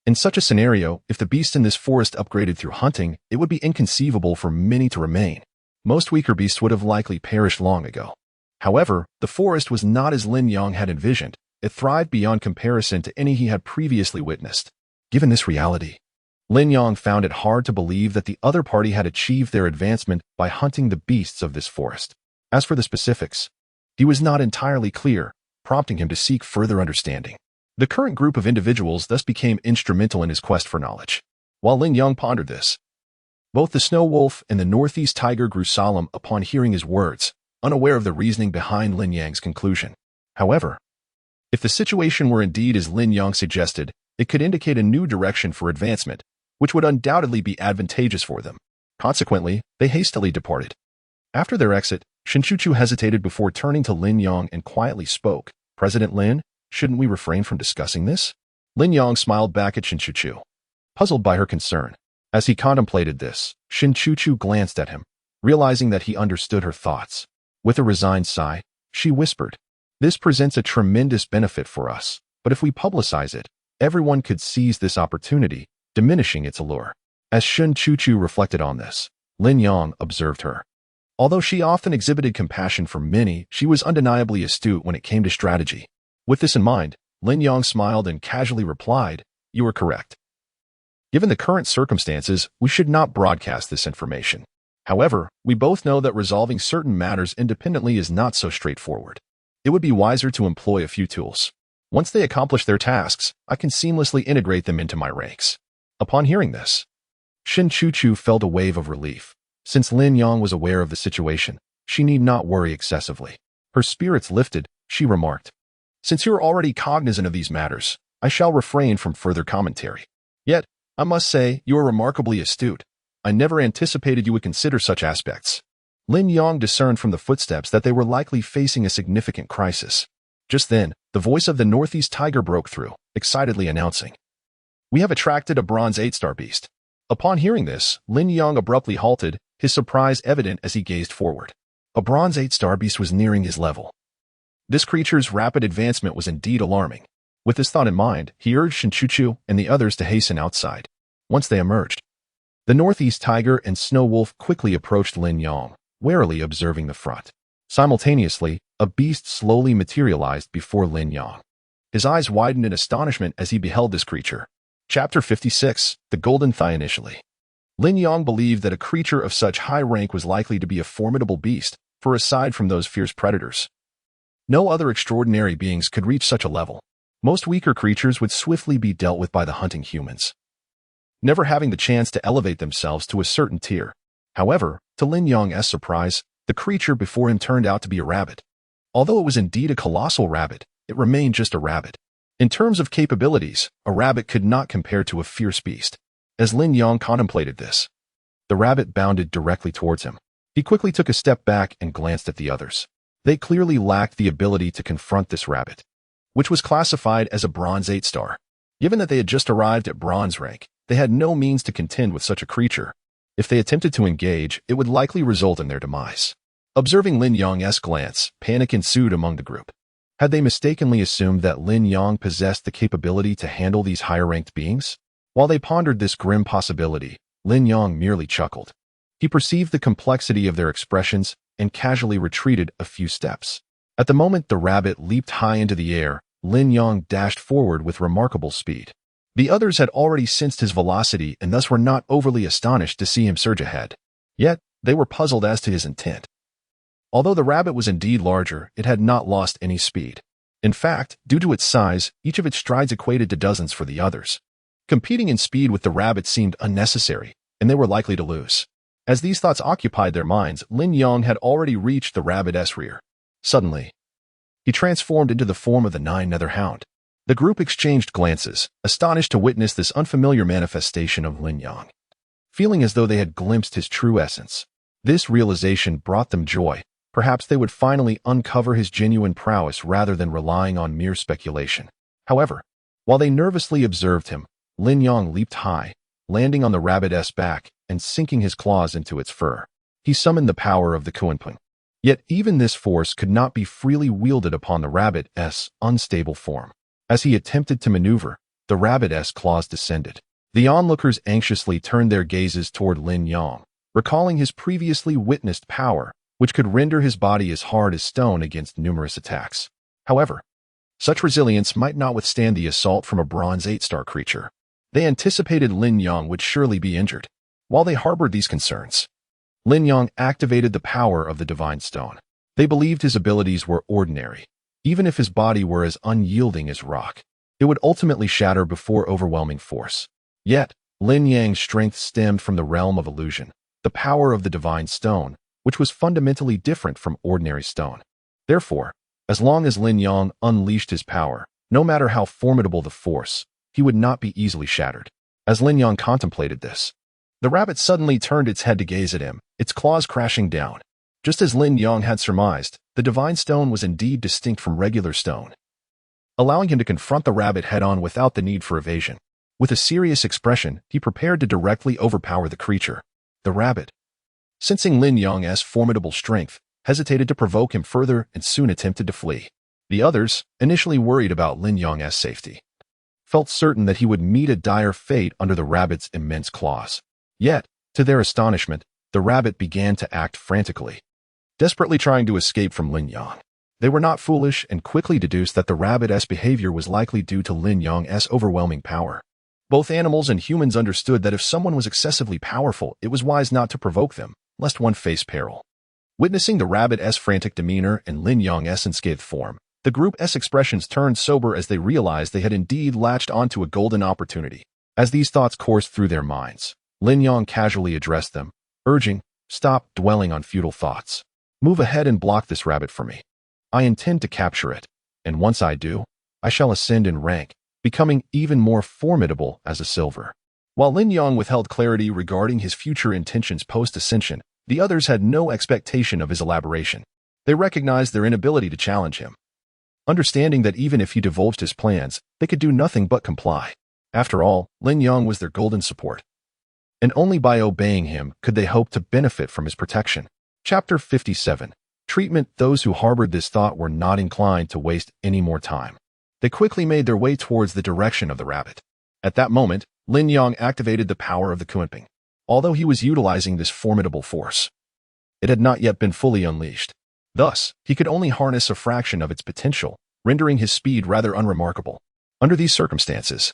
In such a scenario, if the beasts in this forest upgraded through hunting, it would be inconceivable for many to remain. Most weaker beasts would have likely perished long ago. However, the forest was not as Lin Yang had envisioned. It thrived beyond comparison to any he had previously witnessed. Given this reality, Lin Yang found it hard to believe that the other party had achieved their advancement by hunting the beasts of this forest. As for the specifics, he was not entirely clear, prompting him to seek further understanding. The current group of individuals thus became instrumental in his quest for knowledge. While Lin Yang pondered this, both the snow wolf and the northeast tiger grew solemn upon hearing his words, unaware of the reasoning behind Lin Yang's conclusion. However, if the situation were indeed as Lin Yang suggested, it could indicate a new direction for advancement, which would undoubtedly be advantageous for them. Consequently, they hastily departed. After their exit, Shinchuchu hesitated before turning to Lin Yang and quietly spoke. "President Lin, shouldn't we refrain from discussing this?" Lin Yang smiled back at Shinchuchu, puzzled by her concern. As he contemplated this, Shinchuchu glanced at him, realizing that he understood her thoughts. With a resigned sigh, she whispered, "This presents a tremendous benefit for us, but if we publicize it, everyone could seize this opportunity, diminishing its allure." As Shinchuchu reflected on this, Lin Yang observed her. Although she often exhibited compassion for many, she was undeniably astute when it came to strategy. With this in mind, Lin Yang smiled and casually replied, "You are correct. Given the current circumstances, we should not broadcast this information. However, we both know that resolving certain matters independently is not so straightforward. It would be wiser to employ a few tools. Once they accomplish their tasks, I can seamlessly integrate them into my ranks." Upon hearing this, Shinchuchu felt a wave of relief. Since Lin Yang was aware of the situation, she need not worry excessively. Her spirits lifted, she remarked, "Since you are already cognizant of these matters, I shall refrain from further commentary. Yet, I must say, you are remarkably astute. I never anticipated you would consider such aspects." Lin Yang discerned from the footsteps that they were likely facing a significant crisis. Just then, the voice of the northeast tiger broke through, excitedly announcing, "We have attracted a bronze 8-star beast." Upon hearing this, Lin Yang abruptly halted, his surprise evident as he gazed forward. A bronze 8-star beast was nearing his level. This creature's rapid advancement was indeed alarming. With this thought in mind, he urged Shinchuchu and the others to hasten outside. Once they emerged, the northeast tiger and snow wolf quickly approached Lin Yang, warily observing the front. Simultaneously, a beast slowly materialized before Lin Yang. His eyes widened in astonishment as he beheld this creature. Chapter 56, The Golden Thigh. Initially, Lin Yang believed that a creature of such high rank was likely to be a formidable beast, for aside from those fierce predators, no other extraordinary beings could reach such a level. Most weaker creatures would swiftly be dealt with by the hunting humans, never having the chance to elevate themselves to a certain tier. However, to Lin Yang's surprise, the creature before him turned out to be a rabbit. Although it was indeed a colossal rabbit, it remained just a rabbit. In terms of capabilities, a rabbit could not compare to a fierce beast. As Lin Yang contemplated this, The rabbit bounded directly towards him. He quickly took a step back and glanced at the others. They clearly lacked the ability to confront this rabbit, which was classified as a Bronze 8 star. Given that they had just arrived at Bronze rank, they had no means to contend with such a creature. If they attempted to engage, it would likely result in their demise. Observing Lin Yang's glance, panic ensued among the group. Had they mistakenly assumed that Lin Yang possessed the capability to handle these higher-ranked beings? While they pondered this grim possibility, Lin Yang merely chuckled. He perceived the complexity of their expressions and casually retreated a few steps. At the moment the rabbit leaped high into the air, Lin Yang dashed forward with remarkable speed. The others had already sensed his velocity and thus were not overly astonished to see him surge ahead. Yet, they were puzzled as to his intent. Although the rabbit was indeed larger, it had not lost any speed. In fact, due to its size, each of its strides equated to dozens for the others. Competing in speed with the rabbit seemed unnecessary, and they were likely to lose. As these thoughts occupied their minds, Lin Yang had already reached the rabbit's rear. Suddenly, he transformed into the form of the Nine-Nether Hound. The group exchanged glances, astonished to witness this unfamiliar manifestation of Lin Yang. Feeling as though they had glimpsed his true essence, this realization brought them joy. Perhaps they would finally uncover his genuine prowess rather than relying on mere speculation. However, while they nervously observed him, Lin Yang leaped high, landing on the rabbit's back and sinking his claws into its fur. He summoned the power of the Kunpeng. Yet even this force could not be freely wielded upon the rabbit's unstable form. As he attempted to maneuver, the rabbit's claws descended. The onlookers anxiously turned their gazes toward Lin Yang, recalling his previously witnessed power, which could render his body as hard as stone against numerous attacks. However, such resilience might not withstand the assault from a Bronze 8-star creature. They anticipated Lin Yang would surely be injured. While they harbored these concerns, Lin Yang activated the power of the Divine Stone. They believed his abilities were ordinary. Even if his body were as unyielding as rock, it would ultimately shatter before overwhelming force. Yet, Lin Yang's strength stemmed from the realm of illusion, the power of the Divine Stone, which was fundamentally different from ordinary stone. Therefore, as long as Lin Yang unleashed his power, no matter how formidable the force, he would not be easily shattered. As Lin Yang contemplated this, the rabbit suddenly turned its head to gaze at him, its claws crashing down. Just as Lin Yang had surmised, the Divine Stone was indeed distinct from regular stone, allowing him to confront the rabbit head-on without the need for evasion. With a serious expression, he prepared to directly overpower the creature. The rabbit, sensing Lin Yang's formidable strength, hesitated to provoke him further and soon attempted to flee. The others, initially worried about Lin Yang's safety, felt certain that he would meet a dire fate under the rabbit's immense claws. Yet, to their astonishment, the rabbit began to act frantically, desperately trying to escape from Lin Yang. They were not foolish and quickly deduced that the rabbit's behavior was likely due to Lin Yang's overwhelming power. Both animals and humans understood that if someone was excessively powerful, it was wise not to provoke them, lest one face peril. Witnessing the rabbit's frantic demeanor and Lin Yang's unscathed form, the group's expressions turned sober as they realized they had indeed latched onto a golden opportunity. As these thoughts coursed through their minds, Lin Yang casually addressed them, urging, "Stop dwelling on futile thoughts. Move ahead and block this rabbit for me. I intend to capture it, and once I do, I shall ascend in rank, becoming even more formidable as a silver." While Lin Yang withheld clarity regarding his future intentions post-ascension, the others had no expectation of his elaboration. They recognized their inability to challenge him, understanding that even if he divulged his plans, they could do nothing but comply. After all, Lin Yang was their golden support, and only by obeying him could they hope to benefit from his protection. Chapter 57. Treatment. Those who harbored this thought were not inclined to waste any more time. They quickly made their way towards the direction of the rabbit. At that moment, Lin Yang activated the power of the Kunpeng. Although he was utilizing this formidable force, it had not yet been fully unleashed. Thus, he could only harness a fraction of its potential, rendering his speed rather unremarkable. Under these circumstances,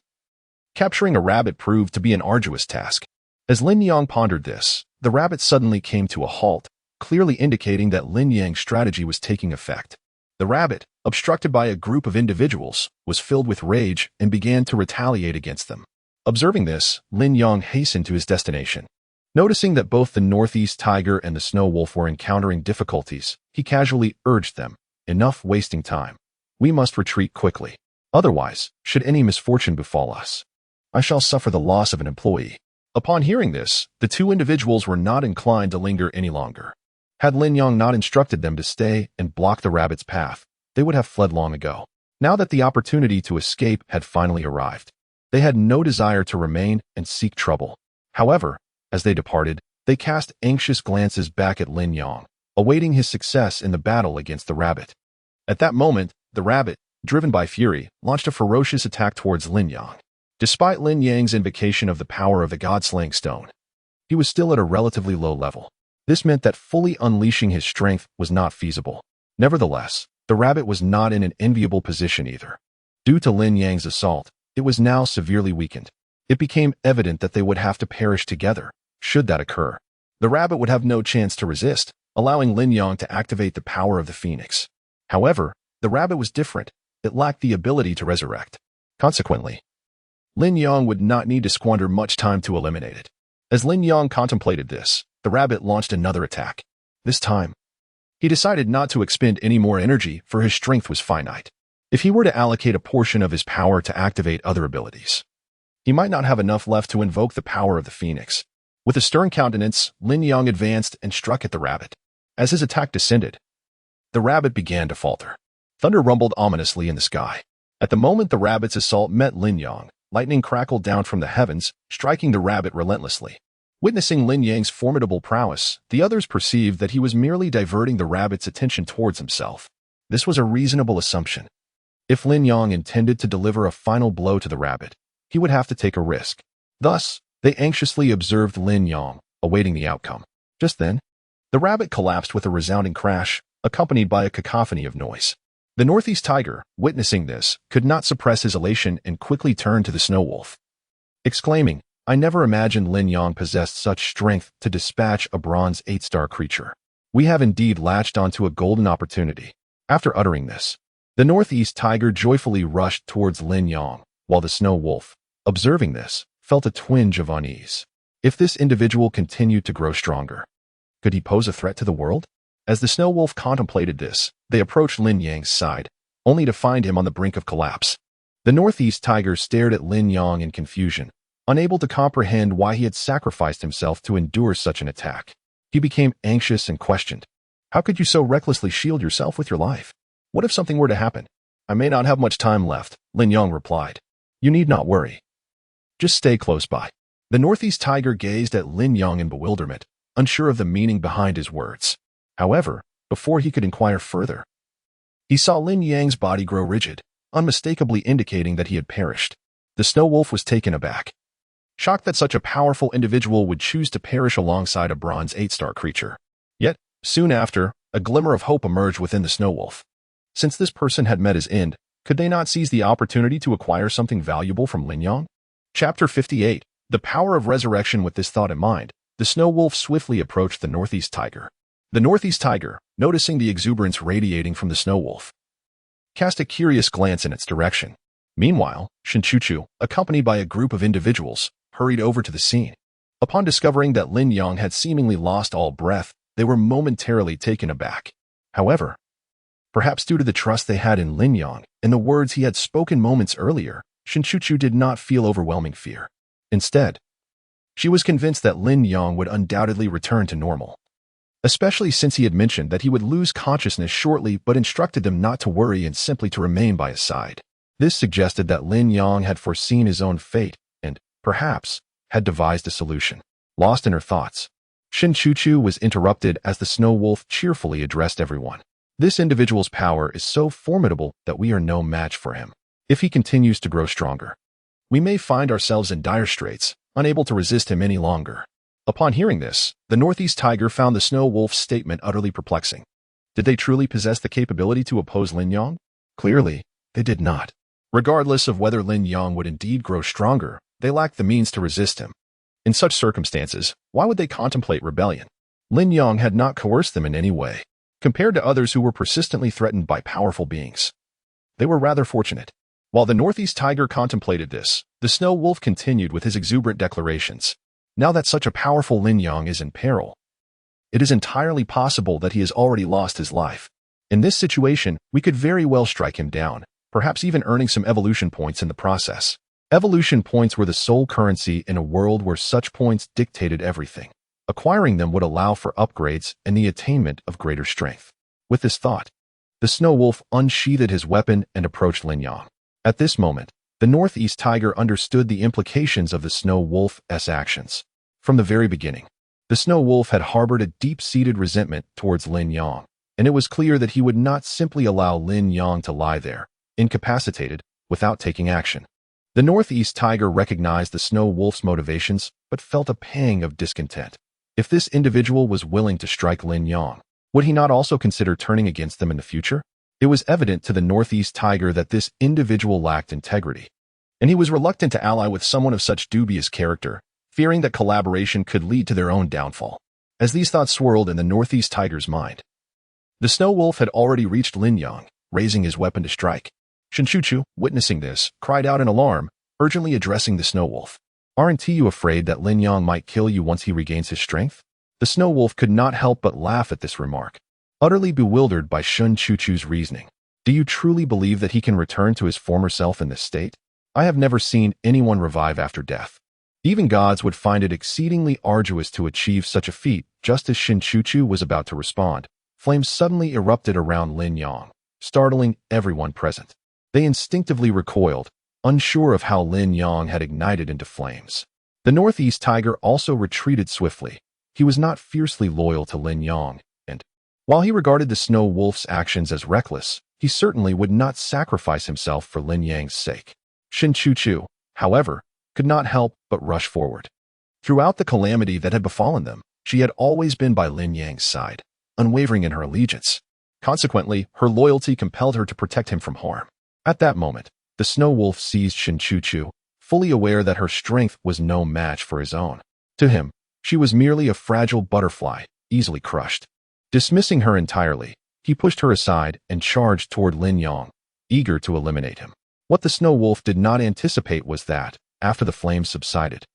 capturing a rabbit proved to be an arduous task. As Lin Yang pondered this, the rabbit suddenly came to a halt, clearly indicating that Lin Yang's strategy was taking effect. The rabbit, obstructed by a group of individuals, was filled with rage and began to retaliate against them. Observing this, Lin Yang hastened to his destination. Noticing that both the Northeast Tiger and the Snow Wolf were encountering difficulties, he casually urged them, "Enough wasting time. We must retreat quickly. Otherwise, should any misfortune befall us, I shall suffer the loss of an employee." Upon hearing this, the two individuals were not inclined to linger any longer. Had Lin Yang not instructed them to stay and block the rabbit's path, they would have fled long ago. Now that the opportunity to escape had finally arrived, they had no desire to remain and seek trouble. However, as they departed, they cast anxious glances back at Lin Yang, awaiting his success in the battle against the rabbit. At that moment, the rabbit, driven by fury, launched a ferocious attack towards Lin Yang. Despite Lin Yang's invocation of the power of the god-slaying stone, he was still at a relatively low level. This meant that fully unleashing his strength was not feasible. Nevertheless, the rabbit was not in an enviable position either. Due to Lin Yang's assault, it was now severely weakened. It became evident that they would have to perish together, should that occur. The rabbit would have no chance to resist, allowing Lin Yang to activate the power of the phoenix. However, the rabbit was different. It lacked the ability to resurrect. Consequently, Lin Yang would not need to squander much time to eliminate it. As Lin Yang contemplated this, the rabbit launched another attack. This time, he decided not to expend any more energy, for his strength was finite. If he were to allocate a portion of his power to activate other abilities, he might not have enough left to invoke the power of the phoenix. With a stern countenance, Lin Yang advanced and struck at the rabbit. As his attack descended, the rabbit began to falter. Thunder rumbled ominously in the sky. At the moment the rabbit's assault met Lin Yang, lightning crackled down from the heavens, striking the rabbit relentlessly. Witnessing Lin Yang's formidable prowess, the others perceived that he was merely diverting the rabbit's attention towards himself. This was a reasonable assumption. If Lin Yang intended to deliver a final blow to the rabbit, he would have to take a risk. Thus, they anxiously observed Lin Yang, awaiting the outcome. Just then, the rabbit collapsed with a resounding crash, accompanied by a cacophony of noise. The northeast tiger, witnessing this, could not suppress his elation and quickly turned to the snow wolf, exclaiming, "I never imagined Lin Yang possessed such strength to dispatch a bronze 8-star creature. We have indeed latched onto a golden opportunity." After uttering this, the northeast tiger joyfully rushed towards Lin Yang, while the snow wolf, observing this, felt a twinge of unease. If this individual continued to grow stronger, could he pose a threat to the world? As the snow wolf contemplated this, they approached Lin Yang's side, only to find him on the brink of collapse. The northeast tiger stared at Lin Yang in confusion, unable to comprehend why he had sacrificed himself to endure such an attack. He became anxious and questioned, "How could you so recklessly shield yourself with your life? What if something were to happen?" "I may not have much time left," Lin Yang replied. "You need not worry. Just stay close by." The northeast tiger gazed at Lin Yang in bewilderment, unsure of the meaning behind his words. However, before he could inquire further, he saw Lin Yang's body grow rigid, unmistakably indicating that he had perished. The snow wolf was taken aback, shocked that such a powerful individual would choose to perish alongside a bronze 8-star creature. Yet, soon after, a glimmer of hope emerged within the snow wolf. Since this person had met his end, could they not seize the opportunity to acquire something valuable from Lin Yang? Chapter 58. The Power of Resurrection. With this thought in mind, the snow wolf swiftly approached the northeast tiger. The northeast tiger, noticing the exuberance radiating from the snow wolf, cast a curious glance in its direction. Meanwhile, Shinchuchu, accompanied by a group of individuals, hurried over to the scene. Upon discovering that Lin Yang had seemingly lost all breath, they were momentarily taken aback. However, perhaps due to the trust they had in Lin Yang and the words he had spoken moments earlier, Shinchuchu did not feel overwhelming fear. Instead, she was convinced that Lin Yang would undoubtedly return to normal, especially since he had mentioned that he would lose consciousness shortly but instructed them not to worry and simply to remain by his side. This suggested that Lin Yang had foreseen his own fate and, perhaps, had devised a solution. Lost in her thoughts, Shinchuchu was interrupted as the snow wolf cheerfully addressed everyone. "This individual's power is so formidable that we are no match for him. If he continues to grow stronger, we may find ourselves in dire straits, unable to resist him any longer." Upon hearing this, the northeast tiger found the snow wolf's statement utterly perplexing. Did they truly possess the capability to oppose Lin Yang? Clearly, they did not. Regardless of whether Lin Yang would indeed grow stronger, they lacked the means to resist him. In such circumstances, why would they contemplate rebellion? Lin Yang had not coerced them in any way. Compared to others who were persistently threatened by powerful beings, they were rather fortunate. While the northeast tiger contemplated this, the snow wolf continued with his exuberant declarations. Now that such a powerful Lin Yang is in peril, it is entirely possible that he has already lost his life. In this situation, we could very well strike him down, perhaps even earning some evolution points in the process. Evolution points were the sole currency in a world where such points dictated everything. Acquiring them would allow for upgrades and the attainment of greater strength. With this thought, the snow wolf unsheathed his weapon and approached Lin Yang. At this moment, the northeast tiger understood the implications of the snow wolf's actions. From the very beginning, the snow wolf had harbored a deep-seated resentment towards Lin Yang, and it was clear that he would not simply allow Lin Yang to lie there, incapacitated, without taking action. The northeast tiger recognized the snow wolf's motivations, but felt a pang of discontent. If this individual was willing to strike Lin Yang, would he not also consider turning against them in the future? It was evident to the northeast tiger that this individual lacked integrity, and he was reluctant to ally with someone of such dubious character, fearing that collaboration could lead to their own downfall. As these thoughts swirled in the northeast tiger's mind, the snow wolf had already reached Lin Yang, raising his weapon to strike. Shinchuchu, witnessing this, cried out in alarm, urgently addressing the snow wolf. "Aren't you afraid that Lin Yang might kill you once he regains his strength?" The snow wolf could not help but laugh at this remark, utterly bewildered by Shinchuchu's reasoning. "Do you truly believe that he can return to his former self in this state? I have never seen anyone revive after death. Even gods would find it exceedingly arduous to achieve such a feat." Just as Shinchuchu was about to respond, flames suddenly erupted around Lin Yang, startling everyone present. They instinctively recoiled, unsure of how Lin Yang had ignited into flames. The northeast tiger also retreated swiftly. He was not fiercely loyal to Lin Yang, and while he regarded the snow wolf's actions as reckless, he certainly would not sacrifice himself for Lin Yang's sake. Shinchuchu, however, could not help but rush forward. Throughout the calamity that had befallen them, she had always been by Lin Yang's side, unwavering in her allegiance. Consequently, her loyalty compelled her to protect him from harm. At that moment, the snow wolf seized Shinchuchu, fully aware that her strength was no match for his own. To him, she was merely a fragile butterfly, easily crushed. Dismissing her entirely, he pushed her aside and charged toward Lin Yang, eager to eliminate him. What the snow wolf did not anticipate was that, after the flames subsided,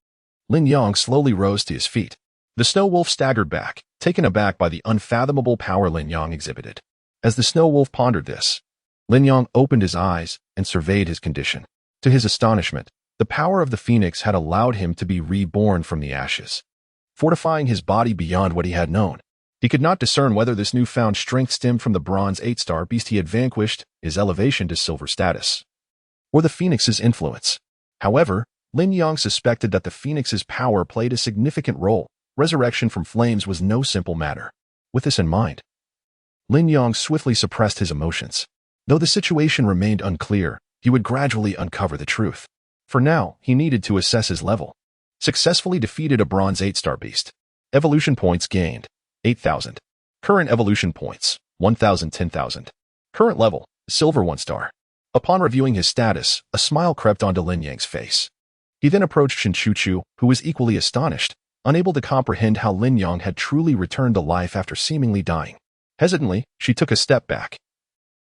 Lin Yang slowly rose to his feet. The snow wolf staggered back, taken aback by the unfathomable power Lin Yang exhibited. As the snow wolf pondered this, Lin Yang opened his eyes and surveyed his condition. To his astonishment, the power of the phoenix had allowed him to be reborn from the ashes, fortifying his body beyond what he had known. He could not discern whether this newfound strength stemmed from the bronze 8-star beast he had vanquished, his elevation to silver status, or the phoenix's influence. However, Lin Yang suspected that the phoenix's power played a significant role. Resurrection from flames was no simple matter. With this in mind, Lin Yang swiftly suppressed his emotions. Though the situation remained unclear, he would gradually uncover the truth. For now, he needed to assess his level. Successfully defeated a bronze 8-star beast. Evolution points gained, 8,000. Current evolution points, 1,000, 10,000. Current level, silver 1-star. Upon reviewing his status, a smile crept onto Lin Yang's face. He then approached Shinchuchu, who was equally astonished, unable to comprehend how Lin Yang had truly returned to life after seemingly dying. Hesitantly, she took a step back,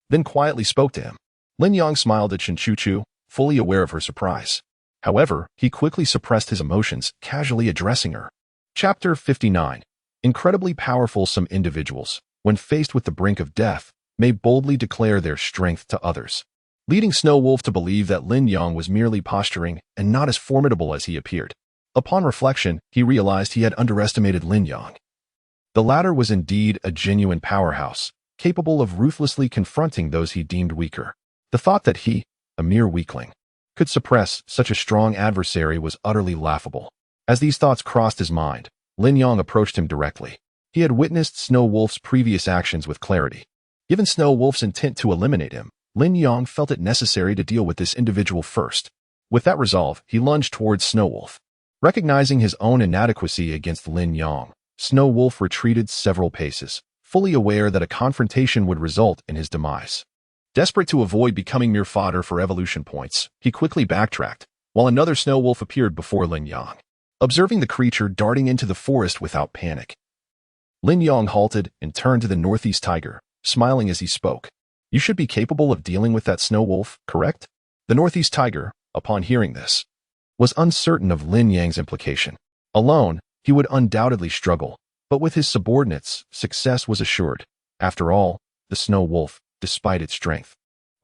then quietly spoke to him. Lin Yang smiled at Shinchuchu, fully aware of her surprise. However, he quickly suppressed his emotions, casually addressing her. Chapter 59. Incredibly powerful. Some individuals, when faced with the brink of death, may boldly declare their strength to others, leading Snow Wolf to believe that Lin Yang was merely posturing and not as formidable as he appeared. Upon reflection, he realized he had underestimated Lin Yang. The latter was indeed a genuine powerhouse, capable of ruthlessly confronting those he deemed weaker. The thought that he, a mere weakling, could suppress such a strong adversary was utterly laughable. As these thoughts crossed his mind, Lin Yang approached him directly. He had witnessed Snow Wolf's previous actions with clarity. Given Snow Wolf's intent to eliminate him, Lin Yang felt it necessary to deal with this individual first. With that resolve, he lunged towards Snow Wolf. Recognizing his own inadequacy against Lin Yang, Snow Wolf retreated several paces, fully aware that a confrontation would result in his demise. Desperate to avoid becoming mere fodder for evolution points, he quickly backtracked, while another Snow Wolf appeared before Lin Yang. Observing the creature darting into the forest without panic, Lin Yang halted and turned to the northeast tiger, smiling as he spoke. "You should be capable of dealing with that Snow Wolf, correct?" The northeast tiger, upon hearing this, was uncertain of Lin Yang's implication. Alone, he would undoubtedly struggle, but with his subordinates, success was assured. After all, the Snow Wolf, despite its strength,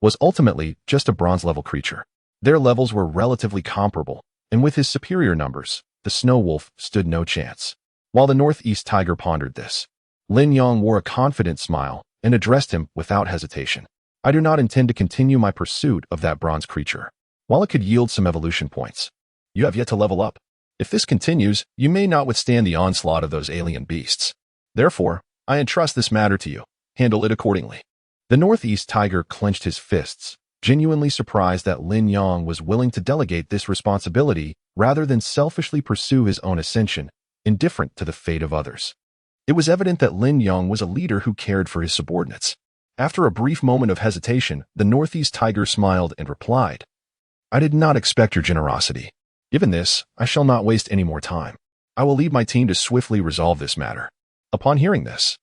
was ultimately just a bronze-level creature. Their levels were relatively comparable, and with his superior numbers, the snow wolf stood no chance. While the northeast tiger pondered this, Lin Yang wore a confident smile and addressed him without hesitation. I do not intend to continue my pursuit of that bronze creature. While it could yield some evolution points, you have yet to level up. If this continues, you may not withstand the onslaught of those alien beasts. Therefore, I entrust this matter to you. Handle it accordingly. The northeast tiger clenched his fists, genuinely surprised that Lin Yang was willing to delegate this responsibility rather than selfishly pursue his own ascension, indifferent to the fate of others. It was evident that Lin Yang was a leader who cared for his subordinates. After a brief moment of hesitation, the northeast tiger smiled and replied, I did not expect your generosity. Given this, I shall not waste any more time. I will leave my team to swiftly resolve this matter. Upon hearing this,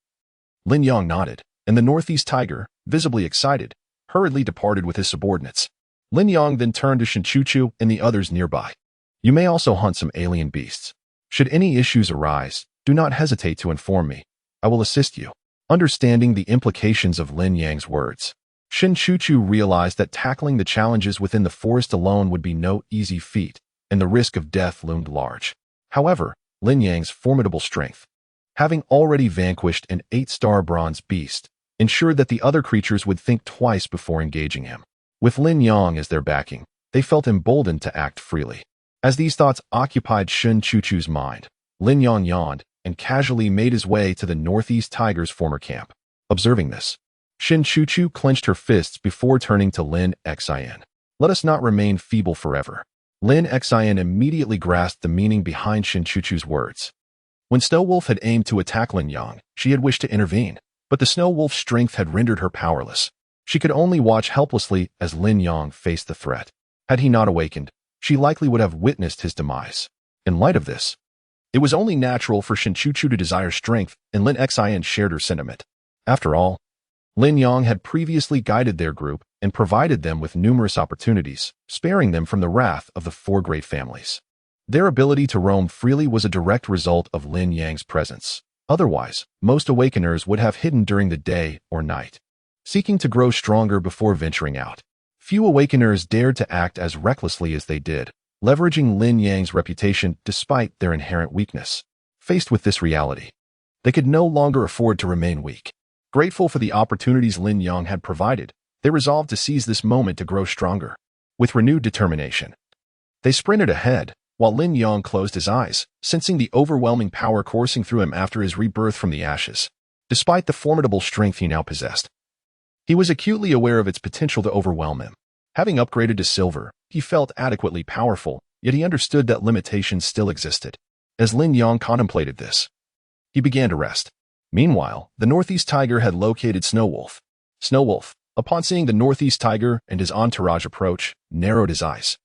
Lin Yang nodded, and the northeast tiger, visibly excited, hurriedly departed with his subordinates. Lin Yang then turned to Shinchuchu and the others nearby. You may also hunt some alien beasts. Should any issues arise, do not hesitate to inform me. I will assist you. Understanding the implications of Lin Yang's words, Shinchuchu realized that tackling the challenges within the forest alone would be no easy feat, and the risk of death loomed large. However, Lin Yang's formidable strength, having already vanquished an 8-star bronze beast, ensured that the other creatures would think twice before engaging him. With Lin Yang as their backing, they felt emboldened to act freely. As these thoughts occupied Shinchuchu's mind, Lin Yang yawned and casually made his way to the northeast tiger's former camp. Observing this, Shinchuchu clenched her fists before turning to Lin Xin. Let us not remain feeble forever. Lin Xin immediately grasped the meaning behind Shinchuchu's words. When Snow Wolf had aimed to attack Lin Yang, she had wished to intervene, but the Snow Wolf's strength had rendered her powerless. She could only watch helplessly as Lin Yang faced the threat. Had he not awakened, she likely would have witnessed his demise. In light of this, it was only natural for Shinchuchu to desire strength, and Lin Xin shared her sentiment. After all, Lin Yang had previously guided their group and provided them with numerous opportunities, sparing them from the wrath of the 4 great families. Their ability to roam freely was a direct result of Lin Yang's presence. Otherwise, most awakeners would have hidden during the day or night, seeking to grow stronger before venturing out. Few awakeners dared to act as recklessly as they did, leveraging Lin Yang's reputation despite their inherent weakness. Faced with this reality, they could no longer afford to remain weak. Grateful for the opportunities Lin Yang had provided, they resolved to seize this moment to grow stronger. With renewed determination, they sprinted ahead, while Lin Yang closed his eyes, sensing the overwhelming power coursing through him after his rebirth from the ashes. Despite the formidable strength he now possessed, he was acutely aware of its potential to overwhelm him. Having upgraded to silver, he felt adequately powerful, yet he understood that limitations still existed. As Lin Yang contemplated this, he began to rest. Meanwhile, the northeast tiger had located Snow Wolf. Snow Wolf, upon seeing the northeast tiger and his entourage approach, narrowed his eyes.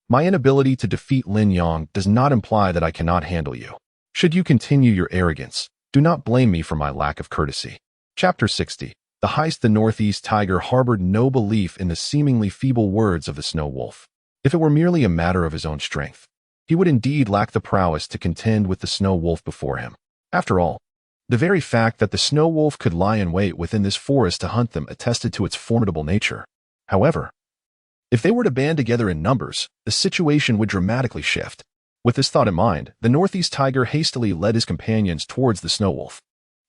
My inability to defeat Lin Yang does not imply that I cannot handle you. Should you continue your arrogance, do not blame me for my lack of courtesy. Chapter 60. The heist. The northeast tiger harbored no belief in the seemingly feeble words of the Snow Wolf. If it were merely a matter of his own strength, he would indeed lack the prowess to contend with the Snow Wolf before him. After all, the very fact that the Snow Wolf could lie in wait within this forest to hunt them attested to its formidable nature. However, if they were to band together in numbers, the situation would dramatically shift. With this thought in mind, the northeast tiger hastily led his companions towards the Snow Wolf.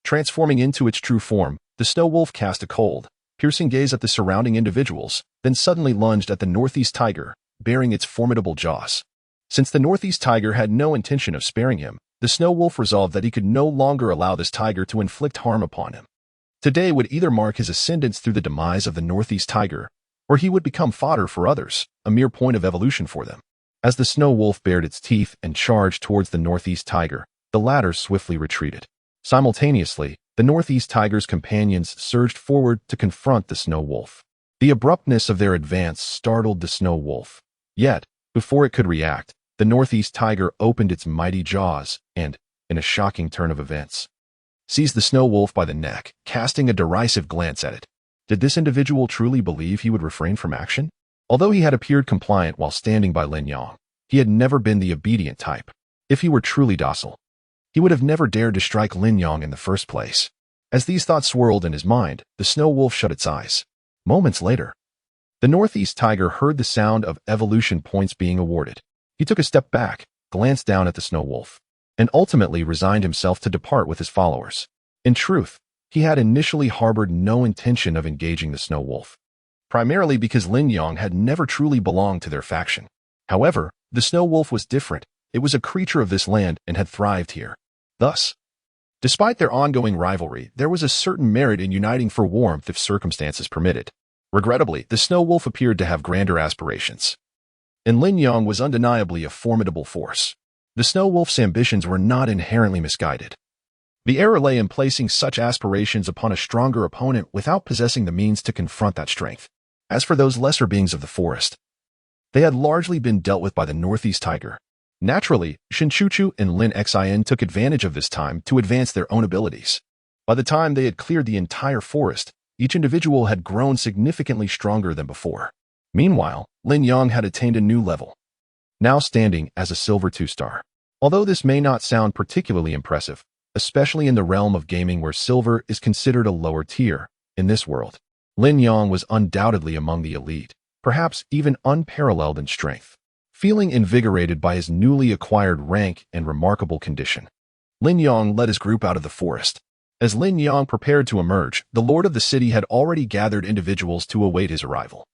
Transforming into its true form, the Snow Wolf cast a cold, piercing gaze at the surrounding individuals, then suddenly lunged at the northeast tiger, baring its formidable jaws. Since the northeast tiger had no intention of sparing him, the Snow Wolf resolved that he could no longer allow this tiger to inflict harm upon him. Today would either mark his ascendance through the demise of the northeast tiger, or he would become fodder for others, a mere point of evolution for them. As the Snow Wolf bared its teeth and charged towards the northeast tiger, the latter swiftly retreated. Simultaneously, the northeast tiger's companions surged forward to confront the Snow Wolf. The abruptness of their advance startled the Snow Wolf. Yet, before it could react, the northeast tiger opened its mighty jaws and, in a shocking turn of events, seized the Snow Wolf by the neck, casting a derisive glance at it. Did this individual truly believe he would refrain from action? Although he had appeared compliant while standing by Lin Yang, he had never been the obedient type. If he were truly docile, he would have never dared to strike Lin Yang in the first place. As these thoughts swirled in his mind, the Snow Wolf shut its eyes. Moments later, The northeast tiger heard the sound of evolution points being awarded. He took a step back, glanced down at the snow wolf, and ultimately resigned himself to depart with his followers. In truth, he had initially harbored no intention of engaging the snow wolf, primarily because Lin Yang had never truly belonged to their faction. However, the snow wolf was different. It was a creature of this land and had thrived here. Thus, despite their ongoing rivalry, there was a certain merit in uniting for warmth if circumstances permitted. Regrettably, the snow wolf appeared to have grander aspirations, and Lin Yang was undeniably a formidable force. The snow wolf's ambitions were not inherently misguided. The error lay in placing such aspirations upon a stronger opponent without possessing the means to confront that strength. As for those lesser beings of the forest, they had largely been dealt with by the northeast tiger. Naturally, Shinchuchu and Lin Xian took advantage of this time to advance their own abilities. By the time they had cleared the entire forest, each individual had grown significantly stronger than before. Meanwhile, Lin Yang had attained a new level, now standing as a silver 2-star. Although this may not sound particularly impressive, especially in the realm of gaming where silver is considered a lower tier, in this world, Lin Yang was undoubtedly among the elite, perhaps even unparalleled in strength. Feeling invigorated by his newly acquired rank and remarkable condition, Lin Yang led his group out of the forest. As Lin Yang prepared to emerge, the lord of the city had already gathered individuals to await his arrival.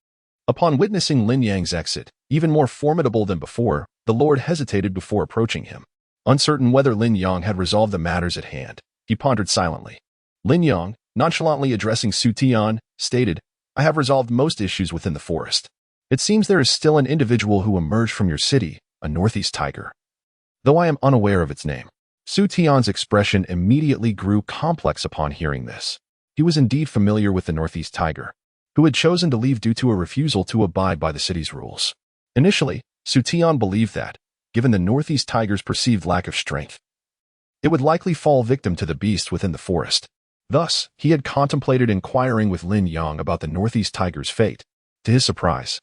Upon witnessing Lin Yang's exit, even more formidable than before, the lord hesitated before approaching him. Uncertain whether Lin Yang had resolved the matters at hand, he pondered silently. Lin Yang, nonchalantly addressing Su Tian, stated, "I have resolved most issues within the forest. It seems there is still an individual who emerged from your city, a northeast tiger, though I am unaware of its name." Su Tian's expression immediately grew complex upon hearing this. He was indeed familiar with the northeast tiger, who had chosen to leave due to a refusal to abide by the city's rules. Initially, Su Tian believed that, given the northeast tiger's perceived lack of strength, it would likely fall victim to the beasts within the forest. Thus, he had contemplated inquiring with Lin Yang about the northeast tiger's fate. To his surprise,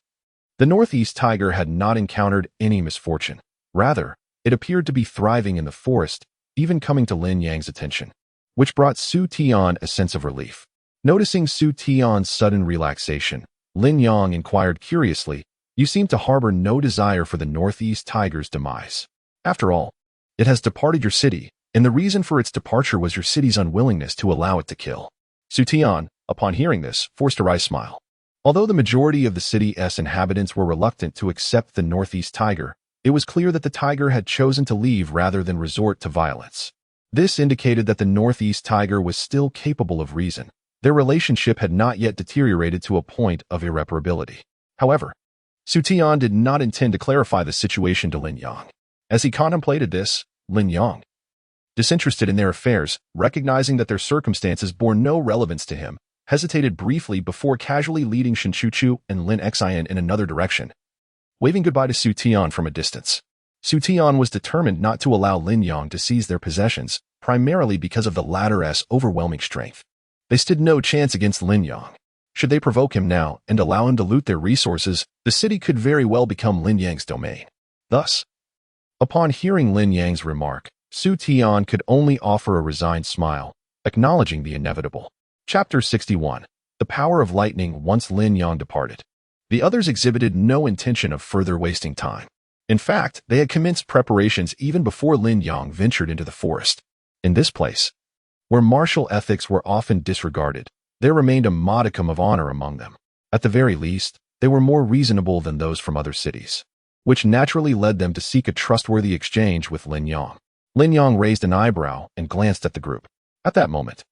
the northeast tiger had not encountered any misfortune. Rather, it appeared to be thriving in the forest, even coming to Lin Yang's attention, which brought Su Tian a sense of relief. Noticing Su Tian's sudden relaxation, Lin Yang inquired curiously, "You seem to harbor no desire for the northeast tiger's demise. After all, it has departed your city, and the reason for its departure was your city's unwillingness to allow it to kill." Su Tian, upon hearing this, forced a wry smile. Although the majority of the city's inhabitants were reluctant to accept the northeast tiger, it was clear that the tiger had chosen to leave rather than resort to violence. This indicated that the northeast tiger was still capable of reason. Their relationship had not yet deteriorated to a point of irreparability. However, Su Tian did not intend to clarify the situation to Lin Yang. As he contemplated this, Lin Yang, disinterested in their affairs, recognizing that their circumstances bore no relevance to him, hesitated briefly before casually leading Shinchuchu and Lin Xian in another direction, waving goodbye to Su Tian from a distance. Su Tian was determined not to allow Lin Yang to seize their possessions, primarily because of the latter's overwhelming strength. They stood no chance against Lin Yang. Should they provoke him now and allow him to loot their resources, the city could very well become Lin Yang's domain. Thus, upon hearing Lin Yang's remark, Su Tian could only offer a resigned smile, acknowledging the inevitable. Chapter 61. The Power of Lightning. Once Lin Yang departed, the others exhibited no intention of further wasting time. In fact, they had commenced preparations even before Lin Yang ventured into the forest. In this place, where martial ethics were often disregarded, there remained a modicum of honor among them. At the very least, they were more reasonable than those from other cities, which naturally led them to seek a trustworthy exchange with Lin Yang. Lin Yang raised an eyebrow and glanced at the group. At that moment,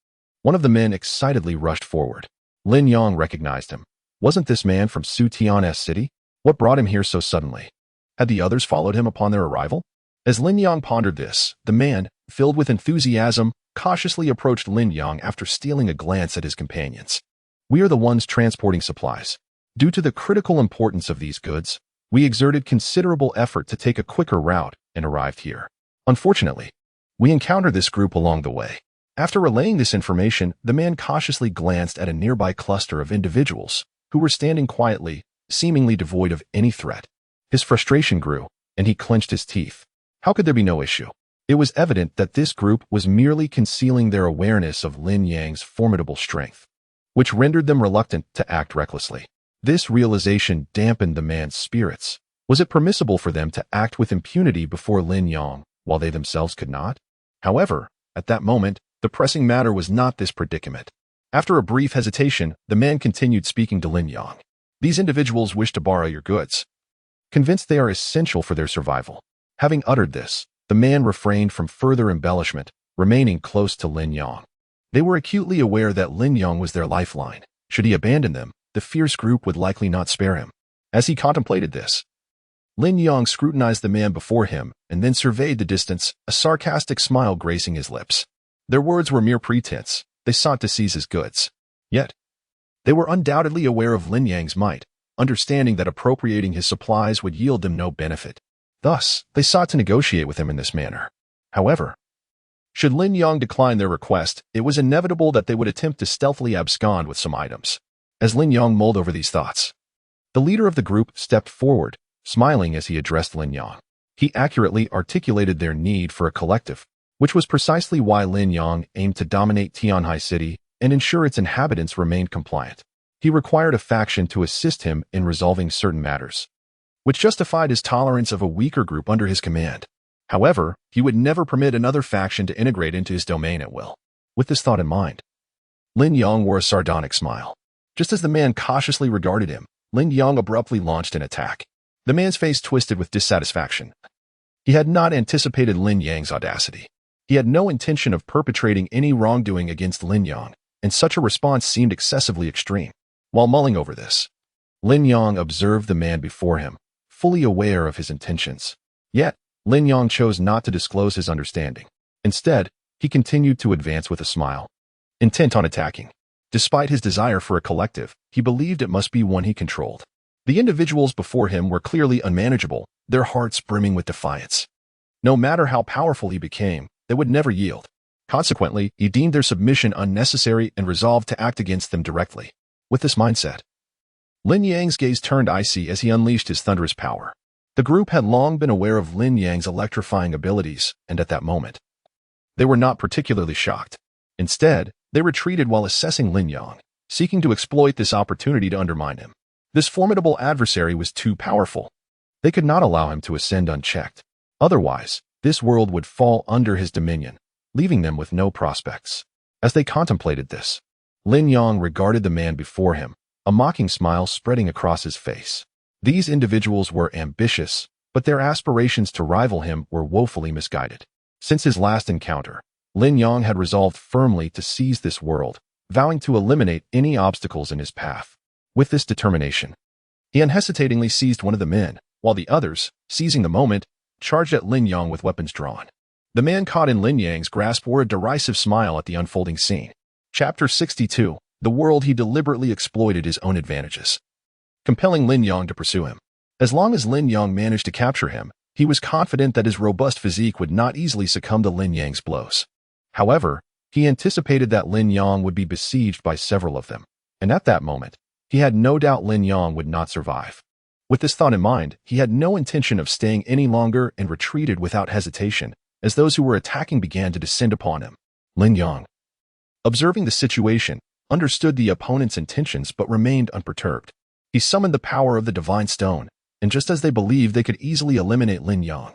one of the men excitedly rushed forward. Lin Yang recognized him. Wasn't this man from Su Tian's city? What brought him here so suddenly? Had the others followed him upon their arrival? As Lin Yang pondered this, the man, filled with enthusiasm, cautiously approached Lin Yang after stealing a glance at his companions. "We are the ones transporting supplies. Due to the critical importance of these goods, we exerted considerable effort to take a quicker route and arrived here. Unfortunately, we encountered this group along the way." After relaying this information, the man cautiously glanced at a nearby cluster of individuals who were standing quietly, seemingly devoid of any threat. His frustration grew, and he clenched his teeth. How could there be no issue? It was evident that this group was merely concealing their awareness of Lin Yang's formidable strength, which rendered them reluctant to act recklessly. This realization dampened the man's spirits. Was it permissible for them to act with impunity before Lin Yang, while they themselves could not? However, at that moment, the pressing matter was not this predicament. After a brief hesitation, the man continued speaking to Lin Yang. These individuals wish to borrow your goods, convinced they are essential for their survival. Having uttered this, the man refrained from further embellishment, remaining close to Lin Yang. They were acutely aware that Lin Yang was their lifeline. Should he abandon them, the fierce group would likely not spare him. As he contemplated this, Lin Yang scrutinized the man before him and then surveyed the distance, a sarcastic smile gracing his lips. Their words were mere pretense. They sought to seize his goods. Yet, they were undoubtedly aware of Lin Yang's might, understanding that appropriating his supplies would yield them no benefit. Thus, they sought to negotiate with him in this manner. However, should Lin Yang decline their request, it was inevitable that they would attempt to stealthily abscond with some items. As Lin Yang mulled over these thoughts, the leader of the group stepped forward, smiling as he addressed Lin Yang. He accurately articulated their need for a collective, which was precisely why Lin Yang aimed to dominate Tianhai City and ensure its inhabitants remained compliant. He required a faction to assist him in resolving certain matters, which justified his tolerance of a weaker group under his command. However, he would never permit another faction to integrate into his domain at will. With this thought in mind, Lin Yang wore a sardonic smile. Just as the man cautiously regarded him, Lin Yang abruptly launched an attack. The man's face twisted with dissatisfaction. He had not anticipated Lin Yang's audacity. He had no intention of perpetrating any wrongdoing against Lin Yang, and such a response seemed excessively extreme. While mulling over this, Lin Yang observed the man before him, fully aware of his intentions. Yet, Lin Yang chose not to disclose his understanding. Instead, he continued to advance with a smile, intent on attacking. Despite his desire for a collective, he believed it must be one he controlled. The individuals before him were clearly unmanageable, their hearts brimming with defiance. No matter how powerful he became, they would never yield. Consequently, he deemed their submission unnecessary and resolved to act against them directly. With this mindset, Lin Yang's gaze turned icy as he unleashed his thunderous power. The group had long been aware of Lin Yang's electrifying abilities, and at that moment, they were not particularly shocked. Instead, they retreated while assessing Lin Yang, seeking to exploit this opportunity to undermine him. This formidable adversary was too powerful. They could not allow him to ascend unchecked. Otherwise, this world would fall under his dominion, leaving them with no prospects. As they contemplated this, Lin Yang regarded the man before him, a mocking smile spreading across his face. These individuals were ambitious, but their aspirations to rival him were woefully misguided. Since his last encounter, Lin Yang had resolved firmly to seize this world, vowing to eliminate any obstacles in his path. With this determination, he unhesitatingly seized one of the men, while the others, seizing the moment, charged at Lin Yang with weapons drawn. The man caught in Lin Yang's grasp wore a derisive smile at the unfolding scene. Chapter 62. The world he deliberately exploited his own advantages, compelling Lin Yang to pursue him. As long as Lin Yang managed to capture him, he was confident that his robust physique would not easily succumb to Lin Yang's blows. However, he anticipated that Lin Yang would be besieged by several of them, and at that moment, he had no doubt Lin Yang would not survive. With this thought in mind, he had no intention of staying any longer and retreated without hesitation, as those who were attacking began to descend upon him. Lin Yang, observing the situation, understood the opponent's intentions but remained unperturbed. He summoned the power of the divine stone, and just as they believed they could easily eliminate Lin Yang,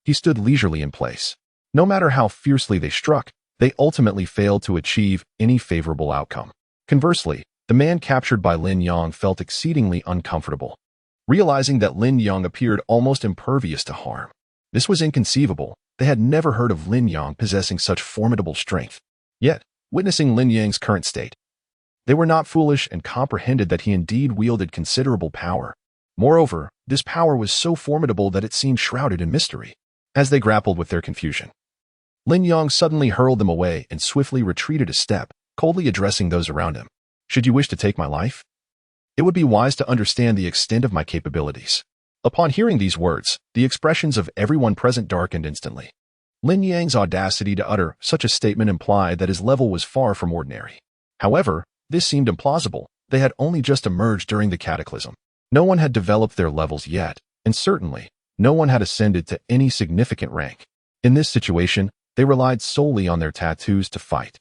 he stood leisurely in place. No matter how fiercely they struck, they ultimately failed to achieve any favorable outcome. Conversely, the man captured by Lin Yang felt exceedingly uncomfortable, realizing that Lin Yang appeared almost impervious to harm. This was inconceivable. They had never heard of Lin Yang possessing such formidable strength. Yet, witnessing Lin Yang's current state, they were not foolish and comprehended that he indeed wielded considerable power. Moreover, this power was so formidable that it seemed shrouded in mystery. As they grappled with their confusion, Lin Yang suddenly hurled them away and swiftly retreated a step, coldly addressing those around him. Should you wish to take my life? It would be wise to understand the extent of my capabilities. Upon hearing these words, the expressions of everyone present darkened instantly. Lin Yang's audacity to utter such a statement implied that his level was far from ordinary. However, this seemed implausible. They had only just emerged during the cataclysm. No one had developed their levels yet, and certainly, no one had ascended to any significant rank. In this situation, they relied solely on their tattoos to fight.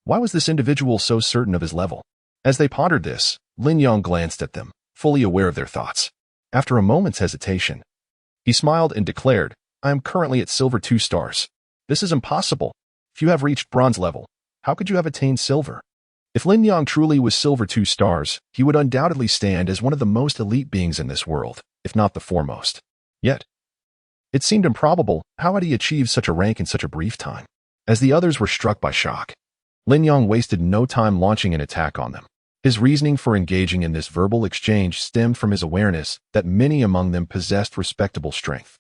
Why was this individual so certain of his level? As they pondered this, Lin Yang glanced at them, fully aware of their thoughts. After a moment's hesitation, he smiled and declared, "I am currently at silver 2 stars. This is impossible. If you have reached bronze level, how could you have attained silver?" If Lin Yang truly was silver 2 stars, he would undoubtedly stand as one of the most elite beings in this world, if not the foremost. Yet, it seemed improbable. How had he achieved such a rank in such a brief time? As the others were struck by shock, Lin Yang wasted no time launching an attack on them. His reasoning for engaging in this verbal exchange stemmed from his awareness that many among them possessed respectable strength.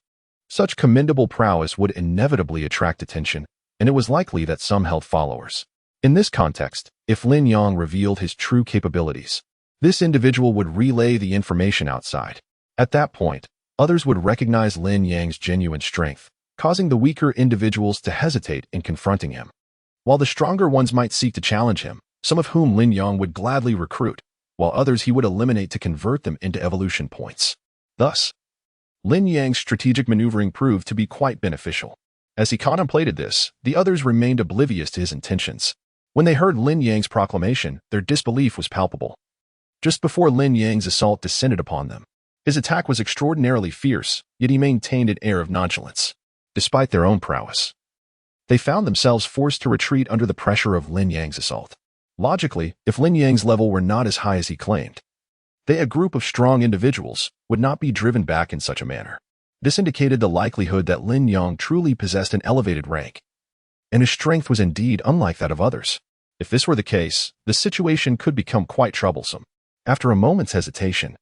Such commendable prowess would inevitably attract attention, and it was likely that some held followers. In this context, if Lin Yang revealed his true capabilities, this individual would relay the information outside. At that point, others would recognize Lin Yang's genuine strength, causing the weaker individuals to hesitate in confronting him. While the stronger ones might seek to challenge him, some of whom Lin Yang would gladly recruit, while others he would eliminate to convert them into evolution points. Thus, Lin Yang's strategic maneuvering proved to be quite beneficial. As he contemplated this, the others remained oblivious to his intentions. When they heard Lin Yang's proclamation, their disbelief was palpable. Just before Lin Yang's assault descended upon them, his attack was extraordinarily fierce, yet he maintained an air of nonchalance. Despite their own prowess, they found themselves forced to retreat under the pressure of Lin Yang's assault. Logically, if Lin Yang's level were not as high as he claimed, they, a group of strong individuals, would not be driven back in such a manner. This indicated the likelihood that Lin Yang truly possessed an elevated rank, and his strength was indeed unlike that of others. If this were the case, the situation could become quite troublesome. After a moment's hesitation,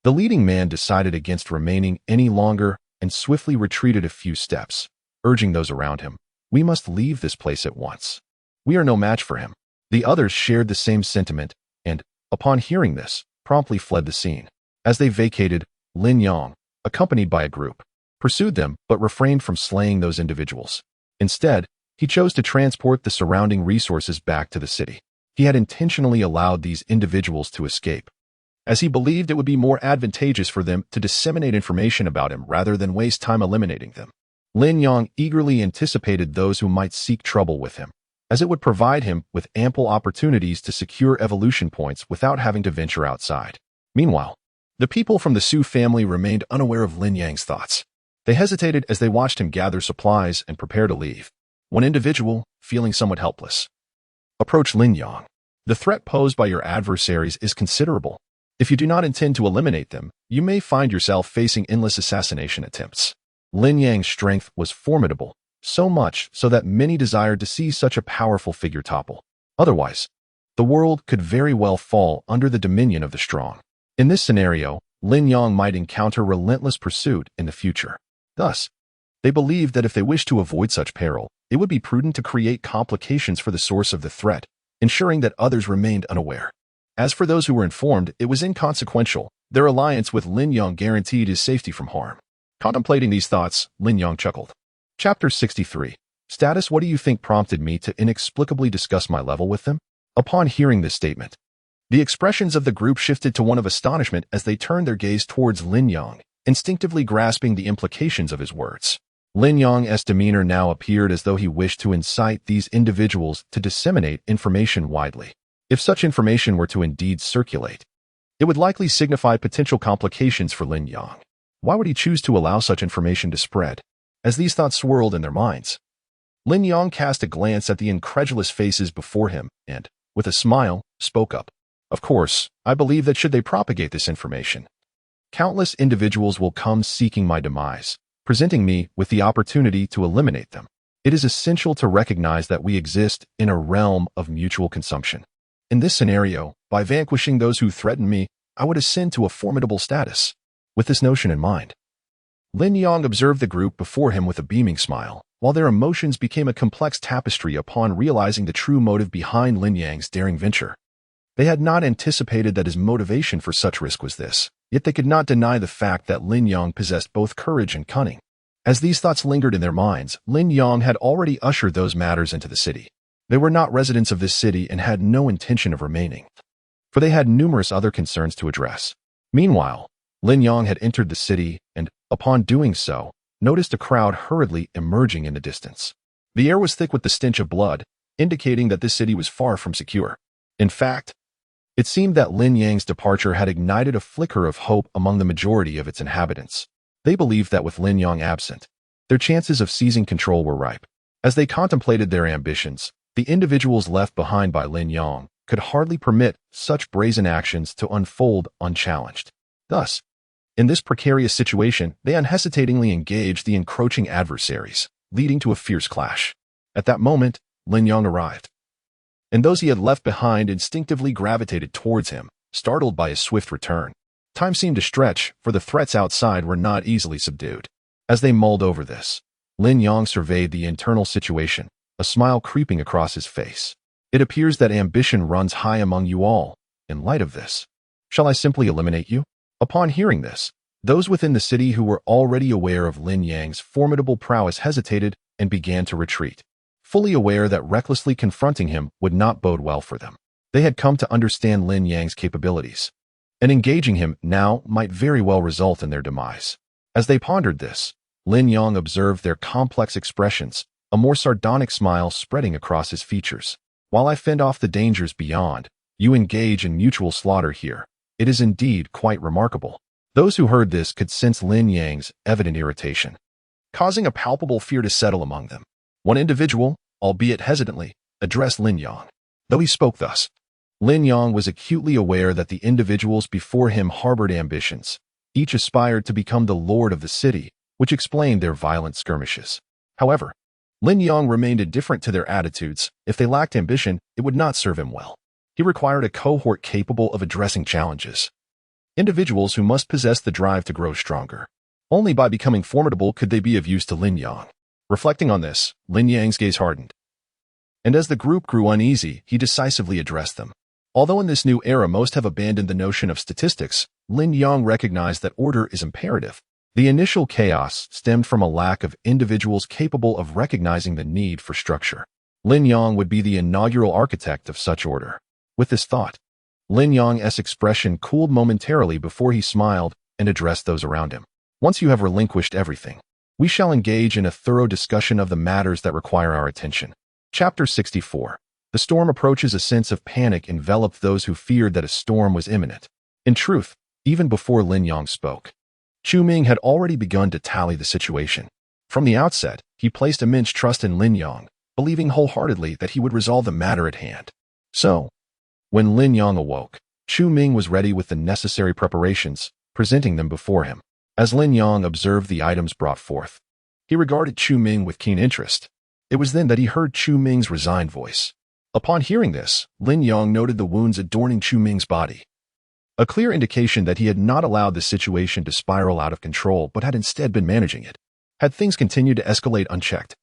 the leading man decided against remaining any longer and swiftly retreated a few steps, urging those around him, "We must leave this place at once. We are no match for him." The others shared the same sentiment and, upon hearing this, promptly fled the scene. As they vacated, Lin Yang, accompanied by a group, pursued them but refrained from slaying those individuals. Instead, he chose to transport the surrounding resources back to the city. He had intentionally allowed these individuals to escape, as he believed it would be more advantageous for them to disseminate information about him rather than waste time eliminating them. Lin Yang eagerly anticipated those who might seek trouble with him, as it would provide him with ample opportunities to secure evolution points without having to venture outside. Meanwhile, the people from the Su family remained unaware of Lin Yang's thoughts. They hesitated as they watched him gather supplies and prepare to leave. One individual, feeling somewhat helpless, approached Lin Yang. "The threat posed by your adversaries is considerable. If you do not intend to eliminate them, you may find yourself facing endless assassination attempts." Lin Yang's strength was formidable, so much so that many desired to see such a powerful figure topple. Otherwise, the world could very well fall under the dominion of the strong. In this scenario, Lin Yang might encounter relentless pursuit in the future. Thus, they believed that if they wished to avoid such peril, it would be prudent to create complications for the source of the threat, ensuring that others remained unaware. As for those who were informed, it was inconsequential. Their alliance with Lin Yang guaranteed his safety from harm. Contemplating these thoughts, Lin Yang chuckled. Chapter 63. Status. What do you think prompted me to inexplicably discuss my level with them? Upon hearing this statement, the expressions of the group shifted to one of astonishment as they turned their gaze towards Lin Yang, instinctively grasping the implications of his words. Lin Yang's demeanor now appeared as though he wished to incite these individuals to disseminate information widely. If such information were to indeed circulate, it would likely signify potential complications for Lin Yang. Why would he choose to allow such information to spread? As these thoughts swirled in their minds, Lin Yang cast a glance at the incredulous faces before him and, with a smile, spoke up. "Of course, I believe that should they propagate this information, countless individuals will come seeking my demise, presenting me with the opportunity to eliminate them. It is essential to recognize that we exist in a realm of mutual consumption. In this scenario, by vanquishing those who threaten me, I would ascend to a formidable status." With this notion in mind, Lin Yang observed the group before him with a beaming smile, while their emotions became a complex tapestry upon realizing the true motive behind Lin Yang's daring venture. They had not anticipated that his motivation for such risk was this, yet they could not deny the fact that Lin Yang possessed both courage and cunning. As these thoughts lingered in their minds, Lin Yang had already ushered those matters into the city. They were not residents of this city and had no intention of remaining, for they had numerous other concerns to address. Meanwhile, Lin Yang had entered the city and, upon doing so, noticed a crowd hurriedly emerging in the distance. The air was thick with the stench of blood, indicating that this city was far from secure. In fact, It seemed that Lin Yang's departure had ignited a flicker of hope among the majority of its inhabitants. They believed that with Lin Yang absent, their chances of seizing control were ripe. As they contemplated their ambitions, the individuals left behind by Lin Yang could hardly permit such brazen actions to unfold unchallenged. Thus, in this precarious situation, they unhesitatingly engaged the encroaching adversaries, leading to a fierce clash. At that moment, Lin Yang arrived, and those he had left behind instinctively gravitated towards him, startled by his swift return. Time seemed to stretch, for the threats outside were not easily subdued. As they mulled over this, Lin Yang surveyed the internal situation, a smile creeping across his face. It appears that ambition runs high among you all. In light of this, shall I simply eliminate you? Upon hearing this, those within the city who were already aware of Lin Yang's formidable prowess hesitated and began to retreat, fully aware that recklessly confronting him would not bode well for them. They had come to understand Lin Yang's capabilities, and engaging him now might very well result in their demise. As they pondered this, Lin Yang observed their complex expressions, a more sardonic smile spreading across his features. While I fend off the dangers beyond, you engage in mutual slaughter here. It is indeed quite remarkable. Those who heard this could sense Lin Yang's evident irritation, causing a palpable fear to settle among them. One individual, albeit hesitantly, addressed Lin Yang. Though he spoke thus, Lin Yang was acutely aware that the individuals before him harbored ambitions. Each aspired to become the lord of the city, which explained their violent skirmishes. However, Lin Yang remained indifferent to their attitudes. If they lacked ambition, it would not serve him well. He required a cohort capable of addressing challenges. Individuals who must possess the drive to grow stronger. Only by becoming formidable could they be of use to Lin Yang. Reflecting on this, Lin Yang's gaze hardened, and as the group grew uneasy, he decisively addressed them. Although in this new era most have abandoned the notion of statistics, Lin Yang recognized that order is imperative. The initial chaos stemmed from a lack of individuals capable of recognizing the need for structure. Lin Yang would be the inaugural architect of such order. With this thought, Lin Yang's expression cooled momentarily before he smiled and addressed those around him. Once you have relinquished everything, we shall engage in a thorough discussion of the matters that require our attention. Chapter 64. The storm approaches. A sense of panic enveloped those who feared that a storm was imminent. In truth, even before Lin Yang spoke, Chu Ming had already begun to tally the situation. From the outset, he placed immense trust in Lin Yang, believing wholeheartedly that he would resolve the matter at hand. So, when Lin Yang awoke, Chu Ming was ready with the necessary preparations, presenting them before him. As Lin Yang observed the items brought forth, he regarded Chu Ming with keen interest. It was then that he heard Chu Ming's resigned voice. Upon hearing this, Lin Yang noted the wounds adorning Chu Ming's body, a clear indication that he had not allowed the situation to spiral out of control but had instead been managing it. Had things continued to escalate unchecked,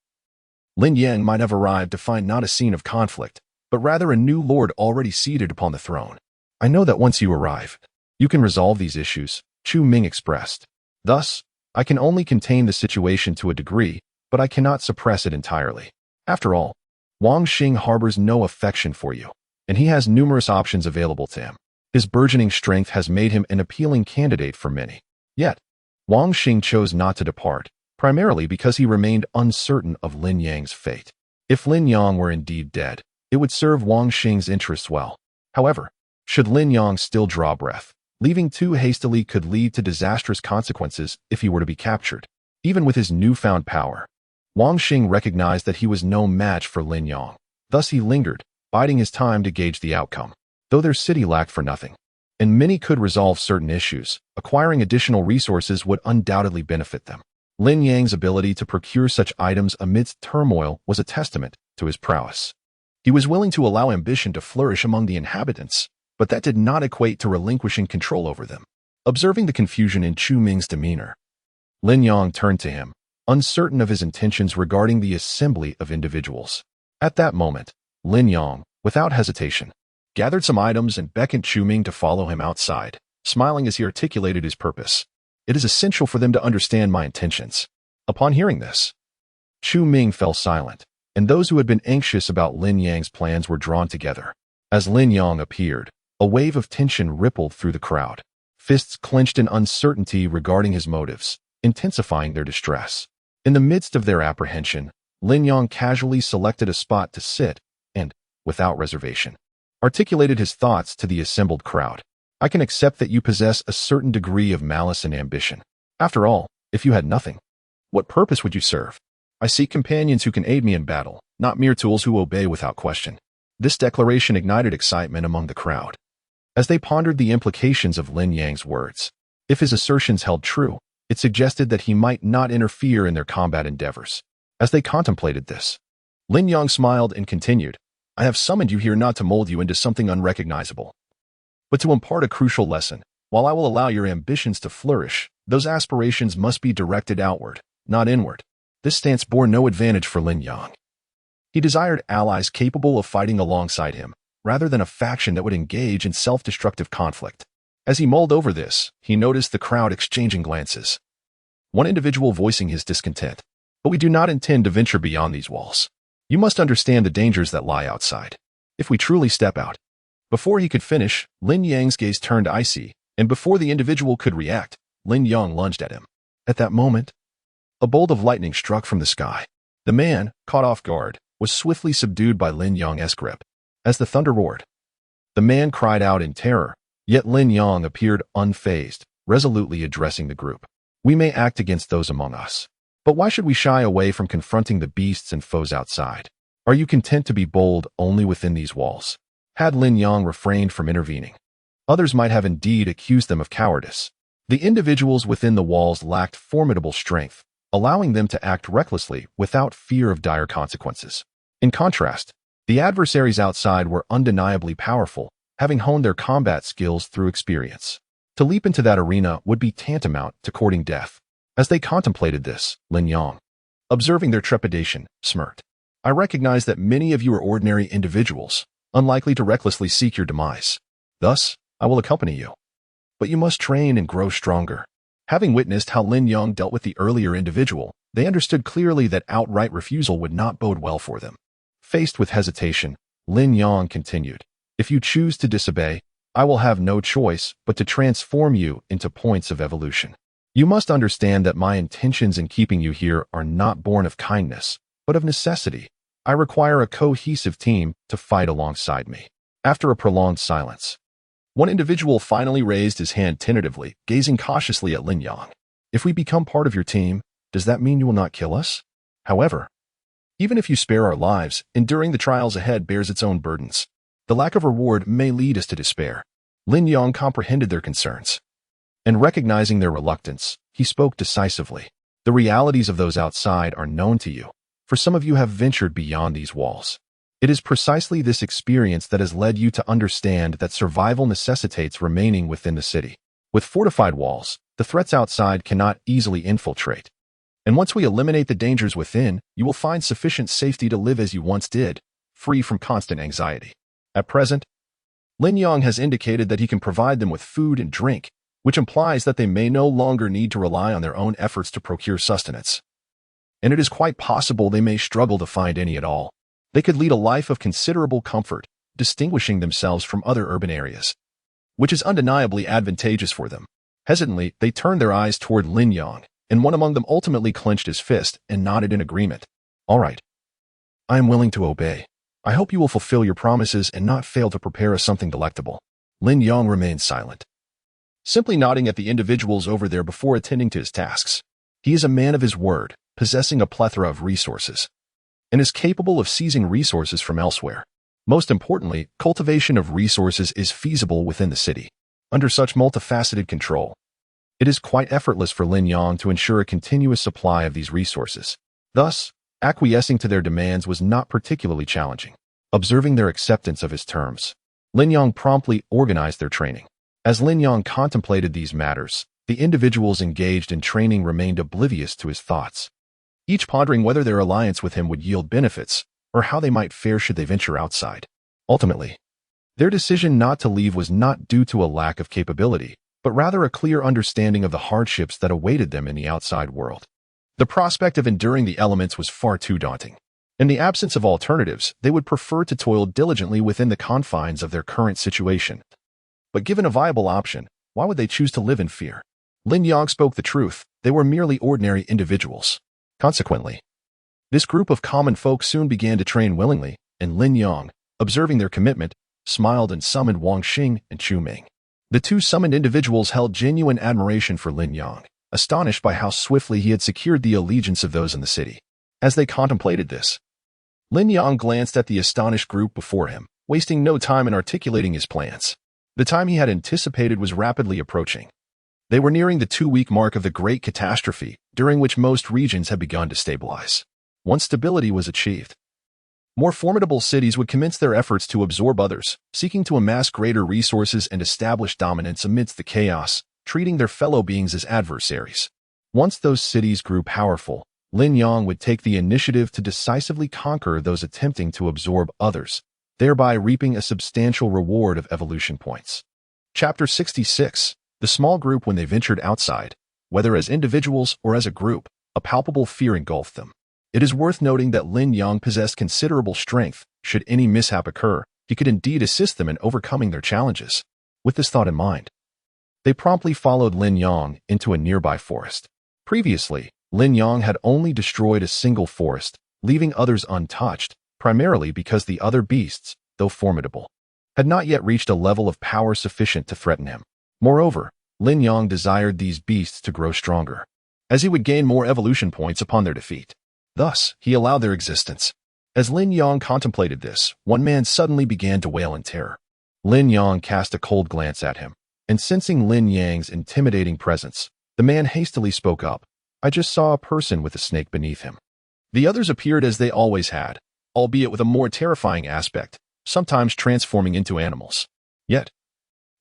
Lin Yang might have arrived to find not a scene of conflict, but rather a new lord already seated upon the throne. I know that once you arrive, you can resolve these issues, Chu Ming expressed. Thus, I can only contain the situation to a degree, but I cannot suppress it entirely. After all, Wang Xing harbors no affection for you, and he has numerous options available to him. His burgeoning strength has made him an appealing candidate for many. Yet, Wang Xing chose not to depart, primarily because he remained uncertain of Lin Yang's fate. If Lin Yang were indeed dead, it would serve Wang Xing's interests well. However, should Lin Yang still draw breath, leaving too hastily could lead to disastrous consequences if he were to be captured. Even with his newfound power, Wang Xing recognized that he was no match for Lin Yang. Thus he lingered, biding his time to gauge the outcome. Though their city lacked for nothing, and many could resolve certain issues, acquiring additional resources would undoubtedly benefit them. Lin Yang's ability to procure such items amidst turmoil was a testament to his prowess. He was willing to allow ambition to flourish among the inhabitants, but that did not equate to relinquishing control over them. Observing the confusion in Chu Ming's demeanor, Lin Yang turned to him, uncertain of his intentions regarding the assembly of individuals. At that moment, Lin Yang, without hesitation, gathered some items and beckoned Chu Ming to follow him outside, smiling as he articulated his purpose. It is essential for them to understand my intentions. Upon hearing this, Chu Ming fell silent, and those who had been anxious about Lin Yang's plans were drawn together. As Lin Yang appeared, a wave of tension rippled through the crowd. Fists clenched in uncertainty regarding his motives, intensifying their distress. In the midst of their apprehension, Lin Yang casually selected a spot to sit and, without reservation, articulated his thoughts to the assembled crowd. I can accept that you possess a certain degree of malice and ambition. After all, if you had nothing, what purpose would you serve? I seek companions who can aid me in battle, not mere tools who obey without question. This declaration ignited excitement among the crowd, as they pondered the implications of Lin Yang's words. If his assertions held true, it suggested that he might not interfere in their combat endeavors. As they contemplated this, Lin Yang smiled and continued, I have summoned you here not to mold you into something unrecognizable, but to impart a crucial lesson. While I will allow your ambitions to flourish, those aspirations must be directed outward, not inward. This stance bore no advantage for Lin Yang. He desired allies capable of fighting alongside him, rather than a faction that would engage in self-destructive conflict. As he mulled over this, he noticed the crowd exchanging glances, one individual voicing his discontent. But we do not intend to venture beyond these walls. You must understand the dangers that lie outside. If we truly step out. Before he could finish, Lin Yang's gaze turned icy, and before the individual could react, Lin Yang lunged at him. At that moment, a bolt of lightning struck from the sky. The man, caught off guard, was swiftly subdued by Lin Yang's grip. As the thunder roared, the man cried out in terror, yet Lin Yang appeared unfazed, resolutely addressing the group. We may act against those among us, but why should we shy away from confronting the beasts and foes outside? Are you content to be bold only within these walls? Had Lin Yang refrained from intervening, others might have indeed accused them of cowardice. The individuals within the walls lacked formidable strength, allowing them to act recklessly without fear of dire consequences. In contrast, the adversaries outside were undeniably powerful, having honed their combat skills through experience. To leap into that arena would be tantamount to courting death. As they contemplated this, Lin Yang, observing their trepidation, smirked. I recognize that many of you are ordinary individuals, unlikely to recklessly seek your demise. Thus, I will accompany you. But you must train and grow stronger. Having witnessed how Lin Yang dealt with the earlier individual, they understood clearly that outright refusal would not bode well for them. Faced with hesitation, Lin Yang continued, if you choose to disobey, I will have no choice but to transform you into points of evolution. You must understand that my intentions in keeping you here are not born of kindness, but of necessity. I require a cohesive team to fight alongside me. After a prolonged silence, one individual finally raised his hand tentatively, gazing cautiously at Lin Yang. If we become part of your team, does that mean you will not kill us? However, even if you spare our lives, enduring the trials ahead bears its own burdens. The lack of reward may lead us to despair. Lin Yang comprehended their concerns, and recognizing their reluctance, he spoke decisively. The realities of those outside are known to you, for some of you have ventured beyond these walls. It is precisely this experience that has led you to understand that survival necessitates remaining within the city. With fortified walls, the threats outside cannot easily infiltrate. And once we eliminate the dangers within, you will find sufficient safety to live as you once did, free from constant anxiety. At present, Lin Yang has indicated that he can provide them with food and drink, which implies that they may no longer need to rely on their own efforts to procure sustenance. And it is quite possible they may struggle to find any at all. They could lead a life of considerable comfort, distinguishing themselves from other urban areas, which is undeniably advantageous for them. Hesitantly, they turned their eyes toward Lin Yang, and one among them ultimately clenched his fist and nodded in agreement. All right. I am willing to obey. I hope you will fulfill your promises and not fail to prepare us something delectable. Lin Yang remained silent, simply nodding at the individuals over there before attending to his tasks. He is a man of his word, possessing a plethora of resources, and is capable of seizing resources from elsewhere. Most importantly, cultivation of resources is feasible within the city. Under such multifaceted control, it is quite effortless for Lin Yang to ensure a continuous supply of these resources. Thus, acquiescing to their demands was not particularly challenging. Observing their acceptance of his terms, Lin Yang promptly organized their training. As Lin Yang contemplated these matters, the individuals engaged in training remained oblivious to his thoughts, each pondering whether their alliance with him would yield benefits, or how they might fare should they venture outside. Ultimately, their decision not to leave was not due to a lack of capability, but rather a clear understanding of the hardships that awaited them in the outside world. The prospect of enduring the elements was far too daunting. In the absence of alternatives, they would prefer to toil diligently within the confines of their current situation. But given a viable option, why would they choose to live in fear? Lin Yang spoke the truth. They were merely ordinary individuals. Consequently, this group of common folk soon began to train willingly, and Lin Yang, observing their commitment, smiled and summoned Wang Xing and Chu Ming. The two summoned individuals held genuine admiration for Lin Yang, astonished by how swiftly he had secured the allegiance of those in the city. As they contemplated this, Lin Yang glanced at the astonished group before him, wasting no time in articulating his plans. The time he had anticipated was rapidly approaching. They were nearing the 2-week mark of the Great Catastrophe, during which most regions had begun to stabilize. Once stability was achieved, more formidable cities would commence their efforts to absorb others, seeking to amass greater resources and establish dominance amidst the chaos, treating their fellow beings as adversaries. Once those cities grew powerful, Lin Yang would take the initiative to decisively conquer those attempting to absorb others, thereby reaping a substantial reward of evolution points. Chapter 66. The small group when they ventured outside, whether as individuals or as a group, a palpable fear engulfed them. It is worth noting that Lin Yang possessed considerable strength. Should any mishap occur, he could indeed assist them in overcoming their challenges. With this thought in mind, they promptly followed Lin Yang into a nearby forest. Previously, Lin Yang had only destroyed a single forest, leaving others untouched, primarily because the other beasts, though formidable, had not yet reached a level of power sufficient to threaten him. Moreover, Lin Yang desired these beasts to grow stronger, as he would gain more evolution points upon their defeat. Thus, he allowed their existence. As Lin Yang contemplated this, one man suddenly began to wail in terror. Lin Yang cast a cold glance at him, and sensing Lin Yang's intimidating presence, the man hastily spoke up. "I just saw a person with a snake beneath him." The others appeared as they always had, albeit with a more terrifying aspect, sometimes transforming into animals. Yet,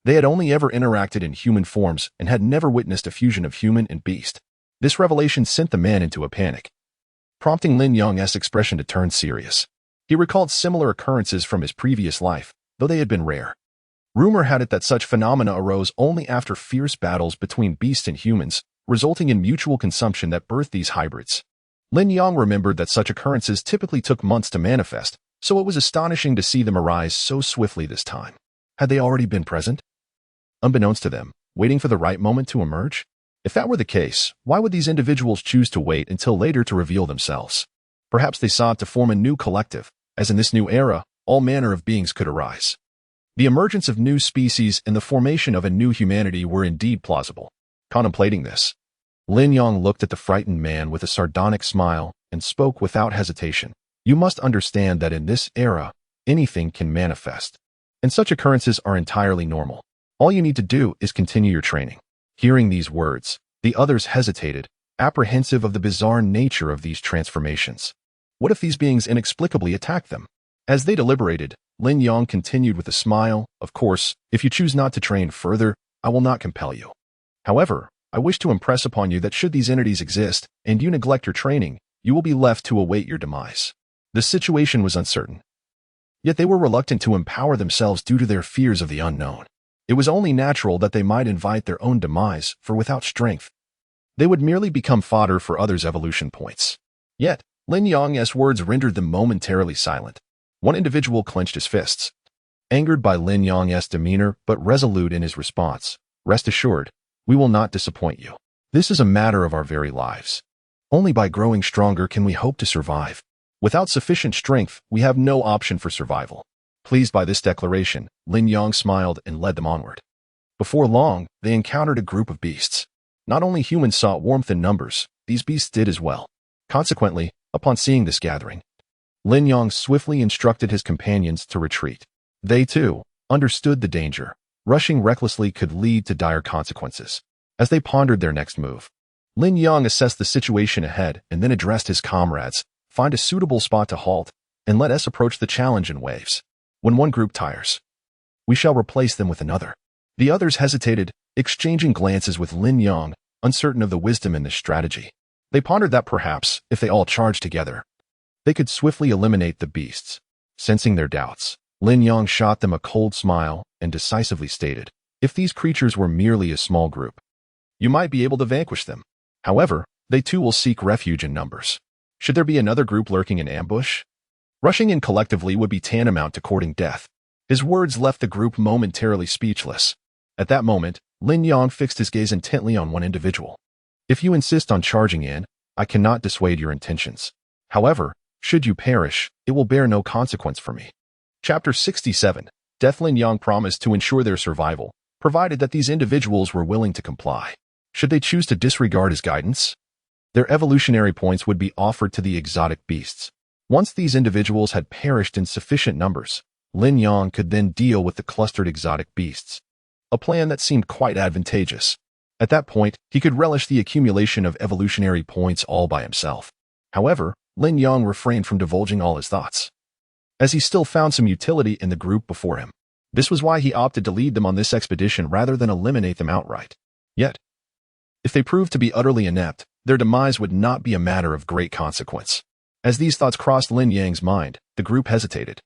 they had only ever interacted in human forms and had never witnessed a fusion of human and beast. This revelation sent the man into a panic, prompting Lin Yang's expression to turn serious. He recalled similar occurrences from his previous life, though they had been rare. Rumor had it that such phenomena arose only after fierce battles between beasts and humans, resulting in mutual consumption that birthed these hybrids. Lin Yang remembered that such occurrences typically took months to manifest, so it was astonishing to see them arise so swiftly this time. Had they already been present, unbeknownst to them, waiting for the right moment to emerge? If that were the case, why would these individuals choose to wait until later to reveal themselves? Perhaps they sought to form a new collective, as in this new era, all manner of beings could arise. The emergence of new species and the formation of a new humanity were indeed plausible. Contemplating this, Lin Yang looked at the frightened man with a sardonic smile and spoke without hesitation. "You must understand that in this era, anything can manifest, and such occurrences are entirely normal. All you need to do is continue your training." Hearing these words, the others hesitated, apprehensive of the bizarre nature of these transformations. What if these beings inexplicably attacked them? As they deliberated, Lin Yang continued with a smile, "Of course, if you choose not to train further, I will not compel you. However, I wish to impress upon you that should these entities exist, and you neglect your training, you will be left to await your demise." The situation was uncertain, yet they were reluctant to empower themselves due to their fears of the unknown. It was only natural that they might invite their own demise, for without strength, they would merely become fodder for others' evolution points. Yet, Lin Yang's words rendered them momentarily silent. One individual clenched his fists, angered by Lin Yang's demeanor but resolute in his response. "Rest assured, we will not disappoint you. This is a matter of our very lives. Only by growing stronger can we hope to survive. Without sufficient strength, we have no option for survival." Pleased by this declaration, Lin Yang smiled and led them onward. Before long, they encountered a group of beasts. Not only humans sought warmth in numbers, these beasts did as well. Consequently, upon seeing this gathering, Lin Yang swiftly instructed his companions to retreat. They, too, understood the danger. Rushing recklessly could lead to dire consequences. As they pondered their next move, Lin Yang assessed the situation ahead and then addressed his comrades. "Find a suitable spot to halt, and let us approach the challenge in waves. When one group tires, we shall replace them with another." The others hesitated, exchanging glances with Lin Yang, uncertain of the wisdom in this strategy. They pondered that perhaps, if they all charged together, they could swiftly eliminate the beasts. Sensing their doubts, Lin Yang shot them a cold smile and decisively stated, "If these creatures were merely a small group, you might be able to vanquish them. However, they too will seek refuge in numbers. Should there be another group lurking in ambush, rushing in collectively would be tantamount to courting death." His words left the group momentarily speechless. At that moment, Lin Yang fixed his gaze intently on one individual. "If you insist on charging in, I cannot dissuade your intentions. However, should you perish, it will bear no consequence for me." Chapter 67. Lin Yang promised to ensure their survival, provided that these individuals were willing to comply. Should they choose to disregard his guidance, their evolutionary points would be offered to the exotic beasts. Once these individuals had perished in sufficient numbers, Lin Yang could then deal with the clustered exotic beasts, a plan that seemed quite advantageous. At that point, he could relish the accumulation of evolutionary points all by himself. However, Lin Yang refrained from divulging all his thoughts, as he still found some utility in the group before him. This was why he opted to lead them on this expedition rather than eliminate them outright. Yet, if they proved to be utterly inept, their demise would not be a matter of great consequence. As these thoughts crossed Lin Yang's mind, the group hesitated,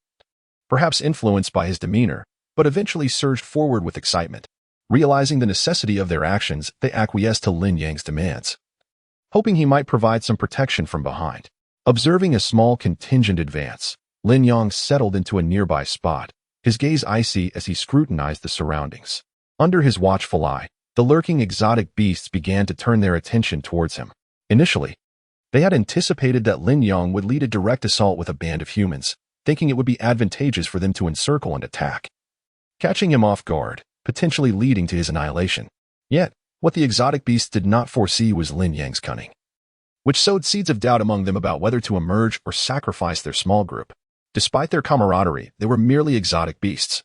perhaps influenced by his demeanor, but eventually surged forward with excitement. Realizing the necessity of their actions, they acquiesced to Lin Yang's demands, hoping he might provide some protection from behind. Observing a small contingent advance, Lin Yang settled into a nearby spot, his gaze icy as he scrutinized the surroundings. Under his watchful eye, the lurking exotic beasts began to turn their attention towards him. Initially, they had anticipated that Lin Yang would lead a direct assault with a band of humans, thinking it would be advantageous for them to encircle and attack, catching him off guard, potentially leading to his annihilation. Yet, what the exotic beasts did not foresee was Lin Yang's cunning, which sowed seeds of doubt among them about whether to emerge or sacrifice their small group. Despite their camaraderie, they were merely exotic beasts,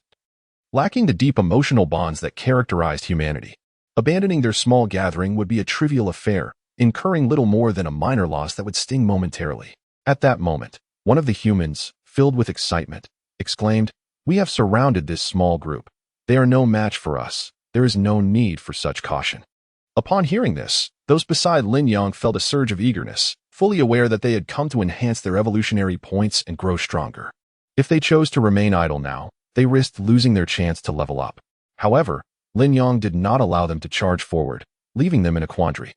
lacking the deep emotional bonds that characterized humanity. Abandoning their small gathering would be a trivial affair, incurring little more than a minor loss that would sting momentarily. At that moment, one of the humans, filled with excitement, exclaimed, "We have surrounded this small group. They are no match for us. There is no need for such caution." Upon hearing this, those beside Lin Yang felt a surge of eagerness, fully aware that they had come to enhance their evolutionary points and grow stronger. If they chose to remain idle now, they risked losing their chance to level up. However, Lin Yang did not allow them to charge forward, leaving them in a quandary.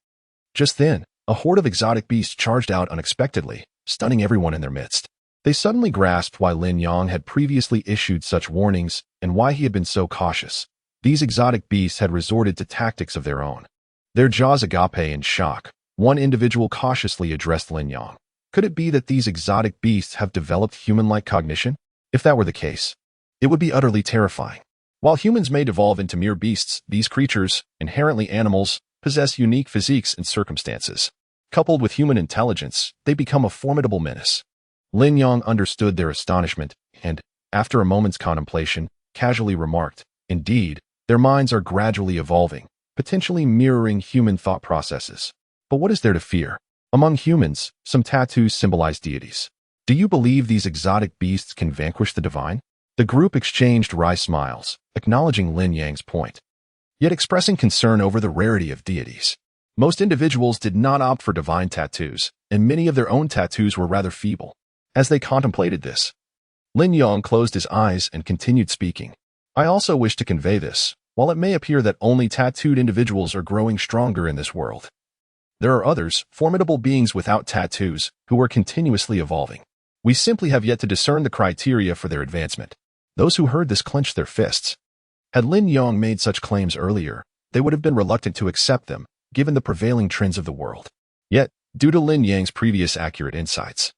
Just then, a horde of exotic beasts charged out unexpectedly, stunning everyone in their midst. They suddenly grasped why Lin Yang had previously issued such warnings and why he had been so cautious. These exotic beasts had resorted to tactics of their own, their jaws agape in shock. One individual cautiously addressed Lin Yang. Could it be that these exotic beasts have developed human-like cognition? If that were the case, it would be utterly terrifying. While humans may devolve into mere beasts, these creatures, inherently animals, possess unique physiques and circumstances. Coupled with human intelligence, they become a formidable menace. Lin Yang understood their astonishment and, after a moment's contemplation, casually remarked, "Indeed, their minds are gradually evolving, potentially mirroring human thought processes. But what is there to fear? Among humans, some tattoos symbolize deities. Do you believe these exotic beasts can vanquish the divine?" The group exchanged wry smiles, acknowledging Lin Yang's point, yet expressing concern over the rarity of deities. Most individuals did not opt for divine tattoos, and many of their own tattoos were rather feeble. As they contemplated this, Lin Yang closed his eyes and continued speaking. "I also wish to convey this. While it may appear that only tattooed individuals are growing stronger in this world, there are others, formidable beings without tattoos, who are continuously evolving. We simply have yet to discern the criteria for their advancement." Those who heard this clenched their fists. Had Lin Yang made such claims earlier, they would have been reluctant to accept them, given the prevailing trends of the world. Yet, due to Lin Yang's previous accurate insights,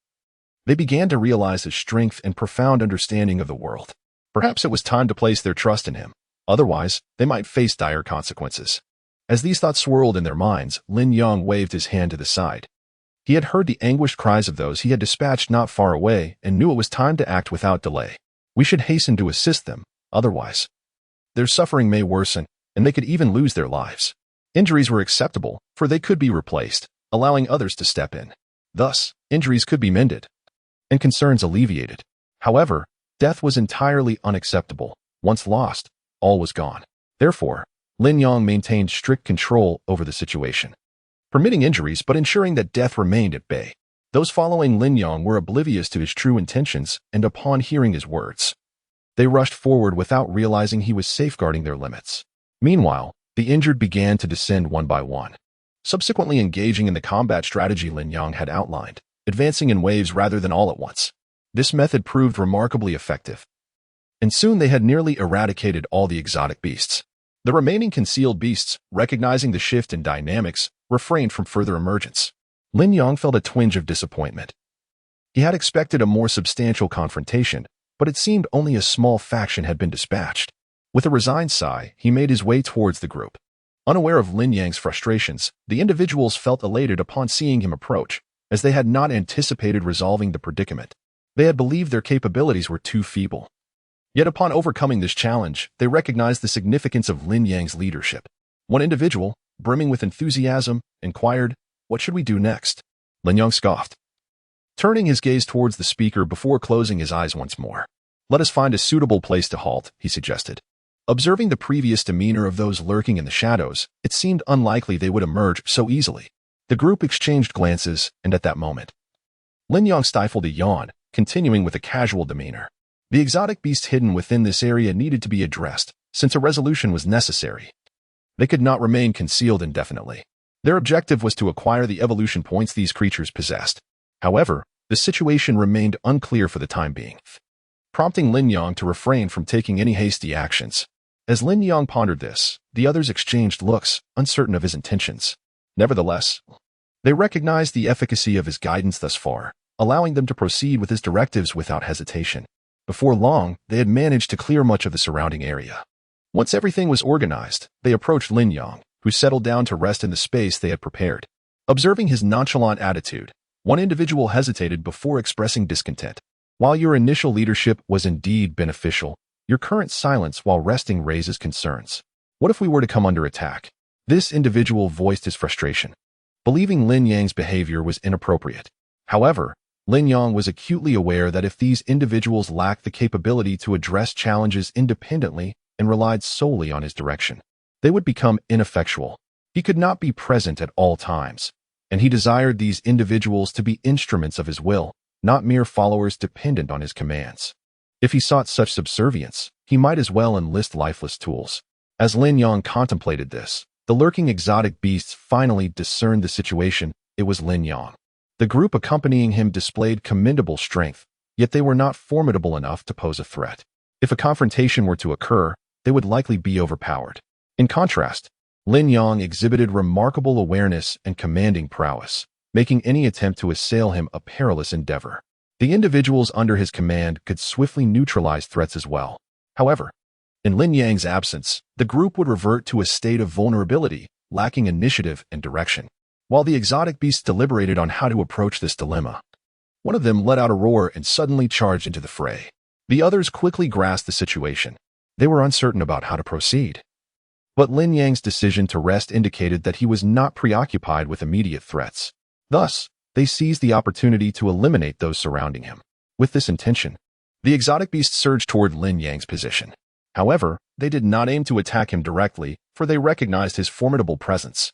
they began to realize his strength and profound understanding of the world. Perhaps it was time to place their trust in him. Otherwise, they might face dire consequences. As these thoughts swirled in their minds, Lin Yang waved his hand to the side. He had heard the anguished cries of those he had dispatched not far away and knew it was time to act without delay. We should hasten to assist them, otherwise their suffering may worsen, and they could even lose their lives. Injuries were acceptable, for they could be replaced, allowing others to step in. Thus, injuries could be mended, and concerns alleviated. However, death was entirely unacceptable. Once lost, all was gone. Therefore, Lin Yang maintained strict control over the situation, permitting injuries but ensuring that death remained at bay. Those following Lin Yang were oblivious to his true intentions, and upon hearing his words, they rushed forward without realizing he was safeguarding their limits. Meanwhile, the injured began to descend one by one, subsequently engaging in the combat strategy Lin Yang had outlined, advancing in waves rather than all at once. This method proved remarkably effective, and soon they had nearly eradicated all the exotic beasts. The remaining concealed beasts, recognizing the shift in dynamics, refrained from further emergence. Lin Yang felt a twinge of disappointment. He had expected a more substantial confrontation, but it seemed only a small faction had been dispatched. With a resigned sigh, he made his way towards the group. Unaware of Lin Yang's frustrations, the individuals felt elated upon seeing him approach, as they had not anticipated resolving the predicament. They had believed their capabilities were too feeble. Yet upon overcoming this challenge, they recognized the significance of Lin Yang's leadership. One individual, brimming with enthusiasm, inquired, "What should we do next?" Lin Yang scoffed, turning his gaze towards the speaker before closing his eyes once more. "Let us find a suitable place to halt," he suggested. Observing the previous demeanor of those lurking in the shadows, it seemed unlikely they would emerge so easily. The group exchanged glances, and at that moment, Lin Yang stifled a yawn, continuing with a casual demeanor. The exotic beasts hidden within this area needed to be addressed, since a resolution was necessary. They could not remain concealed indefinitely. Their objective was to acquire the evolution points these creatures possessed. However, the situation remained unclear for the time being, prompting Lin Yang to refrain from taking any hasty actions. As Lin Yang pondered this, the others exchanged looks, uncertain of his intentions. Nevertheless, they recognized the efficacy of his guidance thus far, allowing them to proceed with his directives without hesitation. Before long, they had managed to clear much of the surrounding area. Once everything was organized, they approached Lin Yang, who settled down to rest in the space they had prepared. Observing his nonchalant attitude, one individual hesitated before expressing discontent. "While your initial leadership was indeed beneficial, your current silence while resting raises concerns. What if we were to come under attack?" This individual voiced his frustration, believing Lin Yang's behavior was inappropriate. However, Lin Yang was acutely aware that if these individuals lacked the capability to address challenges independently and relied solely on his direction, they would become ineffectual. He could not be present at all times, and he desired these individuals to be instruments of his will, not mere followers dependent on his commands. If he sought such subservience, he might as well enlist lifeless tools. As Lin Yang contemplated this, the lurking exotic beasts finally discerned the situation. It was Lin Yang. The group accompanying him displayed commendable strength, yet they were not formidable enough to pose a threat. If a confrontation were to occur, they would likely be overpowered. In contrast, Lin Yang exhibited remarkable awareness and commanding prowess, making any attempt to assail him a perilous endeavor. The individuals under his command could swiftly neutralize threats as well. However, in Lin Yang's absence, the group would revert to a state of vulnerability, lacking initiative and direction. While the exotic beasts deliberated on how to approach this dilemma, one of them let out a roar and suddenly charged into the fray. The others quickly grasped the situation. They were uncertain about how to proceed. But Lin Yang's decision to rest indicated that he was not preoccupied with immediate threats. Thus, they seized the opportunity to eliminate those surrounding him. With this intention, the exotic beasts surged toward Lin Yang's position. However, they did not aim to attack him directly, for they recognized his formidable presence.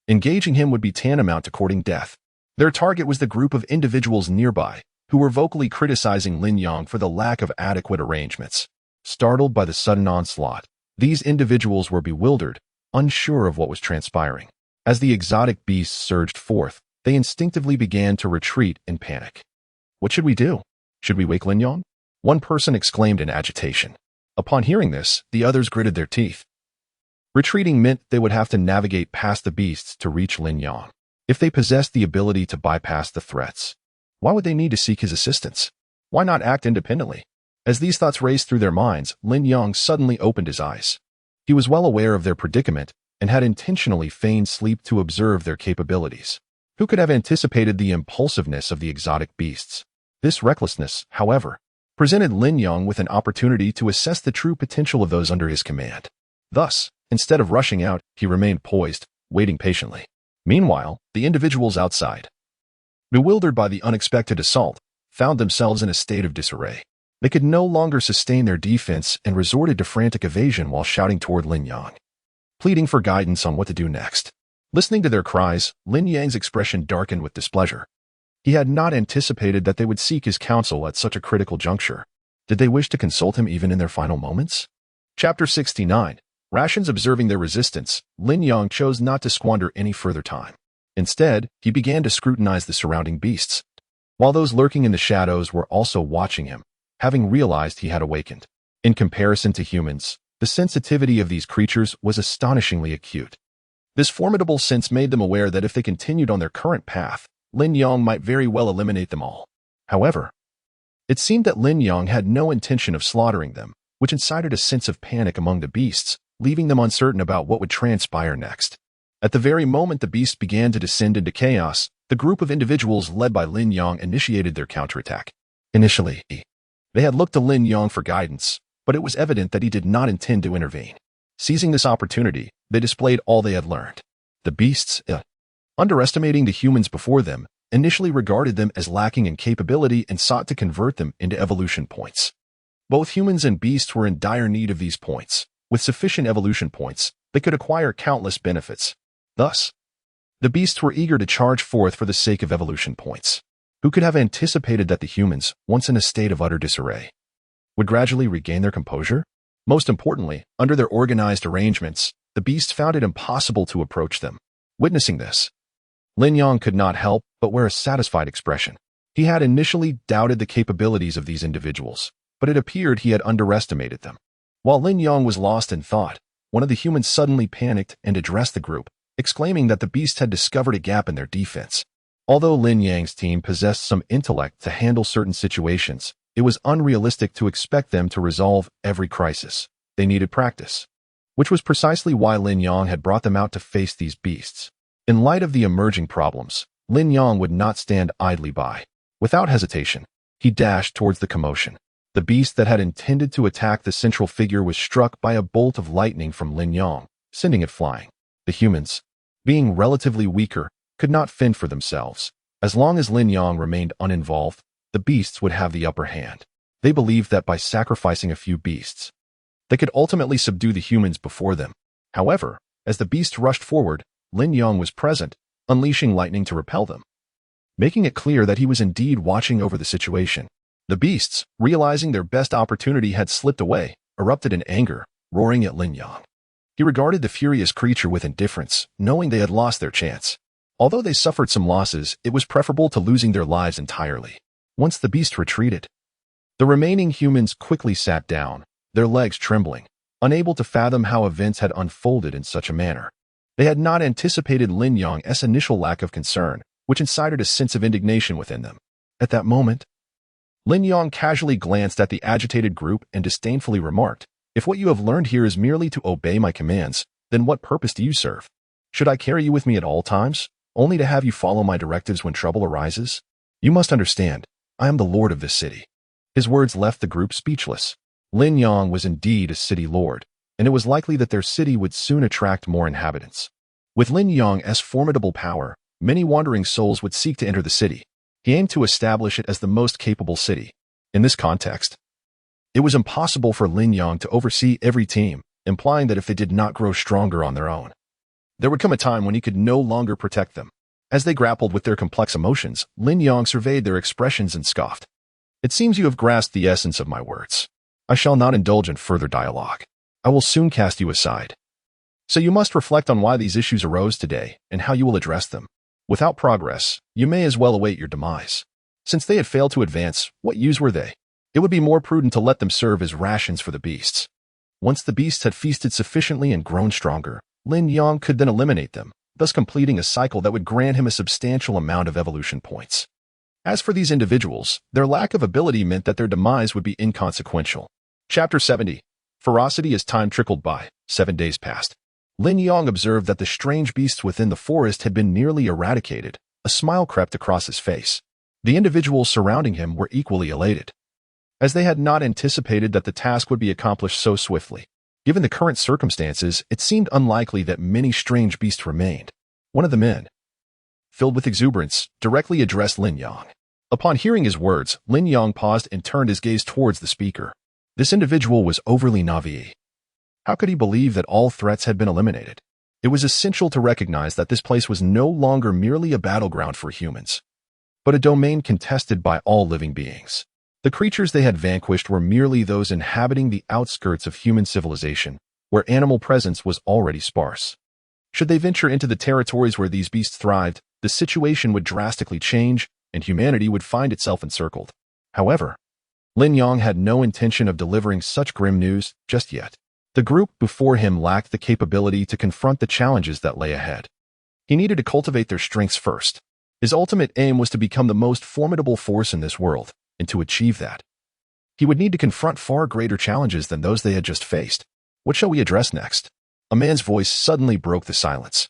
Engaging him would be tantamount to courting death. Their target was the group of individuals nearby, who were vocally criticizing Lin Yang for the lack of adequate arrangements. Startled by the sudden onslaught, these individuals were bewildered, unsure of what was transpiring. As the exotic beasts surged forth, they instinctively began to retreat in panic. "What should we do? Should we wake Lin Yang?" one person exclaimed in agitation. Upon hearing this, the others gritted their teeth. Retreating meant they would have to navigate past the beasts to reach Lin Yang. If they possessed the ability to bypass the threats, why would they need to seek his assistance? Why not act independently? As these thoughts raced through their minds, Lin Yang suddenly opened his eyes. He was well aware of their predicament and had intentionally feigned sleep to observe their capabilities. Who could have anticipated the impulsiveness of the exotic beasts? This recklessness, however, presented Lin Yang with an opportunity to assess the true potential of those under his command. Thus, instead of rushing out, he remained poised, waiting patiently. Meanwhile, the individuals outside, bewildered by the unexpected assault, found themselves in a state of disarray. They could no longer sustain their defense and resorted to frantic evasion while shouting toward Lin Yang, pleading for guidance on what to do next. Listening to their cries, Lin Yang's expression darkened with displeasure. He had not anticipated that they would seek his counsel at such a critical juncture. Did they wish to consult him even in their final moments? Chapter 69. Rations. Observing their resistance, Lin Yang chose not to squander any further time. Instead, he began to scrutinize the surrounding beasts, while those lurking in the shadows were also watching him, having realized he had awakened. In comparison to humans, the sensitivity of these creatures was astonishingly acute. This formidable sense made them aware that if they continued on their current path, Lin Yang might very well eliminate them all. However, It seemed that Lin Yang had no intention of slaughtering them, which incited a sense of panic among the beasts, leaving them uncertain about what would transpire next. At the very moment the beasts began to descend into chaos, the group of individuals led by Lin Yang initiated their counterattack. Initially, they had looked to Lin Yang for guidance, but it was evident that he did not intend to intervene. Seizing this opportunity, they displayed all they had learned. The beasts, underestimating the humans before them, initially regarded them as lacking in capability and sought to convert them into evolution points. Both humans and beasts were in dire need of these points. With sufficient evolution points, they could acquire countless benefits. Thus, the beasts were eager to charge forth for the sake of evolution points. Who could have anticipated that the humans, once in a state of utter disarray, would gradually regain their composure? Most importantly, under their organized arrangements, the beasts found it impossible to approach them. Witnessing this, Lin Yang could not help but wear a satisfied expression. He had initially doubted the capabilities of these individuals, but it appeared he had underestimated them. While Lin Yang was lost in thought, one of the humans suddenly panicked and addressed the group, exclaiming that the beast had discovered a gap in their defense. Although Lin Yang's team possessed some intellect to handle certain situations, it was unrealistic to expect them to resolve every crisis. They needed practice, which was precisely why Lin Yang had brought them out to face these beasts. In light of the emerging problems, Lin Yang would not stand idly by. Without hesitation, he dashed towards the commotion. The beast that had intended to attack the central figure was struck by a bolt of lightning from Lin Yang, sending it flying. The humans, being relatively weaker, could not fend for themselves. As long as Lin Yang remained uninvolved, the beasts would have the upper hand. They believed that by sacrificing a few beasts, they could ultimately subdue the humans before them. However, as the beasts rushed forward, Lin Yang was present, unleashing lightning to repel them, making it clear that he was indeed watching over the situation. The beasts, realizing their best opportunity had slipped away, erupted in anger, roaring at Lin Yang. He regarded the furious creature with indifference, knowing they had lost their chance. Although they suffered some losses, it was preferable to losing their lives entirely. Once the beast retreated, the remaining humans quickly sat down, their legs trembling, unable to fathom how events had unfolded in such a manner. They had not anticipated Lin Yang's initial lack of concern, which incited a sense of indignation within them. At that moment, Lin Yang casually glanced at the agitated group and disdainfully remarked, "If what you have learned here is merely to obey my commands, then what purpose do you serve? Should I carry you with me at all times, only to have you follow my directives when trouble arises? You must understand, I am the lord of this city." His words left the group speechless. Lin Yang was indeed a city lord, and it was likely that their city would soon attract more inhabitants. With Lin Yang's formidable power, many wandering souls would seek to enter the city. He aimed to establish it as the most capable city. In this context, it was impossible for Lin Yang to oversee every team, implying that if they did not grow stronger on their own, there would come a time when he could no longer protect them. As they grappled with their complex emotions, Lin Yang surveyed their expressions and scoffed. "It seems you have grasped the essence of my words. I shall not indulge in further dialogue. I will soon cast you aside. So you must reflect on why these issues arose today and how you will address them. Without progress, you may as well await your demise. Since they had failed to advance, what use were they? It would be more prudent to let them serve as rations for the beasts." Once the beasts had feasted sufficiently and grown stronger, Lin Yang could then eliminate them, thus completing a cycle that would grant him a substantial amount of evolution points. As for these individuals, their lack of ability meant that their demise would be inconsequential. Chapter 70. Ferocity as time trickled by. 7 days passed. Lin Yang observed that the strange beasts within the forest had been nearly eradicated. A smile crept across his face. The individuals surrounding him were equally elated, as they had not anticipated that the task would be accomplished so swiftly. Given the current circumstances, it seemed unlikely that many strange beasts remained. One of the men, filled with exuberance, directly addressed Lin Yang. Upon hearing his words, Lin Yang paused and turned his gaze towards the speaker. This individual was overly naive. How could he believe that all threats had been eliminated? It was essential to recognize that this place was no longer merely a battleground for humans, but a domain contested by all living beings. The creatures they had vanquished were merely those inhabiting the outskirts of human civilization, where animal presence was already sparse. Should they venture into the territories where these beasts thrived, the situation would drastically change, and humanity would find itself encircled. However, Lin Yang had no intention of delivering such grim news just yet. The group before him lacked the capability to confront the challenges that lay ahead. He needed to cultivate their strengths first. His ultimate aim was to become the most formidable force in this world. and to achieve that, he would need to confront far greater challenges than those they had just faced. What shall we address next? A man's voice suddenly broke the silence.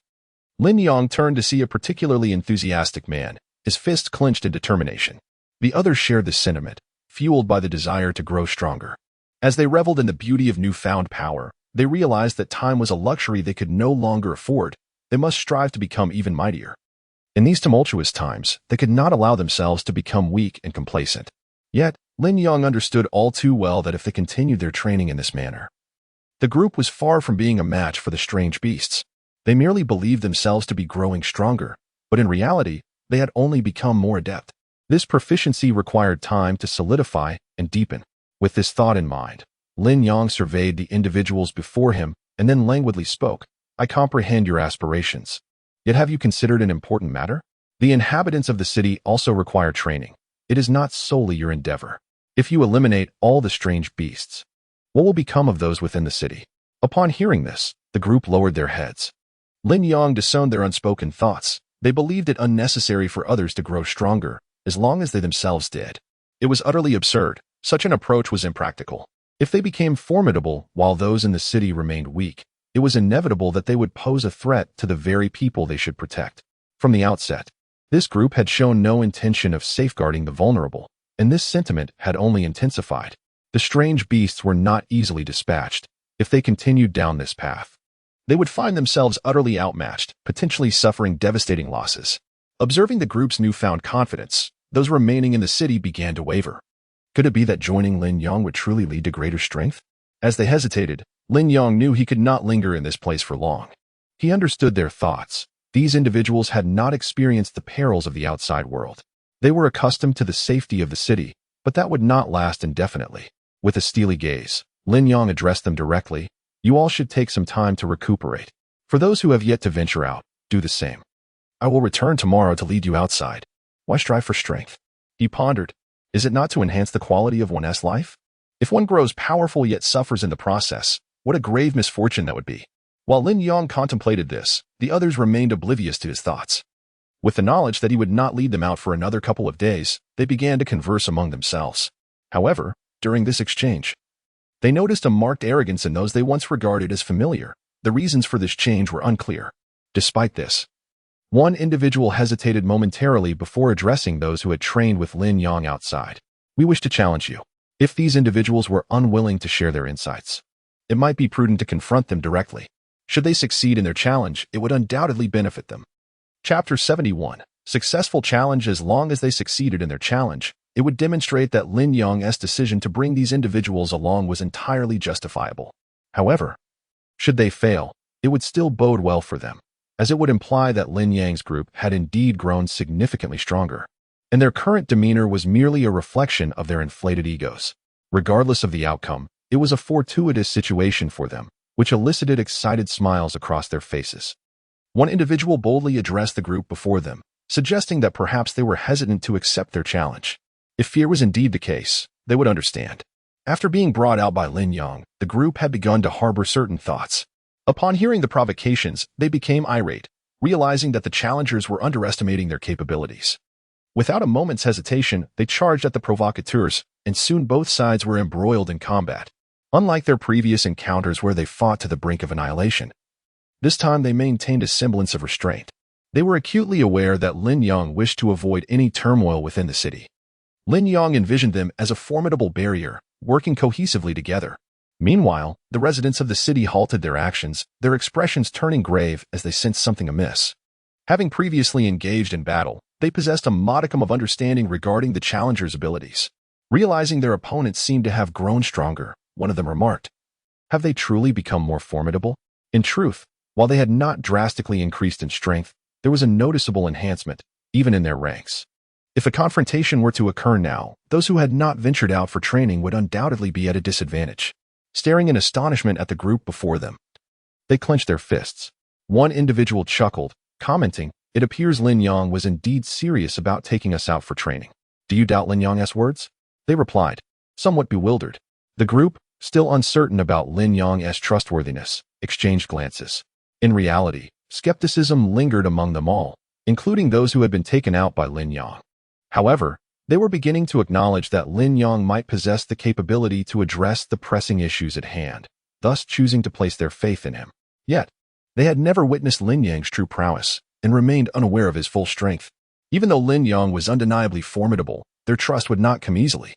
Lin Yang turned to see a particularly enthusiastic man, his fists clenched in determination. The others shared this sentiment, fueled by the desire to grow stronger. As they reveled in the beauty of newfound power, they realized that time was a luxury they could no longer afford. They must strive to become even mightier. In these tumultuous times, they could not allow themselves to become weak and complacent. Yet, Lin Yang understood all too well that if they continued their training in this manner, the group was far from being a match for the strange beasts. They merely believed themselves to be growing stronger, but in reality, they had only become more adept. This proficiency required time to solidify and deepen. With this thought in mind, Lin Yang surveyed the individuals before him and then languidly spoke. I comprehend your aspirations. Yet have you considered an important matter? The inhabitants of the city also require training. It is not solely your endeavor. If you eliminate all the strange beasts, what will become of those within the city? Upon hearing this, the group lowered their heads. Lin Yang discerned their unspoken thoughts. They believed it unnecessary for others to grow stronger, as long as they themselves did. It was utterly absurd. Such an approach was impractical. If they became formidable while those in the city remained weak, it was inevitable that they would pose a threat to the very people they should protect. From the outset, this group had shown no intention of safeguarding the vulnerable, and this sentiment had only intensified. The strange beasts were not easily dispatched. If they continued down this path, they would find themselves utterly outmatched, potentially suffering devastating losses. Observing the group's newfound confidence, those remaining in the city began to waver. Could it be that joining Lin Yang would truly lead to greater strength? As they hesitated, Lin Yang knew he could not linger in this place for long. He understood their thoughts. These individuals had not experienced the perils of the outside world. They were accustomed to the safety of the city, but that would not last indefinitely. With a steely gaze, Lin Yang addressed them directly. You all should take some time to recuperate. For those who have yet to venture out, do the same. I will return tomorrow to lead you outside. Why strive for strength? He pondered. Is it not to enhance the quality of one's life? If one grows powerful yet suffers in the process, what a grave misfortune that would be. While Lin Yang contemplated this, the others remained oblivious to his thoughts. With the knowledge that he would not lead them out for another couple of days, they began to converse among themselves. However, during this exchange, they noticed a marked arrogance in those they once regarded as familiar. The reasons for this change were unclear. Despite this, one individual hesitated momentarily before addressing those who had trained with Lin Yang outside. We wish to challenge you. If these individuals were unwilling to share their insights, it might be prudent to confront them directly. Should they succeed in their challenge, it would undoubtedly benefit them. Chapter 71. Successful challenge. As long as they succeeded in their challenge, it would demonstrate that Lin Yang's decision to bring these individuals along was entirely justifiable. However, should they fail, it would still bode well for them, as it would imply that Lin Yang's group had indeed grown significantly stronger, and their current demeanor was merely a reflection of their inflated egos. Regardless of the outcome, it was a fortuitous situation for them, which elicited excited smiles across their faces. One individual boldly addressed the group before them, suggesting that perhaps they were hesitant to accept their challenge. If fear was indeed the case, they would understand. After being brought out by Lin Yang, the group had begun to harbor certain thoughts. Upon hearing the provocations, they became irate, realizing that the challengers were underestimating their capabilities. Without a moment's hesitation, they charged at the provocateurs, and soon both sides were embroiled in combat. Unlike their previous encounters where they fought to the brink of annihilation, this time they maintained a semblance of restraint. They were acutely aware that Lin Yang wished to avoid any turmoil within the city. Lin Yang envisioned them as a formidable barrier, working cohesively together. Meanwhile, the residents of the city halted their actions, their expressions turning grave as they sensed something amiss. Having previously engaged in battle, they possessed a modicum of understanding regarding the challengers' abilities. Realizing their opponents seemed to have grown stronger, one of them remarked, "Have they truly become more formidable?" In truth, while they had not drastically increased in strength, there was a noticeable enhancement, even in their ranks. If a confrontation were to occur now, those who had not ventured out for training would undoubtedly be at a disadvantage. Staring in astonishment at the group before them, they clenched their fists. One individual chuckled, commenting, "It appears Lin Yang was indeed serious about taking us out for training. Do you doubt Lin Yang's words?" They replied, somewhat bewildered. The group, still uncertain about Lin Yang's trustworthiness, exchanged glances. In reality, skepticism lingered among them all, including those who had been taken out by Lin Yang. However, They were beginning to acknowledge that Lin Yang might possess the capability to address the pressing issues at hand, thus choosing to place their faith in him. Yet, they had never witnessed Lin Yang's true prowess and remained unaware of his full strength. Even though Lin Yang was undeniably formidable, their trust would not come easily.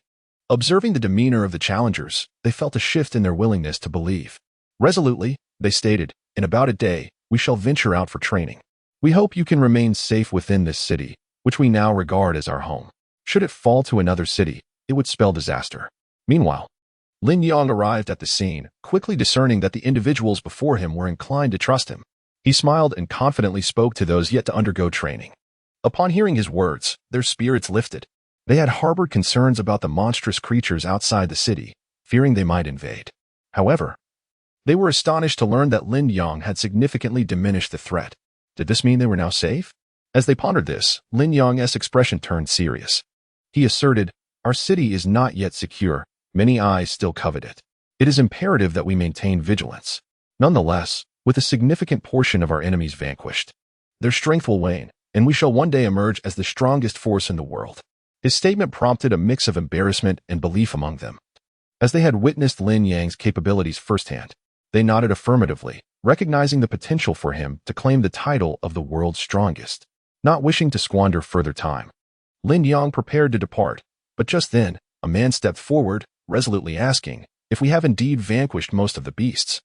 Observing the demeanor of the challengers, they felt a shift in their willingness to believe. Resolutely, they stated, "In about a day, we shall venture out for training. We hope you can remain safe within this city, which we now regard as our home. Should it fall to another city, it would spell disaster." Meanwhile, Lin Yang arrived at the scene, quickly discerning that the individuals before him were inclined to trust him. He smiled and confidently spoke to those yet to undergo training. Upon hearing his words, their spirits lifted. They had harbored concerns about the monstrous creatures outside the city, fearing they might invade. However, they were astonished to learn that Lin Yang had significantly diminished the threat. Did this mean they were now safe? As they pondered this, Lin Yang's expression turned serious. He asserted, "Our city is not yet secure. Many eyes still covet it. It is imperative that we maintain vigilance. Nonetheless, with a significant portion of our enemies vanquished, their strength will wane, and we shall one day emerge as the strongest force in the world." His statement prompted a mix of embarrassment and belief among them. As they had witnessed Lin Yang's capabilities firsthand, they nodded affirmatively, recognizing the potential for him to claim the title of the world's strongest. Not wishing to squander further time, Lin Yang prepared to depart, but just then, a man stepped forward, resolutely asking, "If we have indeed vanquished most of the beasts,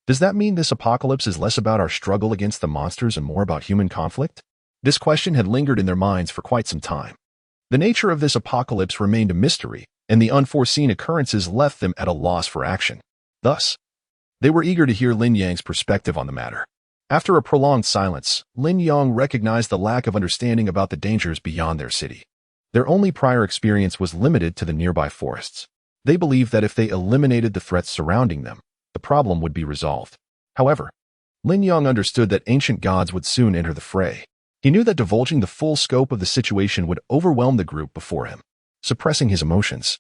does that mean this apocalypse is less about our struggle against the monsters and more about human conflict?" This question had lingered in their minds for quite some time. The nature of this apocalypse remained a mystery, and the unforeseen occurrences left them at a loss for action. Thus, they were eager to hear Lin Yang's perspective on the matter. After a prolonged silence, Lin Yang recognized the lack of understanding about the dangers beyond their city. Their only prior experience was limited to the nearby forests. They believed that if they eliminated the threats surrounding them, the problem would be resolved. However, Lin Yang understood that ancient gods would soon enter the fray. He knew that divulging the full scope of the situation would overwhelm the group before him. Suppressing his emotions,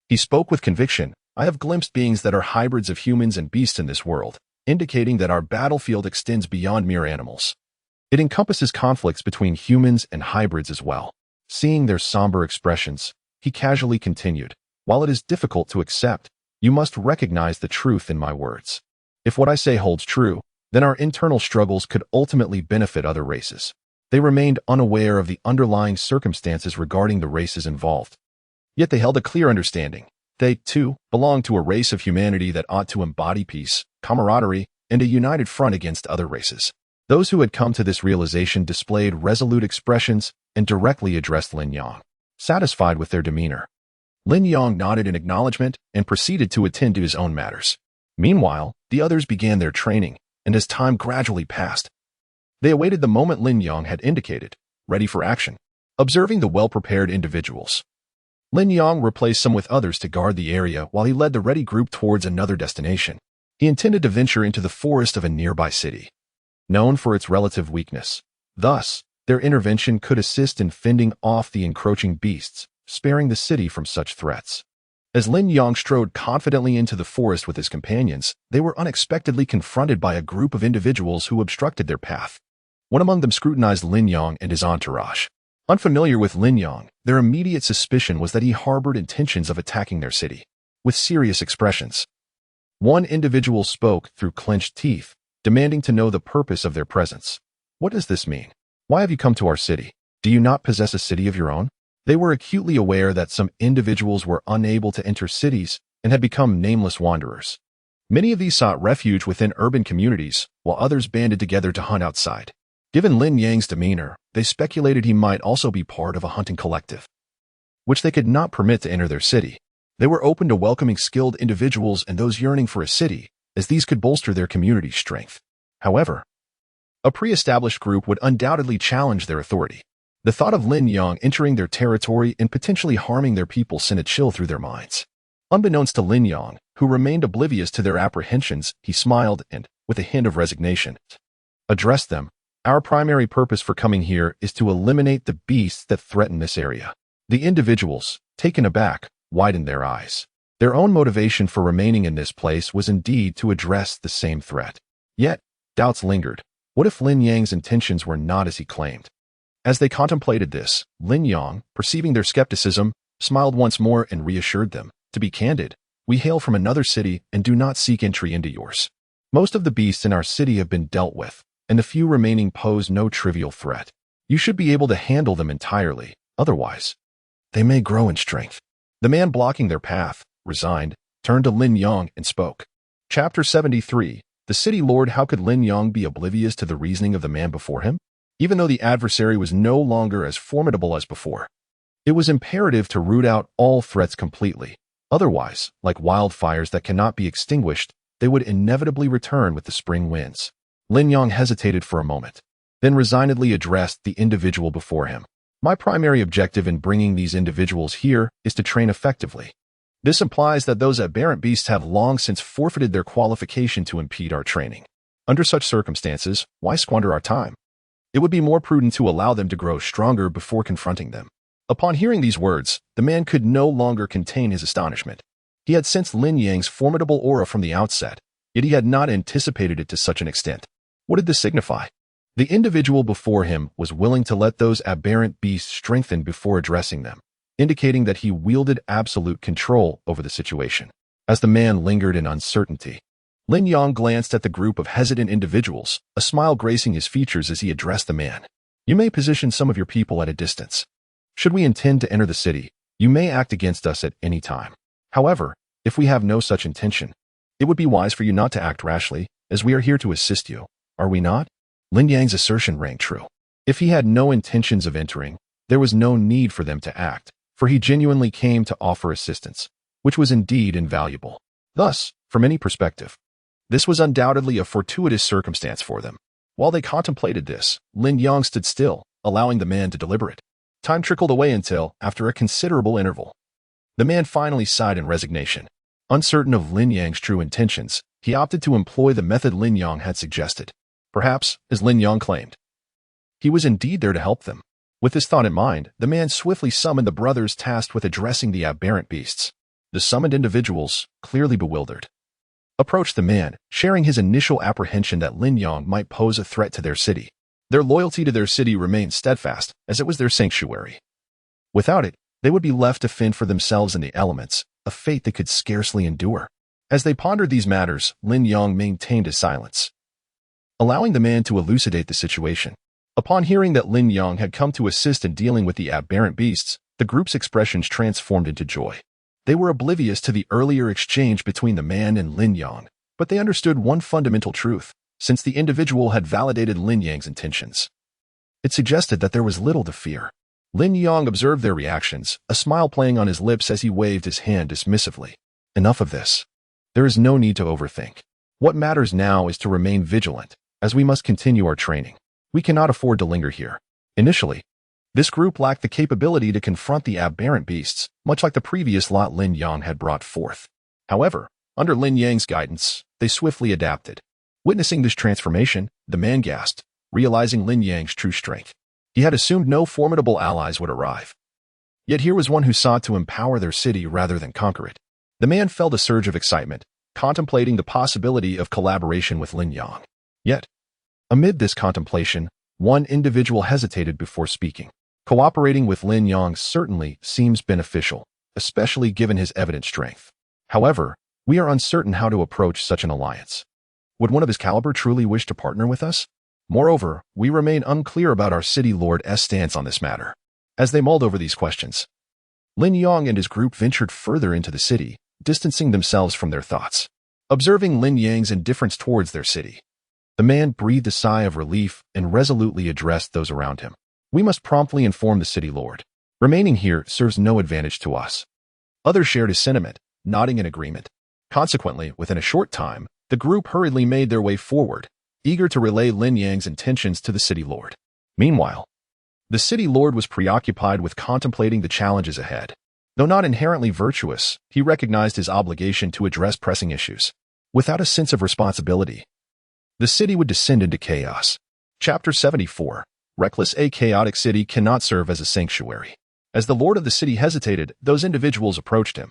he spoke with conviction, "I have glimpsed beings that are hybrids of humans and beasts in this world, indicating that our battlefield extends beyond mere animals. It encompasses conflicts between humans and hybrids as well." Seeing their somber expressions, he casually continued, "While it is difficult to accept, you must recognize the truth in my words. If what I say holds true, then our internal struggles could ultimately benefit other races." They remained unaware of the underlying circumstances regarding the races involved. Yet they held a clear understanding. They, too, belonged to a race of humanity that ought to embody peace, camaraderie, and a united front against other races. Those who had come to this realization displayed resolute expressions and directly addressed Lin Yang. Satisfied with their demeanor, Lin Yang nodded in acknowledgement and proceeded to attend to his own matters. Meanwhile, the others began their training, and as time gradually passed, they awaited the moment Lin Yang had indicated, ready for action. Observing the well-prepared individuals, Lin Yang replaced some with others to guard the area while he led the ready group towards another destination. He intended to venture into the forest of a nearby city, known for its relative weakness. Thus, their intervention could assist in fending off the encroaching beasts, sparing the city from such threats. As Lin Yang strode confidently into the forest with his companions, they were unexpectedly confronted by a group of individuals who obstructed their path. One among them scrutinized Lin Yang and his entourage. Unfamiliar with Lin Yang, their immediate suspicion was that he harbored intentions of attacking their city. With serious expressions, one individual spoke through clenched teeth, demanding to know the purpose of their presence. "What does this mean? Why have you come to our city? Do you not possess a city of your own?" They were acutely aware that some individuals were unable to enter cities and had become nameless wanderers. Many of these sought refuge within urban communities, while others banded together to hunt outside. Given Lin Yang's demeanor, they speculated he might also be part of a hunting collective, which they could not permit to enter their city. They were open to welcoming skilled individuals and those yearning for a city, as these could bolster their community's strength. However, a pre-established group would undoubtedly challenge their authority. The thought of Lin Yang entering their territory and potentially harming their people sent a chill through their minds. Unbeknownst to Lin Yang, who remained oblivious to their apprehensions, he smiled and, with a hint of resignation, addressed them. "Our primary purpose for coming here is to eliminate the beasts that threaten this area." The individuals, taken aback, widened their eyes. Their own motivation for remaining in this place was indeed to address the same threat. Yet, doubts lingered. What if Lin Yang's intentions were not as he claimed? As they contemplated this, Lin Yang, perceiving their skepticism, smiled once more and reassured them. To be candid, we hail from another city and do not seek entry into yours. Most of the beasts in our city have been dealt with, and the few remaining pose no trivial threat. You should be able to handle them entirely, otherwise, they may grow in strength. The man blocking their path, resigned, turned to Lin Yang and spoke. Chapter 73. The City Lord. How could Lin Yang be oblivious to the reasoning of the man before him? Even though the adversary was no longer as formidable as before, it was imperative to root out all threats completely. Otherwise, like wildfires that cannot be extinguished, they would inevitably return with the spring winds. Lin Yang hesitated for a moment, then resignedly addressed the individual before him. My primary objective in bringing these individuals here is to train effectively. This implies that those aberrant beasts have long since forfeited their qualification to impede our training. Under such circumstances, why squander our time? It would be more prudent to allow them to grow stronger before confronting them. Upon hearing these words, the man could no longer contain his astonishment. He had sensed Lin Yang's formidable aura from the outset, yet he had not anticipated it to such an extent. What did this signify? The individual before him was willing to let those aberrant beasts strengthen before addressing them, indicating that he wielded absolute control over the situation. As the man lingered in uncertainty, Lin Yang glanced at the group of hesitant individuals, a smile gracing his features as he addressed the man. You may position some of your people at a distance. Should we intend to enter the city, you may act against us at any time. However, if we have no such intention, it would be wise for you not to act rashly, as we are here to assist you, are we not? Lin Yang's assertion rang true. If he had no intentions of entering, there was no need for them to act, for he genuinely came to offer assistance, which was indeed invaluable. Thus, from any perspective, this was undoubtedly a fortuitous circumstance for them. While they contemplated this, Lin Yang stood still, allowing the man to deliberate. Time trickled away until, after a considerable interval, the man finally sighed in resignation. Uncertain of Lin Yang's true intentions, he opted to employ the method Lin Yang had suggested. Perhaps, as Lin Yang claimed, he was indeed there to help them. With this thought in mind, the man swiftly summoned the brothers tasked with addressing the aberrant beasts. The summoned individuals, clearly bewildered, approached the man, sharing his initial apprehension that Lin Yang might pose a threat to their city. Their loyalty to their city remained steadfast, as it was their sanctuary. Without it, they would be left to fend for themselves in the elements, a fate they could scarcely endure. As they pondered these matters, Lin Yang maintained his silence, allowing the man to elucidate the situation. Upon hearing that Lin Yang had come to assist in dealing with the aberrant beasts, the group's expressions transformed into joy. They were oblivious to the earlier exchange between the man and Lin Yang, but they understood one fundamental truth, since the individual had validated Lin Yang's intentions. It suggested that there was little to fear. Lin Yang observed their reactions, a smile playing on his lips as he waved his hand dismissively. Enough of this. There is no need to overthink. What matters now is to remain vigilant, as we must continue our training. We cannot afford to linger here. Initially, this group lacked the capability to confront the aberrant beasts, much like the previous lot Lin Yang had brought forth. However, under Lin Yang's guidance, they swiftly adapted. Witnessing this transformation, the man gasped, realizing Lin Yang's true strength. He had assumed no formidable allies would arrive. Yet here was one who sought to empower their city rather than conquer it. The man felt a surge of excitement, contemplating the possibility of collaboration with Lin Yang. Yet, amid this contemplation, one individual hesitated before speaking. Cooperating with Lin Yang certainly seems beneficial, especially given his evident strength. However, we are uncertain how to approach such an alliance. Would one of his caliber truly wish to partner with us? Moreover, we remain unclear about our city lord's stance on this matter. As they mulled over these questions, Lin Yang and his group ventured further into the city, distancing themselves from their thoughts. Observing Lin Yang's indifference towards their city, the man breathed a sigh of relief and resolutely addressed those around him. We must promptly inform the city lord. Remaining here serves no advantage to us. Others shared his sentiment, nodding in agreement. Consequently, within a short time, the group hurriedly made their way forward, eager to relay Lin Yang's intentions to the city lord. Meanwhile, the city lord was preoccupied with contemplating the challenges ahead. Though not inherently virtuous, he recognized his obligation to address pressing issues. Without a sense of responsibility, the city would descend into chaos. Chapter 74. Reckless. A chaotic city cannot serve as a sanctuary. As the lord of the city hesitated, those individuals approached him,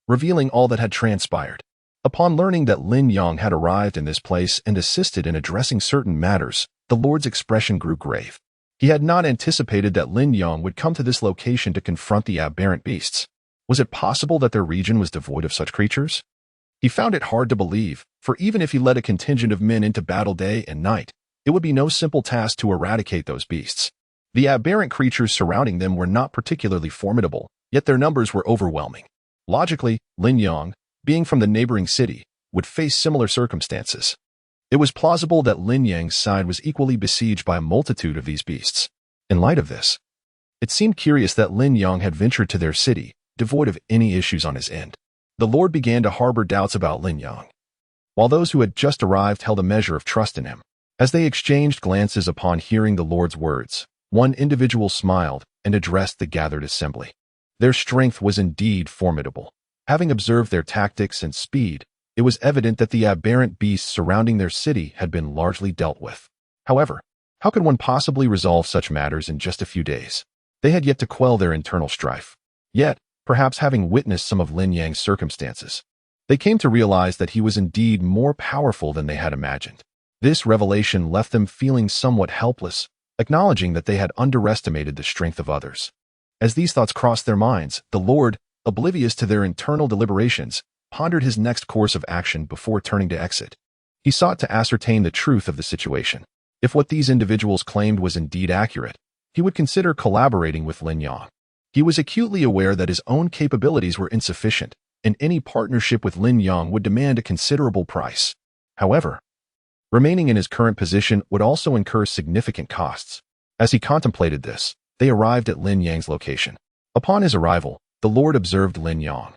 revealing all that had transpired. Upon learning that Lin Yang had arrived in this place and assisted in addressing certain matters, the lord's expression grew grave. He had not anticipated that Lin Yang would come to this location to confront the aberrant beasts. Was it possible that their region was devoid of such creatures? He found it hard to believe, for even if he led a contingent of men into battle day and night, it would be no simple task to eradicate those beasts. The aberrant creatures surrounding them were not particularly formidable, yet their numbers were overwhelming. Logically, Lin Yang, being from the neighboring city, would face similar circumstances. It was plausible that Lin Yang's side was equally besieged by a multitude of these beasts. In light of this, it seemed curious that Lin Yang had ventured to their city, devoid of any issues on his end. The Lord began to harbor doubts about Lin Yang, while those who had just arrived held a measure of trust in him. As they exchanged glances upon hearing the Lord's words, one individual smiled and addressed the gathered assembly. Their strength was indeed formidable. Having observed their tactics and speed, it was evident that the aberrant beasts surrounding their city had been largely dealt with. However, how could one possibly resolve such matters in just a few days? They had yet to quell their internal strife. Yet, perhaps having witnessed some of Lin Yang's circumstances, they came to realize that he was indeed more powerful than they had imagined. This revelation left them feeling somewhat helpless, acknowledging that they had underestimated the strength of others. As these thoughts crossed their minds, the Lord, oblivious to their internal deliberations, pondered his next course of action before turning to exit. He sought to ascertain the truth of the situation. If what these individuals claimed was indeed accurate, he would consider collaborating with Lin Yang. He was acutely aware that his own capabilities were insufficient, and any partnership with Lin Yang would demand a considerable price. However, remaining in his current position would also incur significant costs. As he contemplated this, they arrived at Lin Yang's location. Upon his arrival, the Lord observed Lin Yang,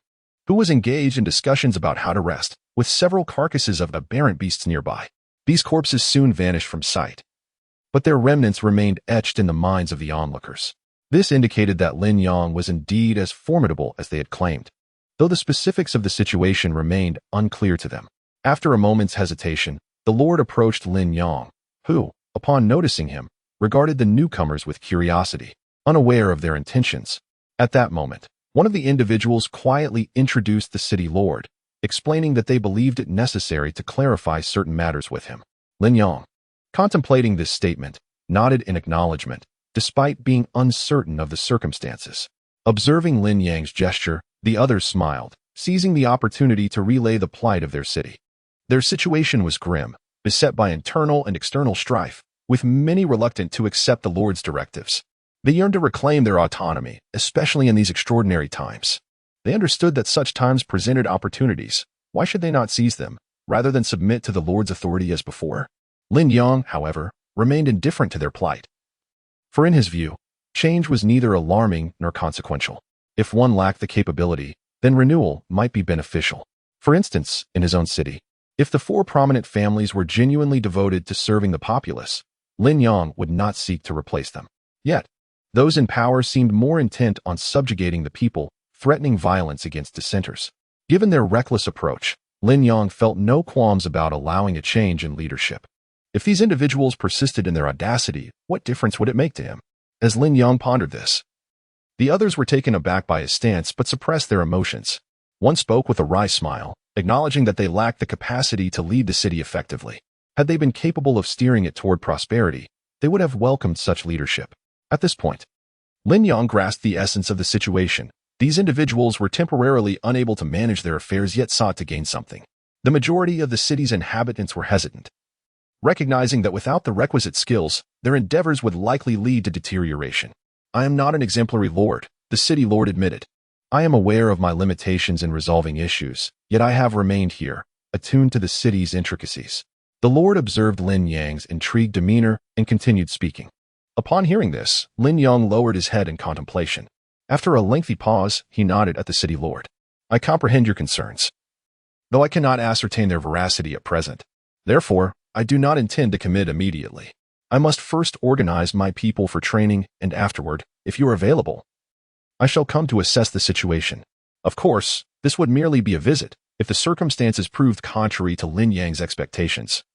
who was engaged in discussions about how to rest, with several carcasses of aberrant beasts nearby. These corpses soon vanished from sight, but their remnants remained etched in the minds of the onlookers. This indicated that Lin Yang was indeed as formidable as they had claimed, though the specifics of the situation remained unclear to them. After a moment's hesitation, the Lord approached Lin Yang, who, upon noticing him, regarded the newcomers with curiosity, unaware of their intentions. At that moment, one of the individuals quietly introduced the city lord, explaining that they believed it necessary to clarify certain matters with him. Lin Yang, contemplating this statement, nodded in acknowledgement, despite being uncertain of the circumstances. Observing Lin Yang's gesture, the others smiled, seizing the opportunity to relay the plight of their city. Their situation was grim, beset by internal and external strife, with many reluctant to accept the Lord's directives. They yearned to reclaim their autonomy, especially in these extraordinary times. They understood that such times presented opportunities. Why should they not seize them, rather than submit to the Lord's authority as before? Lin Yang, however, remained indifferent to their plight. For in his view, change was neither alarming nor consequential. If one lacked the capability, then renewal might be beneficial. For instance, in his own city, if the 4 prominent families were genuinely devoted to serving the populace, Lin Yang would not seek to replace them. Yet, those in power seemed more intent on subjugating the people, threatening violence against dissenters. Given their reckless approach, Lin Yang felt no qualms about allowing a change in leadership. If these individuals persisted in their audacity, what difference would it make to him? As Lin Yang pondered this, the others were taken aback by his stance but suppressed their emotions. One spoke with a wry smile, acknowledging that they lacked the capacity to lead the city effectively. Had they been capable of steering it toward prosperity, they would have welcomed such leadership. At this point, Lin Yang grasped the essence of the situation. These individuals were temporarily unable to manage their affairs yet sought to gain something. The majority of the city's inhabitants were hesitant, recognizing that without the requisite skills, their endeavors would likely lead to deterioration. I am not an exemplary lord, the city lord admitted. I am aware of my limitations in resolving issues, yet I have remained here, attuned to the city's intricacies. The Lord observed Lin Yang's intrigued demeanor and continued speaking. Upon hearing this, Lin Yang lowered his head in contemplation. After a lengthy pause, he nodded at the city lord. I comprehend your concerns, though I cannot ascertain their veracity at present. Therefore, I do not intend to commit immediately. I must first organize my people for training, and afterward, if you are available, I shall come to assess the situation. Of course, this would merely be a visit, if the circumstances proved contrary to Lin Yang's expectations.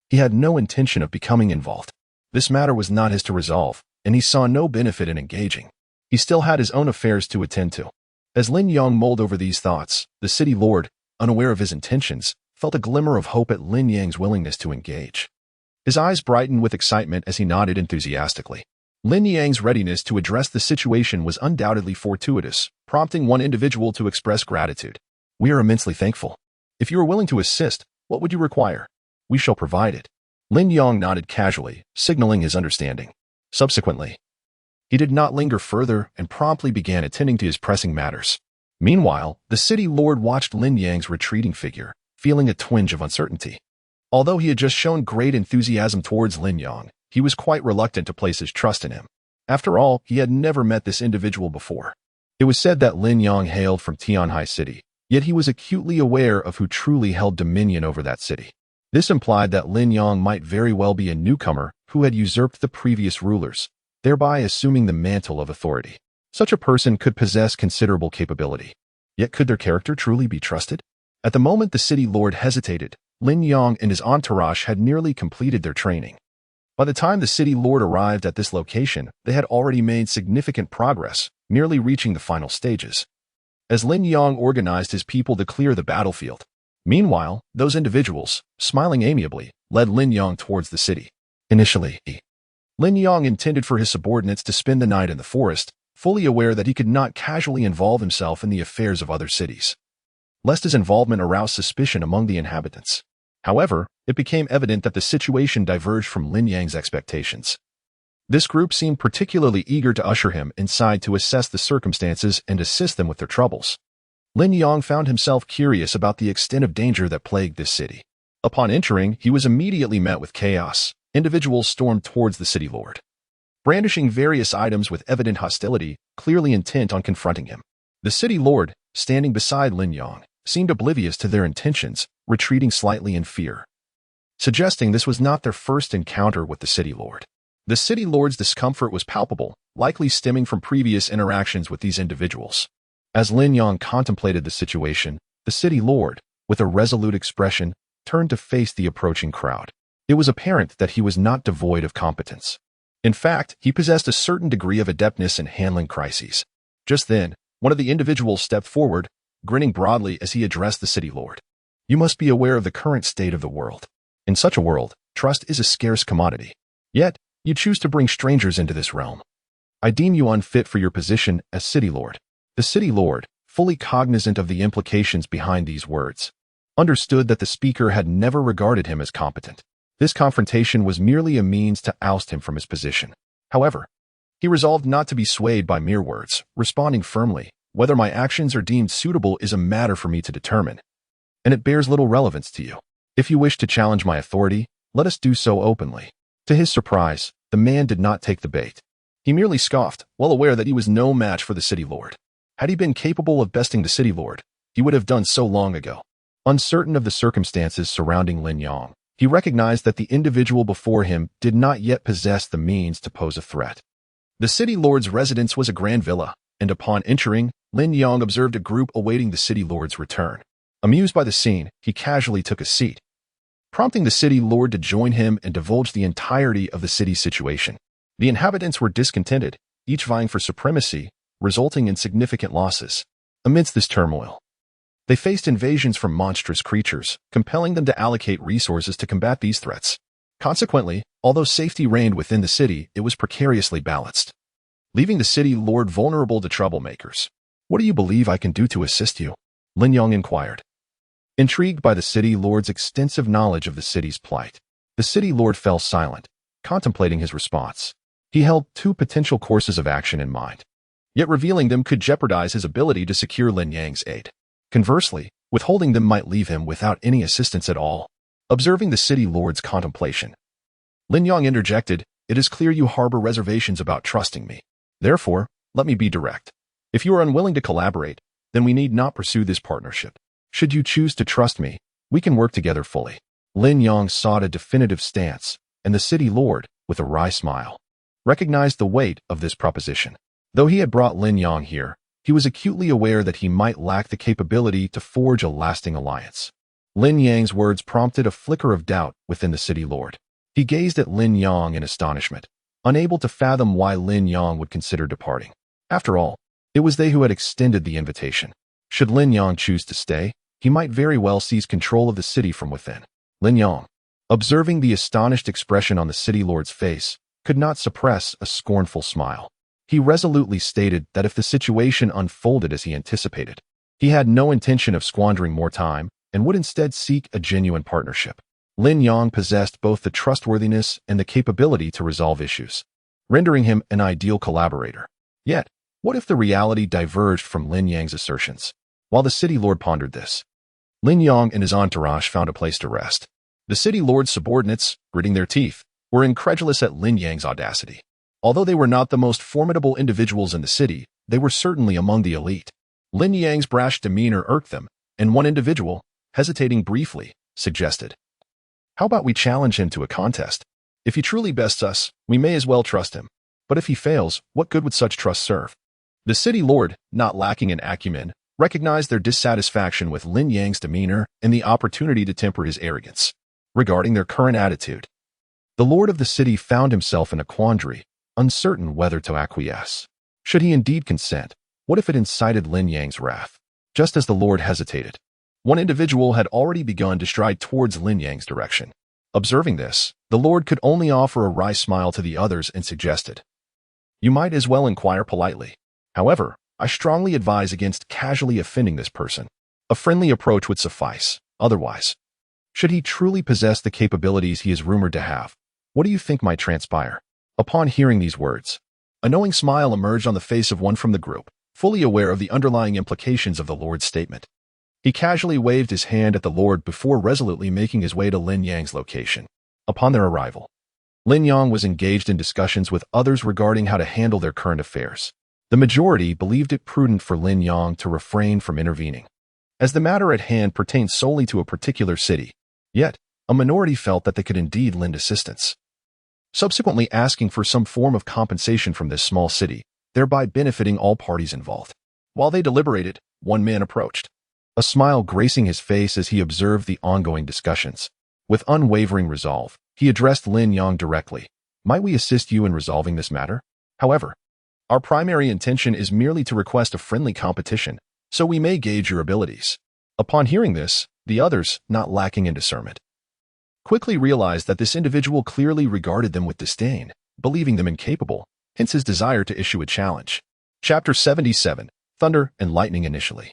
He had no intention of becoming involved. This matter was not his to resolve, and he saw no benefit in engaging. He still had his own affairs to attend to. As Lin Yang mulled over these thoughts, the city lord, unaware of his intentions, felt a glimmer of hope at Lin Yang's willingness to engage. His eyes brightened with excitement as he nodded enthusiastically. Lin Yang's readiness to address the situation was undoubtedly fortuitous, prompting one individual to express gratitude. "We are immensely thankful. If you are willing to assist, what would you require? We shall provide it." Lin Yang nodded casually, signaling his understanding. Subsequently, he did not linger further and promptly began attending to his pressing matters. Meanwhile, the city lord watched Lin Yang's retreating figure, feeling a twinge of uncertainty. Although he had just shown great enthusiasm towards Lin Yang, he was quite reluctant to place his trust in him. After all, he had never met this individual before. It was said that Lin Yang hailed from Tianhai City, yet he was acutely aware of who truly held dominion over that city. This implied that Lin Yang might very well be a newcomer who had usurped the previous rulers, thereby assuming the mantle of authority. Such a person could possess considerable capability. Yet could their character truly be trusted? At the moment the city lord hesitated, Lin Yang and his entourage had nearly completed their training. By the time the city lord arrived at this location, they had already made significant progress, nearly reaching the final stages. As Lin Yang organized his people to clear the battlefield. Meanwhile, those individuals, smiling amiably, led Lin Yang towards the city. Initially, Lin Yang intended for his subordinates to spend the night in the forest, fully aware that he could not casually involve himself in the affairs of other cities, lest his involvement arouse suspicion among the inhabitants. However, it became evident that the situation diverged from Lin Yang's expectations. This group seemed particularly eager to usher him inside to assess the circumstances and assist them with their troubles. Lin Yang found himself curious about the extent of danger that plagued this city. Upon entering, he was immediately met with chaos. Individuals stormed towards the city lord, brandishing various items with evident hostility, clearly intent on confronting him. The city lord, standing beside Lin Yang, seemed oblivious to their intentions, retreating slightly in fear, suggesting this was not their first encounter with the city lord. The city lord's discomfort was palpable, likely stemming from previous interactions with these individuals. As Lin Yang contemplated the situation, the city lord, with a resolute expression, turned to face the approaching crowd. It was apparent that he was not devoid of competence. In fact, he possessed a certain degree of adeptness in handling crises. Just then, one of the individuals stepped forward, grinning broadly as he addressed the city lord. "You must be aware of the current state of the world. In such a world, trust is a scarce commodity. Yet, you choose to bring strangers into this realm. I deem you unfit for your position as city lord." The city lord, fully cognizant of the implications behind these words, understood that the speaker had never regarded him as competent. This confrontation was merely a means to oust him from his position. However, he resolved not to be swayed by mere words, responding firmly, "Whether my actions are deemed suitable is a matter for me to determine, and it bears little relevance to you. If you wish to challenge my authority, let us do so openly." To his surprise, the man did not take the bait. He merely scoffed, well aware that he was no match for the city lord. Had he been capable of besting the city lord, he would have done so long ago. Uncertain of the circumstances surrounding Lin Yang, he recognized that the individual before him did not yet possess the means to pose a threat. The city lord's residence was a grand villa, and upon entering, Lin Yang observed a group awaiting the city lord's return. Amused by the scene, he casually took a seat, prompting the city lord to join him and divulge the entirety of the city's situation. The inhabitants were discontented, each vying for supremacy, resulting in significant losses. Amidst this turmoil, they faced invasions from monstrous creatures, compelling them to allocate resources to combat these threats. Consequently, although safety reigned within the city, it was precariously balanced, leaving the city lord vulnerable to troublemakers. "What do you believe I can do to assist you?" Lin Yang inquired. Intrigued by the city lord's extensive knowledge of the city's plight, the city lord fell silent, contemplating his response. He held two potential courses of action in mind, yet revealing them could jeopardize his ability to secure Lin Yang's aid. Conversely, withholding them might leave him without any assistance at all. Observing the city lord's contemplation, Lin Yang interjected, "It is clear you harbor reservations about trusting me. Therefore, let me be direct. If you are unwilling to collaborate, then we need not pursue this partnership. Should you choose to trust me, we can work together fully." Lin Yang sought a definitive stance, and the city lord, with a wry smile, recognized the weight of this proposition. Though he had brought Lin Yang here, he was acutely aware that he might lack the capability to forge a lasting alliance. Lin Yang's words prompted a flicker of doubt within the city lord. He gazed at Lin Yang in astonishment, unable to fathom why Lin Yang would consider departing. After all, it was they who had extended the invitation. Should Lin Yang choose to stay, he might very well seize control of the city from within. Lin Yang, observing the astonished expression on the city lord's face, could not suppress a scornful smile. He resolutely stated that if the situation unfolded as he anticipated, he had no intention of squandering more time and would instead seek a genuine partnership. Lin Yang possessed both the trustworthiness and the capability to resolve issues, rendering him an ideal collaborator. Yet, what if the reality diverged from Lin Yang's assertions? While the city lord pondered this, Lin Yang and his entourage found a place to rest. The city lord's subordinates, gritting their teeth, were incredulous at Lin Yang's audacity. Although they were not the most formidable individuals in the city, they were certainly among the elite. Lin Yang's brash demeanor irked them, and one individual, hesitating briefly, suggested, "How about we challenge him to a contest? If he truly bests us, we may as well trust him. But if he fails, what good would such trust serve?" The city lord, not lacking in acumen, recognized their dissatisfaction with Lin Yang's demeanor and the opportunity to temper his arrogance. Regarding their current attitude, the lord of the city found himself in a quandary, uncertain whether to acquiesce. Should he indeed consent? What if it incited Lin Yang's wrath? Just as the lord hesitated, one individual had already begun to stride towards Lin Yang's direction. Observing this, the lord could only offer a wry smile to the others and suggested, "You might as well inquire politely. However, I strongly advise against casually offending this person. A friendly approach would suffice. Otherwise, should he truly possess the capabilities he is rumored to have, what do you think might transpire?" Upon hearing these words, a knowing smile emerged on the face of one from the group, fully aware of the underlying implications of the lord's statement. He casually waved his hand at the lord before resolutely making his way to Lin Yang's location. Upon their arrival, Lin Yang was engaged in discussions with others regarding how to handle their current affairs. The majority believed it prudent for Lin Yang to refrain from intervening, as the matter at hand pertained solely to a particular city. Yet, a minority felt that they could indeed lend assistance, subsequently asking for some form of compensation from this small city, thereby benefiting all parties involved. While they deliberated, one man approached, a smile gracing his face as he observed the ongoing discussions. With unwavering resolve, he addressed Lin Yang directly. "Might we assist you in resolving this matter? However, our primary intention is merely to request a friendly competition, so we may gauge your abilities." Upon hearing this, the others, not lacking in discernment, quickly realized that this individual clearly regarded them with disdain, believing them incapable, hence his desire to issue a challenge. Chapter 77, Thunder and Lightning. Initially,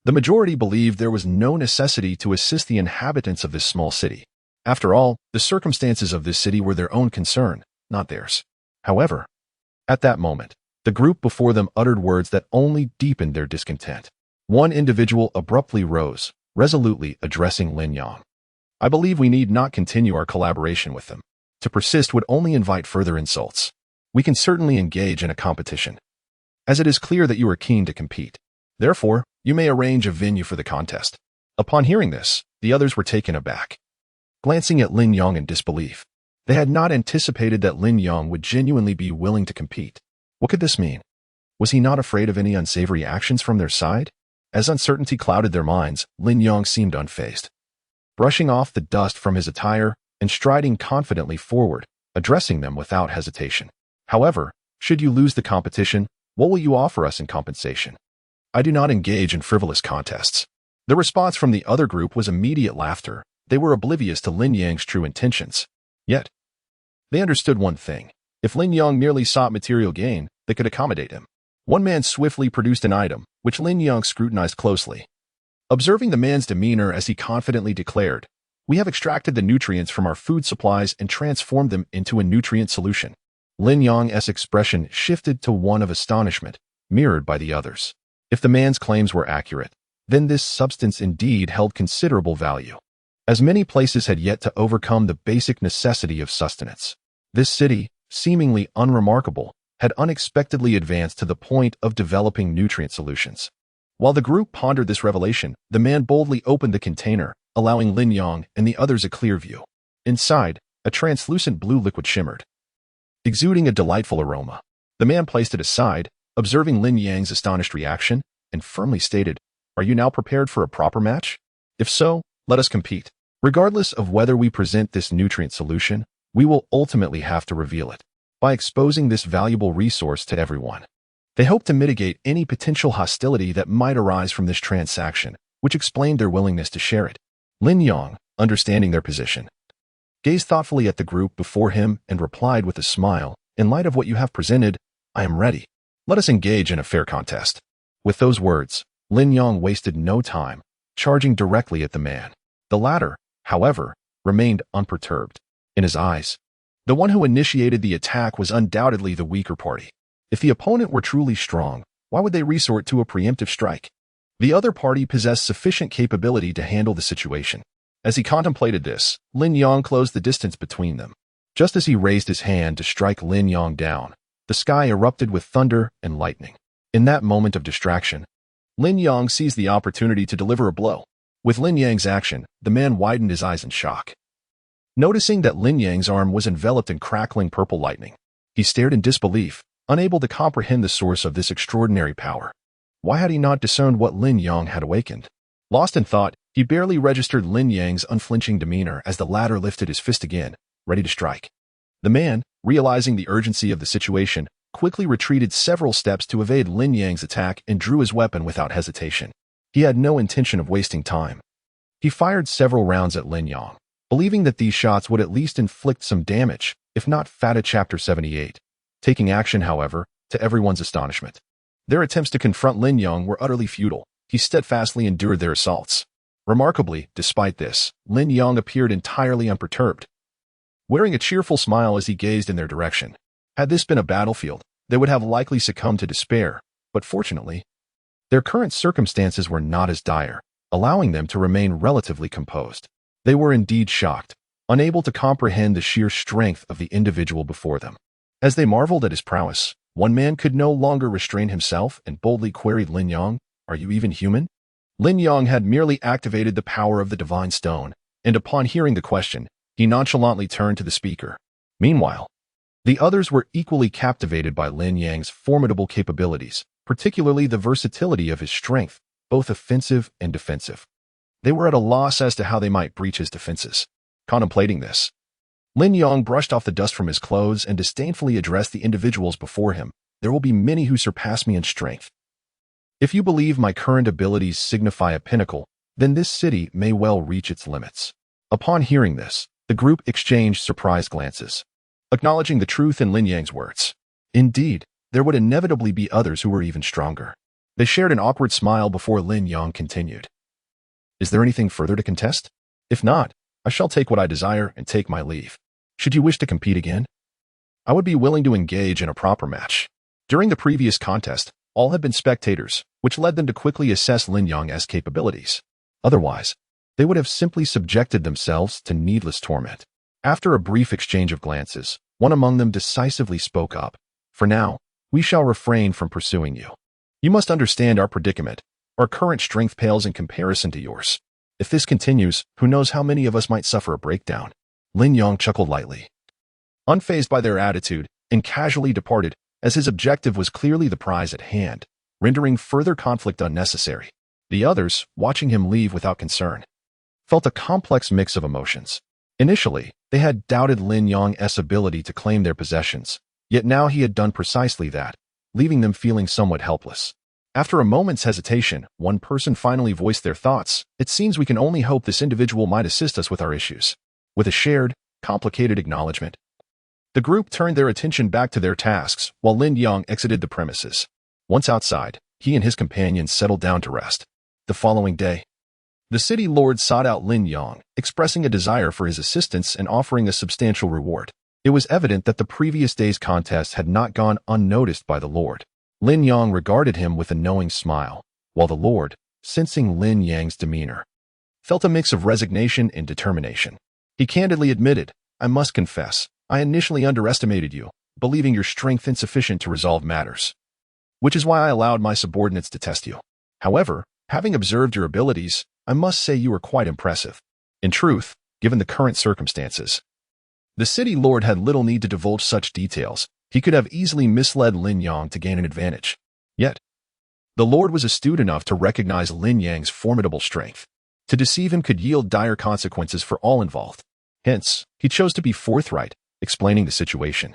the majority believed there was no necessity to assist the inhabitants of this small city. After all, the circumstances of this city were their own concern, not theirs. However, at that moment, the group before them uttered words that only deepened their discontent. One individual abruptly rose, resolutely addressing Lin Yang. "I believe we need not continue our collaboration with them. To persist would only invite further insults. We can certainly engage in a competition, as it is clear that you are keen to compete. Therefore, you may arrange a venue for the contest." Upon hearing this, the others were taken aback, glancing at Lin Yang in disbelief. They had not anticipated that Lin Yang would genuinely be willing to compete. What could this mean? Was he not afraid of any unsavory actions from their side? As uncertainty clouded their minds, Lin Yang seemed unfazed, brushing off the dust from his attire and striding confidently forward, addressing them without hesitation. "However, should you lose the competition, what will you offer us in compensation?" "I do not engage in frivolous contests." The response from the other group was immediate laughter. They were oblivious to Lin Yang's true intentions. Yet, they understood one thing. If Lin Yang merely sought material gain, they could accommodate him. One man swiftly produced an item, which Lin Yang scrutinized closely. Observing the man's demeanor as he confidently declared, "We have extracted the nutrients from our food supplies and transformed them into a nutrient solution." Lin Yang's expression shifted to one of astonishment, mirrored by the others. If the man's claims were accurate, then this substance indeed held considerable value, as many places had yet to overcome the basic necessity of sustenance. This city, seemingly unremarkable, had unexpectedly advanced to the point of developing nutrient solutions. While the group pondered this revelation, the man boldly opened the container, allowing Lin Yang and the others a clear view. Inside, a translucent blue liquid shimmered, exuding a delightful aroma. The man placed it aside, observing Lin Yang's astonished reaction, and firmly stated, "Are you now prepared for a proper match? If so, let us compete. Regardless of whether we present this nutrient solution, we will ultimately have to reveal it. By exposing this valuable resource to everyone, they hope to mitigate any potential hostility that might arise from this transaction," which explained their willingness to share it. Lin Yang, understanding their position, gazed thoughtfully at the group before him and replied with a smile, "In light of what you have presented, I am ready. Let us engage in a fair contest." With those words, Lin Yang wasted no time, charging directly at the man. The latter, however, remained unperturbed. In his eyes, the one who initiated the attack was undoubtedly the weaker party. If the opponent were truly strong, why would they resort to a preemptive strike? The other party possessed sufficient capability to handle the situation. As he contemplated this, Lin Yang closed the distance between them. Just as he raised his hand to strike Lin Yang down, the sky erupted with thunder and lightning. In that moment of distraction, Lin Yang seized the opportunity to deliver a blow. With Lin Yang's action, the man widened his eyes in shock. Noticing that Lin Yang's arm was enveloped in crackling purple lightning, he stared in disbelief, unable to comprehend the source of this extraordinary power. Why had he not discerned what Lin Yang had awakened? Lost in thought, he barely registered Lin Yang's unflinching demeanor as the latter lifted his fist again, ready to strike. The man, realizing the urgency of the situation, quickly retreated several steps to evade Lin Yang's attack and drew his weapon without hesitation. He had no intention of wasting time. He fired several rounds at Lin Yang, believing that these shots would at least inflict some damage, if not fatta Chapter 78. Taking action, however, to everyone's astonishment. Their attempts to confront Lin Yang were utterly futile. He steadfastly endured their assaults. Remarkably, despite this, Lin Yang appeared entirely unperturbed, wearing a cheerful smile as he gazed in their direction. Had this been a battlefield, they would have likely succumbed to despair, but fortunately, their current circumstances were not as dire, allowing them to remain relatively composed. They were indeed shocked, unable to comprehend the sheer strength of the individual before them. As they marveled at his prowess, one man could no longer restrain himself and boldly queried Lin Yang, "Are you even human?" Lin Yang had merely activated the power of the divine stone, and upon hearing the question, he nonchalantly turned to the speaker. Meanwhile, the others were equally captivated by Lin Yang's formidable capabilities, particularly the versatility of his strength, both offensive and defensive. They were at a loss as to how they might breach his defenses. Contemplating this, Lin Yang brushed off the dust from his clothes and disdainfully addressed the individuals before him. "There will be many who surpass me in strength. If you believe my current abilities signify a pinnacle, then this city may well reach its limits." Upon hearing this, the group exchanged surprised glances, acknowledging the truth in Lin Yang's words. Indeed, there would inevitably be others who were even stronger. They shared an awkward smile before Lin Yang continued. "Is there anything further to contest? If not, I shall take what I desire and take my leave. Should you wish to compete again, I would be willing to engage in a proper match." During the previous contest, all had been spectators, which led them to quickly assess Lin Yang's capabilities. Otherwise, they would have simply subjected themselves to needless torment. After a brief exchange of glances, one among them decisively spoke up. "For now, we shall refrain from pursuing you. You must understand our predicament. Our current strength pales in comparison to yours. If this continues, who knows how many of us might suffer a breakdown." Lin Yang chuckled lightly, unfazed by their attitude, and casually departed, as his objective was clearly the prize at hand, rendering further conflict unnecessary. The others, watching him leave without concern, felt a complex mix of emotions. Initially, they had doubted Lin Yang's ability to claim their possessions, yet now he had done precisely that, leaving them feeling somewhat helpless. After a moment's hesitation, one person finally voiced their thoughts. "It seems we can only hope this individual might assist us with our issues." With a shared, complicated acknowledgement, the group turned their attention back to their tasks while Lin Yang exited the premises. Once outside, he and his companions settled down to rest. The following day, the city lord sought out Lin Yang, expressing a desire for his assistance and offering a substantial reward. It was evident that the previous day's contest had not gone unnoticed by the lord. Lin Yang regarded him with a knowing smile, while the lord, sensing Lin Yang's demeanor, felt a mix of resignation and determination. He candidly admitted, "I must confess, I initially underestimated you, believing your strength insufficient to resolve matters, which is why I allowed my subordinates to test you. However, having observed your abilities, I must say you are quite impressive." In truth, given the current circumstances, the city lord had little need to divulge such details. He could have easily misled Lin Yang to gain an advantage. Yet, the lord was astute enough to recognize Lin Yang's formidable strength. To deceive him could yield dire consequences for all involved. Hence, he chose to be forthright, explaining the situation,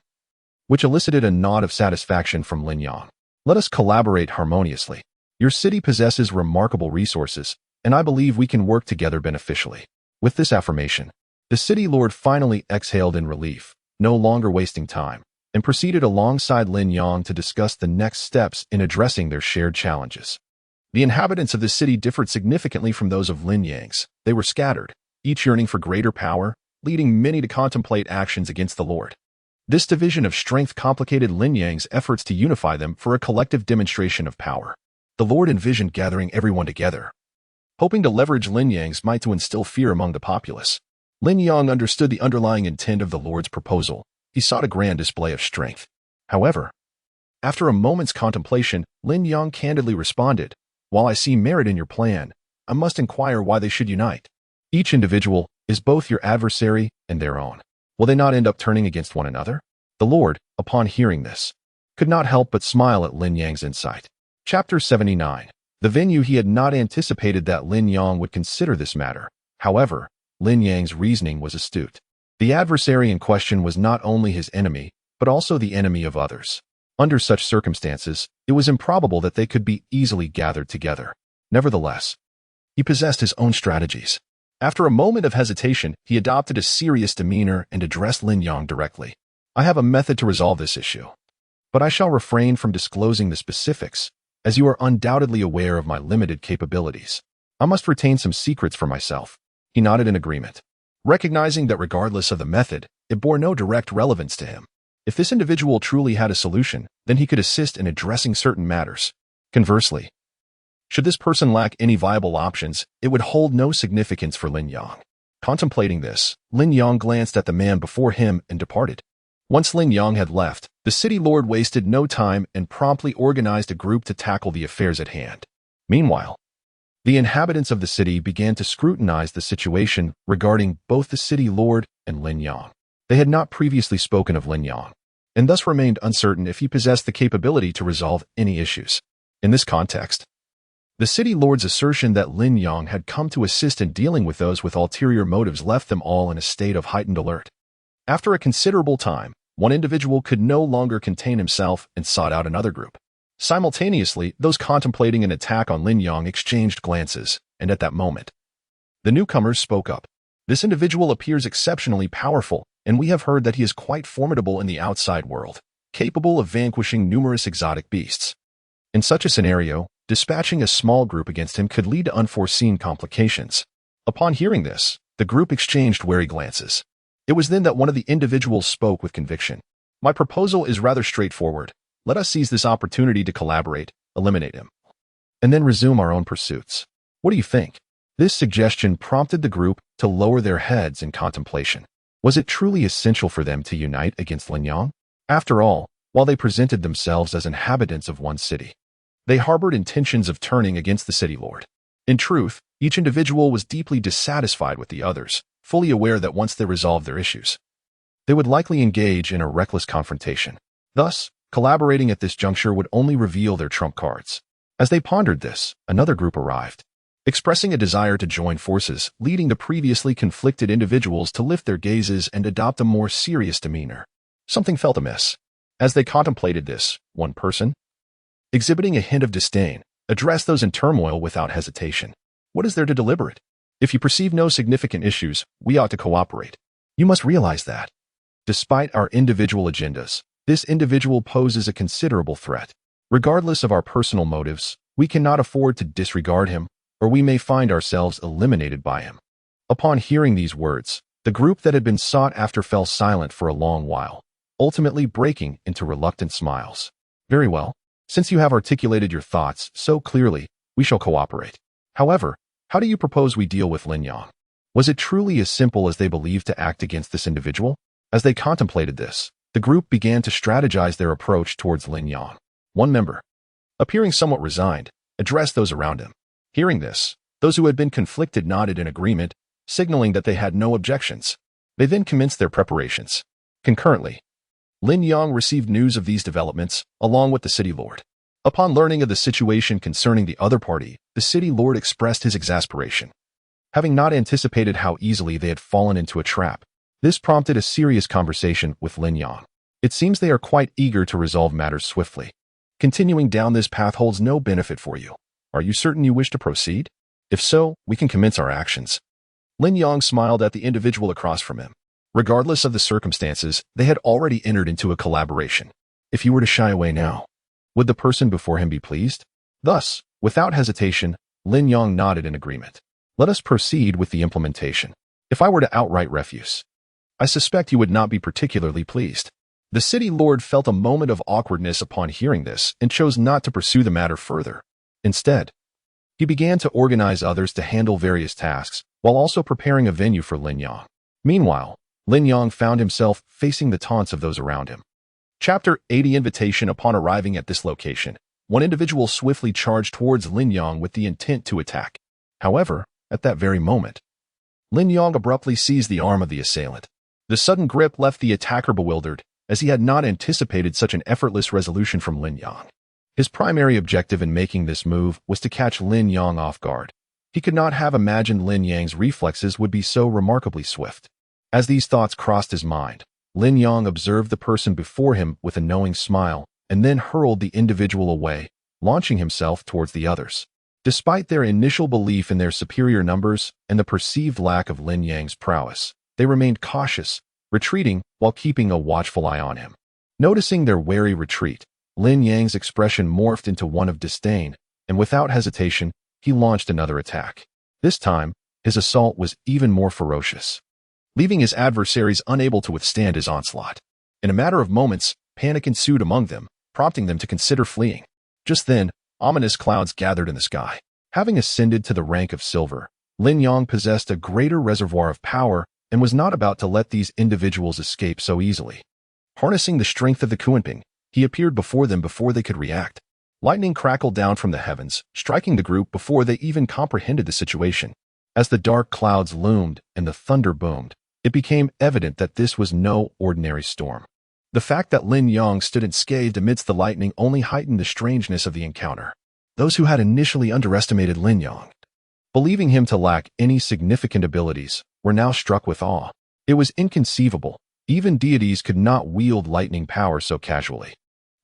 which elicited a nod of satisfaction from Lin Yang. "Let us collaborate harmoniously. Your city possesses remarkable resources, and I believe we can work together beneficially." With this affirmation, The city lord finally exhaled in relief, no longer wasting time, and proceeded alongside Lin Yang to discuss the next steps in addressing their shared challenges. The inhabitants of the city differed significantly from those of Lin Yang's. They were scattered, each yearning for greater power, leading many to contemplate actions against the Lord. This division of strength complicated Lin Yang's efforts to unify them for a collective demonstration of power. The Lord envisioned gathering everyone together, hoping to leverage Lin Yang's might to instill fear among the populace. Lin Yang understood the underlying intent of the Lord's proposal. He sought a grand display of strength. However, after a moment's contemplation, Lin Yang candidly responded, "While I see merit in your plan, I must inquire why they should unite. Each individual is both your adversary and their own. Will they not end up turning against one another?" The Lord, upon hearing this, could not help but smile at Lin Yang's insight. Chapter 79. The venue. He had not anticipated that Lin Yang would consider this matter. However, Lin Yang's reasoning was astute. The adversary in question was not only his enemy, but also the enemy of others. Under such circumstances, it was improbable that they could be easily gathered together. Nevertheless, he possessed his own strategies. After a moment of hesitation, he adopted a serious demeanor and addressed Lin Yang directly. "I have a method to resolve this issue, but I shall refrain from disclosing the specifics, as you are undoubtedly aware of my limited capabilities. I must retain some secrets for myself." He nodded in agreement, recognizing that regardless of the method, it bore no direct relevance to him. If this individual truly had a solution, then he could assist in addressing certain matters. Conversely, should this person lack any viable options, it would hold no significance for Lin Yang. Contemplating this, Lin Yang glanced at the man before him and departed. Once Lin Yang had left, the city lord wasted no time and promptly organized a group to tackle the affairs at hand. Meanwhile, the inhabitants of the city began to scrutinize the situation regarding both the city lord and Lin Yang. They had not previously spoken of Lin Yang, and thus remained uncertain if he possessed the capability to resolve any issues. In this context, the city lord's assertion that Lin Yang had come to assist in dealing with those with ulterior motives left them all in a state of heightened alert. After a considerable time, one individual could no longer contain himself and sought out another group. Simultaneously, those contemplating an attack on Lin Yang exchanged glances, and at that moment, the newcomers spoke up. "This individual appears exceptionally powerful, and we have heard that he is quite formidable in the outside world, capable of vanquishing numerous exotic beasts. In such a scenario, dispatching a small group against him could lead to unforeseen complications." Upon hearing this, the group exchanged wary glances. It was then that one of the individuals spoke with conviction. "My proposal is rather straightforward. Let us seize this opportunity to collaborate, eliminate him, and then resume our own pursuits. What do you think?" This suggestion prompted the group to lower their heads in contemplation. Was it truly essential for them to unite against Lin Yang? After all, while they presented themselves as inhabitants of one city, they harbored intentions of turning against the city lord. In truth, each individual was deeply dissatisfied with the others, fully aware that once they resolved their issues, they would likely engage in a reckless confrontation. Thus, collaborating at this juncture would only reveal their trump cards. As they pondered this, another group arrived, expressing a desire to join forces, leading the previously conflicted individuals to lift their gazes and adopt a more serious demeanor. Something felt amiss. As they contemplated this, one person, exhibiting a hint of disdain, addressed those in turmoil without hesitation. "What is there to deliberate? If you perceive no significant issues, we ought to cooperate. You must realize that, despite our individual agendas, this individual poses a considerable threat. Regardless of our personal motives, we cannot afford to disregard him, or we may find ourselves eliminated by him." Upon hearing these words, the group that had been sought after fell silent for a long while, ultimately breaking into reluctant smiles. "Very well. Since you have articulated your thoughts so clearly, we shall cooperate. However, how do you propose we deal with Lin Yang? Was it truly as simple as they believed to act against this individual?" As they contemplated this, the group began to strategize their approach towards Lin Yang. One member, appearing somewhat resigned, addressed those around him. Hearing this, those who had been conflicted nodded in agreement, signaling that they had no objections. They then commenced their preparations. Concurrently, Lin Yang received news of these developments, along with the city lord. Upon learning of the situation concerning the other party, the city lord expressed his exasperation. Having not anticipated how easily they had fallen into a trap, this prompted a serious conversation with Lin Yang. "It seems they are quite eager to resolve matters swiftly. Continuing down this path holds no benefit for you. Are you certain you wish to proceed? If so, we can commence our actions." Lin Yang smiled at the individual across from him. Regardless of the circumstances, they had already entered into a collaboration. If he were to shy away now, would the person before him be pleased? Thus, without hesitation, Lin Yang nodded in agreement. Let us proceed with the implementation. If I were to outright refuse, I suspect you would not be particularly pleased. The city lord felt a moment of awkwardness upon hearing this and chose not to pursue the matter further. Instead, he began to organize others to handle various tasks, while also preparing a venue for Lin Yang. Meanwhile, Lin Yang found himself facing the taunts of those around him. Chapter 80 Invitation. Upon arriving at this location, one individual swiftly charged towards Lin Yang with the intent to attack. However, at that very moment, Lin Yang abruptly seized the arm of the assailant. The sudden grip left the attacker bewildered, as he had not anticipated such an effortless resolution from Lin Yang. His primary objective in making this move was to catch Lin Yang off guard. He could not have imagined Lin Yang's reflexes would be so remarkably swift. As these thoughts crossed his mind, Lin Yang observed the person before him with a knowing smile and then hurled the individual away, launching himself towards the others. Despite their initial belief in their superior numbers and the perceived lack of Lin Yang's prowess, they remained cautious, retreating while keeping a watchful eye on him. Noticing their wary retreat, Lin Yang's expression morphed into one of disdain, and without hesitation, he launched another attack. This time, his assault was even more ferocious, leaving his adversaries unable to withstand his onslaught. In a matter of moments, panic ensued among them, prompting them to consider fleeing. Just then, ominous clouds gathered in the sky. Having ascended to the rank of silver, Lin Yang possessed a greater reservoir of power and was not about to let these individuals escape so easily. Harnessing the strength of the Kunping, he appeared before them before they could react. Lightning crackled down from the heavens, striking the group before they even comprehended the situation. As the dark clouds loomed and the thunder boomed, it became evident that this was no ordinary storm. The fact that Lin Yang stood unscathed amidst the lightning only heightened the strangeness of the encounter. Those who had initially underestimated Lin Yang, believing him to lack any significant abilities, were now struck with awe. It was inconceivable. Even deities could not wield lightning power so casually.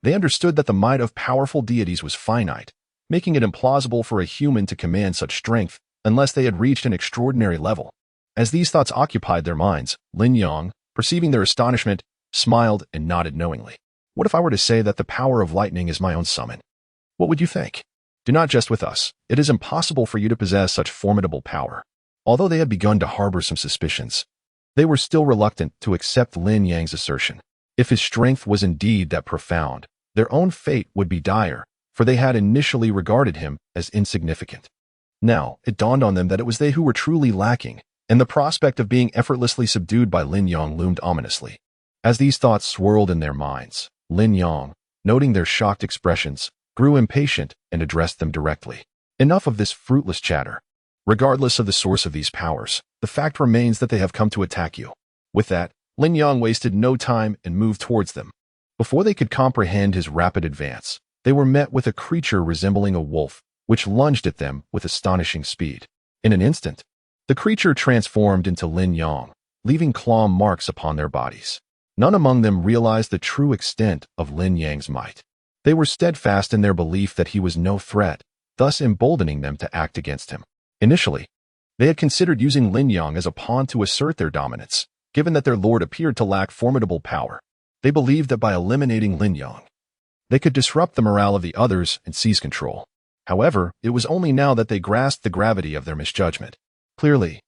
They understood that the might of powerful deities was finite, making it implausible for a human to command such strength unless they had reached an extraordinary level. As these thoughts occupied their minds, Lin Yang, perceiving their astonishment, smiled and nodded knowingly. What if I were to say that the power of lightning is my own summon? What would you think? Do not jest with us. It is impossible for you to possess such formidable power. Although they had begun to harbor some suspicions, they were still reluctant to accept Lin Yang's assertion. If his strength was indeed that profound, their own fate would be dire, for they had initially regarded him as insignificant. Now, it dawned on them that it was they who were truly lacking, and the prospect of being effortlessly subdued by Lin Yang loomed ominously. As these thoughts swirled in their minds, Lin Yang, noting their shocked expressions, grew impatient and addressed them directly. Enough of this fruitless chatter. Regardless of the source of these powers, the fact remains that they have come to attack you. With that, Lin Yang wasted no time and moved towards them. Before they could comprehend his rapid advance, they were met with a creature resembling a wolf, which lunged at them with astonishing speed. In an instant, the creature transformed into Lin Yang, leaving claw marks upon their bodies. None among them realized the true extent of Lin Yang's might. They were steadfast in their belief that he was no threat, thus emboldening them to act against him. Initially, they had considered using Lin Yang as a pawn to assert their dominance, given that their lord appeared to lack formidable power. They believed that by eliminating Lin Yang, they could disrupt the morale of the others and seize control. However, it was only now that they grasped the gravity of their misjudgment. Clearly,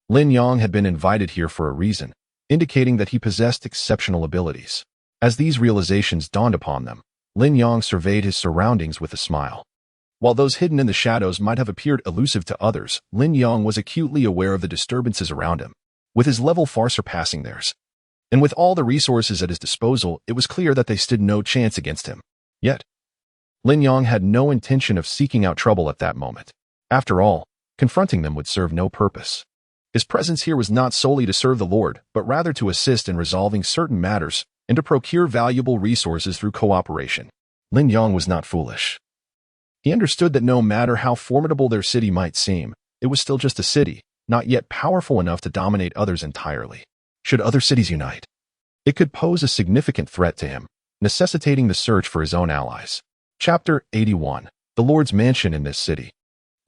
Lin Yang had been invited here for a reason, indicating that he possessed exceptional abilities. As these realizations dawned upon them, Lin Yang surveyed his surroundings with a smile. While those hidden in the shadows might have appeared elusive to others, Lin Yang was acutely aware of the disturbances around him, with his level far surpassing theirs. And with all the resources at his disposal, it was clear that they stood no chance against him. Yet, Lin Yang had no intention of seeking out trouble at that moment. After all, confronting them would serve no purpose. His presence here was not solely to serve the Lord, but rather to assist in resolving certain matters and to procure valuable resources through cooperation. Lin Yang was not foolish. He understood that no matter how formidable their city might seem, it was still just a city, not yet powerful enough to dominate others entirely. Should other cities unite, it could pose a significant threat to him, necessitating the search for his own allies. Chapter 81. The Lord's Mansion in this city.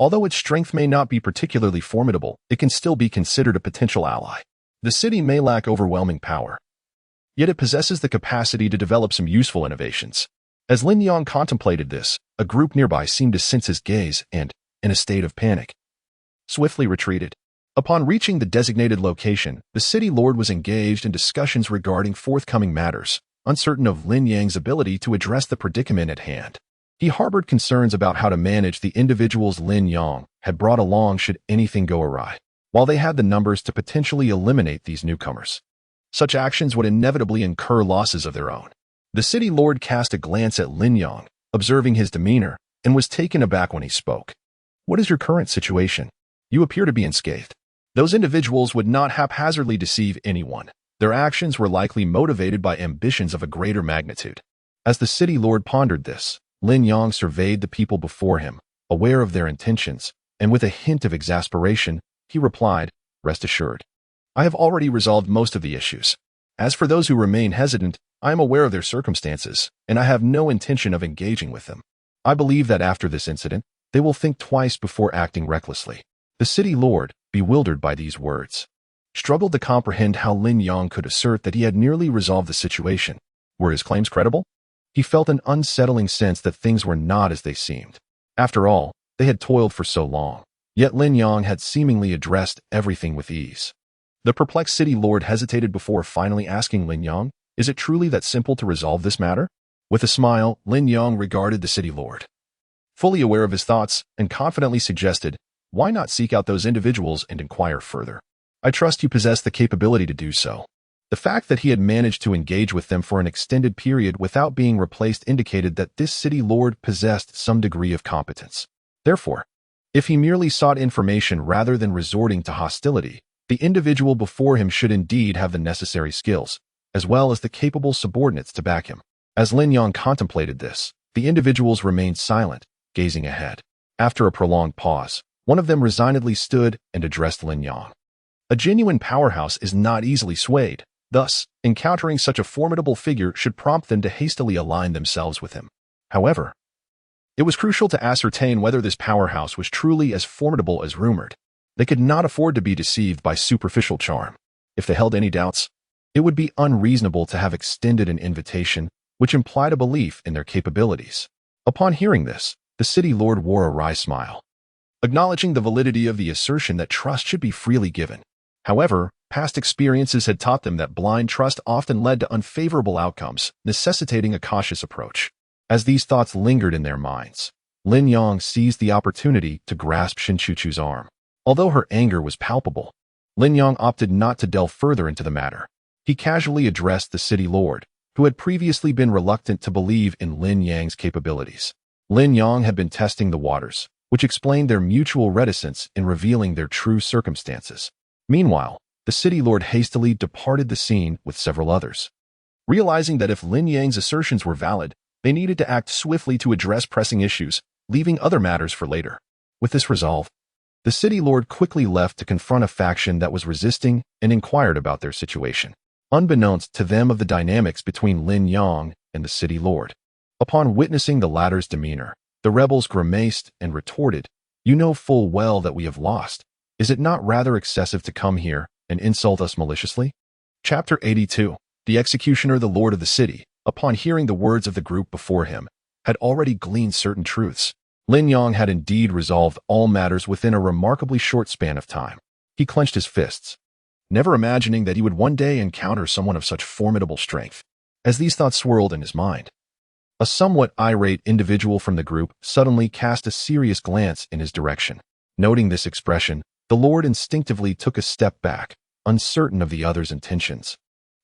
Although its strength may not be particularly formidable, it can still be considered a potential ally. The city may lack overwhelming power, yet it possesses the capacity to develop some useful innovations. As Lin Yang contemplated this, a group nearby seemed to sense his gaze and, in a state of panic, swiftly retreated. Upon reaching the designated location, the city lord was engaged in discussions regarding forthcoming matters, uncertain of Lin Yang's ability to address the predicament at hand. He harbored concerns about how to manage the individuals Lin Yang had brought along should anything go awry, while they had the numbers to potentially eliminate these newcomers. Such actions would inevitably incur losses of their own. The city lord cast a glance at Lin Yang, observing his demeanor, and was taken aback when he spoke. "What is your current situation? You appear to be unscathed." Those individuals would not haphazardly deceive anyone. Their actions were likely motivated by ambitions of a greater magnitude. As the city lord pondered this, Lin Yang surveyed the people before him, aware of their intentions, and with a hint of exasperation, he replied, "Rest assured, I have already resolved most of the issues. As for those who remain hesitant, I am aware of their circumstances, and I have no intention of engaging with them. I believe that after this incident, they will think twice before acting recklessly." The city lord, bewildered by these words, struggled to comprehend how Lin Yang could assert that he had nearly resolved the situation. Were his claims credible? He felt an unsettling sense that things were not as they seemed. After all, they had toiled for so long, yet Lin Yang had seemingly addressed everything with ease. The perplexed city lord hesitated before finally asking Lin Yang, "Is it truly that simple to resolve this matter?" With a smile, Lin Yang regarded the city lord, fully aware of his thoughts, and confidently suggested, "Why not seek out those individuals and inquire further? I trust you possess the capability to do so." The fact that he had managed to engage with them for an extended period without being replaced indicated that this city lord possessed some degree of competence. Therefore, if he merely sought information rather than resorting to hostility, the individual before him should indeed have the necessary skills, as well as the capable subordinates to back him. As Lin Yang contemplated this, the individuals remained silent, gazing ahead. After a prolonged pause, one of them resignedly stood and addressed Lin Yang. A genuine powerhouse is not easily swayed. Thus, encountering such a formidable figure should prompt them to hastily align themselves with him. However, it was crucial to ascertain whether this powerhouse was truly as formidable as rumored. They could not afford to be deceived by superficial charm. If they held any doubts, it would be unreasonable to have extended an invitation which implied a belief in their capabilities. Upon hearing this, the city lord wore a wry smile, acknowledging the validity of the assertion that trust should be freely given. However, past experiences had taught them that blind trust often led to unfavorable outcomes, necessitating a cautious approach. As these thoughts lingered in their minds, Lin Yang seized the opportunity to grasp Shinchuchu's arm. Although her anger was palpable, Lin Yang opted not to delve further into the matter. He casually addressed the city lord, who had previously been reluctant to believe in Lin Yang's capabilities. Lin Yang had been testing the waters, which explained their mutual reticence in revealing their true circumstances. Meanwhile, the city lord hastily departed the scene with several others. Realizing that if Lin Yang's assertions were valid, they needed to act swiftly to address pressing issues, leaving other matters for later. With this resolve, the city lord quickly left to confront a faction that was resisting and inquired about their situation, unbeknownst to them of the dynamics between Lin Yang and the city lord. Upon witnessing the latter's demeanor, the rebels grimaced and retorted, "You know full well that we have lost. Is it not rather excessive to come here and insult us maliciously?" Chapter 82. The executioner, the lord of the city, upon hearing the words of the group before him, had already gleaned certain truths. Lin Yang had indeed resolved all matters within a remarkably short span of time. He clenched his fists, never imagining that he would one day encounter someone of such formidable strength. As these thoughts swirled in his mind, a somewhat irate individual from the group suddenly cast a serious glance in his direction. Noting this expression, the lord instinctively took a step back, uncertain of the other's intentions,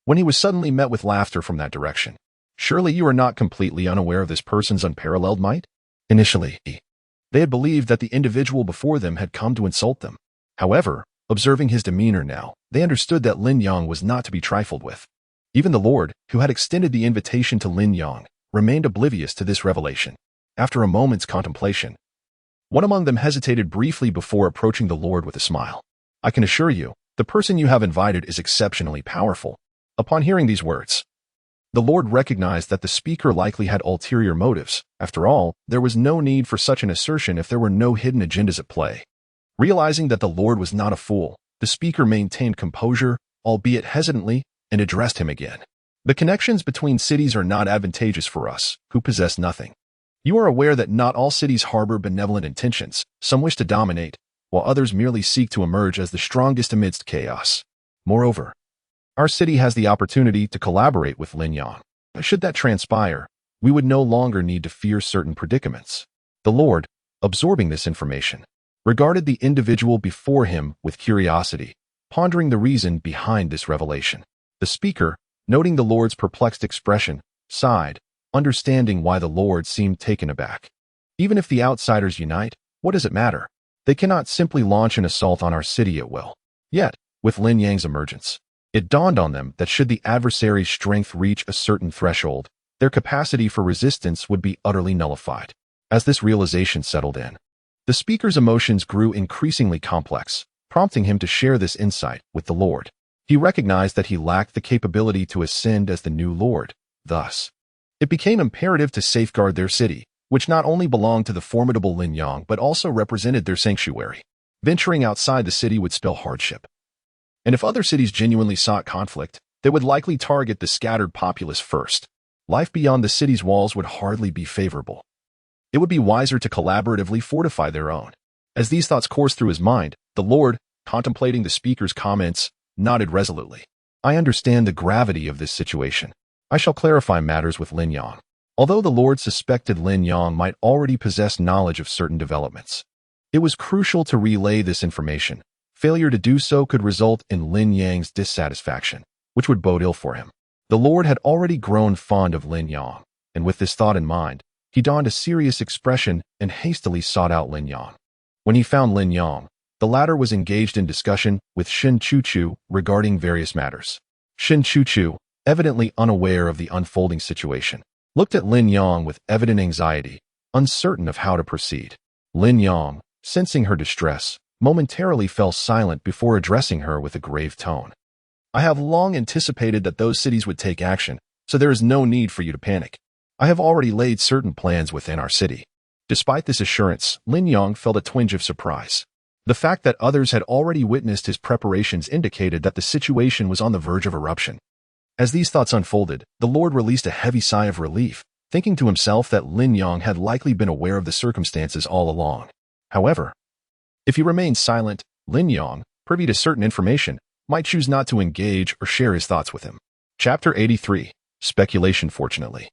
when he was suddenly met with laughter from that direction. "Surely you are not completely unaware of this person's unparalleled might?" Initially, they had believed that the individual before them had come to insult them. However, observing his demeanor now, they understood that Lin Yang was not to be trifled with. Even the lord, who had extended the invitation to Lin Yang, remained oblivious to this revelation. After a moment's contemplation, one among them hesitated briefly before approaching the lord with a smile. "I can assure you, the person you have invited is exceptionally powerful." Upon hearing these words, The Lord recognized that the speaker likely had ulterior motives. After all, there was no need for such an assertion if there were no hidden agendas at play. Realizing that the Lord was not a fool, the speaker maintained composure, albeit hesitantly, and addressed him again. The connections between cities are not advantageous for us, who possess nothing. You are aware that not all cities harbor benevolent intentions. Some wish to dominate, while others merely seek to emerge as the strongest amidst chaos. Moreover, our city has the opportunity to collaborate with Lin Yang. Should that transpire, we would no longer need to fear certain predicaments. The Lord, absorbing this information, regarded the individual before him with curiosity, pondering the reason behind this revelation. The speaker, noting the Lord's perplexed expression, sighed, understanding why the Lord seemed taken aback. Even if the outsiders unite, what does it matter? They cannot simply launch an assault on our city at will. Yet, with Lin Yang's emergence, it dawned on them that should the adversary's strength reach a certain threshold, their capacity for resistance would be utterly nullified. As this realization settled in, the speaker's emotions grew increasingly complex, prompting him to share this insight with the Lord. He recognized that he lacked the capability to ascend as the new Lord. Thus, it became imperative to safeguard their city, which not only belonged to the formidable Lin Yang but also represented their sanctuary. Venturing outside the city would spell hardship. And if other cities genuinely sought conflict, they would likely target the scattered populace first. Life beyond the city's walls would hardly be favorable. It would be wiser to collaboratively fortify their own. As these thoughts coursed through his mind, the Lord, contemplating the speaker's comments, nodded resolutely. I understand the gravity of this situation. I shall clarify matters with Lin Yang. Although the Lord suspected Lin Yang might already possess knowledge of certain developments, it was crucial to relay this information. Failure to do so could result in Lin Yang's dissatisfaction, which would bode ill for him. The Lord had already grown fond of Lin Yang, and with this thought in mind, he donned a serious expression and hastily sought out Lin Yang. When he found Lin Yang, the latter was engaged in discussion with Shin Chu-Chu regarding various matters. Shin Chu-Chu, evidently unaware of the unfolding situation, looked at Lin Yang with evident anxiety, uncertain of how to proceed. Lin Yang, sensing her distress, momentarily fell silent before addressing her with a grave tone. I have long anticipated that those cities would take action, so there is no need for you to panic. I have already laid certain plans within our city. Despite this assurance, Lin Yang felt a twinge of surprise. The fact that others had already witnessed his preparations indicated that the situation was on the verge of eruption. As these thoughts unfolded, the Lord released a heavy sigh of relief, thinking to himself that Lin Yang had likely been aware of the circumstances all along. However, if he remained silent, Lin Yang, privy to certain information, might choose not to engage or share his thoughts with him. Chapter 83. Speculation. Fortunately,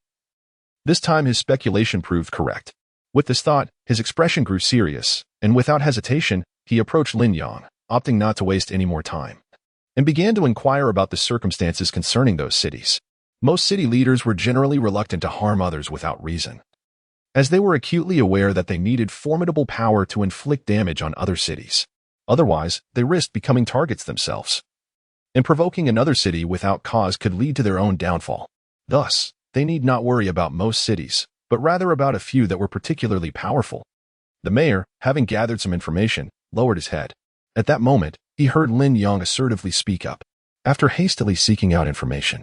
this time his speculation proved correct. With this thought, his expression grew serious, and without hesitation, he approached Lin Yang, opting not to waste any more time, and began to inquire about the circumstances concerning those cities. Most city leaders were generally reluctant to harm others without reason, as they were acutely aware that they needed formidable power to inflict damage on other cities. Otherwise, they risked becoming targets themselves, and provoking another city without cause could lead to their own downfall. Thus, they need not worry about most cities, but rather about a few that were particularly powerful. The mayor, having gathered some information, lowered his head. At that moment, he heard Lin Yang assertively speak up. After hastily seeking out information,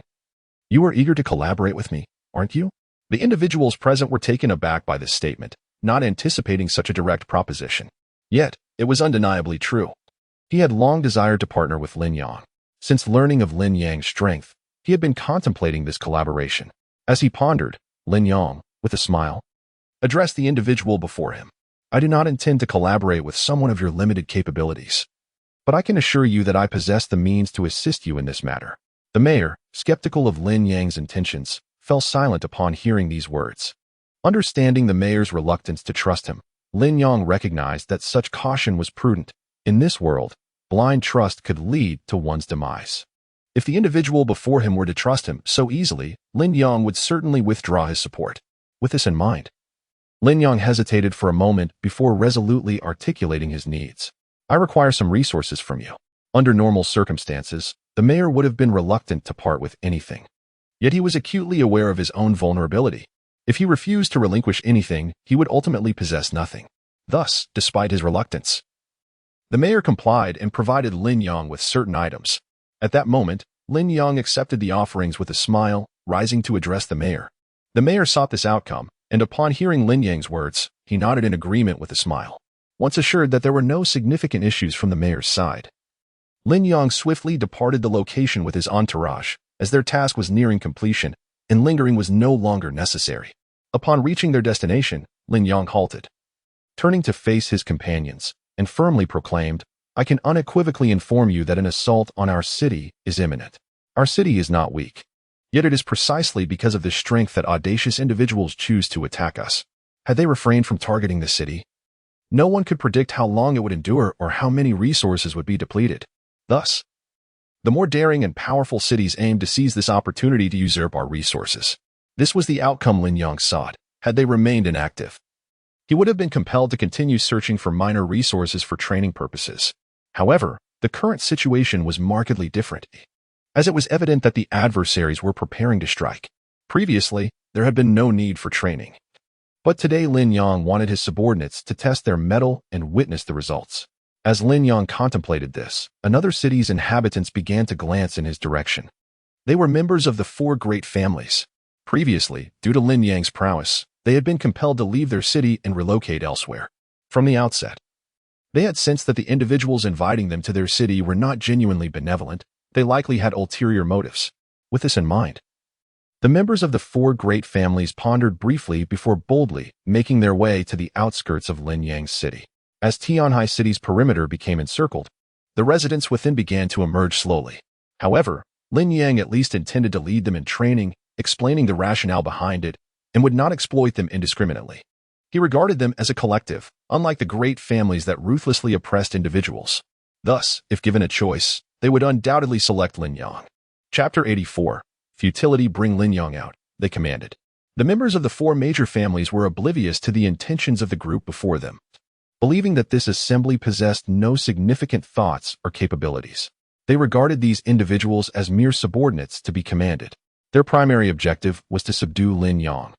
"You are eager to collaborate with me, aren't you?" The individuals present were taken aback by this statement, not anticipating such a direct proposition. Yet, it was undeniably true. He had long desired to partner with Lin Yang. Since learning of Lin Yang's strength, he had been contemplating this collaboration. As he pondered, Lin Yang, with a smile, addressed the individual before him. "I do not intend to collaborate with someone of your limited capabilities, but I can assure you that I possess the means to assist you in this matter." The mayor, skeptical of Lin Yang's intentions, fell silent upon hearing these words. Understanding the mayor's reluctance to trust him, Lin Yang recognized that such caution was prudent. In this world, blind trust could lead to one's demise. If the individual before him were to trust him so easily, Lin Yang would certainly withdraw his support. With this in mind, Lin Yang hesitated for a moment before resolutely articulating his needs. "I require some resources from you." Under normal circumstances, the mayor would have been reluctant to part with anything. Yet he was acutely aware of his own vulnerability. If he refused to relinquish anything, he would ultimately possess nothing. Thus, despite his reluctance, the mayor complied and provided Lin Yang with certain items. At that moment, Lin Yang accepted the offerings with a smile, rising to address the mayor. The mayor sought this outcome, and upon hearing Lin Yang's words, he nodded in agreement with a smile. Once assured that there were no significant issues from the mayor's side, Lin Yang swiftly departed the location with his entourage, as their task was nearing completion, and lingering was no longer necessary. Upon reaching their destination, Lin Yang halted, turning to face his companions, and firmly proclaimed, "I can unequivocally inform you that an assault on our city is imminent. Our city is not weak. Yet it is precisely because of this strength that audacious individuals choose to attack us. Had they refrained from targeting the city, no one could predict how long it would endure or how many resources would be depleted. Thus, the more daring and powerful cities aimed to seize this opportunity to usurp our resources. This was the outcome Lin Yang sought. Had they remained inactive, he would have been compelled to continue searching for minor resources for training purposes. However, the current situation was markedly different, as it was evident that the adversaries were preparing to strike. Previously, there had been no need for training. But today Lin Yang wanted his subordinates to test their mettle and witness the results. As Lin Yang contemplated this, another city's inhabitants began to glance in his direction. They were members of the four great families. Previously, due to Lin Yang's prowess, they had been compelled to leave their city and relocate elsewhere. From the outset, they had sensed that the individuals inviting them to their city were not genuinely benevolent. They likely had ulterior motives. With this in mind, the members of the four great families pondered briefly before boldly making their way to the outskirts of Lin Yang's city. As Tianhai City's perimeter became encircled, the residents within began to emerge slowly. However, Lin Yang at least intended to lead them in training, explaining the rationale behind it, and would not exploit them indiscriminately. He regarded them as a collective, unlike the great families that ruthlessly oppressed individuals. Thus, if given a choice, they would undoubtedly select Lin Yang. Chapter 84. Futility. Bring Lin Yang out, they commanded. The members of the four major families were oblivious to the intentions of the group before them, believing that this assembly possessed no significant thoughts or capabilities. They regarded these individuals as mere subordinates to be commanded. Their primary objective was to subdue Lin Yang,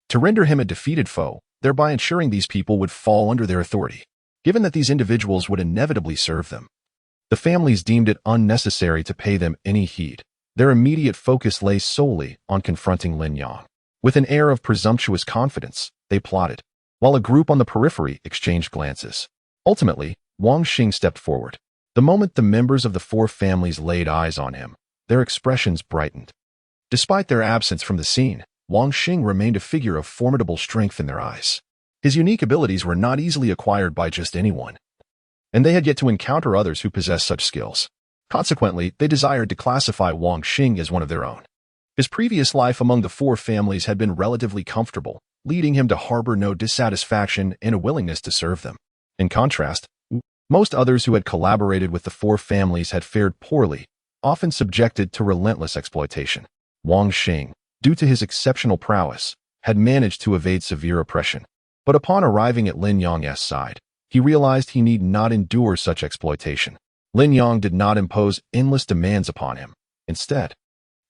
to render him a defeated foe, thereby ensuring these people would fall under their authority. Given that these individuals would inevitably serve them, the families deemed it unnecessary to pay them any heed. Their immediate focus lay solely on confronting Lin Yang. With an air of presumptuous confidence, they plotted, while a group on the periphery exchanged glances. Ultimately, Wang Xing stepped forward. The moment the members of the four families laid eyes on him, their expressions brightened. Despite their absence from the scene, Wang Xing remained a figure of formidable strength in their eyes. His unique abilities were not easily acquired by just anyone, and they had yet to encounter others who possessed such skills. Consequently, they desired to classify Wang Xing as one of their own. His previous life among the four families had been relatively comfortable, leading him to harbor no dissatisfaction and a willingness to serve them. In contrast, most others who had collaborated with the four families had fared poorly, often subjected to relentless exploitation. Wang Xing, due to his exceptional prowess, had managed to evade severe oppression. But upon arriving at Lin Yang's side, he realized he need not endure such exploitation. Lin Yang did not impose endless demands upon him. Instead,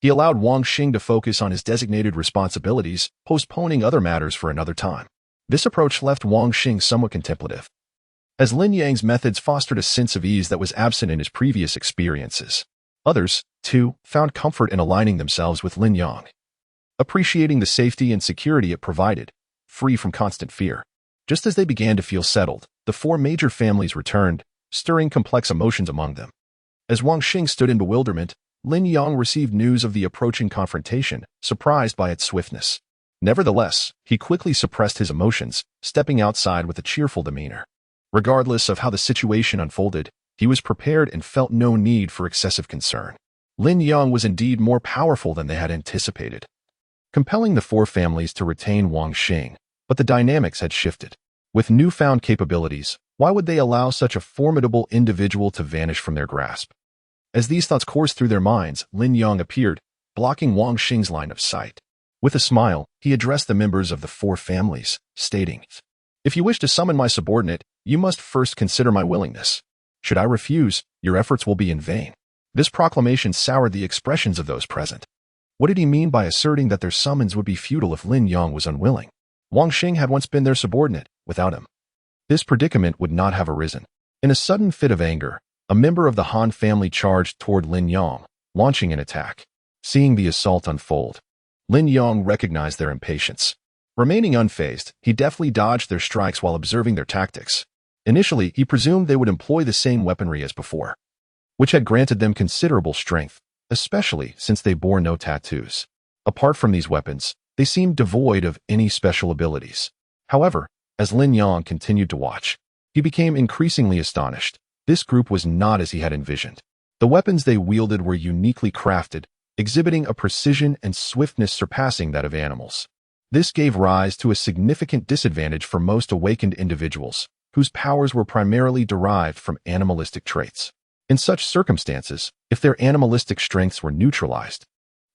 he allowed Wang Xing to focus on his designated responsibilities, postponing other matters for another time. This approach left Wang Xing somewhat contemplative, as Lin Yang's methods fostered a sense of ease that was absent in his previous experiences. Others, too, found comfort in aligning themselves with Lin Yang, appreciating the safety and security it provided, free from constant fear. Just as they began to feel settled, the four major families returned, stirring complex emotions among them. As Wang Xing stood in bewilderment, Lin Yang received news of the approaching confrontation, surprised by its swiftness. Nevertheless, he quickly suppressed his emotions, stepping outside with a cheerful demeanor. Regardless of how the situation unfolded, he was prepared and felt no need for excessive concern. Lin Yang was indeed more powerful than they had anticipated, compelling the four families to retain Wang Xing, but the dynamics had shifted. With newfound capabilities, why would they allow such a formidable individual to vanish from their grasp? As these thoughts coursed through their minds, Lin Yang appeared, blocking Wang Xing's line of sight. With a smile, he addressed the members of the four families, stating, "If you wish to summon my subordinate, you must first consider my willingness. Should I refuse, your efforts will be in vain." This proclamation soured the expressions of those present. What did he mean by asserting that their summons would be futile if Lin Yang was unwilling? Wang Xing had once been their subordinate. Without him, this predicament would not have arisen. In a sudden fit of anger, a member of the Han family charged toward Lin Yang, launching an attack. Seeing the assault unfold, Lin Yang recognized their impatience. Remaining unfazed, he deftly dodged their strikes while observing their tactics. Initially, he presumed they would employ the same weaponry as before, which had granted them considerable strength, especially since they bore no tattoos. Apart from these weapons, they seemed devoid of any special abilities. However, as Lin Yang continued to watch, he became increasingly astonished. This group was not as he had envisioned. The weapons they wielded were uniquely crafted, exhibiting a precision and swiftness surpassing that of animals. This gave rise to a significant disadvantage for most awakened individuals, whose powers were primarily derived from animalistic traits. In such circumstances, if their animalistic strengths were neutralized,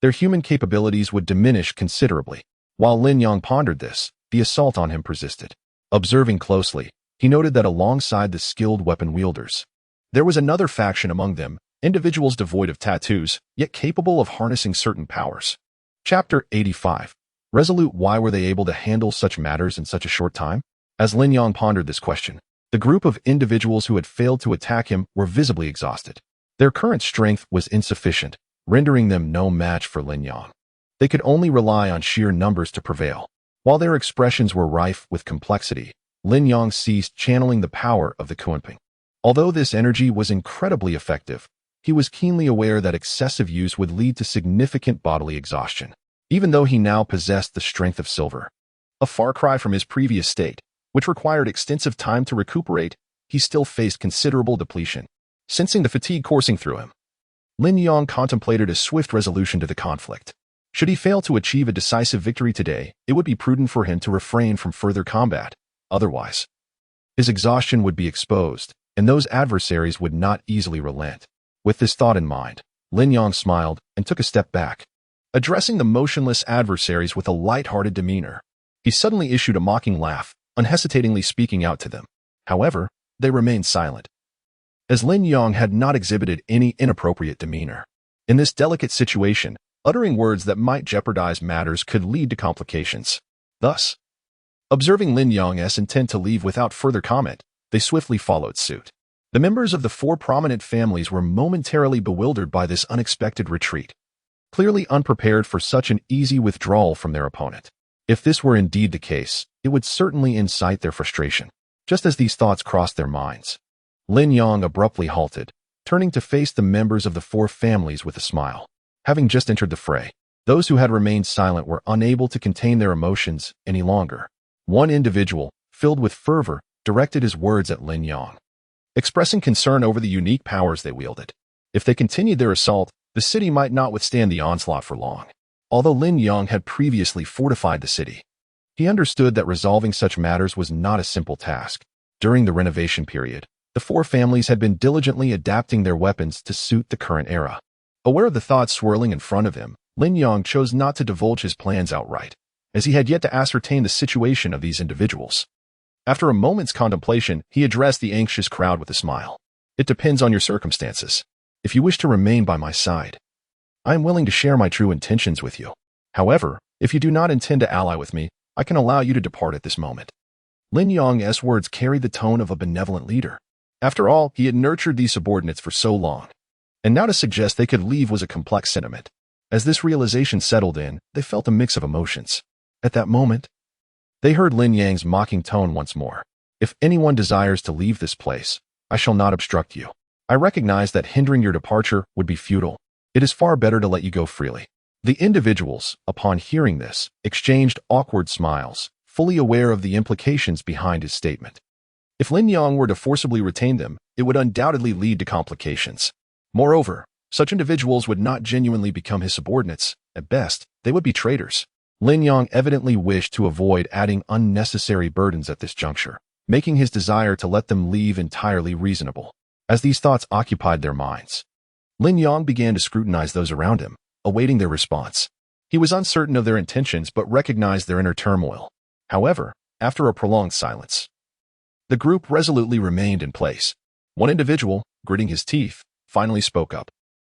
their human capabilities would diminish considerably. While Lin Yang pondered this, the assault on him persisted. Observing closely, he noted that alongside the skilled weapon wielders, there was another faction among them, individuals devoid of tattoos, yet capable of harnessing certain powers. Chapter 85. Resolute. Why were they able to handle such matters in such a short time? As Lin Yang pondered this question, the group of individuals who had failed to attack him were visibly exhausted. Their current strength was insufficient, rendering them no match for Lin Yang. They could only rely on sheer numbers to prevail. While their expressions were rife with complexity, Lin Yang ceased channeling the power of the Kunping. Although this energy was incredibly effective, he was keenly aware that excessive use would lead to significant bodily exhaustion. Even though he now possessed the strength of silver, a far cry from his previous state, which required extensive time to recuperate, he still faced considerable depletion. Sensing the fatigue coursing through him, Lin Yang contemplated a swift resolution to the conflict. Should he fail to achieve a decisive victory today, it would be prudent for him to refrain from further combat. Otherwise, his exhaustion would be exposed, and those adversaries would not easily relent. With this thought in mind, Lin Yang smiled and took a step back. Addressing the motionless adversaries with a light-hearted demeanor, he suddenly issued a mocking laugh, unhesitatingly speaking out to them. However, they remained silent, as Lin Yang had not exhibited any inappropriate demeanor. In this delicate situation, uttering words that might jeopardize matters could lead to complications. Thus, observing Lin Yang's intent to leave without further comment, they swiftly followed suit. The members of the four prominent families were momentarily bewildered by this unexpected retreat, clearly unprepared for such an easy withdrawal from their opponent. If this were indeed the case, it would certainly incite their frustration. Just as these thoughts crossed their minds, Lin Yang abruptly halted, turning to face the members of the four families with a smile. Having just entered the fray, those who had remained silent were unable to contain their emotions any longer. One individual, filled with fervor, directed his words at Lin Yang, expressing concern over the unique powers they wielded. If they continued their assault, the city might not withstand the onslaught for long. Although Lin Yang had previously fortified the city, he understood that resolving such matters was not a simple task. During the renovation period, the four families had been diligently adapting their weapons to suit the current era. Aware of the thoughts swirling in front of him, Lin Yang chose not to divulge his plans outright, as he had yet to ascertain the situation of these individuals. After a moment's contemplation, he addressed the anxious crowd with a smile. It depends on your circumstances. If you wish to remain by my side, I am willing to share my true intentions with you. However, if you do not intend to ally with me, I can allow you to depart at this moment. Lin Yang's words carried the tone of a benevolent leader. After all, he had nurtured these subordinates for so long, and now to suggest they could leave was a complex sentiment. As this realization settled in, they felt a mix of emotions. At that moment, they heard Lin Yang's mocking tone once more. If anyone desires to leave this place, I shall not obstruct you. I recognize that hindering your departure would be futile. It is far better to let you go freely. The individuals, upon hearing this, exchanged awkward smiles, fully aware of the implications behind his statement. If Lin Yang were to forcibly retain them, it would undoubtedly lead to complications. Moreover, such individuals would not genuinely become his subordinates. At best, they would be traitors. Lin Yang evidently wished to avoid adding unnecessary burdens at this juncture, making his desire to let them leave entirely reasonable. As these thoughts occupied their minds, Lin Yang began to scrutinize those around him, awaiting their response. He was uncertain of their intentions but recognized their inner turmoil. However, after a prolonged silence, the group resolutely remained in place. One individual, gritting his teeth, finally spoke up.